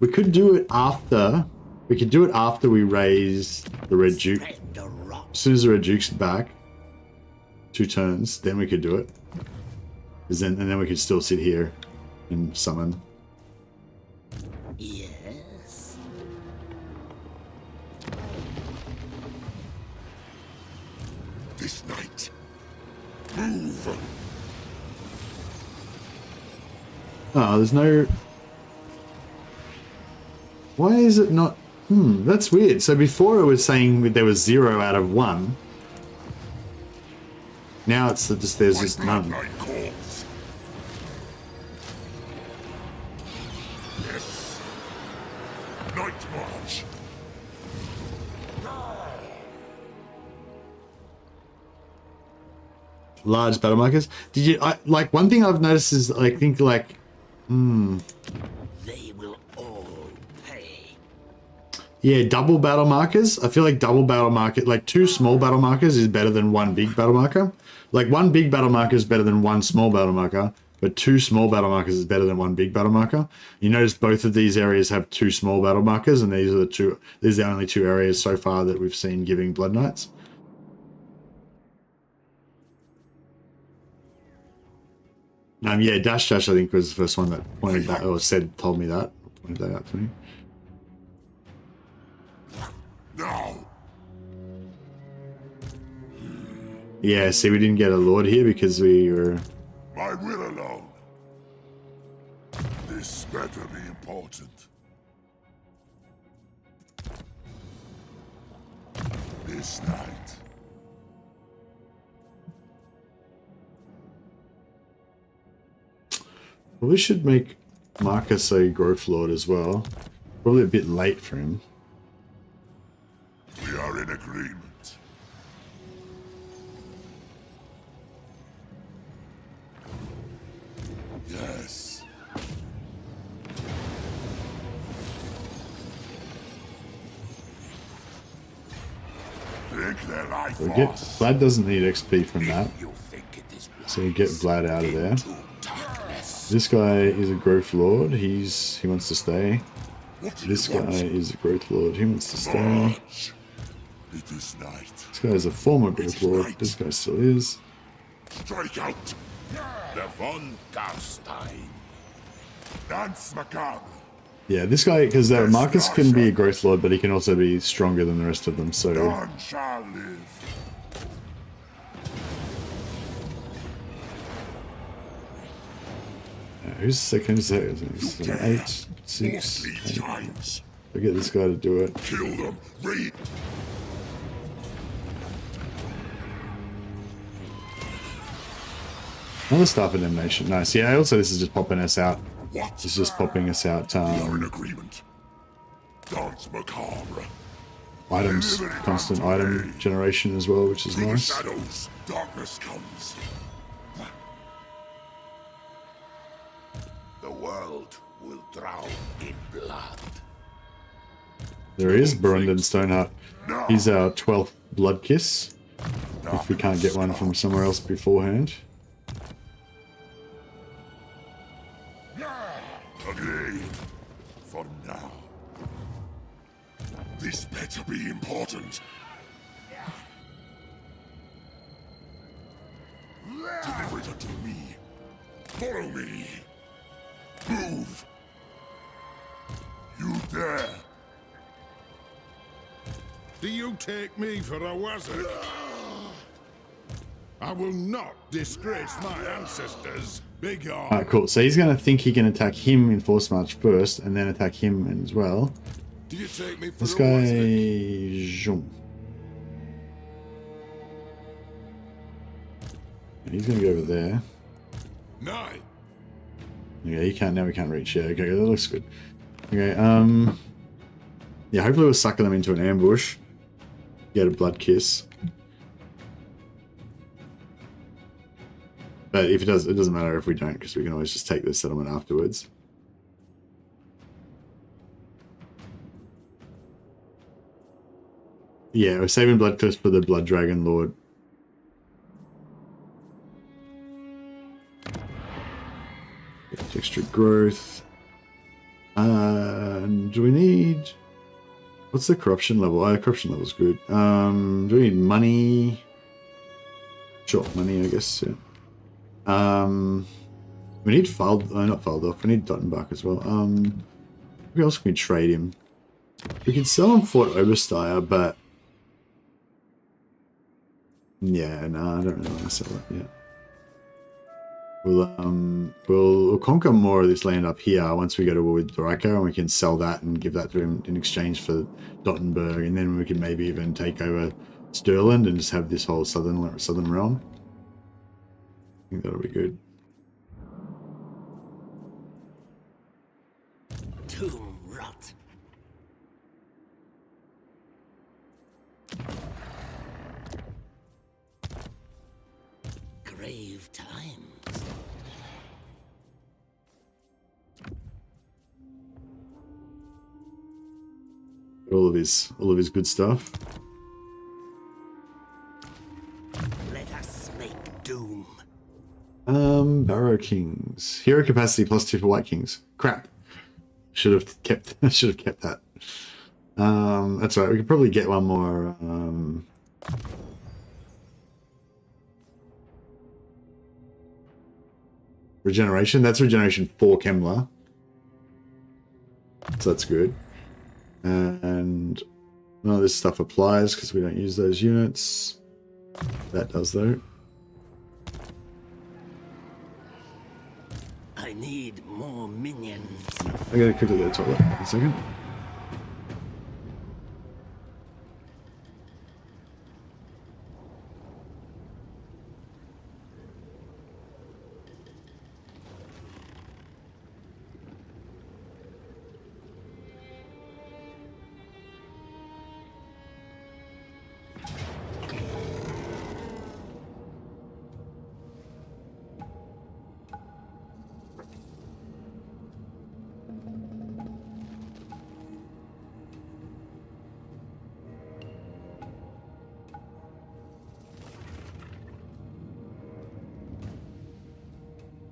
We could do it after. We could do it after we raise the Red Duke. As soon as the Red Duke's back, 2 turns, then we could do it. And then we could still sit here and summon. Yes. This night. Move. Oh, there's no... Why is it not... that's weird. So before it was saying there was 0 out of 1. Now it's just there's just none. Yes. Night march. Large battle markers. Did you like one thing I've noticed is I think like They will all pay. yeah, double battle markers. I feel like double battle marker, like 2 small battle markers is better than 1 big battle marker. Like 1 big battle marker is better than 1 small battle marker, but 2 small battle markers is better than 1 big battle marker. You notice both of these areas have 2 small battle markers, and these are the only 2 areas so far that we've seen giving Blood Knights. Yeah, Dash I think was the first one that pointed that or told me that, pointed that out to me. Now. Yeah, see, we didn't get a Lord here because we were... My will alone. This better be important. This night. Well, we should make Marcus a Growth Lord as well. Probably a bit late for him. We are in agreement. Yes. Take their life So we get Vlad doesn't need XP from that. So we get Vlad out of there. This guy is a Growth Lord. He wants to stay. This guy is a Growth Lord. He wants to stay. It is night. This guy is a former Growth Lord. This guy still is. Strike out. The von Garstein. Dance macabre. Yeah, this guy, because Marcus can be a Growth Lord, but he can also be stronger than the rest of them, so... None shall live. Who's second? Is that 8, 6, 8. I'll get this guy to do it. Kill them. Read. Another staff of damnation. Nice. Yeah, also this is just popping us out. This is just popping us out. We are in agreement. Dance macabre. Items, constant item generation as well, which is Through nice. the shadows, darkness comes. The world will drown in blood. There is Burundan Stoneheart. He's our 12th Blood Kiss. If we can't get one from somewhere else beforehand. Agree. For now. This better be important. Deliver it unto me. Follow me. Move. You dare. Do you take me for a wizard? I will not disgrace my ancestors. Big on. Alright, cool. So he's going to think he can attack him in Force March first, and then attack him as well. Do you take me for This a guy... wizard? Zoom. He's going to go over there. No. Yeah, he can't. Now we can't reach. Yeah, okay, that looks good. Okay, yeah, hopefully we'll sucker them into an ambush. Get a Blood Kiss. But if it doesn't matter if we don't, because we can always just take the settlement afterwards. Yeah, we're saving blood cliffs for the Blood Dragon Lord. Extra growth. Do we need... What's the corruption level? Oh, corruption level's good. Do we need money? Sure, money, I guess, yeah. We need not Faldoff, we need Dottenbach as well. Who else can we trade him? We can sell him Fort Oberstyre, but... Yeah, no, I don't really want to sell it yet. We'll conquer more of this land up here once we go to war with Dorico, and we can sell that and give that to him in exchange for Dottenberg, and then we can maybe even take over Stirland and just have this whole southern realm. I think that'll be good. Tomb rot. Grave times. All of his good stuff. Let us make doom. Barrow Kings. Hero capacity +2 for White Kings. Crap. Should have kept that. That's right, we could probably get one more regeneration. That's regeneration for Kemmler. So that's good. And none of this stuff applies because we don't use those units. That does though. I need more minions. I gotta quickly go to the toilet. A second.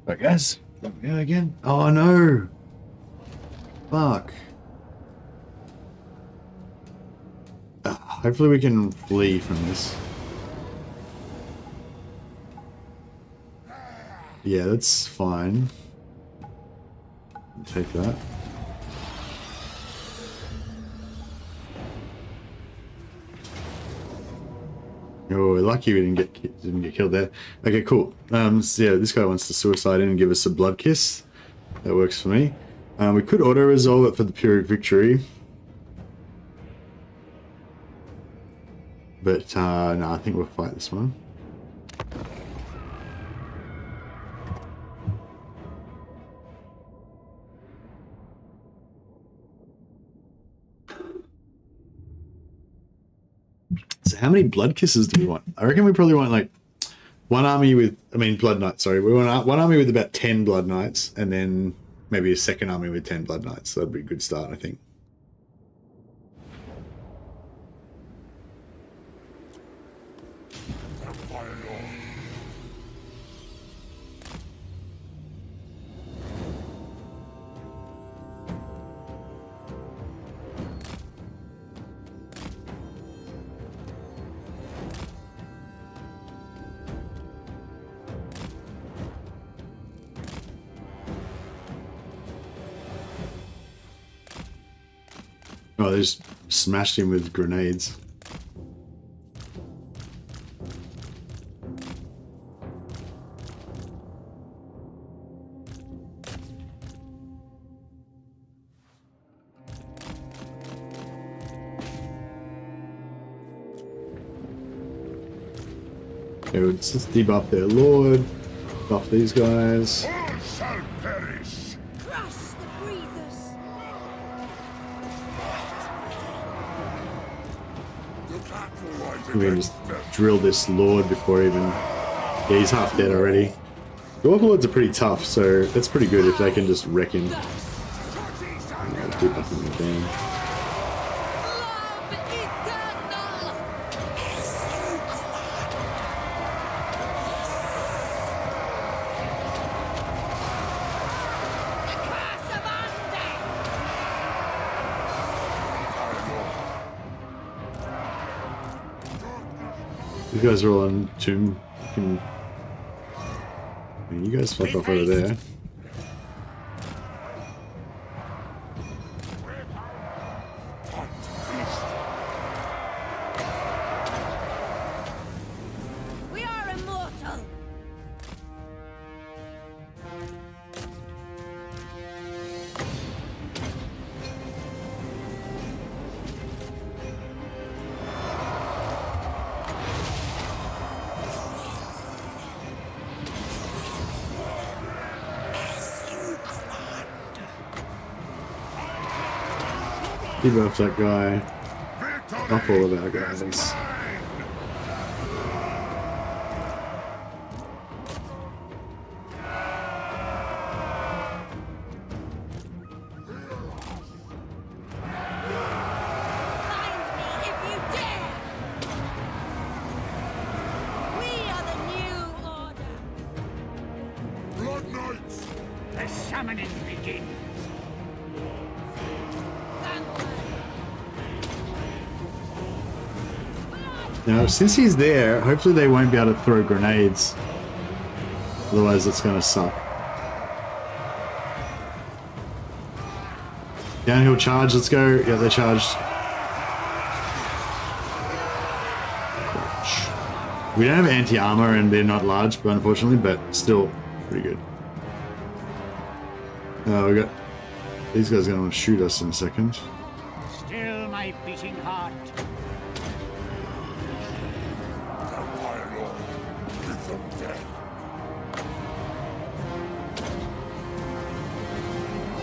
Right, guys. Yeah, again. Oh no. Fuck. Hopefully we can flee from this. Yeah, that's fine. Take that. Oh, we're lucky we didn't get killed there. Okay, cool. So yeah, this guy wants to suicide in and give us a blood kiss. That works for me. We could auto resolve it for the Pyrrhic victory, but no, I think we'll fight this one. So how many blood kisses do we want? I reckon we probably want like one army with, Blood Knights, sorry. We want one army with about 10 Blood Knights, and then maybe a second army with 10 Blood Knights. That'd be a good start, I think. Oh, they just smashed him with grenades. Okay, let's just debuff their lord, buff these guys. All shall perish. Crush the breathers. We can just drill this lord before even... Yeah, he's half dead already. The Warlords are pretty tough, so that's pretty good if they can just wreck him. Debuff him again. You guys are all on tomb. You guys fuck off over there. We are immortal. Keep up that guy. Up all of our guys. If you dare. We are the new order. Blood Knights! The summoning begins. Now, since he's there, hopefully they won't be able to throw grenades. Otherwise, it's going to suck. Downhill charge, let's go. Yeah, they charged. We don't have anti-armor and they're not large, but unfortunately, but still pretty good. We got... These guys are going to shoot us in a second. Still my beating heart.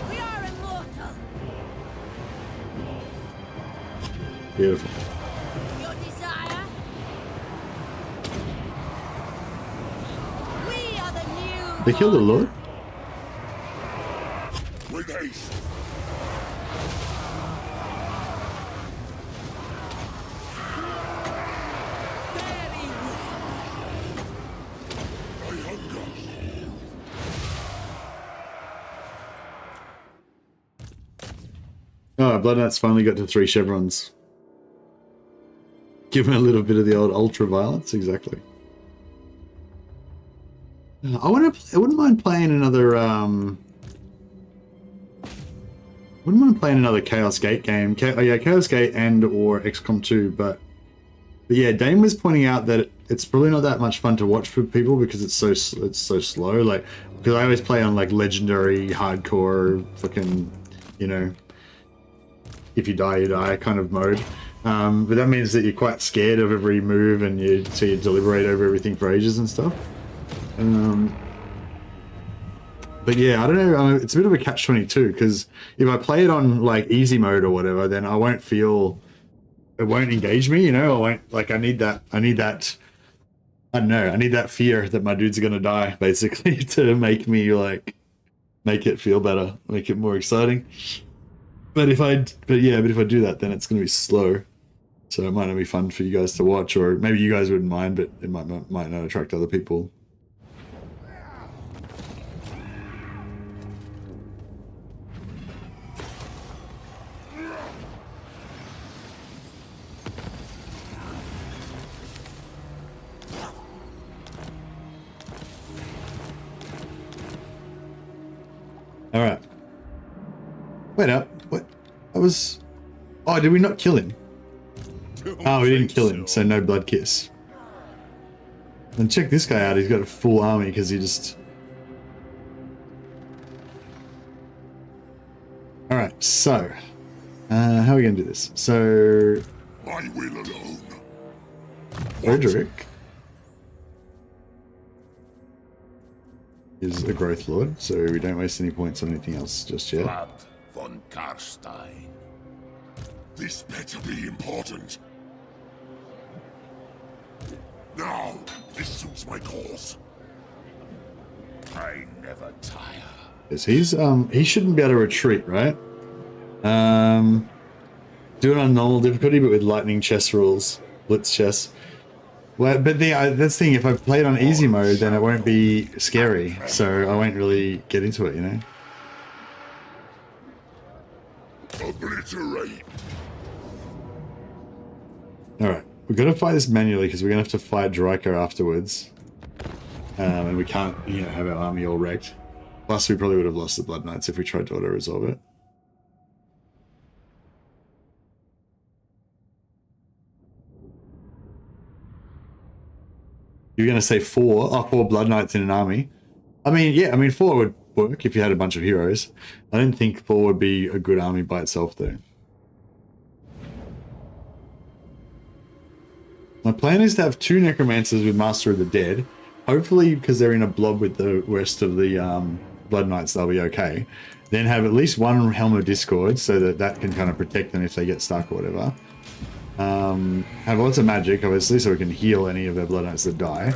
We are immortal. Beautiful. Your desire. We are the new. They killed the Lord? With haste! Oh, Blood Knights finally got to 3 chevrons. Give him a little bit of the old ultra violence, exactly. I wouldn't mind playing another Chaos Gate game. Yeah, Chaos Gate and or XCOM 2, but yeah, Dane was pointing out that it's probably not that much fun to watch for people because it's so slow. Like, because I always play on like legendary, hardcore, fucking, you know, if you die, you die kind of mode. But that means that you're quite scared of every move and you deliberate over everything for ages and stuff. But yeah, I don't know, it's a bit of a catch-22 because if I play it on like easy mode or whatever, then I won't feel, it won't engage me, you know. I won't, like, I need that, I don't know, I need that fear that my dudes are gonna die basically to make me like, make it feel better, make it more exciting. But if I do that, then it's gonna be slow. So it might not be fun for you guys to watch, or maybe you guys wouldn't mind, but it might not attract other people. All right. Wait up. What? I was... Oh, did we not kill him? Oh, we didn't kill him, so no blood kiss. And check this guy out. He's got a full army because he just... All right, so... how are we going to do this? So... I will alone. Frederick is a growth lord, so we don't waste any points on anything else just yet. Vlad von Karstein. This better be important. Now, this suits my cause. I never tire. Yes, he shouldn't be able to retreat, right? Do it on normal difficulty, but with lightning chess rules, blitz chess. Well, but that's the thing. If I play it on easy mode, then it won't be scary, so I won't really get into it, you know. Obliterate. All right, we're gonna fight this manually because we're gonna have to fight Draiko afterwards, and we can't, you know, have our army all wrecked. Plus, we probably would have lost the Blood Knights if we tried to auto-resolve it. You're gonna say 4 Blood Knights in an army. I mean, yeah, I mean 4 would work if you had a bunch of heroes. I don't think 4 would be a good army by itself, though. My plan is to have 2 Necromancers with Master of the Dead. Hopefully, because they're in a blob with the rest of the Blood Knights, they'll be okay. Then have at least 1 Helm of Discord, so that can kind of protect them if they get stuck or whatever. Have lots of magic, obviously, so we can heal any of their Blood Knights that die.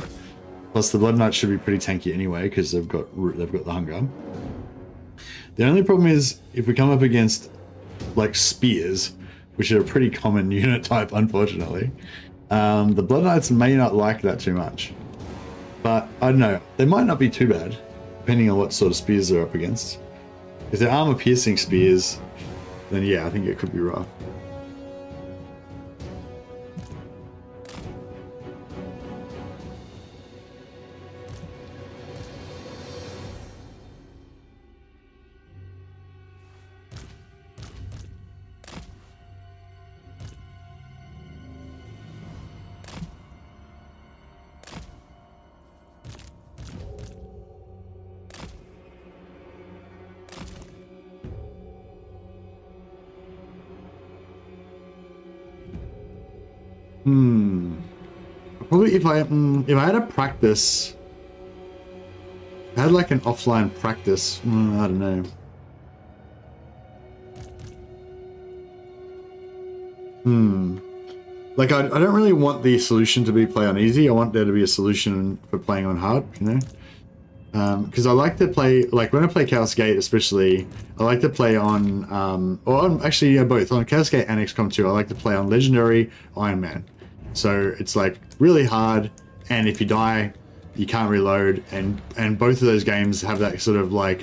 Plus, the Blood Knights should be pretty tanky anyway, because they've got the hunger. The only problem is, if we come up against, like, spears, which are a pretty common unit type, unfortunately, the Blood Knights may not like that too much. But, I don't know, they might not be too bad, depending on what sort of spears they're up against. If they're armor-piercing spears, then yeah, I think it could be rough. Probably if I had a practice, I had like an offline practice. I don't know. Like I don't really want the solution to be play on easy. I want there to be a solution for playing on hard, you know. Because I like to play, like when I play Chaos Gate especially, I like to play on, or on, actually both, on Chaos Gate and XCOM 2, I like to play on Legendary Iron Man. So it's like really hard, and if you die, you can't reload, and both of those games have that sort of like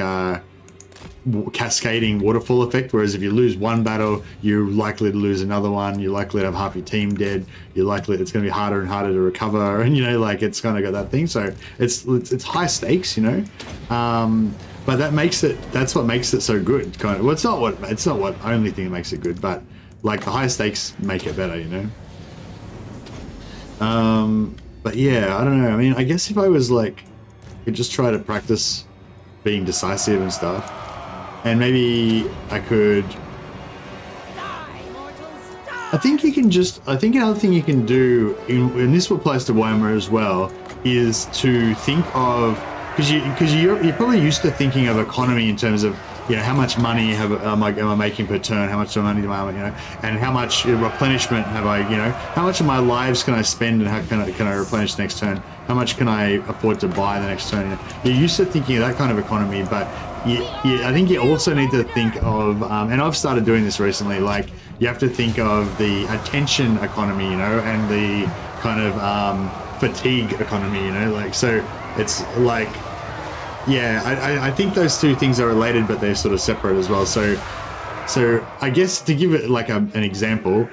cascading waterfall effect, whereas if you lose one battle, you're likely to lose another one, you're likely to have half your team dead, it's going to be harder and harder to recover, and you know, like it's kind of got that thing. So it's high stakes, you know, but that's what makes it so good, kind of. Well, it's not what only thing that makes it good, but like the high stakes make it better, you know. But yeah, I don't know. I mean, I guess if I was like, could just try to practice being decisive and stuff, and maybe I could. I think you can just. I think another thing you can do, and this applies to Warhammer as well, is to think of, because you're probably used to thinking of economy in terms of, you know, how much money am I making per turn? How much money do I, you know, and how much replenishment have I, you know, how much of my lives can I spend, and how can I replenish the next turn? How much can I afford to buy the next turn? You know, you're used to thinking of that kind of economy, but I think you also need to think of, and I've started doing this recently, like you have to think of the attention economy, you know, and the kind of fatigue economy, you know, like, so it's like, yeah, I think those two things are related, but they're sort of separate as well. So I guess to give it like an example,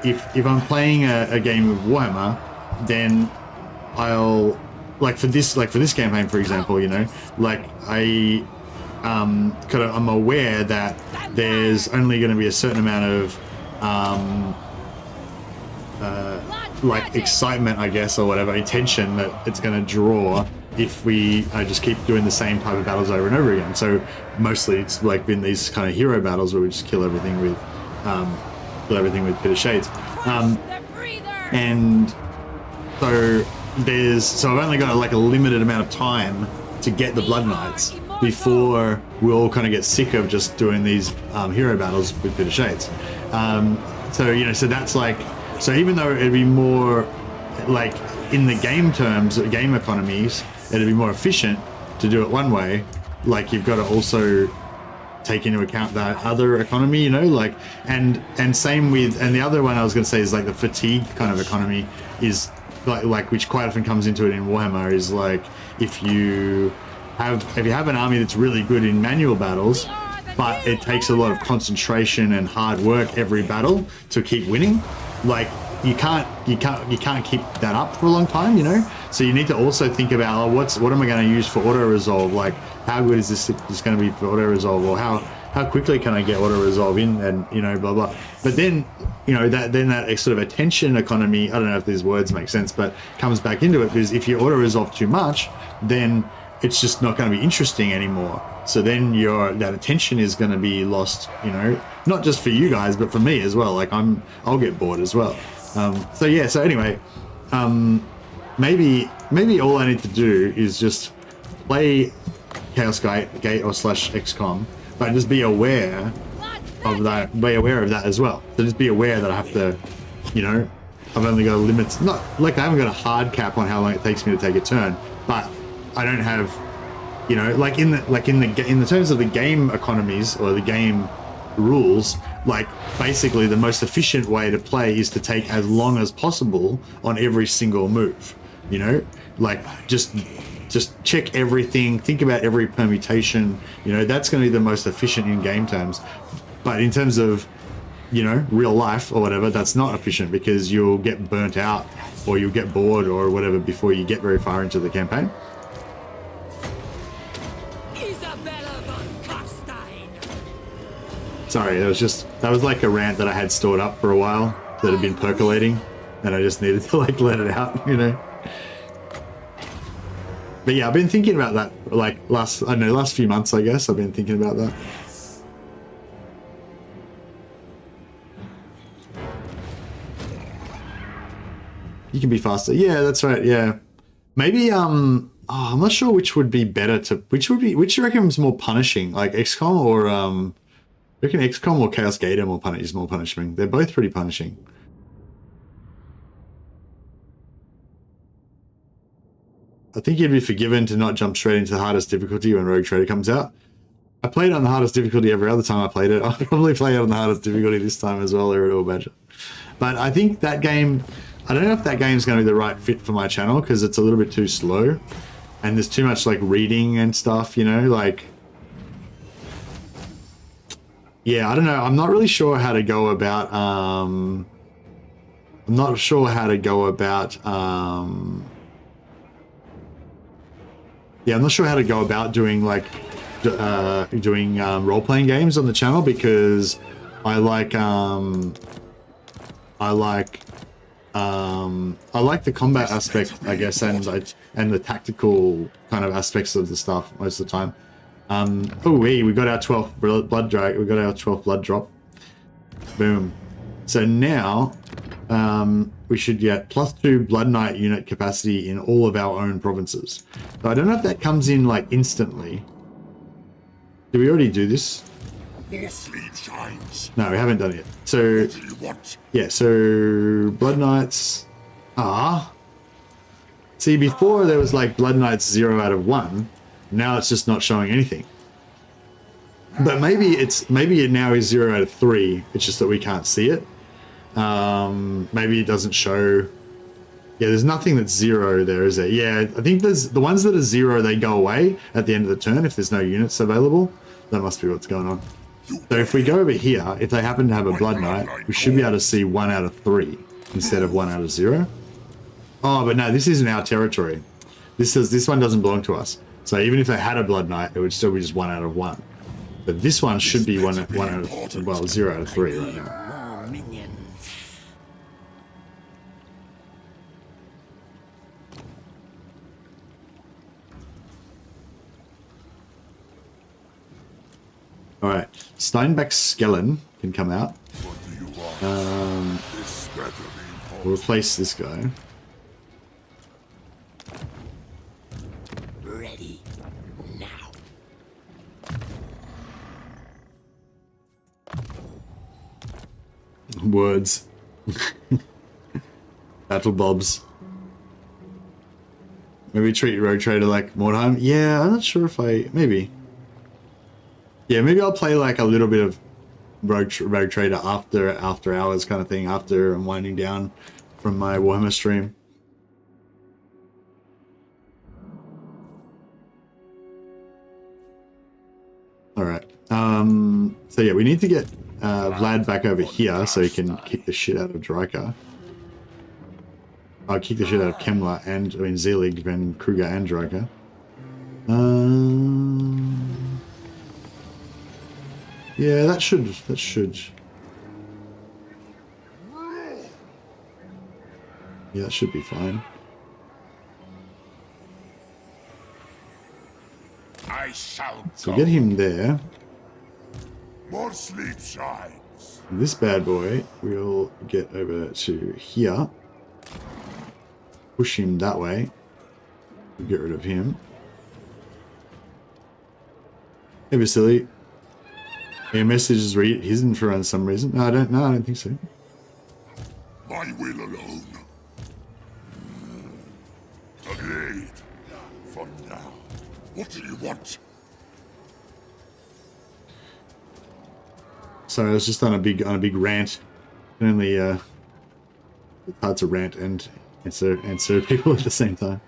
if I'm playing a game of Warhammer, then I'll like for this campaign, for example, you know, like I'm aware that there's only going to be a certain amount of like excitement, I guess, or whatever, attention that it's going to draw if we just keep doing the same type of battles over and over again. So mostly it's like been these kind of hero battles where we just kill everything with Pit of Shades, and so I've only got like a limited amount of time to get the Blood Knights before we all kind of get sick of just doing these hero battles with Pit of Shades. So you know, so that's like, so even though it'd be more like in the game terms, game economies, it'd be more efficient to do it one way. Like you've got to also take into account that other economy, you know, like, and same with, and the other one I was going to say is like the fatigue kind of economy is like which quite often comes into it in Warhammer, is like if you have an army that's really good in manual battles, but it takes a lot of concentration and hard work every battle to keep winning, like you can't keep that up for a long time, you know. So you need to also think about, oh, what am I going to use for auto resolve? Like, how good is this going to be for auto resolve, or how quickly can I get auto resolve in, and you know, blah blah. But then, you know, that sort of attention economy, I don't know if these words make sense, but comes back into it, because if you auto resolve too much, then it's just not going to be interesting anymore. So then that attention is going to be lost, you know, not just for you guys, but for me as well. Like I'll get bored as well. So yeah, so anyway, maybe all I need to do is just play Chaos Gate or / XCOM, but just be aware of that, as well. So just be aware that I have to, you know, I've only got limits, not like I haven't got a hard cap on how long it takes me to take a turn, but I don't have, you know, like in the terms of the game economies or the game rules, like basically the most efficient way to play is to take as long as possible on every single move, you know, like just check everything, think about every permutation, you know, that's going to be the most efficient in game terms. But in terms of, you know, real life or whatever, that's not efficient, because you'll get burnt out or you'll get bored or whatever before you get very far into the campaign. Sorry, that was like a rant that I had stored up for a while that had been percolating, and I just needed to like let it out, you know. But yeah, I've been thinking about that like last few months, I guess. I've been thinking about that. You can be faster. Yeah, that's right. Yeah. Maybe I'm not sure which would be better to which do you reckon is more punishing, like XCOM or I reckon XCOM or Chaos Gate is more punishing. They're both pretty punishing. I think you'd be forgiven to not jump straight into the hardest difficulty when Rogue Trader comes out. I played on the hardest difficulty every other time I played it. I'll probably play it on the hardest difficulty this time as well, Irritable Badger. But I think that game, I don't know if that game's going to be the right fit for my channel, because it's a little bit too slow and there's too much like reading and stuff, you know, like, yeah, I don't know. I'm not really sure how to go about, I'm not sure how to go about doing like, role-playing games on the channel, because I like the combat aspect, I guess, and the tactical kind of aspects of the stuff most of the time. We got our 12th blood drag. We got our 12th blood drop. Boom. So now we should get +2 Blood Knight unit capacity in all of our own provinces. So I don't know if that comes in like instantly. Did we already do this? More sleep shines. No, we haven't done it yet. So What do you want? yeah, so Blood Knights. See, before there was like Blood Knights 0 out of 1. Now it's just not showing anything. But maybe it now is 0 out of 3. It's just that we can't see it. Maybe it doesn't show. Yeah, there's nothing that's 0 there, is there? Yeah, I think there's the ones that are 0, they go away at the end of the turn if there's no units available. That must be what's going on. So if we go over here, if they happen to have a Blood Knight, we should be able to see 1 out of 3 instead of 1 out of 0. Oh, but no, this isn't our territory. This one doesn't belong to us. So even if they had a Blood Knight, it would still be just 1 out of 1. But this one should be 1 out of, well, 0 out of 3 right now. All right, Steinbeck's Skellen can come out. We'll replace this guy. Ready now. Words. Battle Bobs. Maybe treat Rogue Trader like Mordheim. Yeah, I'm not sure if maybe. Yeah, maybe I'll play like a little bit of Rogue Trader after hours kind of thing, after I'm winding down from my Warhammer stream. All right. So yeah, we need to get Vlad back over here so he can kick the shit out of Dryka. I'll kick the shit out of Kemmler and, I mean, Zelig, Van Kruger and Draker. Yeah, that should. Yeah, that should be fine. I shall So get him there. More sleep shines. This bad boy, we'll get over to here. Push him that way. Get rid of him. Hey, Vasily. Your message is hidden for some reason. No, I don't think so. My will alone. Agreed. For now. What do you want? Sorry, I was just on a big rant. Only it's hard to rant and answer people at the same time.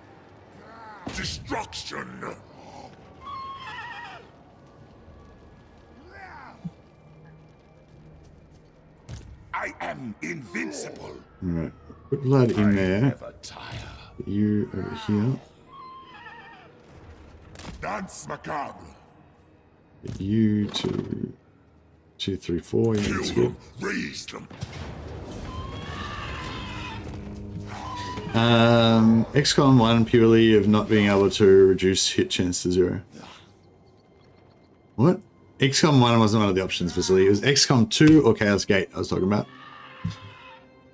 Destruction. I am invincible. Alright. Put Vlad in there. Put you over here. Dance macabre. Get you to 2, 3, 4. Yeah, that's good. Raise them. XCOM 1 purely of not being able to reduce hit chance to 0. What? XCOM 1 wasn't one of the options, Vasily. It was XCOM 2 or Chaos Gate I was talking about.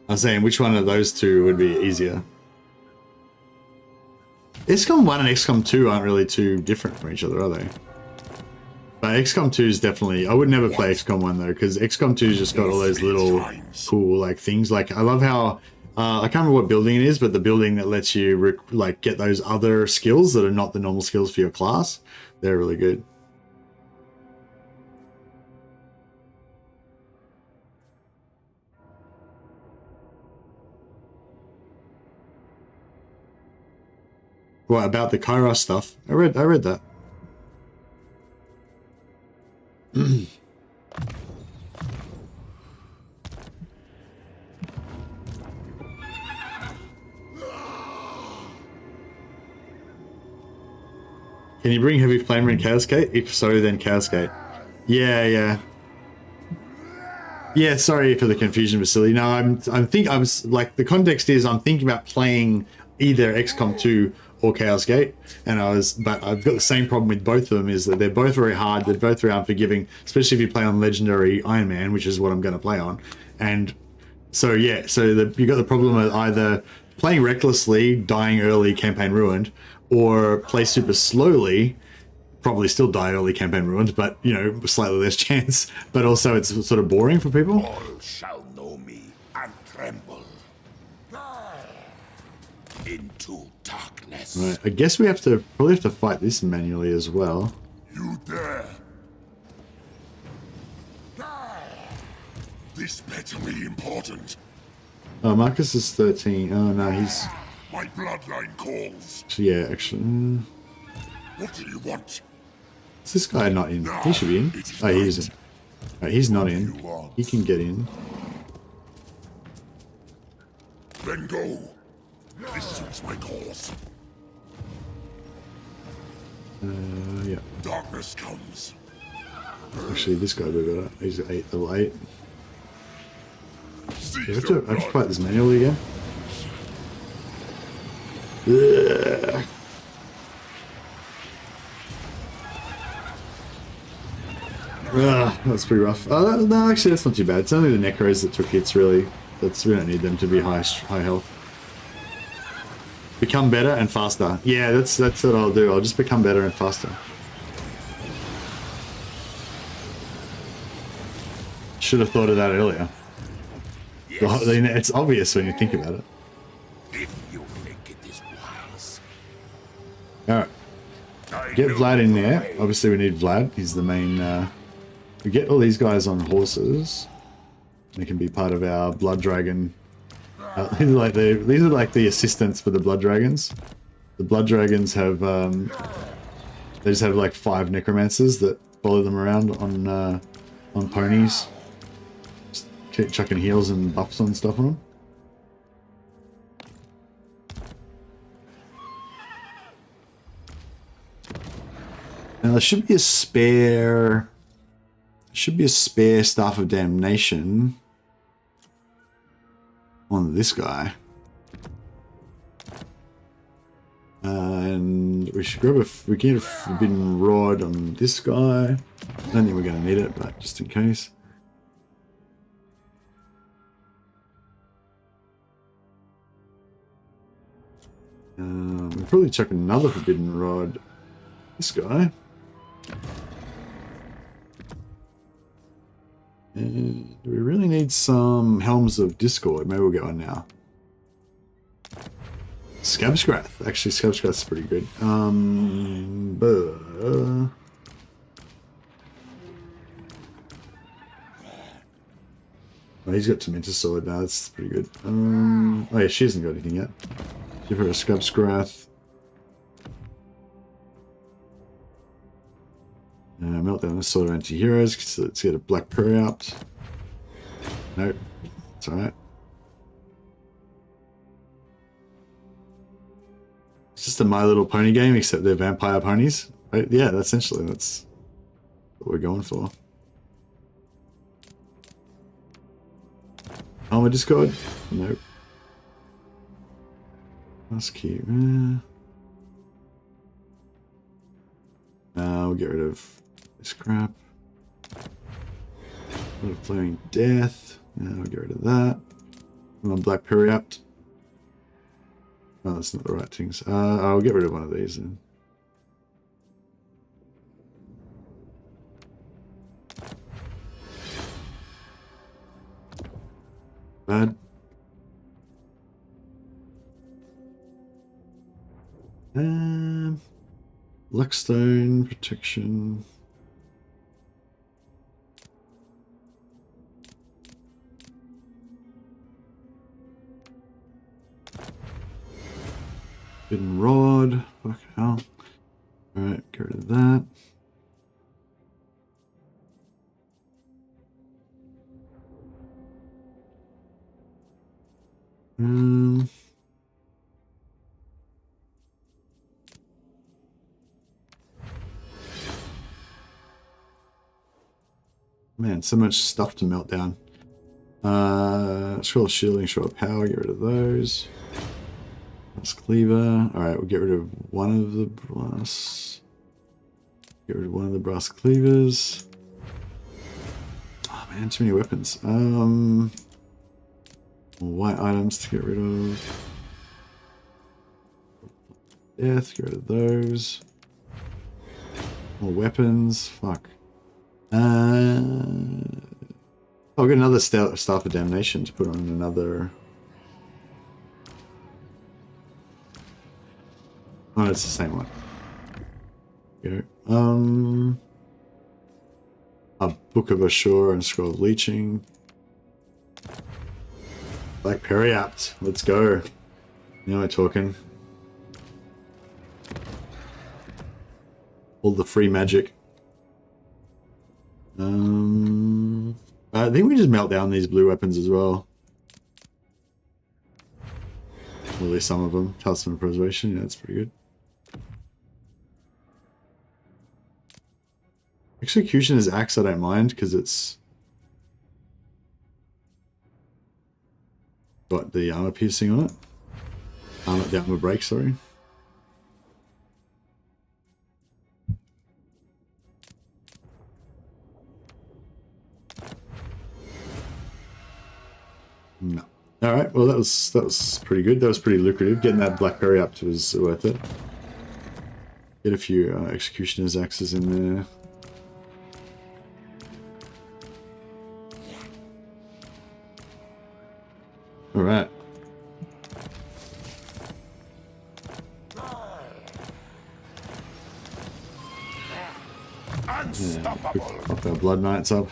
I was saying which one of those two would be easier. XCOM 1 and XCOM 2 aren't really too different from each other, are they? But XCOM 2 is definitely... I would never play XCOM 1 though, because XCOM 2's just got all those little cool like things. Like, I love how... I can't remember what building it is, but the building that lets you like get those other skills that are not the normal skills for your class, they're really good. What about the Kairos stuff? I read that. Can you bring Heavy Flamer in Chaos Gate? If so, then Chaos Gate. Yeah. Yeah, sorry for the confusion, Vasily. No, I was like, the context is I'm thinking about playing either XCOM 2 or Chaos Gate, but I've got the same problem with both of them, is that they're both very hard, they're both very unforgiving, especially if you play on Legendary Iron Man, which is what I'm going to play on. And so, yeah, you got the problem of either playing recklessly, dying early, campaign ruined, or play super slowly, probably still die early, campaign ruined, but, you know, slightly less chance, but also it's sort of boring for people. All shall know me and tremble. Into darkness. Right, I guess we probably have to fight this manually as well. You dare. This better be important. Oh, Marcus is 13. Oh, no, he's... My bloodline calls. So, yeah, actually... What do you want? Is this guy not in? He should be in. Oh, he isn't. Right, he's not in. He can get in. Then go. This suits my cause. Yeah. Darkness comes. Actually, this guy will be better. He's at level 8. I have to fight this manually again. Ugh. That's pretty rough. No, actually, that's not too bad. It's only the Necros that took hits, really. We don't need them to be high health. Become better and faster. Yeah, that's what I'll do. I'll just become better and faster. Should have thought of that earlier. Yes. It's obvious when you think about it. If you think it is wise. Alright. Get Vlad in there. Obviously we need Vlad. He's the main... we get all these guys on horses. They can be part of our Blood Dragon... these are like the assistants for the Blood Dragons. The Blood Dragons have... they just have like 5 necromancers that follow them around on ponies. Just keep chucking heals and buffs on stuff on them. Now there should be a spare. Should be a spare Staff of Damnation on this guy. And we should grab we can get a Forbidden Rod on this guy. I don't think we're going to need it, but just in case. We'll probably chuck another Forbidden Rod. This guy. And we really need some Helms of Discord. Maybe we'll get one now. Scabscrath. Actually, Scabscrath's pretty good. Oh, he's got Tormentor Sword now. That's pretty good. Oh yeah, she hasn't got anything yet. Give her a Scabscrath. Meltdown the Sword of Anti-Heroes. So let's get a Black Prairie out. Nope. It's alright. It's just a My Little Pony game, except they're vampire ponies. Right? Yeah, essentially that's what we're going for. Armor Discord? Nope. That's cute. We'll get rid of this crap. A little Flaming Death. We'll get rid of that. I'm on Black Periapt. Oh, that's not the right things. I'll get rid of one of these then. Bad. Luckstone protection. Hidden Rod. Fuck hell. Alright, get rid of that. Man, so much stuff to melt down. Scroll Shielding, Short Power, get rid of those. Brass Cleaver. Alright, we'll get rid of one of the brass. Get rid of one of the brass cleavers. Oh man, too many weapons. White items to get rid of. Death, get rid of those. More weapons. Fuck. I'll get another Staff of Damnation to put on another. Oh, it's the same one. Go. A Book of Ashore and Scroll of Leeching. Black Periapt. Let's go. Now we're talking. All the free magic. I think we just melt down these blue weapons as well. Or at least some of them. Talisman of Preservation, yeah, that's pretty good. Executioner's Axe I don't mind because it's got the armor piercing on it. The armor break, sorry. No. Alright, well that was pretty good. That was pretty lucrative. Getting that Black Berry up was worth it. Get a few Executioner's Axes in there. Alright. Unstoppable. Pop our Blood Knights up.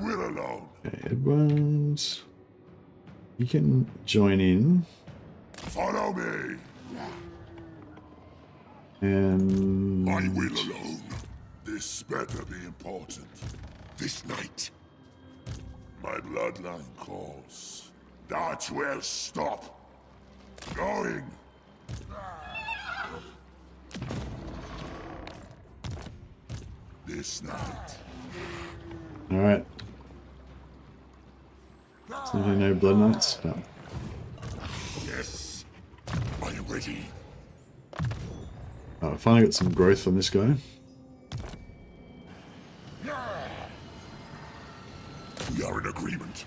will alone. Okay, Edwards. You can join in. Follow me. And My will alone. This better be important. This night, my bloodline calls. That will stop. Going. This night. all right. So no Blood Knights? No. Yes. Are you ready? Oh, I finally got some growth on this guy. We are in agreement.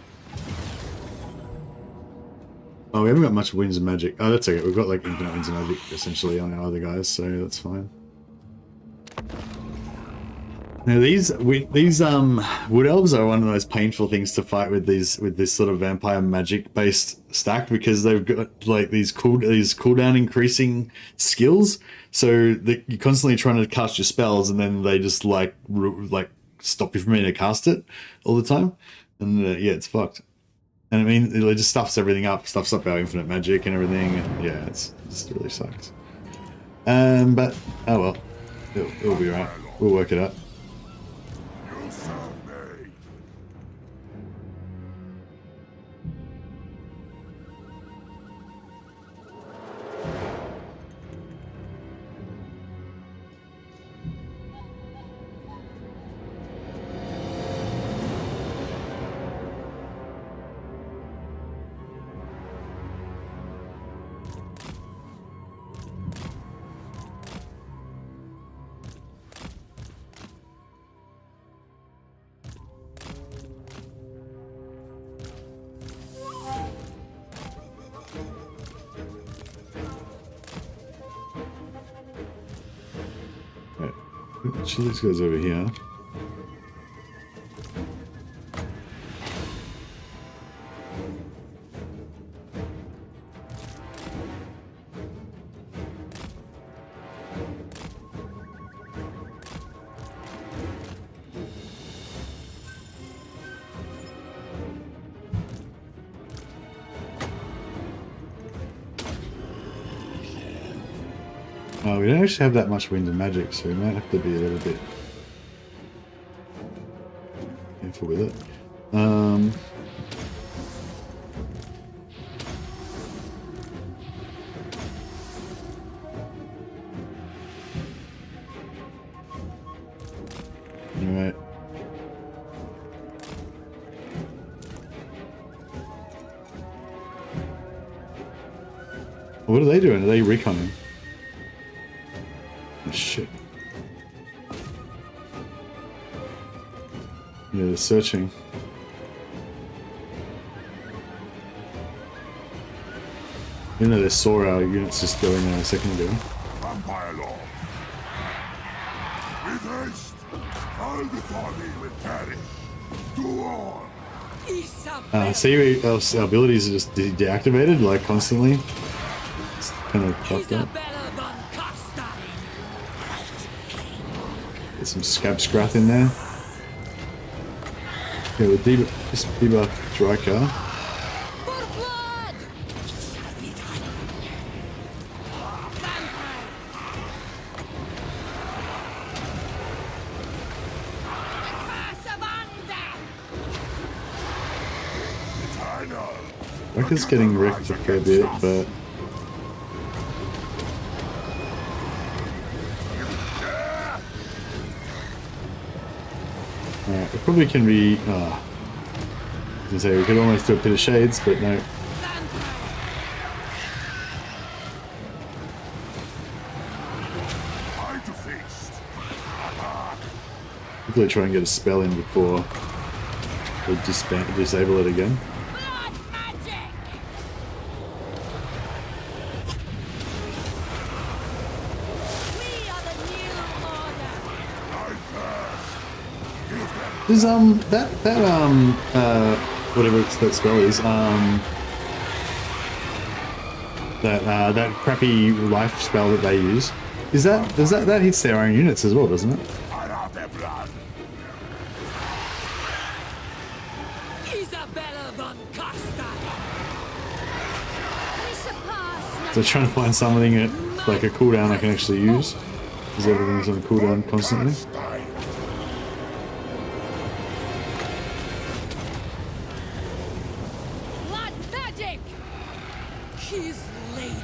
Oh, we haven't got much winds and magic. Oh, that's okay. We've got like infinite winds and magic essentially on our other guys, so that's fine. Now these wood elves are one of those painful things to fight with this sort of vampire magic based stack, because they've got like these cooldown increasing skills. So you're constantly trying to cast your spells, and then they just like stop you from being able to cast it all the time, and yeah, it's fucked. And I mean, it just stuffs everything up, stuffs up our infinite magic and everything. And yeah, it really sucks. But oh well, it'll be right. We'll work it out. Actually, this goes over here. We don't actually have that much wind and magic, so we might have to be a little bit careful with it. Alright. What are they doing? Are they reconning? Shit. Yeah, they're searching. Even though they saw our units just go in there a second ago. Vampire law. With haste, all before me will perish. Do on. See, our abilities are just deactivated, like, constantly. It's kind of fucked up. Get some scab scrath in there. Okay, we'll just debuff Drycar. Drycar's getting wrecked a fair bit, but we probably can be. I was gonna say we could almost do a bit of shades, but no. Hopefully, try and get a spell in before we disable it again. Does whatever that spell is, that crappy life spell that they use, that hits their own units as well, doesn't it? So trying to find something that, like a cooldown I can actually use, because everything's on cooldown constantly. Blood magic! His lady.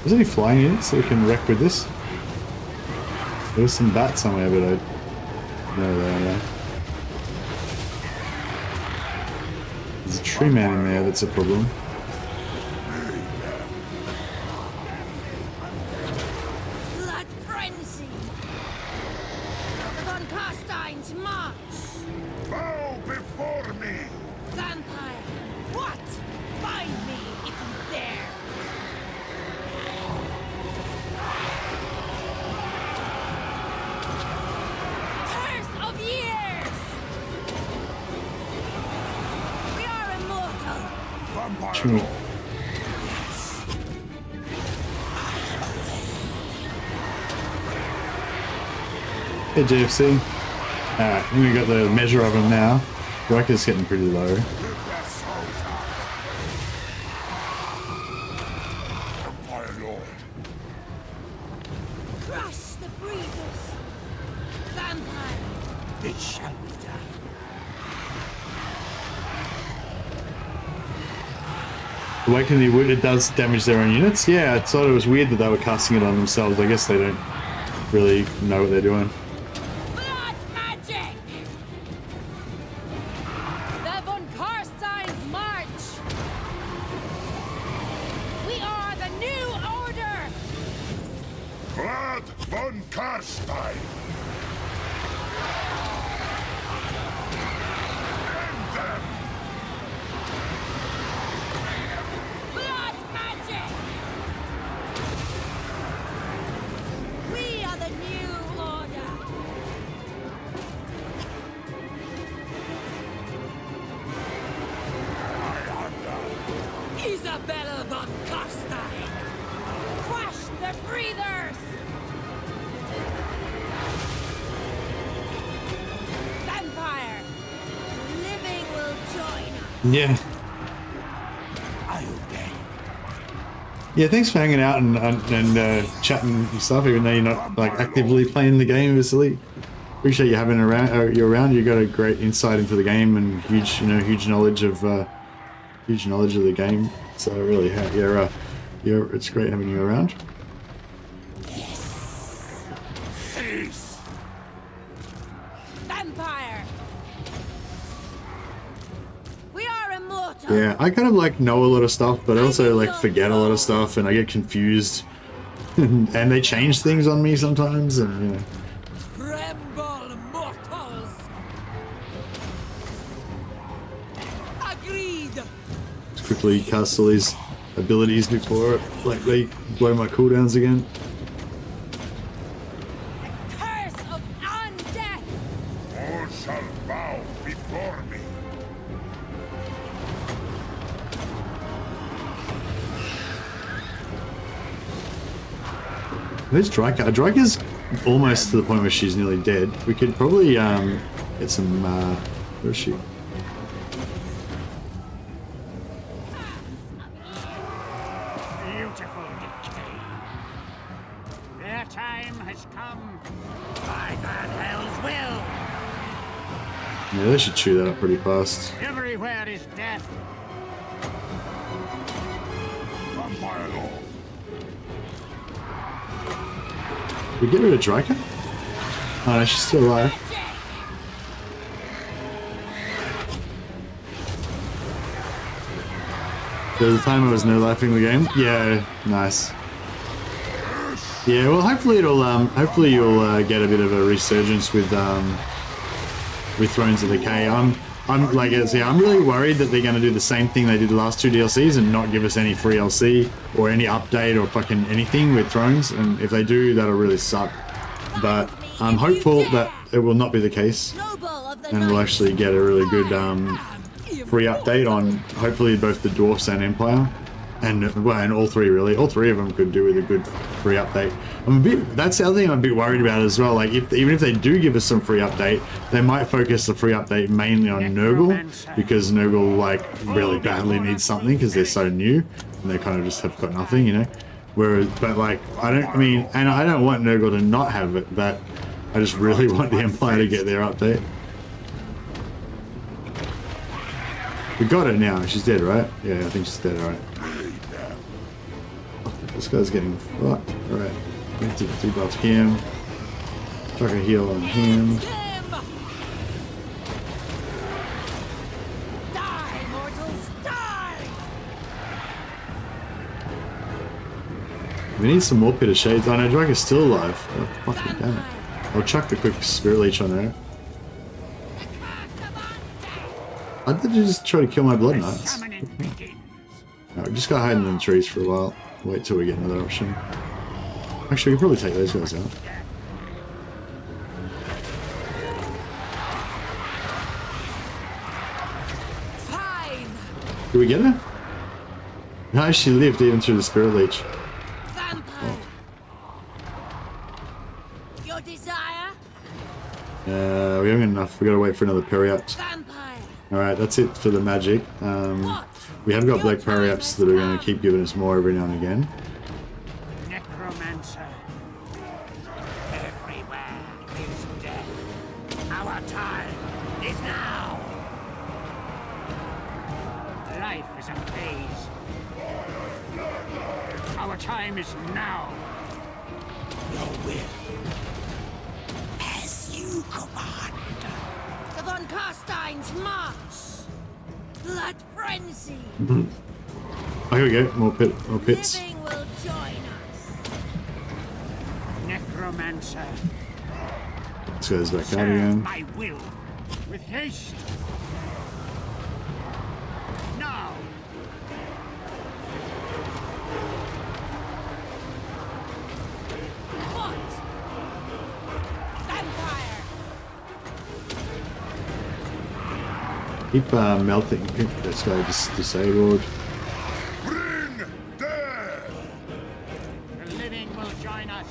Is there any flying units that we can wreck with this? There was some bats somewhere, but I... No, there are. There's a tree man in there that's a problem. Blood frenzy! The Von Carstein's march! Bow before me! Vampire! What? Find me if you dare! Curse of years! We are immortal! Vampire! True. Hey JFC. Alright, we got the measure of them now. Riker's getting pretty low. Vampire Lord! Crush the breathers! Vampire! It shall be done. Awaken the Wood, it does damage their own units? Yeah, I thought it was weird that they were casting it on themselves. I guess they don't really know what they're doing. Blood magic! The Von Carstein's march! We are the new order! Vlad von Carstein! End them! Blood magic! We are the new order! Isabella von Carstein! Crush the breathers! Vampire! Living will join us! Yeah. I obey. Yeah, thanks for hanging out and chatting and stuff, even though you're not like actively playing the game, Vasily. Appreciate you having you around. You got a great insight into the game and huge knowledge of the game. So really, it's great having you around. Cease! Vampire! We are immortal! Yeah, I kind of like know a lot of stuff, but I also like forget a lot of stuff, and I get confused. And they change things on me sometimes, and you know. Tremble, mortals! Agreed! Let's quickly cast all these abilities before they blow my cooldowns again. Curse of undeath! All shall bow before me! Where's Dryka? Dryka's almost to the point where she's nearly dead. We could probably get some. Where is she? Beautiful decay. Their time has come. By that hell's will. Yeah, they should chew that up pretty fast. Everywhere is death. Vampire Lord! Did we get rid of Dryka? Oh no, she's still alive. There was a time I was no lifing the game. Yeah, nice. Yeah, well, hopefully it'll hopefully you'll get a bit of a resurgence with Thrones of Decay. I'm like I say, I'm really worried that they're going to do the same thing they did the last two DLCs and not give us any free LC or any update or fucking anything with Thrones. And if they do, that'll really suck. But I'm hopeful that it will not be the case, and we'll actually get a really good free update on hopefully both the Dwarfs and Empire, and all three really. All three of them could do with a good free update. That's the other thing I'm a bit worried about as well. Like, even if they do give us some free update, they might focus the free update mainly on Nurgle, because Nurgle like really badly needs something because they're so new and they kind of just have got nothing, you know. Whereas, but like, I don't want Nurgle to not have it, but I just really want the Empire to get their update. We got it now. She's dead, right? Yeah, I think she's dead. All right. This guy's getting fucked. All right. We need to debuff him. Chuck a heal on him. Die, mortals, die! We need some more Pit of Shades. Oh no, Drake is still alive. Oh, fucking damn it. I'll chuck the quick Spirit Leech on her. I did just try to kill my Blood Knights. Alright, just gotta hide in the trees for a while. Wait till we get another option. Actually, we can probably take those guys out. Fine. Did we get her? No, she lived even through the Spirit Leech. Vampire. Your desire? We haven't enough. We gotta wait for another Periapt. Vampire. Alright, that's it for the magic. We have got Black Periapts that are going to keep giving us more every now and again. Necromancer. Everywhere is death. Our time is now. Life is a phase. Our time is now. Your will. As you command. The Von Carstein's march. Blood frenzy. Oh, here we go. More pits. Living will join us. Necromancer. This guy's back out again. My will. With haste. Now. What? Vampire. Keep melting. This guy just disabled. Bring death! The living will join us.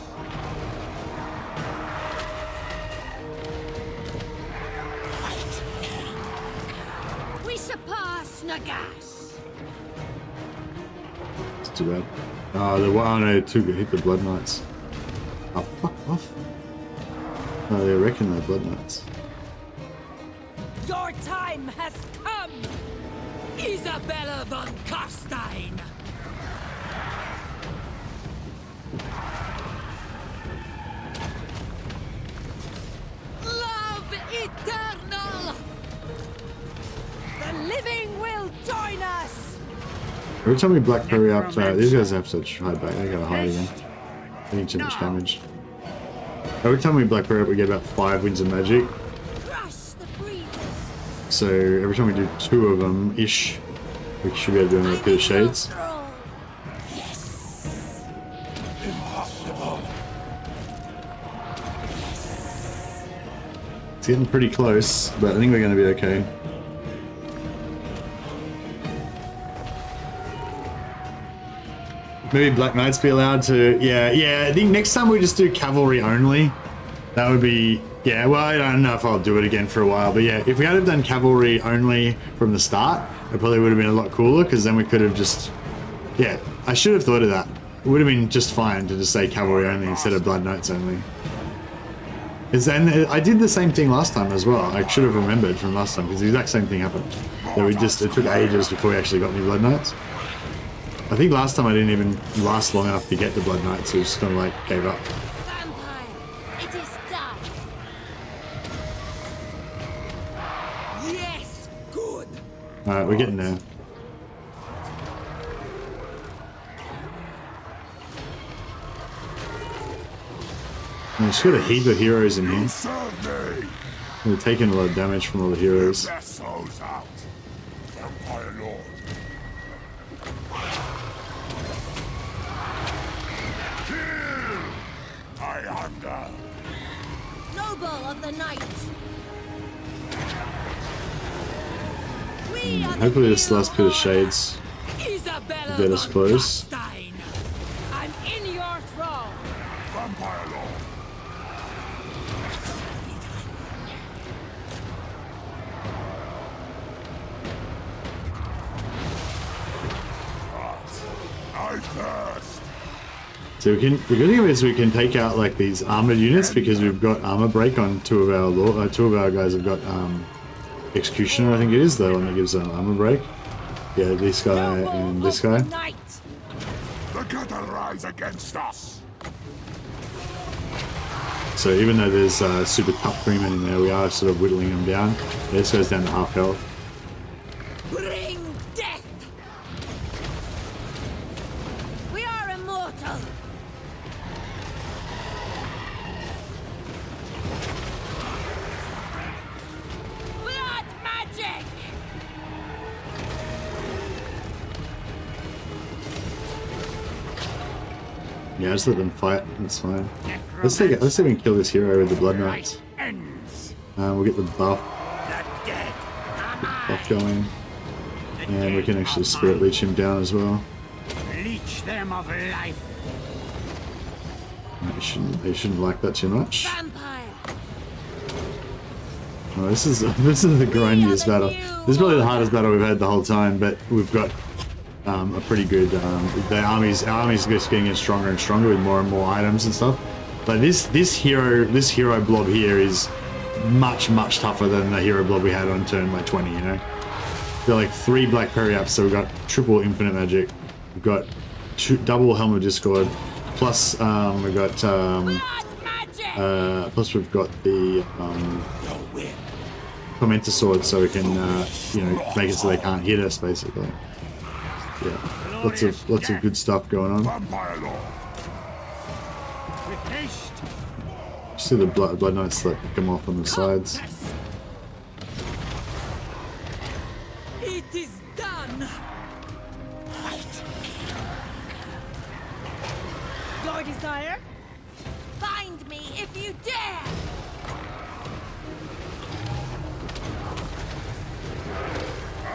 We surpass Nagash. It's too bad. Oh, no, hit the Blood Knights. Oh, fuck off. No, they reckon they're Blood Knights. Your time has come, Isabella von Carstein. Love eternal. The living will join us. Every time we Black Periapt, these guys have such high back. They gotta hide again. They need too much damage. Every time we Black Periapt, we get about 5 winds of magic. So every time we do 2 of them ish, we should be able to do another Pit of Shades. Yes. Impossible. It's getting pretty close, but I think we're going to be okay. Maybe Black Knights be allowed to... Yeah, I think next time we just do cavalry only. That would be... Yeah, well, I don't know if I'll do it again for a while, but yeah, if we had have done cavalry only from the start, it probably would have been a lot cooler, because then we could have just... Yeah, I should have thought of that. It would have been just fine to just say cavalry only instead of Blood Knights only. And I did the same thing last time as well. I should have remembered from last time, because the exact same thing happened. That it took ages before we actually got any Blood Knights. I think last time I didn't even last long enough to get the Blood Knights, so we just kind of like gave up. Vampire, it is done. Yes, good. Alright, we're getting there. Oh, she's got a heap of heroes in here. We're taking a lot of damage from all the heroes. Vessels out. Vampire Lord. Kill! I hunger. Noble of the night. Hopefully this last Pit of Shades will get us close. I'm in your throne. Vampire Lord. I thirst. So we can, the good thing is we can take out like these armored units because we've got armor break on two of our guys have got executioner, I think it is, the one that gives an armor break. Yeah, this guy and this guy. The cattle rise against us. So even though there's super tough crewmen in there, we are sort of whittling them down. This goes down to half health. Bring death. We are immortal. Blood magic. Yeah, just let them fight. That's fine. Let's see if we can kill this hero with the Blood Knights. We'll get the buff going, and we can actually spirit leech him down as well. Leech them of life. They shouldn't like that too much. Vampire. Oh, this is the grindiest battle. This is probably the hardest battle we've had the whole time, but we've got a pretty good. Our army's just getting stronger and stronger with more and more items and stuff. But this hero blob here is much tougher than the hero blob we had on turn like 20. You know, they're like 3 black periaps, so we've got triple infinite magic. We've got double helm of discord. Plus we've got plus we've got the tormentor sword, so we can you know, make it so they can't hit us basically. Yeah, lots of good stuff going on. Vampire Lord. See the blood knights that come off on the sides. It is done. Your desire? Find me if you dare.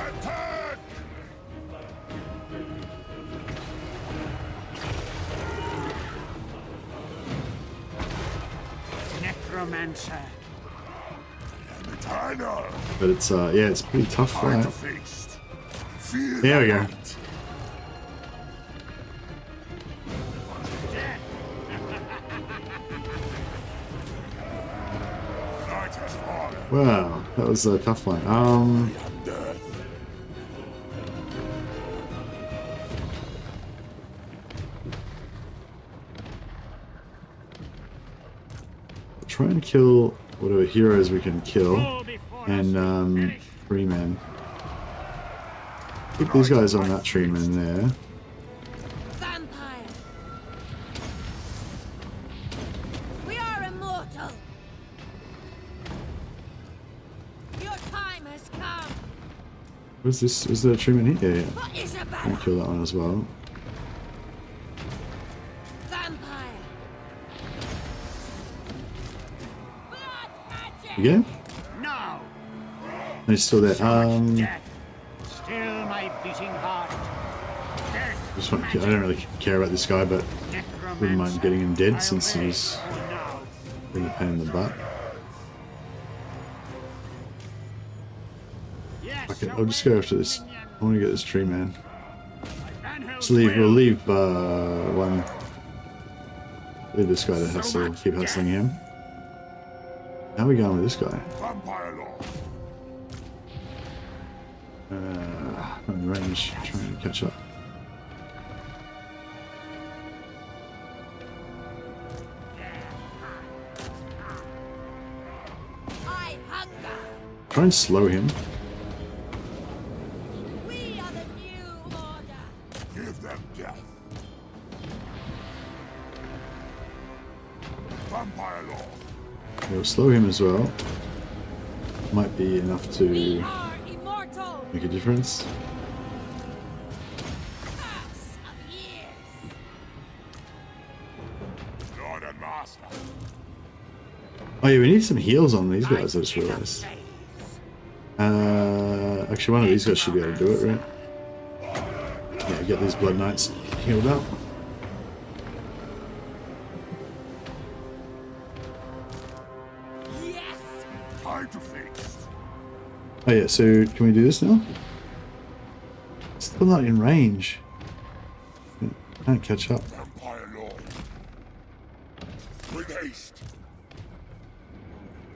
Attack! Necromancer. But it's yeah, it's a pretty tough fight. There we go. Wow, that was a tough one. Try and kill whatever heroes we can kill, and tree men. Keep these guys on that tree man there. Vampire. We are immortal. Your time has come. What's this? Is there a tree man here? Yeah, yeah. Can kill that one as well. Again? No. He's still there. Still my beating heart. I don't really care about this guy, but wouldn't mind getting him dead since he's been a pain in the butt. Okay, I'll just go after this. I want to get this tree man. We'll leave this guy to hustle, keep hustling him. How are we going with this guy? On range, trying to catch up. Try and slow him. We are the new order. Give them death. Vampire Lord. We'll slow him as well. Might be enough to make a difference. Lord and Master. Oh yeah, we need some heals on these guys, I just realized. Actually one of these guys should be able to do it, right? Yeah, get these Blood Knights healed up. Try to fix. Oh yeah, so can we do this now? Still not in range. Can't catch up. Vampire Lord. With haste.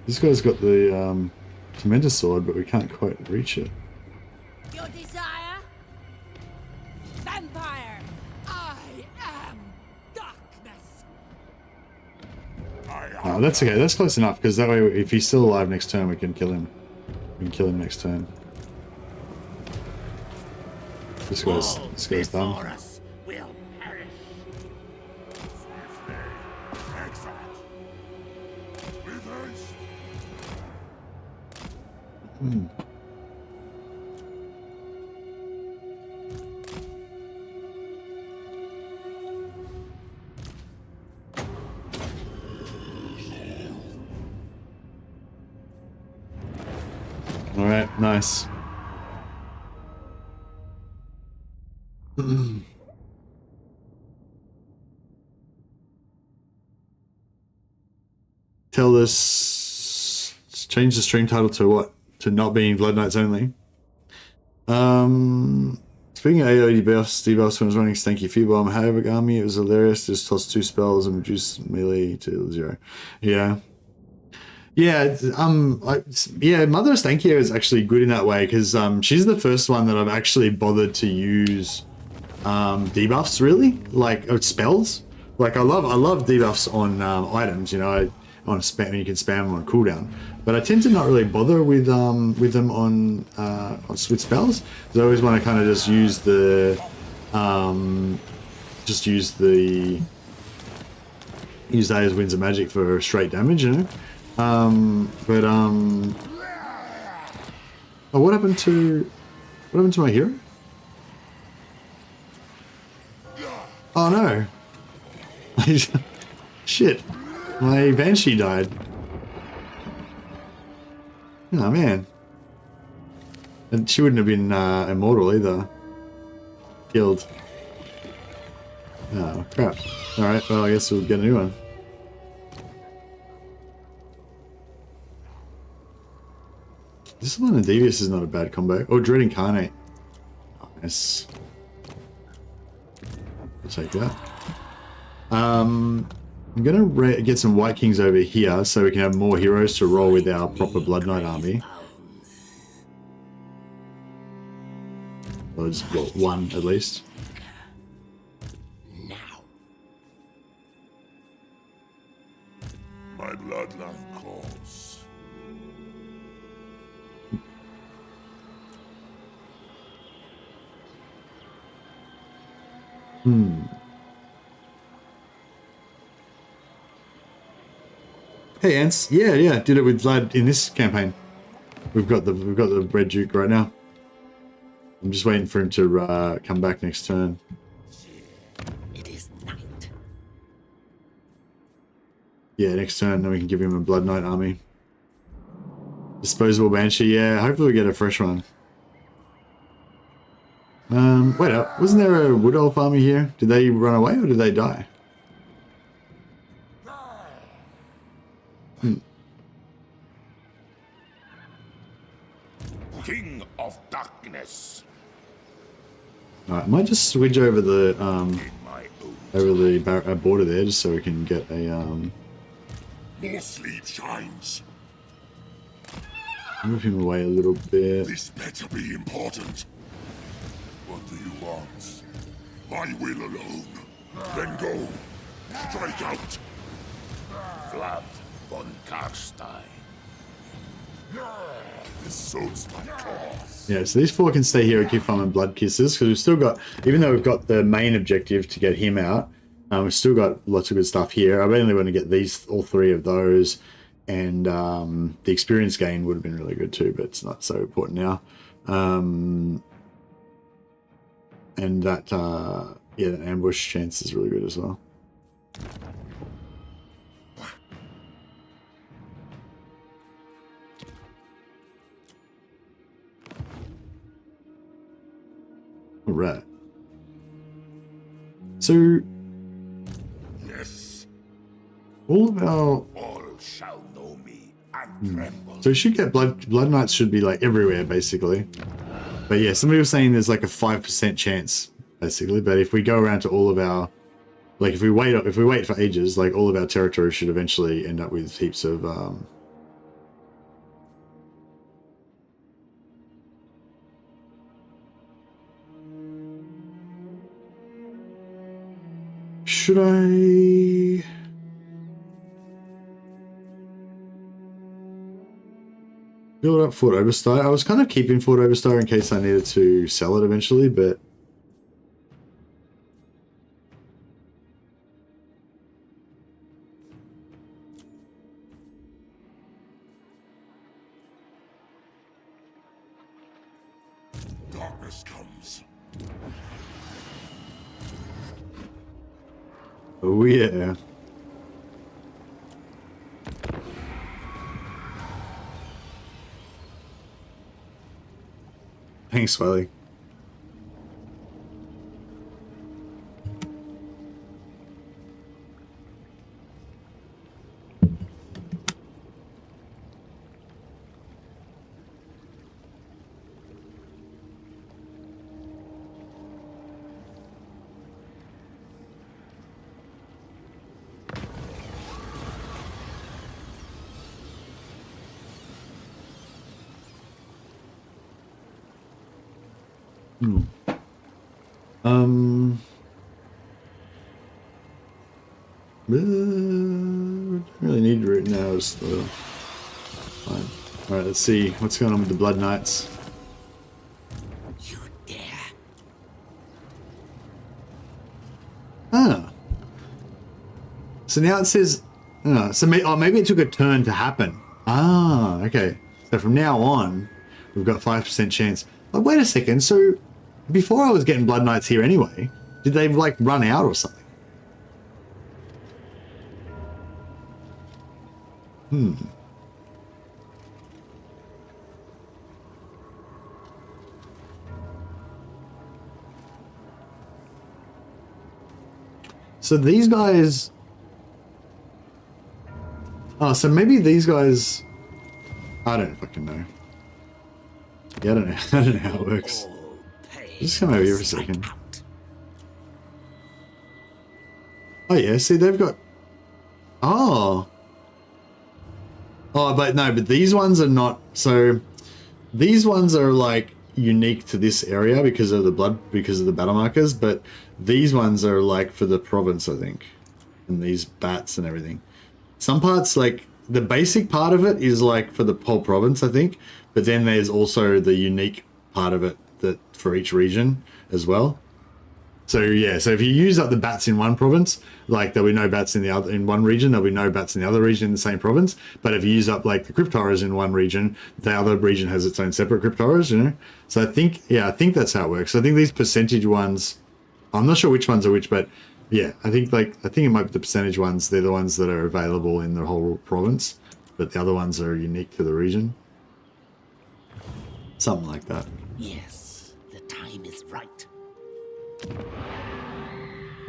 This guy's got the tremendous sword, but we can't quite reach it. Your desire? Vampire! I am darkness! Oh, that's okay. That's close enough, because that way, if he's still alive next turn, we can kill him. We can kill him next turn. This guy's done. Will perish. Excellent. With haste. All right, nice. Tell us, change the stream title to what? To not being Blood Knights only. Speaking of AoE debuffs, when I was running Stanky Fear Bomb, Havoc Army, it was hilarious. Just toss 2 spells and reduce melee to 0. Yeah. Yeah, yeah, Mother of Stankia is actually good in that way, because she's the first one that I've actually bothered to use debuffs, really, like spells. Like I love debuffs on items, you know, on spam, you can spam them on cooldown. But I tend to not really bother with them on with spells. Because I always want to kind of just use the use that as Winds of Magic for straight damage, you know. Oh, what happened to my hero? Oh no! Shit, my Banshee died. Oh man, and she wouldn't have been immortal either. Killed. Oh crap! All right, well I guess we'll get a new one. Discipline and Devious is not a bad combo. Oh, Dread Incarnate. Nice. I'll take that. I'm gonna get some White Kings over here so we can have more heroes to roll with our proper Blood Knight army. Or just one at least. Now. My bloodline calls. Hey Ants, yeah, did it with Vlad in this campaign. We've got the Red Duke right now. I'm just waiting for him to come back next turn. It is night. Yeah, next turn, then we can give him a Blood Knight army. Disposable Banshee, yeah, hopefully we get a fresh one. Wait up, wasn't there a Wood Elf army here? Did they run away or did they die? King of Darkness. Alright, I might just switch over the border there just so we can get a More sleep shines. move him away a little bit. This better be important. What do you want? My will alone. Then go. Strike out. Vlad von Karstein. This suits my cause. Yeah, so these 4 can stay here and keep farming Blood Kisses because we've still got, even though we've got the main objective to get him out, we've still got lots of good stuff here. I only want to get all 3 of those, and the experience gain would have been really good too, but it's not so important now. And that, yeah, the ambush chance is really good as well. All right. So, yes, all of our all shall know me So we should get Blood Knights should be like everywhere basically. But yeah, somebody was saying there's like a 5% chance basically. But if we go around to all of our, like if we wait for ages, like all of our territory should eventually end up with heaps of should I build up Fort Oberstar? I was kind of keeping Fort Oberstar in case I needed to sell it eventually, but Darkness comes. oh yeah. Thanks, Wiley. Don't really need root now. So fine. All right, let's see what's going on with the Blood Knights. You dare? Ah. So now it says, so maybe it took a turn to happen. Ah, okay. So from now on, we've got 5% chance. Oh, wait a second. So before I was getting Blood Knights here anyway, did they like run out or something? So these guys... Oh, so maybe these guys... I don't fucking know. Yeah, I don't know. I don't know how it works. Just come over here for a second. Oh yeah, see they've got... Oh! Oh, but no, but these ones are not... So, these ones are like unique to this area because of the battle markers, but these ones are like for the province, I think. And these bats and everything. Some parts, like, the basic part of it is like for the whole province, I think, but then there's also the unique part of it that for each region as well. So yeah, so if you use up the bats in one province, like there'll be no bats in the other, in one region, there'll be no bats in the other region in the same province. But if you use up like the crypt horrors in one region, the other region has its own separate crypt horrors, you know? So I think, yeah, I think that's how it works. So I think these percentage ones, I'm not sure which ones are which, but yeah, I think it might be the percentage ones, they're the ones that are available in the whole province, but the other ones are unique to the region. Something like that. Yes, the time is right.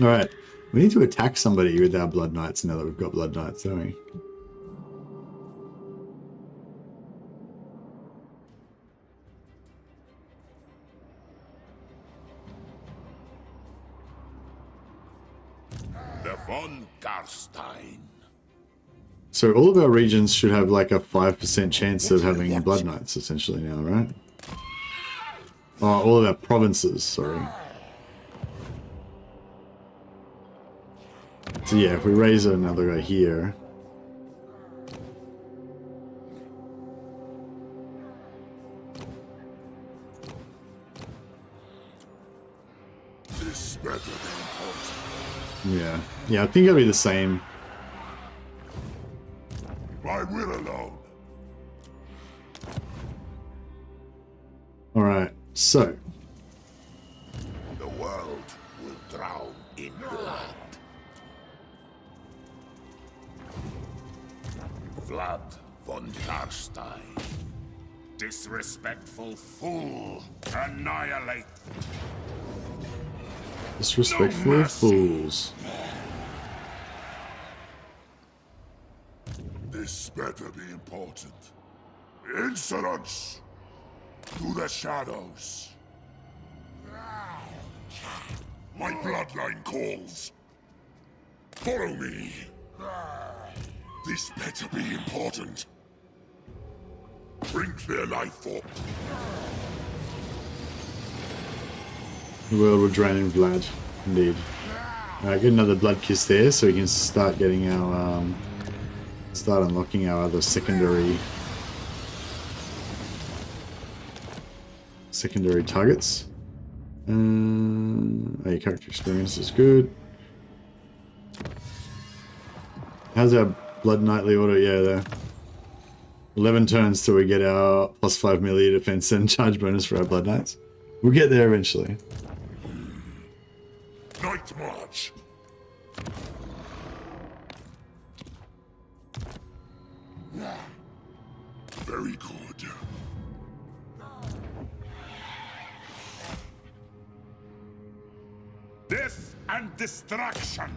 Alright, we need to attack somebody with our Blood Knights now that we've got Blood Knights, don't we? The von Garstein. So all of our regions should have like a 5% chance of having Blood Knights essentially now, right? Oh, all of our provinces, sorry. So yeah, if we raise another guy here. This better be Yeah. Yeah, I think it'll be the same. my will alone. Alright, so. The world will drown in blood. Vlad von Garstein. Disrespectful fool. Annihilate. Disrespectful fools. This better be important. Insolence! To the shadows. My bloodline calls. Follow me. This better be important. Drink their life force. The world will drain in blood, indeed. Alright, get another blood kiss there so we can start getting our, start unlocking our other secondary targets. Your character experience is good. How's our Blood Knightly order? Yeah, there. 11 turns till we get our +5 melee defense and charge bonus for our Blood Knights. We'll get there eventually. Night march. Very good. Death and destruction.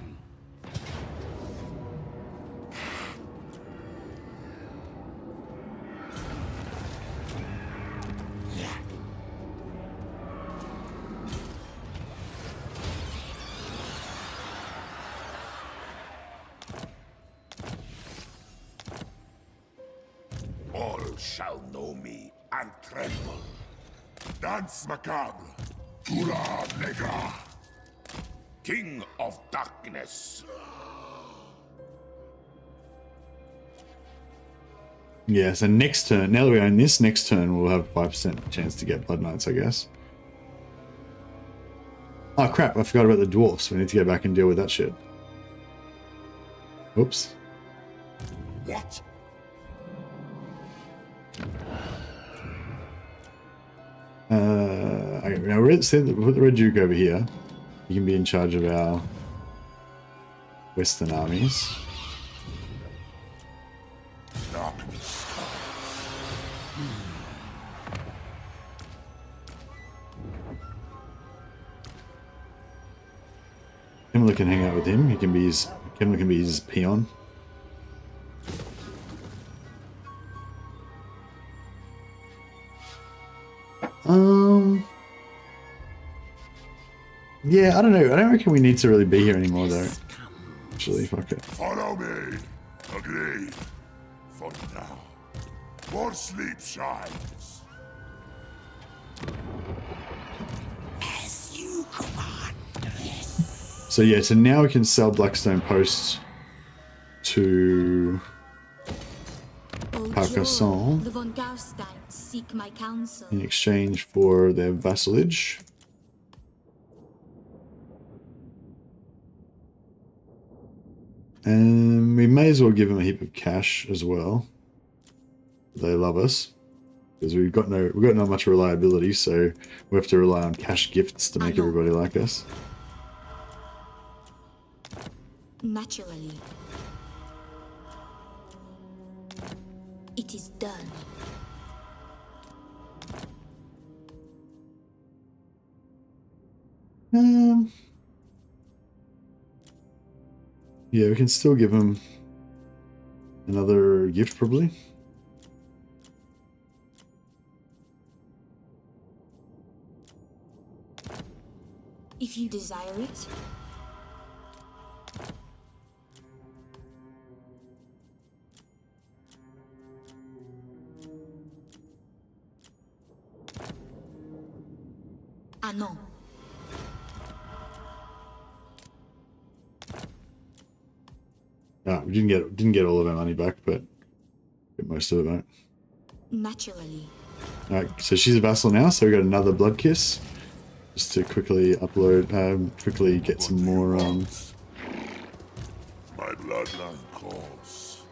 All shall know me and tremble. Dance macabre. Tula negra. King of Darkness. Yeah, so next turn, now that we own this, next turn we'll have 5% chance to get Blood Knights, I guess. Oh crap, I forgot about the dwarfs. We need to go back and deal with that shit. Oops. What? Okay, now put the Red Duke over here. You can be in charge of our Western armies. Himmler can hang out with him. He can be his. Himmler can be his peon. Yeah, I don't know. I don't reckon we need to really be here anymore, though. Actually, fuck it. Follow me. Agreed. For now. More sleep shines. As you command. Yes. So yeah, so now we can sell Blackstone Post to Carcassonne The von Garsteins seek my counsel. in exchange for their vassalage. And we may as well give them a heap of cash as well. They love us because we've got not much reliability, so we have to rely on cash gifts to make everybody like us. Naturally. It is done. Yeah, we can still give them another gift, probably. If you desire it. Ah non. We didn't get all of our money back, but get most of it back. Naturally. Alright, so she's a vassal now, so we got another blood kiss. Just to quickly upload, quickly get some more My bloodline calls.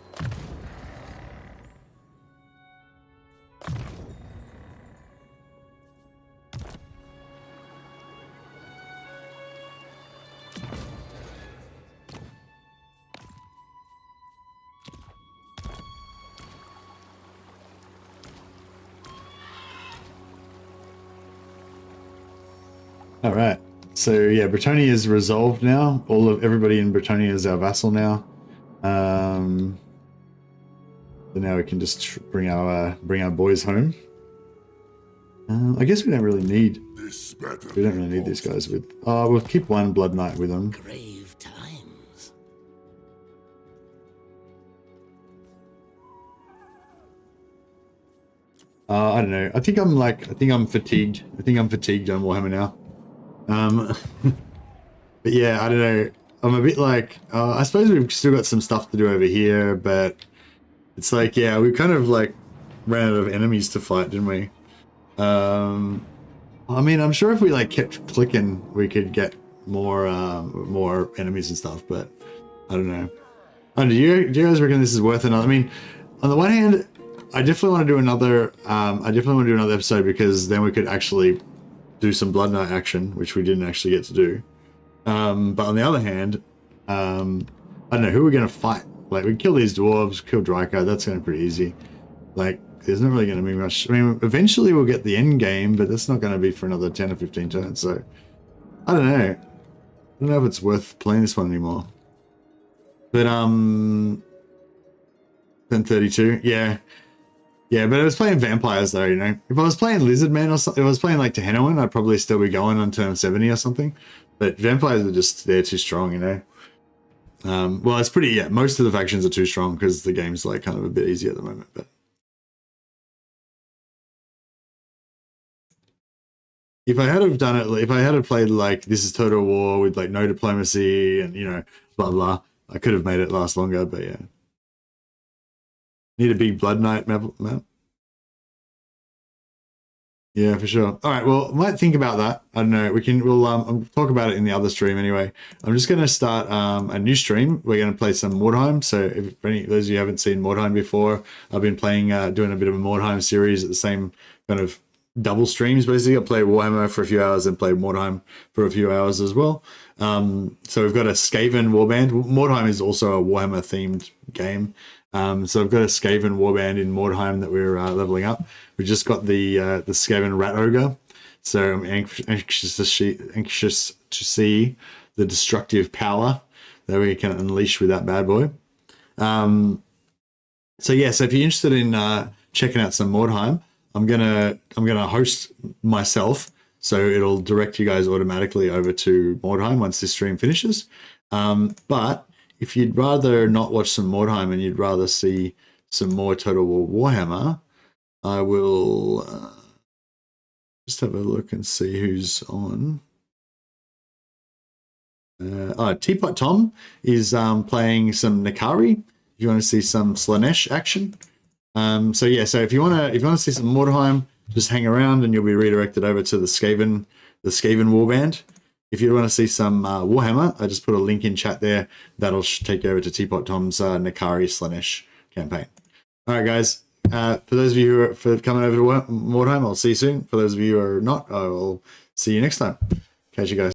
Alright, so yeah, Britannia is resolved now. Everybody in Britannia is our vassal now. So now we can just bring our boys home. I guess we don't really need these guys with. Oh, we'll keep one Blood Knight with them. Grave times. I don't know. I think I'm fatigued. I think I'm fatigued on Warhammer now. But yeah, I don't know. I'm a bit like, I suppose we've still got some stuff to do over here, but it's like, yeah, we kind of like ran out of enemies to fight, didn't we? I mean, I'm sure if we like kept clicking, we could get more enemies and stuff, but I don't know. Oh, do you guys reckon this is worth another? I mean, on the one hand, I definitely want to do another. I definitely want to do another episode because then we could actually do some Blood Knight action, which we didn't actually get to do. But on the other hand, I don't know who we're gonna fight. Like, we can kill these dwarves, kill Dryka. That's gonna be pretty easy. Like, there's not really gonna be much. I mean, eventually we'll get the end game, but that's not gonna be for another 10 or 15 turns. So I don't know. I don't know if it's worth playing this one anymore. But 1032, yeah. Yeah, but I was playing vampires though, you know. If I was playing Lizardmen or something, if I was playing like Tehenoan, I'd probably still be going on turn 70 or something. But vampires are just, they're too strong, you know. Well, it's pretty, yeah, most of the factions are too strong because the game's like kind of a bit easy at the moment, but. If I had have done it, if I had have played like This is Total War with like no diplomacy and, you know, blah, blah, I could have made it last longer, but yeah. Need a big Blood Knight map? Yeah, for sure. All right, well, I might think about that. I don't know. We'll talk about it in the other stream anyway. I'm just going to start a new stream. We're going to play some Mordheim. So if any those of you haven't seen Mordheim before, I've been playing, doing a bit of a Mordheim series at the same kind of double streams. Basically, I play Warhammer for a few hours and play Mordheim for a few hours as well. So we've got a Skaven warband. Mordheim is also a Warhammer themed game. So I've got a Skaven warband in Mordheim that we're leveling up. We just got the Skaven Rat Ogre, so I'm anxious to see the destructive power that we can unleash with that bad boy. So yeah, so if you're interested in checking out some Mordheim, I'm gonna host myself, so it'll direct you guys automatically over to Mordheim once this stream finishes. But if you'd rather not watch some Mordheim and you'd rather see some more Total War Warhammer, I will just have a look and see who's on. Teapot Tom is playing some Nakari. If you want to see some Slanesh action. So yeah, so if you want to see some Mordheim, just hang around and you'll be redirected over to the Skaven warband. If you want to see some Warhammer, I just put a link in chat there. That'll take you over to Teapot Tom's Nakari Slanesh campaign. All right, guys. For those of you who are coming over to Mordheim, I'll see you soon. For those of you who are not, I will see you next time. Catch you guys.